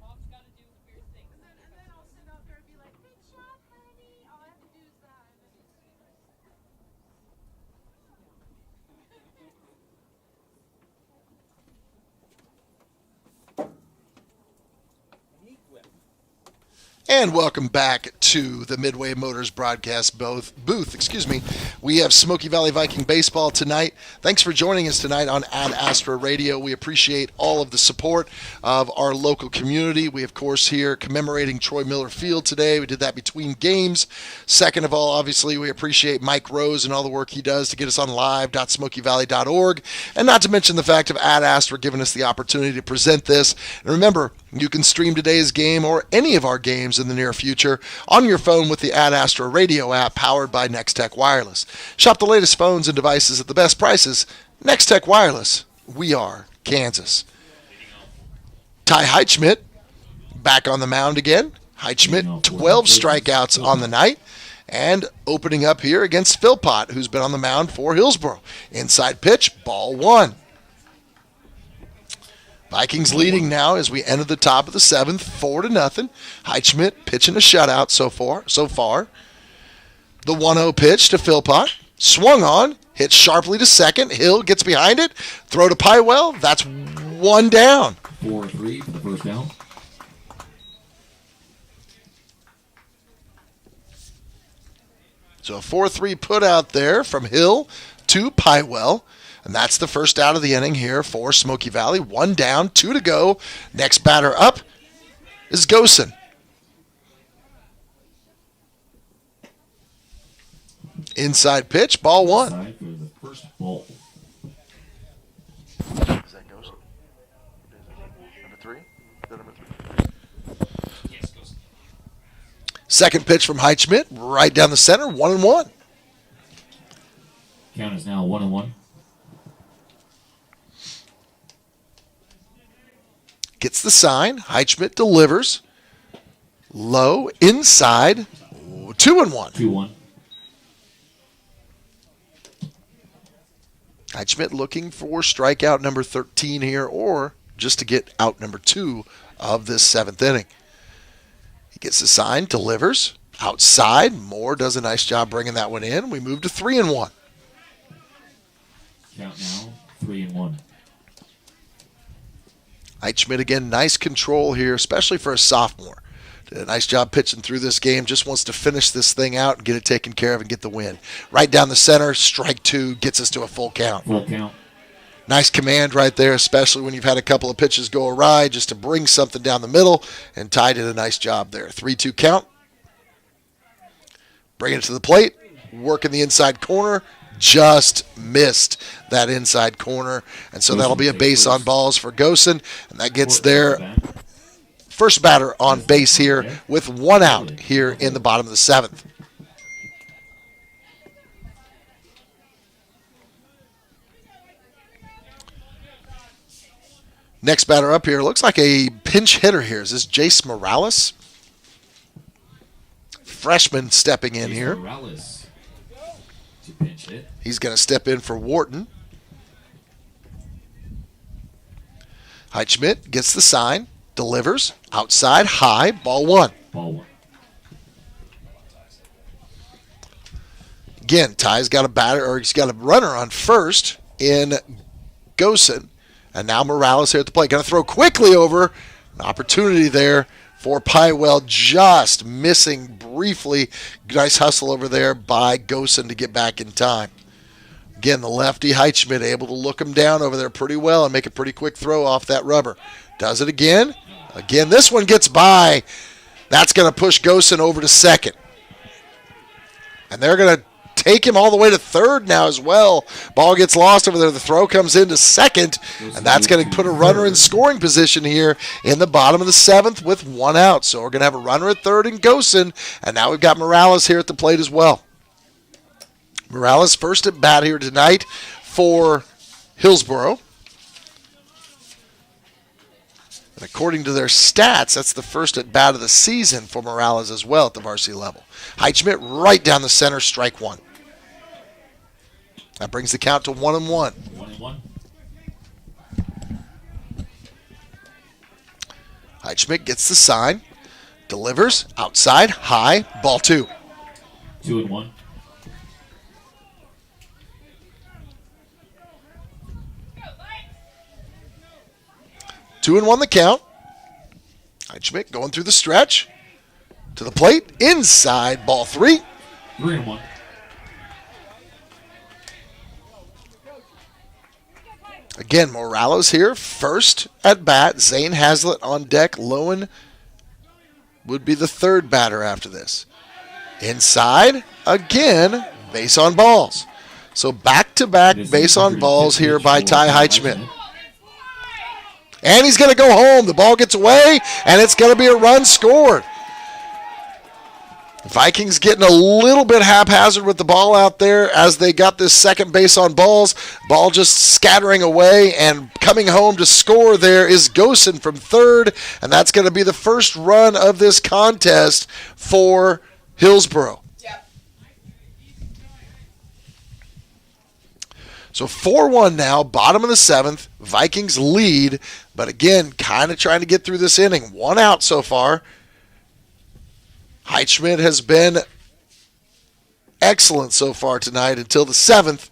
Mom's got to do weird things. And then I'll sit out there and be like, good job, honey. All I have to do is that. And welcome back to the Midway Motors broadcast booth. We have Smoky Valley Viking baseball tonight. Thanks for joining us tonight on Ad Astra Radio. We appreciate all of the support of our local community. We, of course, here commemorating Troy Miller Field today. We did that between games. Second of all, obviously, we appreciate Mike Rose and all the work he does to get us on live.smokyvalley.org. And not to mention the fact of Ad Astra giving us the opportunity to present this. And remember, you can stream today's game or any of our games in the near future on your phone with the Ad Astra Radio app powered by Nextech Wireless. Shop the latest phones and devices at the best prices. Nextech Wireless. We are Kansas. Ty Heitschmidt back on the mound again. Heitschmidt, 12 strikeouts on the night. And opening up here against Philpott, who's been on the mound for Hillsboro. Inside pitch, ball 1. Vikings leading now as we enter the top of the 7th, 4-0. Heitschmidt pitching a shutout so far. The 1-0 pitch to Philpott. Swung on, hit sharply to second. Hill gets behind it. Throw to Pywell. That's 1 down. 4-3 for the first down. So a 4-3 put out there from Hill to Pywell. And that's the first out of the inning here for Smoky Valley. 1 down, 2 to go. Next batter up is Gosen. Inside pitch, ball 1. Inside for the first ball. Is that Gosen? Number 3? Is that number 3? Yes, Gosen. Second pitch from Heitschmidt, right down the center, 1-1. Count is now 1-1. Gets the sign. Heitschmidt delivers. Low, inside. 2-1. 2-1. Heitschmidt looking for strikeout number 13 here, or just to get out number 2 of this 7th inning. He gets the sign, delivers. Outside. Moore does a nice job bringing that one in. We move to 3-1. Count now 3-1. Heitschmidt again, nice control here, especially for a sophomore. Did a nice job pitching through this game. Just wants to finish this thing out and get it taken care of and get the win. Right down the center, strike 2, gets us to a full count. Full count. Nice command right there, especially when you've had a couple of pitches go awry, just to bring something down the middle, and Ty did a nice job there. 3-2 count. Bring it to the plate, working the inside corner. Just missed that inside corner. And so that'll be a base on balls for Gosen. And that gets their first batter on base here with 1 out here in the bottom of the 7th. Next batter up here looks like a pinch hitter here. Is this Jace Morales? Freshman stepping in here. Morales to pinch hit. He's going to step in for Wharton. Heitschmidt gets the sign, delivers, outside, high, ball one. Ball one. Again, Ty's got a batter, or he's got a runner on first in Gosen. And now Morales here at the plate. Going to throw quickly over. An opportunity there for Pywell, just missing briefly. Nice hustle over there by Gosen to get back in time. Again, the lefty Heitschmidt able to look him down over there pretty well and make a pretty quick throw off that rubber. Does it again. Again, this one gets by. That's going to push Gosen over to second. And they're going to take him all the way to third now as well. Ball gets lost over there. The throw comes into second, and that's going to put a runner in scoring position here in the bottom of the seventh with one out. So we're going to have a runner at third in Gosen, and now we've got Morales here at the plate as well. Morales first at bat here tonight for Hillsboro. And according to their stats, that's the first at bat of the season for Morales as well at the varsity level. Heitschmidt right down the center, strike one. That brings the count to 1-1. 1-1. Heitschmidt gets the sign, delivers, outside, high, ball two. 2-1. Two and one the count. Heitschmidt going through the stretch. To the plate, inside, ball three. 3-1. Again, Morales here, first at bat. Zane Hazlitt on deck. Lowen would be the third batter after this. Inside, again, base on balls. So back-to-back base on balls here by Ty Heitschmidt. And he's going to go home. The ball gets away, and it's going to be a run scored. Vikings getting a little bit haphazard with the ball out there as they got this second base on balls. Ball just scattering away, and coming home to score there is Gosen from third, and that's going to be the first run of this contest for Hillsboro. So 4-1 now, bottom of the seventh. Vikings lead, but again, kind of trying to get through this inning. One out so far. Heitschmidt has been excellent so far tonight until the seventh,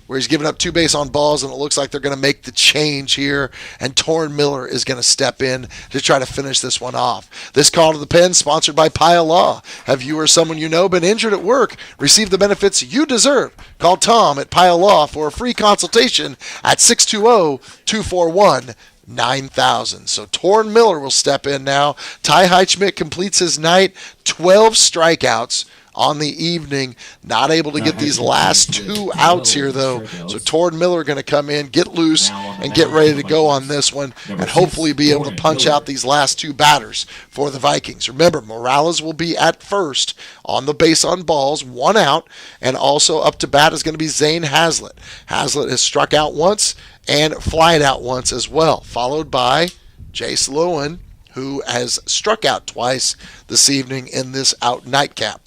where he's given up two base on balls, and it looks like they're going to make the change here, and Torrin Miller is going to step in to try to finish this one off. This call to the pen sponsored by Paya Law. Have you or someone you know been injured at work? Receive the benefits you deserve. Call Tom at Paya Law for a free consultation at 620-241-9000. So Torrin Miller will step in now. Ty Heitschmidt completes his night, 12 strikeouts on the evening. Not able to get these last two outs here, though. So Torrin Miller going to come in, get loose, and get ready to go on this one, and hopefully be able to punch out these last two batters for the Vikings. Remember, Morales will be at first on the base on balls, one out, and also up to bat is going to be Zane Hazlitt. Hazlitt has struck out once and flied out once as well, followed by Jace Lowen, who has struck out twice this evening in this out nightcap.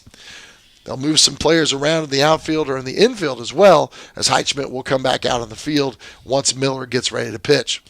They'll move some players around in the outfield or in the infield as well, as Heitschmidt will come back out on the field once Miller gets ready to pitch.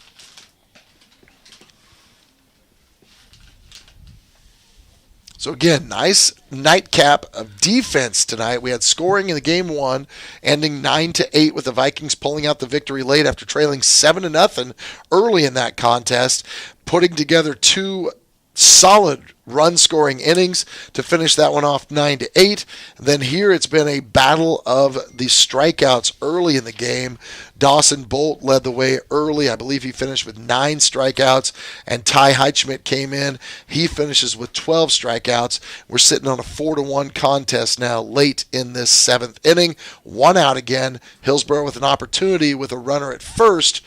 So again, nice nightcap of defense tonight. We had scoring in the game one, ending 9-8 with the Vikings pulling out the victory late after trailing 7-0 early in that contest, putting together two solid run-scoring innings to finish that one off 9-8. Then here it's been a battle of the strikeouts early in the game. Dawson Bolt led the way early. I believe he finished with 9 strikeouts, and Ty Heitschmidt came in. He finishes with 12 strikeouts. We're sitting on a 4-1 contest now late in this seventh inning. One out again. Hillsboro with an opportunity with a runner at first.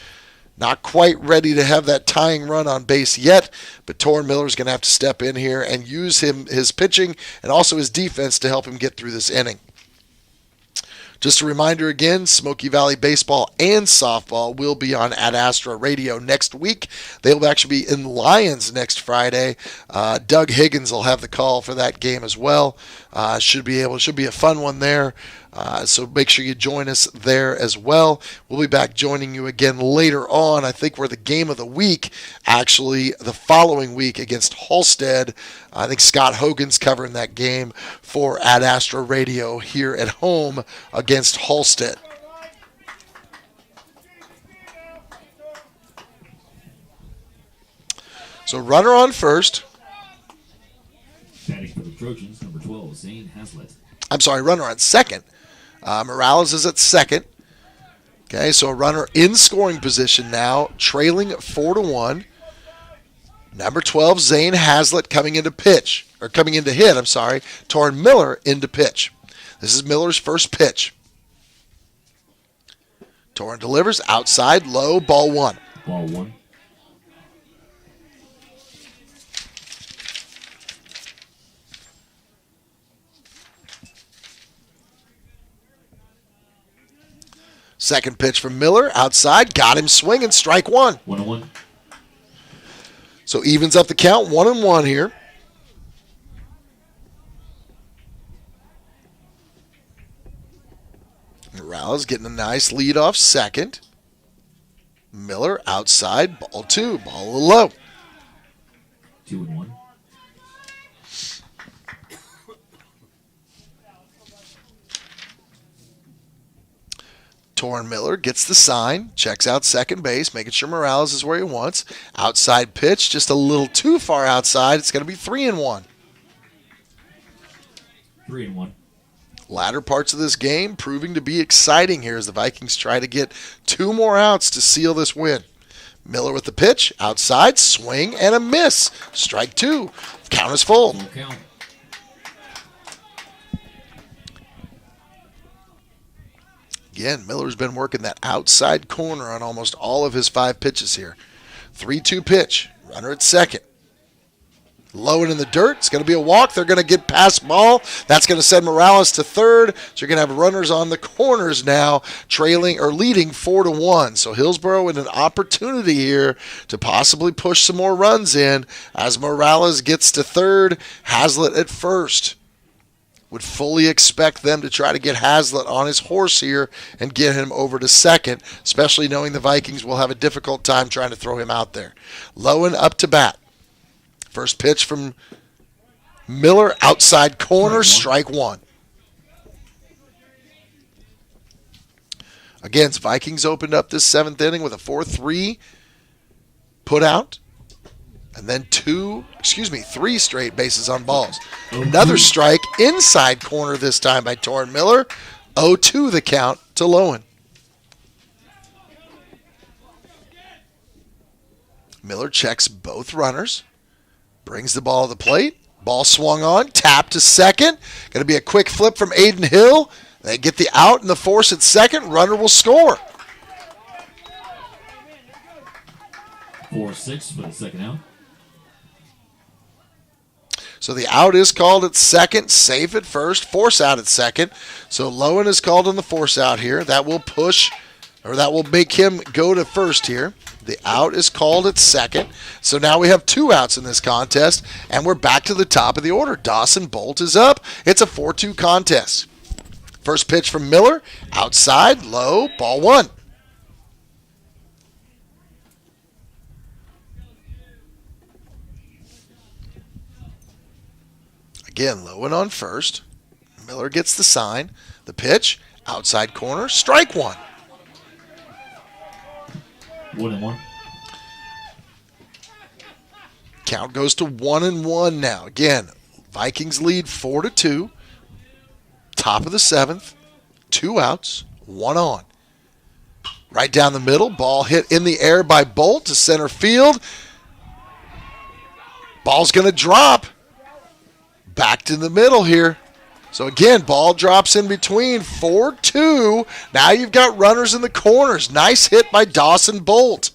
Not quite ready to have that tying run on base yet, but Torrin Miller's going to have to step in here and use his pitching and also his defense to help him get through this inning. Just a reminder again, Smoky Valley Baseball and Softball will be on Ad Astra Radio next week. They'll actually be in Lions next Friday. Doug Higgins will have the call for that game as well. Should be a fun one there. So make sure you join us there as well. We'll be back joining you again later on. I think we're the game of the week, actually, the following week against Halstead. I think Scott Hogan's covering that game for Ad Astra Radio here at home against Halstead. So runner on first. Batting for the Trojans, number 12, Zane Hazlitt. I'm sorry, runner on second. Morales is at second. Okay, so a runner in scoring position now, trailing 4-1. Number 12, Zane Hazlitt coming into hit. Torrin Miller into pitch. This is Miller's first pitch. Torrin delivers outside, low, ball one. Ball one. Second pitch from Miller, outside, got him swinging, strike one. 1-1. So evens up the count, 1-1 here. Morales getting a nice lead off second. Miller outside, ball two, ball a little low. 2-1. Torrin Miller gets the sign, checks out second base, making sure Morales is where he wants. Outside pitch, just a little too far outside. It's going to be 3-1. 3-1. Latter parts of this game proving to be exciting here as the Vikings try to get 2 more outs to seal this win. Miller with the pitch, outside, swing, and a miss. Strike 2. Count is full. Full count. Again, Miller's been working that outside corner on almost all of his 5 pitches here. 3-2 pitch. Runner at second. Low and in the dirt. It's going to be a walk. They're going to get past ball. That's going to send Morales to third. So you're going to have runners on the corners now, trailing or leading 4-1. So Hillsboro in an opportunity here to possibly push some more runs in as Morales gets to third, Hazlitt at first. Would fully expect them to try to get Hazlitt on his horse here and get him over to second, especially knowing the Vikings will have a difficult time trying to throw him out there. Lowen up to bat. First pitch from Miller, outside corner, strike 1. Again, Vikings opened up this 7th inning with a 4-3 put out. And then 3 straight bases on balls. Another strike inside corner this time by Torrin Miller. 0-2 the count to Lowen. Miller checks both runners. Brings the ball to the plate. Ball swung on. Tap to second. Going to be a quick flip from Aiden Hill. They get the out and the force at second. Runner will score. 4-6 for the second out. So the out is called at second, safe at first, force out at second. So Lowen is called on the force out here. That will make him go to first here. The out is called at second. So now we have 2 outs in this contest, and we're back to the top of the order. Dawson Bolt is up. It's a 4-2 contest. First pitch from Miller, outside, low, ball 1. Again, Lowen on first. Miller gets the sign. The pitch, outside corner, strike 1. 1-1. Count goes to 1-1 now. Again, Vikings lead 4-2. Top of the 7th. 2 outs, 1 on. Right down the middle, ball hit in the air by Bolt to center field. Ball's going to drop. Back to the middle here. So again, ball drops in between. 4-2. Now you've got runners in the corners. Nice hit by Dawson Bolt.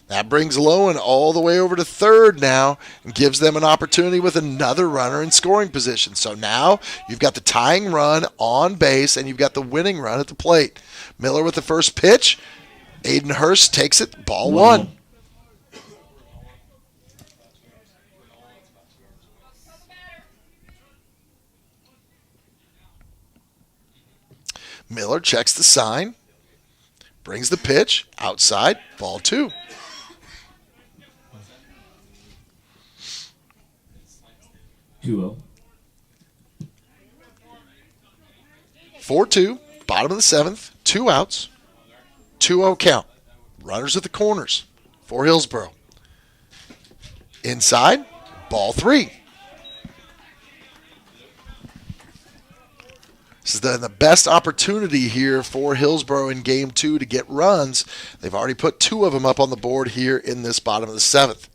That brings Lowen all the way over to third now and gives them an opportunity with another runner in scoring position. So now you've got the tying run on base and you've got the winning run at the plate. Miller with the first pitch. Aiden Hurst takes it. Ball one. Miller checks the sign. Brings the pitch. Outside. Ball two. 2-0. 4-2, bottom of the seventh, 2 outs, 2-0 count. Runners at the corners for Hillsboro. Inside, ball three. This is the best opportunity here for Hillsboro in game 2 to get runs. They've already put 2 of them up on the board here in this bottom of the seventh.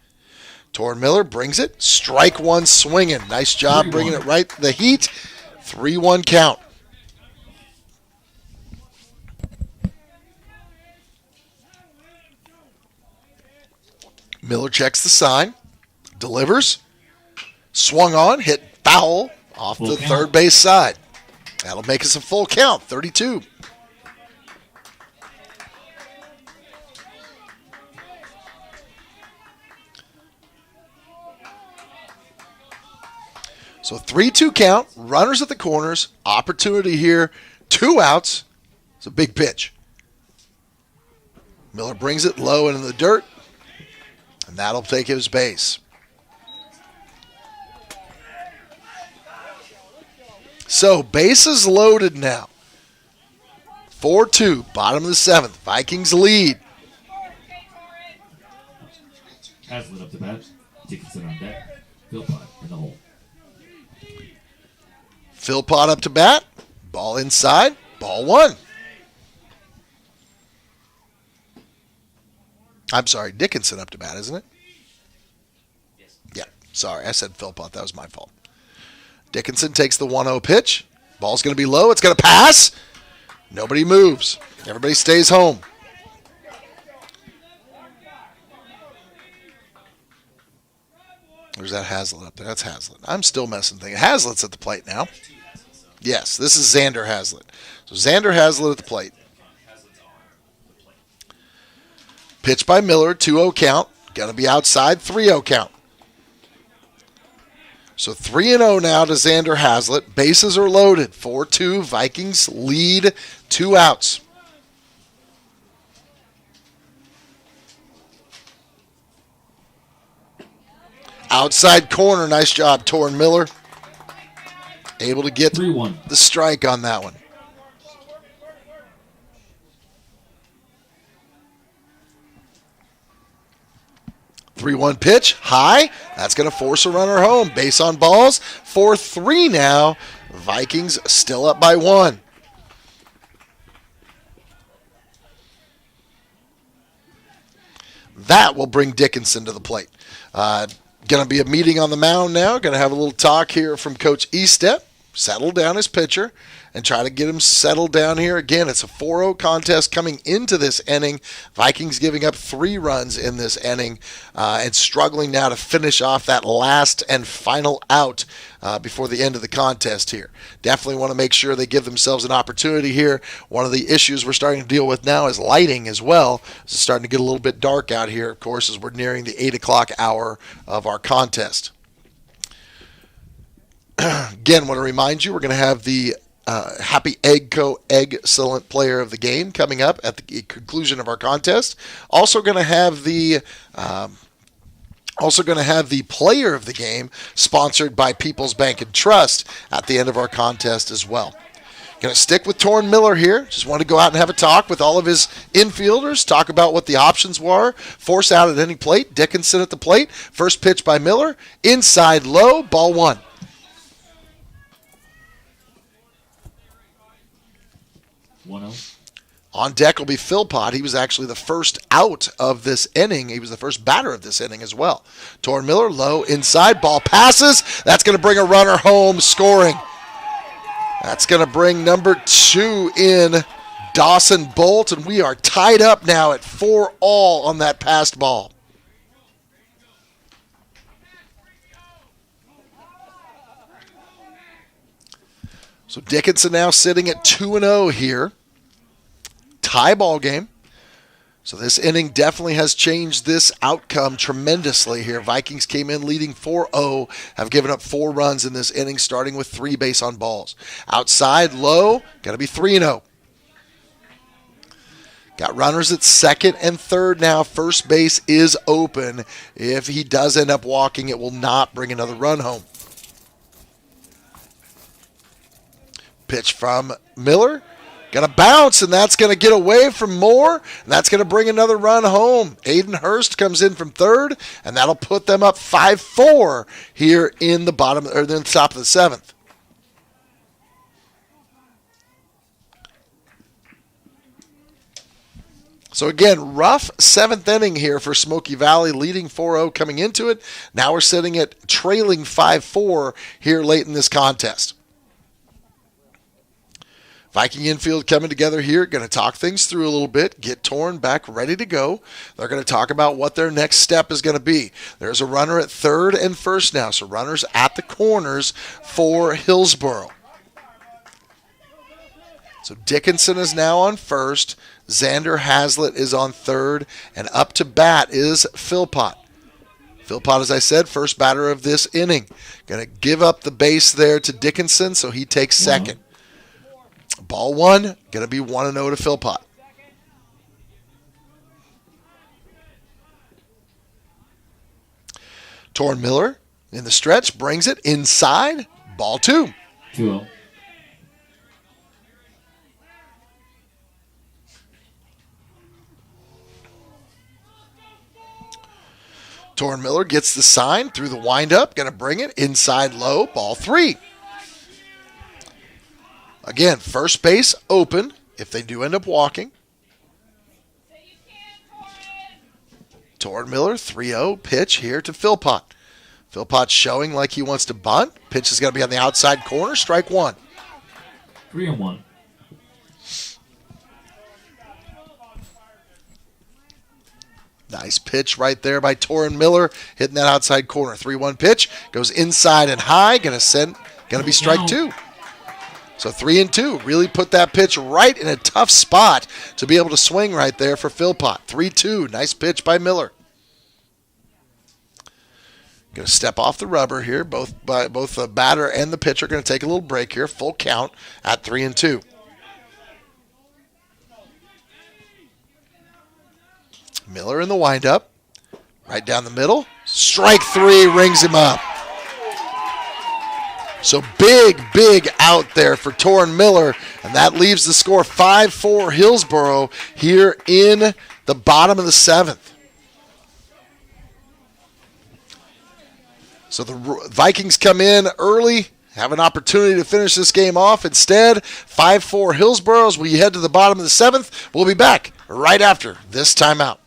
Torrin Miller brings it. Strike one swinging. Nice job bringing it right to the heat. 3-1 count. Miller checks the sign. Delivers. Swung on. Hit foul off the third base side. That'll make us a full count. 32. So 3-2 count, runners at the corners, opportunity here, 2 outs. It's a big pitch. Miller brings it low into the dirt, and that'll take his base. So bases loaded now. 4-2, bottom of the seventh. Vikings lead. Hazlitt up to bat. Dickinson on deck. Philpott in the hole. Philpott up to bat. Ball inside. Ball one. I'm sorry, Dickinson up to bat, isn't it? Yes. Yeah, sorry. I said Philpott. That was my fault. Dickinson takes the 1-0 pitch. Ball's going to be low. It's going to pass. Nobody moves. Everybody stays home. There's that Hazlitt up there. That's Hazlitt. I'm still messing things. Hazlitt's at the plate now. Yes, this is Xander Hazlitt. So Xander Hazlitt at the plate. Pitch by Miller, 2-0 count. Going to be outside, 3-0 count. So 3-0 now to Xander Hazlitt. Bases are loaded. 4-2. Vikings lead, 2 outs. Outside corner. Nice job, Torrin Miller. Able to get 3-1. the strike on that one. Three-one pitch, high. That's going to force a runner home. Base on balls. 4-3 now. Vikings still up by 1. That will bring Dickinson to the plate. Going to be a meeting on the mound now. Going to have a little talk here from Coach Estep. Settle down his pitcher and try to get him settled down here. Again, it's a 4-0 contest coming into this inning. Vikings giving up 3 runs in this inning and struggling now to finish off that last and final out before the end of the contest here. Definitely want to make sure they give themselves an opportunity here. One of the issues we're starting to deal with now is lighting as well. It's starting to get a little bit dark out here, of course, as we're nearing the 8 o'clock hour of our contest. Again, want to remind you, we're going to have the Happy Egg Co. Excellent Player of the Game coming up at the conclusion of our contest. Also going to have the Player of the Game sponsored by People's Bank and Trust at the end of our contest as well. Going to stick with Torrin Miller here. Just want to go out and have a talk with all of his infielders, talk about what the options were, force out at any plate. Dickinson at the plate. First pitch by Miller. Inside low, ball 1. 1-0. On deck will be Philpott. He was actually the first out of this inning. He was the first batter of this inning as well. Torrin Miller, low, inside, ball passes. That's going to bring a runner home, scoring. That's going to bring number 2 in Dawson Bolt, and we are tied up now at 4-all on that passed ball. So Dickinson now sitting at 2-0 here. Tie ball game. So this inning definitely has changed this outcome tremendously here. Vikings came in leading 4-0, have given up 4 runs in this inning, starting with 3 base on balls. Outside, low, going to be 3-0. Got runners at second and third now. First base is open. If he does end up walking, it will not bring another run home. Pitch from Miller. Going to bounce, and that's going to get away from Moore, and that's going to bring another run home. Aiden Hurst comes in from third, and that'll put them up 5-4 here in the bottom or in the top of the 7th. So again, rough 7th inning here for Smoky Valley, leading 4-0 coming into it. Now we're sitting at trailing 5-4 here late in this contest. Viking infield coming together here, going to talk things through a little bit, get Torn back ready to go. They're going to talk about what their next step is going to be. There's a runner at third and first now, so runners at the corners for Hillsboro. So Dickinson is now on first, Xander Hazlitt is on third, and up to bat is Philpott. Philpott, as I said, first batter of this inning. Going to give up the base there to Dickinson, so he takes second. Ball 1, going to be 1-0 to Philpott. Torn Miller in the stretch, brings it inside. Ball 2. 2-0. Torn Miller gets the sign through the windup, going to bring it inside low. Ball 3. Again, first base open if they do end up walking. Torn Miller, 3-0 pitch here to Philpott. Philpott showing like he wants to bunt. Pitch is going to be on the outside corner. Strike 1. 3-1. Nice pitch right there by Torn Miller, hitting that outside corner. 3-1 pitch goes inside and high. Going to be strike 2. So 3-2 really put that pitch right in a tough spot to be able to swing right there for Philpott. 3-2, nice pitch by Miller. Going to step off the rubber here. Both the batter and the pitcher are going to take a little break here. Full count at 3-2. Miller in the windup, right down the middle. Strike 3 rings him up. So big out there for Torn Miller, and that leaves the score 5-4 Hillsboro here in the bottom of the 7th. So the Vikings come in early, have an opportunity to finish this game off. Instead, 5-4 Hillsboro as we head to the bottom of the 7th. We'll be back right after this timeout.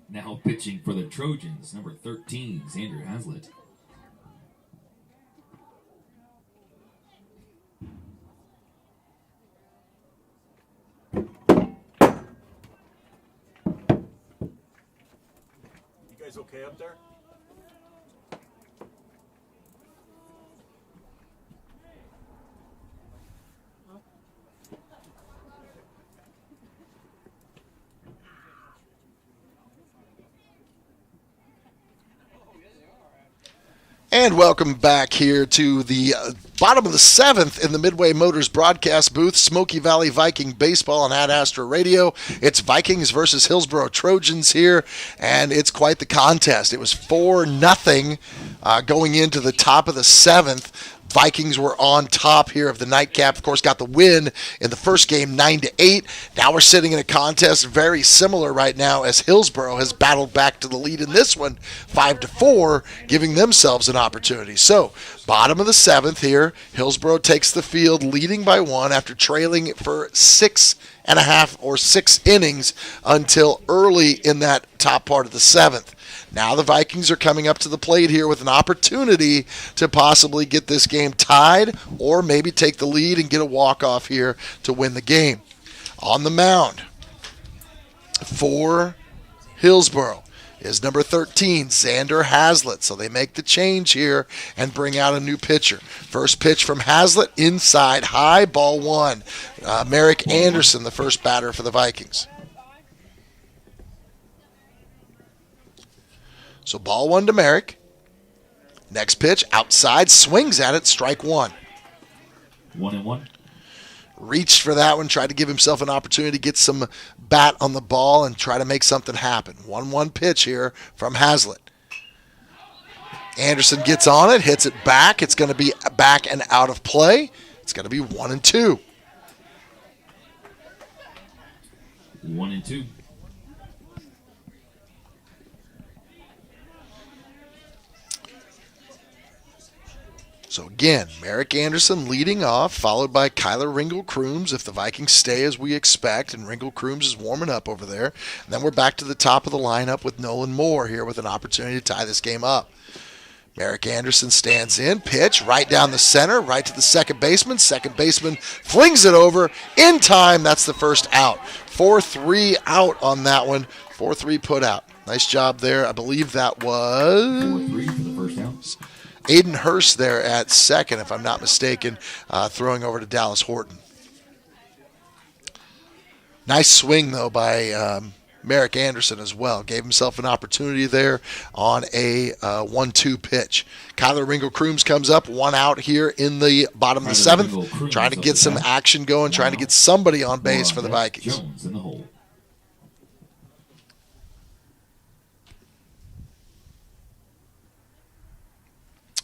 Now pitching for the Trojans, number 13, Xander Hazlitt. You guys okay up there? And welcome back here to the bottom of the 7th in the Midway Motors broadcast booth. Smoky Valley Viking baseball on Ad Astra Radio. It's Vikings versus Hillsboro Trojans here, and it's quite the contest. It was 4-0 going into the top of the 7th. Vikings were on top here of the nightcap. Of course, got the win in the first game, 9-8. Now we're sitting in a contest very similar right now as Hillsboro has battled back to the lead in this one, 5-4, giving themselves an opportunity. So, bottom of the 7th here, Hillsboro takes the field, leading by 1 after trailing for 6.5 or 6 innings until early in that top part of the 7th. Now the Vikings are coming up to the plate here with an opportunity to possibly get this game tied or maybe take the lead and get a walk-off here to win the game. On the mound for Hillsboro is number 13, Xander Hazlitt. So they make the change here and bring out a new pitcher. First pitch from Hazlitt, inside high, ball 1. Merrick Anderson, the first batter for the Vikings. So ball 1 to Merrick. Next pitch, outside, swings at it, strike 1. 1-1. Reached for that one, tried to give himself an opportunity to get some bat on the ball and try to make something happen. 1-1 pitch here from Hazlitt. Anderson gets on it, hits it back. It's going to be back and out of play. It's going to be 1-2. 1-2. So again, Merrick Anderson leading off, followed by Kyler Ringel-Crooms if the Vikings stay as we expect, and Ringel-Crooms is warming up over there. And then we're back to the top of the lineup with Nolan Moore here with an opportunity to tie this game up. Merrick Anderson stands in, pitch right down the center, right to the second baseman. Second baseman flings it over in time. That's the first out. 4-3 out on that one. 4-3 put out. Nice job there. I believe that was 4-3 for the first out. Aiden Hurst there at second, if I'm not mistaken, throwing over to Dallas Horton. Nice swing, though, by Merrick Anderson as well. Gave himself an opportunity there on a 1-2 pitch. Kyler Ringel-Crooms comes up, 1 out here in the bottom of the 7th, trying to get some action going, trying to get somebody on base for the Vikings. Jones in the hole.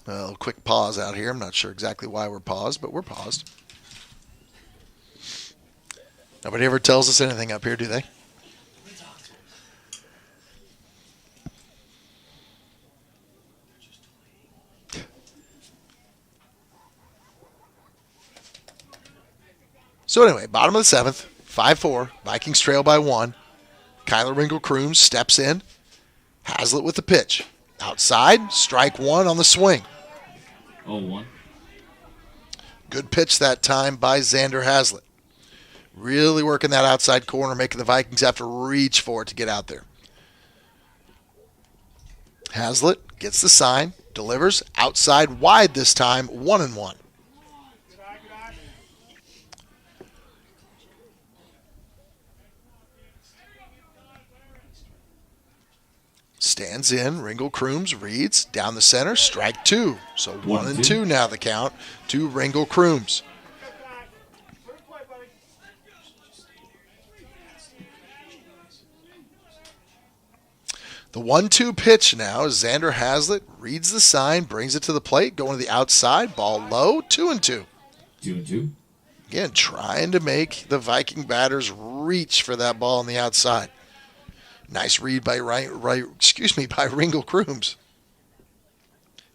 A little quick pause out here. I'm not sure exactly why we're paused, but we're paused. Nobody ever tells us anything up here, do they? So anyway, bottom of the 7th, 5-4. Vikings trail by 1. Kyler Ringel-Crooms steps in. Hazlitt with the pitch. Outside, strike 1 on the swing. 0-1. Good pitch that time by Xander Hazlitt. Really working that outside corner, making the Vikings have to reach for it to get out there. Hazlitt gets the sign, delivers outside wide this time, 1-1. Stands in, Ringel-Crooms reads, down the center, strike 2. So 1-2 now the count to Ringel-Crooms. The 1-2 pitch now is Xander Hazlitt, reads the sign, brings it to the plate, going to the outside, ball low, 2-2. 2-2. Again, trying to make the Viking batters reach for that ball on the outside. Nice read by Ringel-Crooms.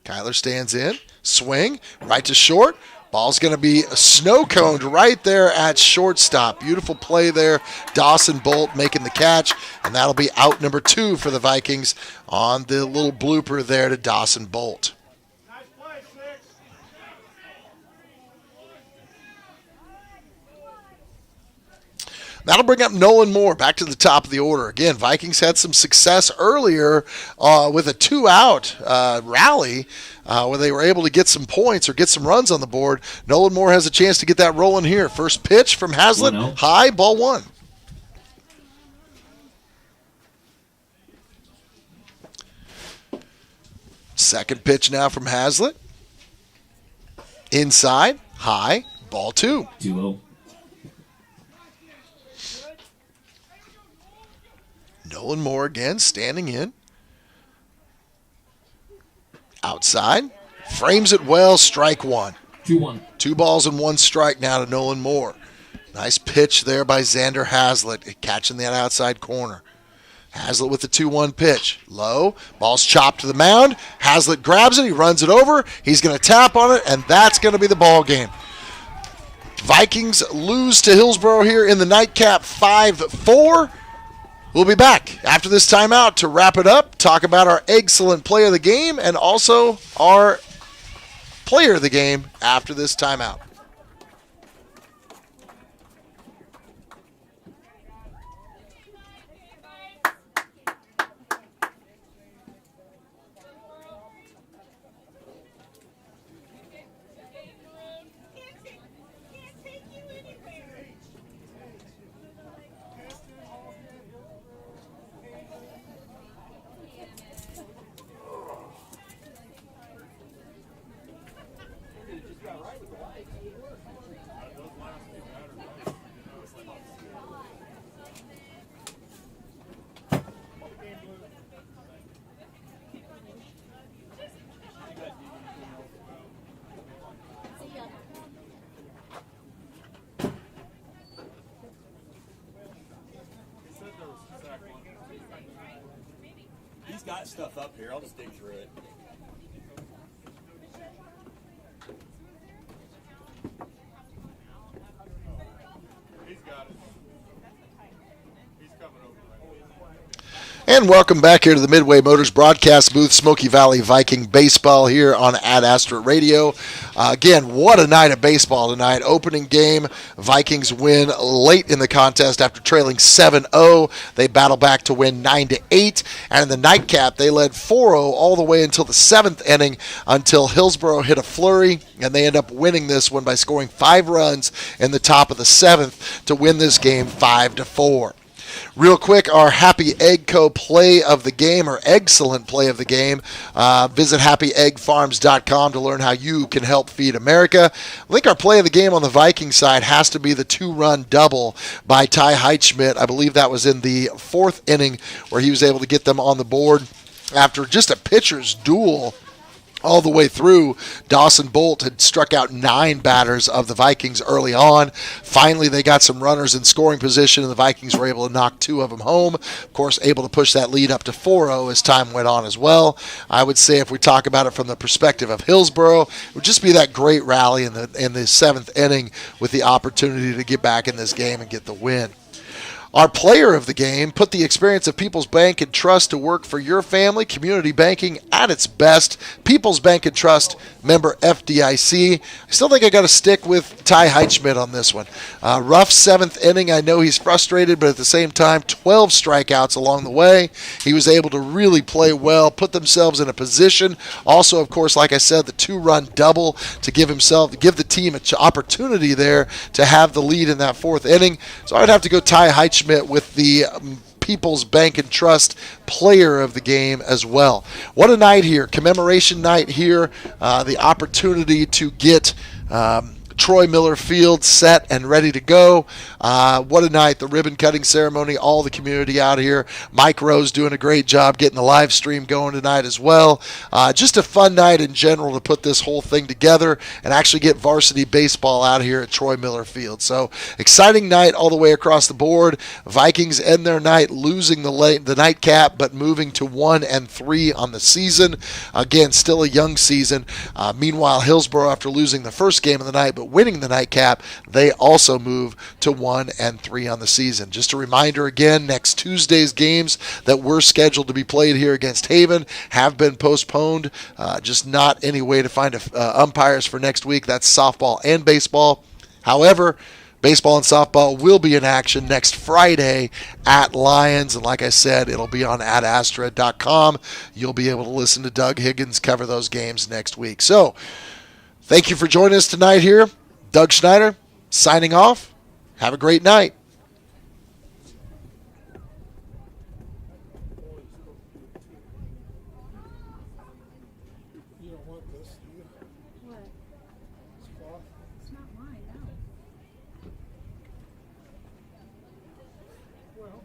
Kyler stands in, swing, right to short. Ball's going to be snow-coned right there at shortstop. Beautiful play there. Dawson Bolt making the catch, and that'll be out number 2 for the Vikings on the little blooper there to Dawson Bolt. That'll bring up Nolan Moore back to the top of the order. Again, Vikings had some success earlier with a 2-out rally where they were able to get some points or get some runs on the board. Nolan Moore has a chance to get that rolling here. First pitch from Hazlitt, high, ball 1. Second pitch now from Hazlitt. Inside, high, ball 2. 2-0. Nolan Moore again standing in. Outside. Frames it well. Strike 1. 2-1. 2 balls and 1 strike now to Nolan Moore. Nice pitch there by Xander Hazlitt, catching that outside corner. Hazlitt with the 2-1 pitch. Low. Ball's chopped to the mound. Hazlitt grabs it. He runs it over. He's going to tap on it, and that's going to be the ball game. Vikings lose to Hillsboro here in the nightcap 5-4. We'll be back after this timeout to wrap it up, talk about our excellent play of the game, and also our player of the game after this timeout. He's got stuff up here. I'll just dig through it. He's got it. He's coming over right. And welcome back here to the Midway Motors broadcast booth, Smoky Valley Viking baseball here on Ad Astra Radio. Again, what a night of baseball tonight. Opening game, Vikings win late in the contest after trailing 7-0. They battle back to win 9-8. And in the nightcap, they led 4-0 all the way until the 7th inning until Hillsboro hit a flurry, and they end up winning this one by scoring 5 runs in the top of the 7th to win this game 5-4. Real quick, our Happy Egg Co. play of the game, or excellent play of the game. Visit happyeggfarms.com to learn how you can help feed America. I think our play of the game on the Viking side has to be the 2-run double by Ty Heitschmidt. I believe that was in the 4th inning where he was able to get them on the board after just a pitcher's duel. All the way through, Dawson Bolt had struck out 9 batters of the Vikings early on. Finally, they got some runners in scoring position, and the Vikings were able to knock 2 of them home. Of course, able to push that lead up to 4-0 as time went on as well. I would say if we talk about it from the perspective of Hillsboro, it would just be that great rally in the 7th inning with the opportunity to get back in this game and get the win. Our player of the game put the experience of People's Bank and Trust to work for your family. Community banking at its best. People's Bank and Trust, member FDIC. I still think I got to stick with Ty Heitschmidt on this one. Rough 7th inning. I know he's frustrated, but at the same time, 12 strikeouts along the way. He was able to really play well, put themselves in a position. Also, of course, like I said, the 2-run double to give the team an opportunity there to have the lead in that 4th inning. So I'd have to go Ty Heitschmidt with the People's Bank and Trust player of the game as well. What a night here. Commemoration night here. The opportunity to get Troy Miller Field set and ready to go. What a night. The ribbon cutting ceremony, all the community out here. Mike Rose doing a great job getting the live stream going tonight as well. Just a fun night in general to put this whole thing together and actually get varsity baseball out here at Troy Miller Field. So exciting night all the way across the board. Vikings end their night losing the nightcap, but moving to 1-3 on the season. Again, still a young season. Meanwhile, Hillsboro, after losing the first game of the night, but winning the nightcap, they also move to 1-3 on the season. Just a reminder again, next Tuesday's games that were scheduled to be played here against Haven have been postponed. Just not any way to find umpires for next week. That's softball and baseball. However, baseball and softball will be in action next Friday at Lions. And like I said, it'll be on adastra.com. You'll be able to listen to Doug Higgins cover those games next week. So, thank you for joining us tonight here. Doug Schneider signing off. Have a great night. You don't want this, do you? What? This cloth? It's not mine, no. Well.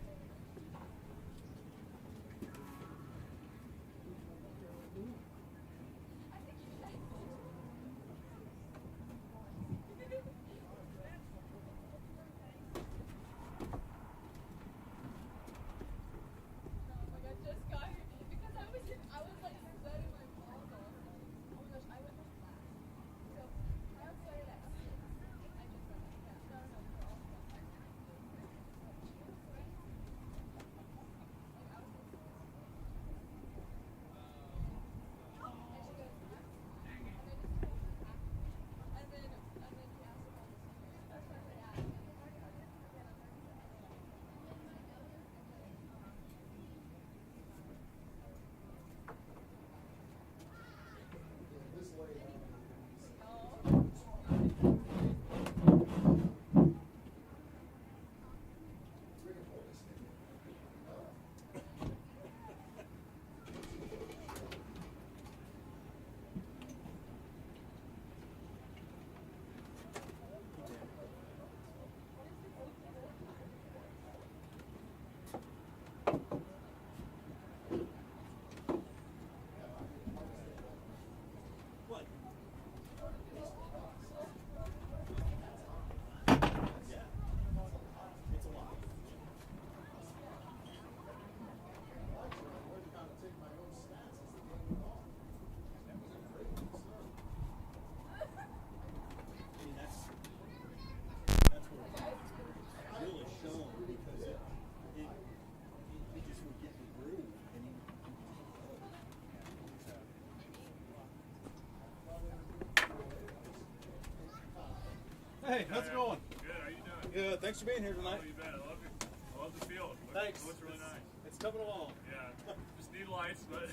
Hey, how's it going? Good, how you doing? Good, thanks for being here tonight. Oh, you bet. I love the field. Thanks. It looks really nice. It's coming along. Yeah, just need lights, but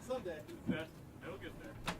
Someday. yeah, they'll get there.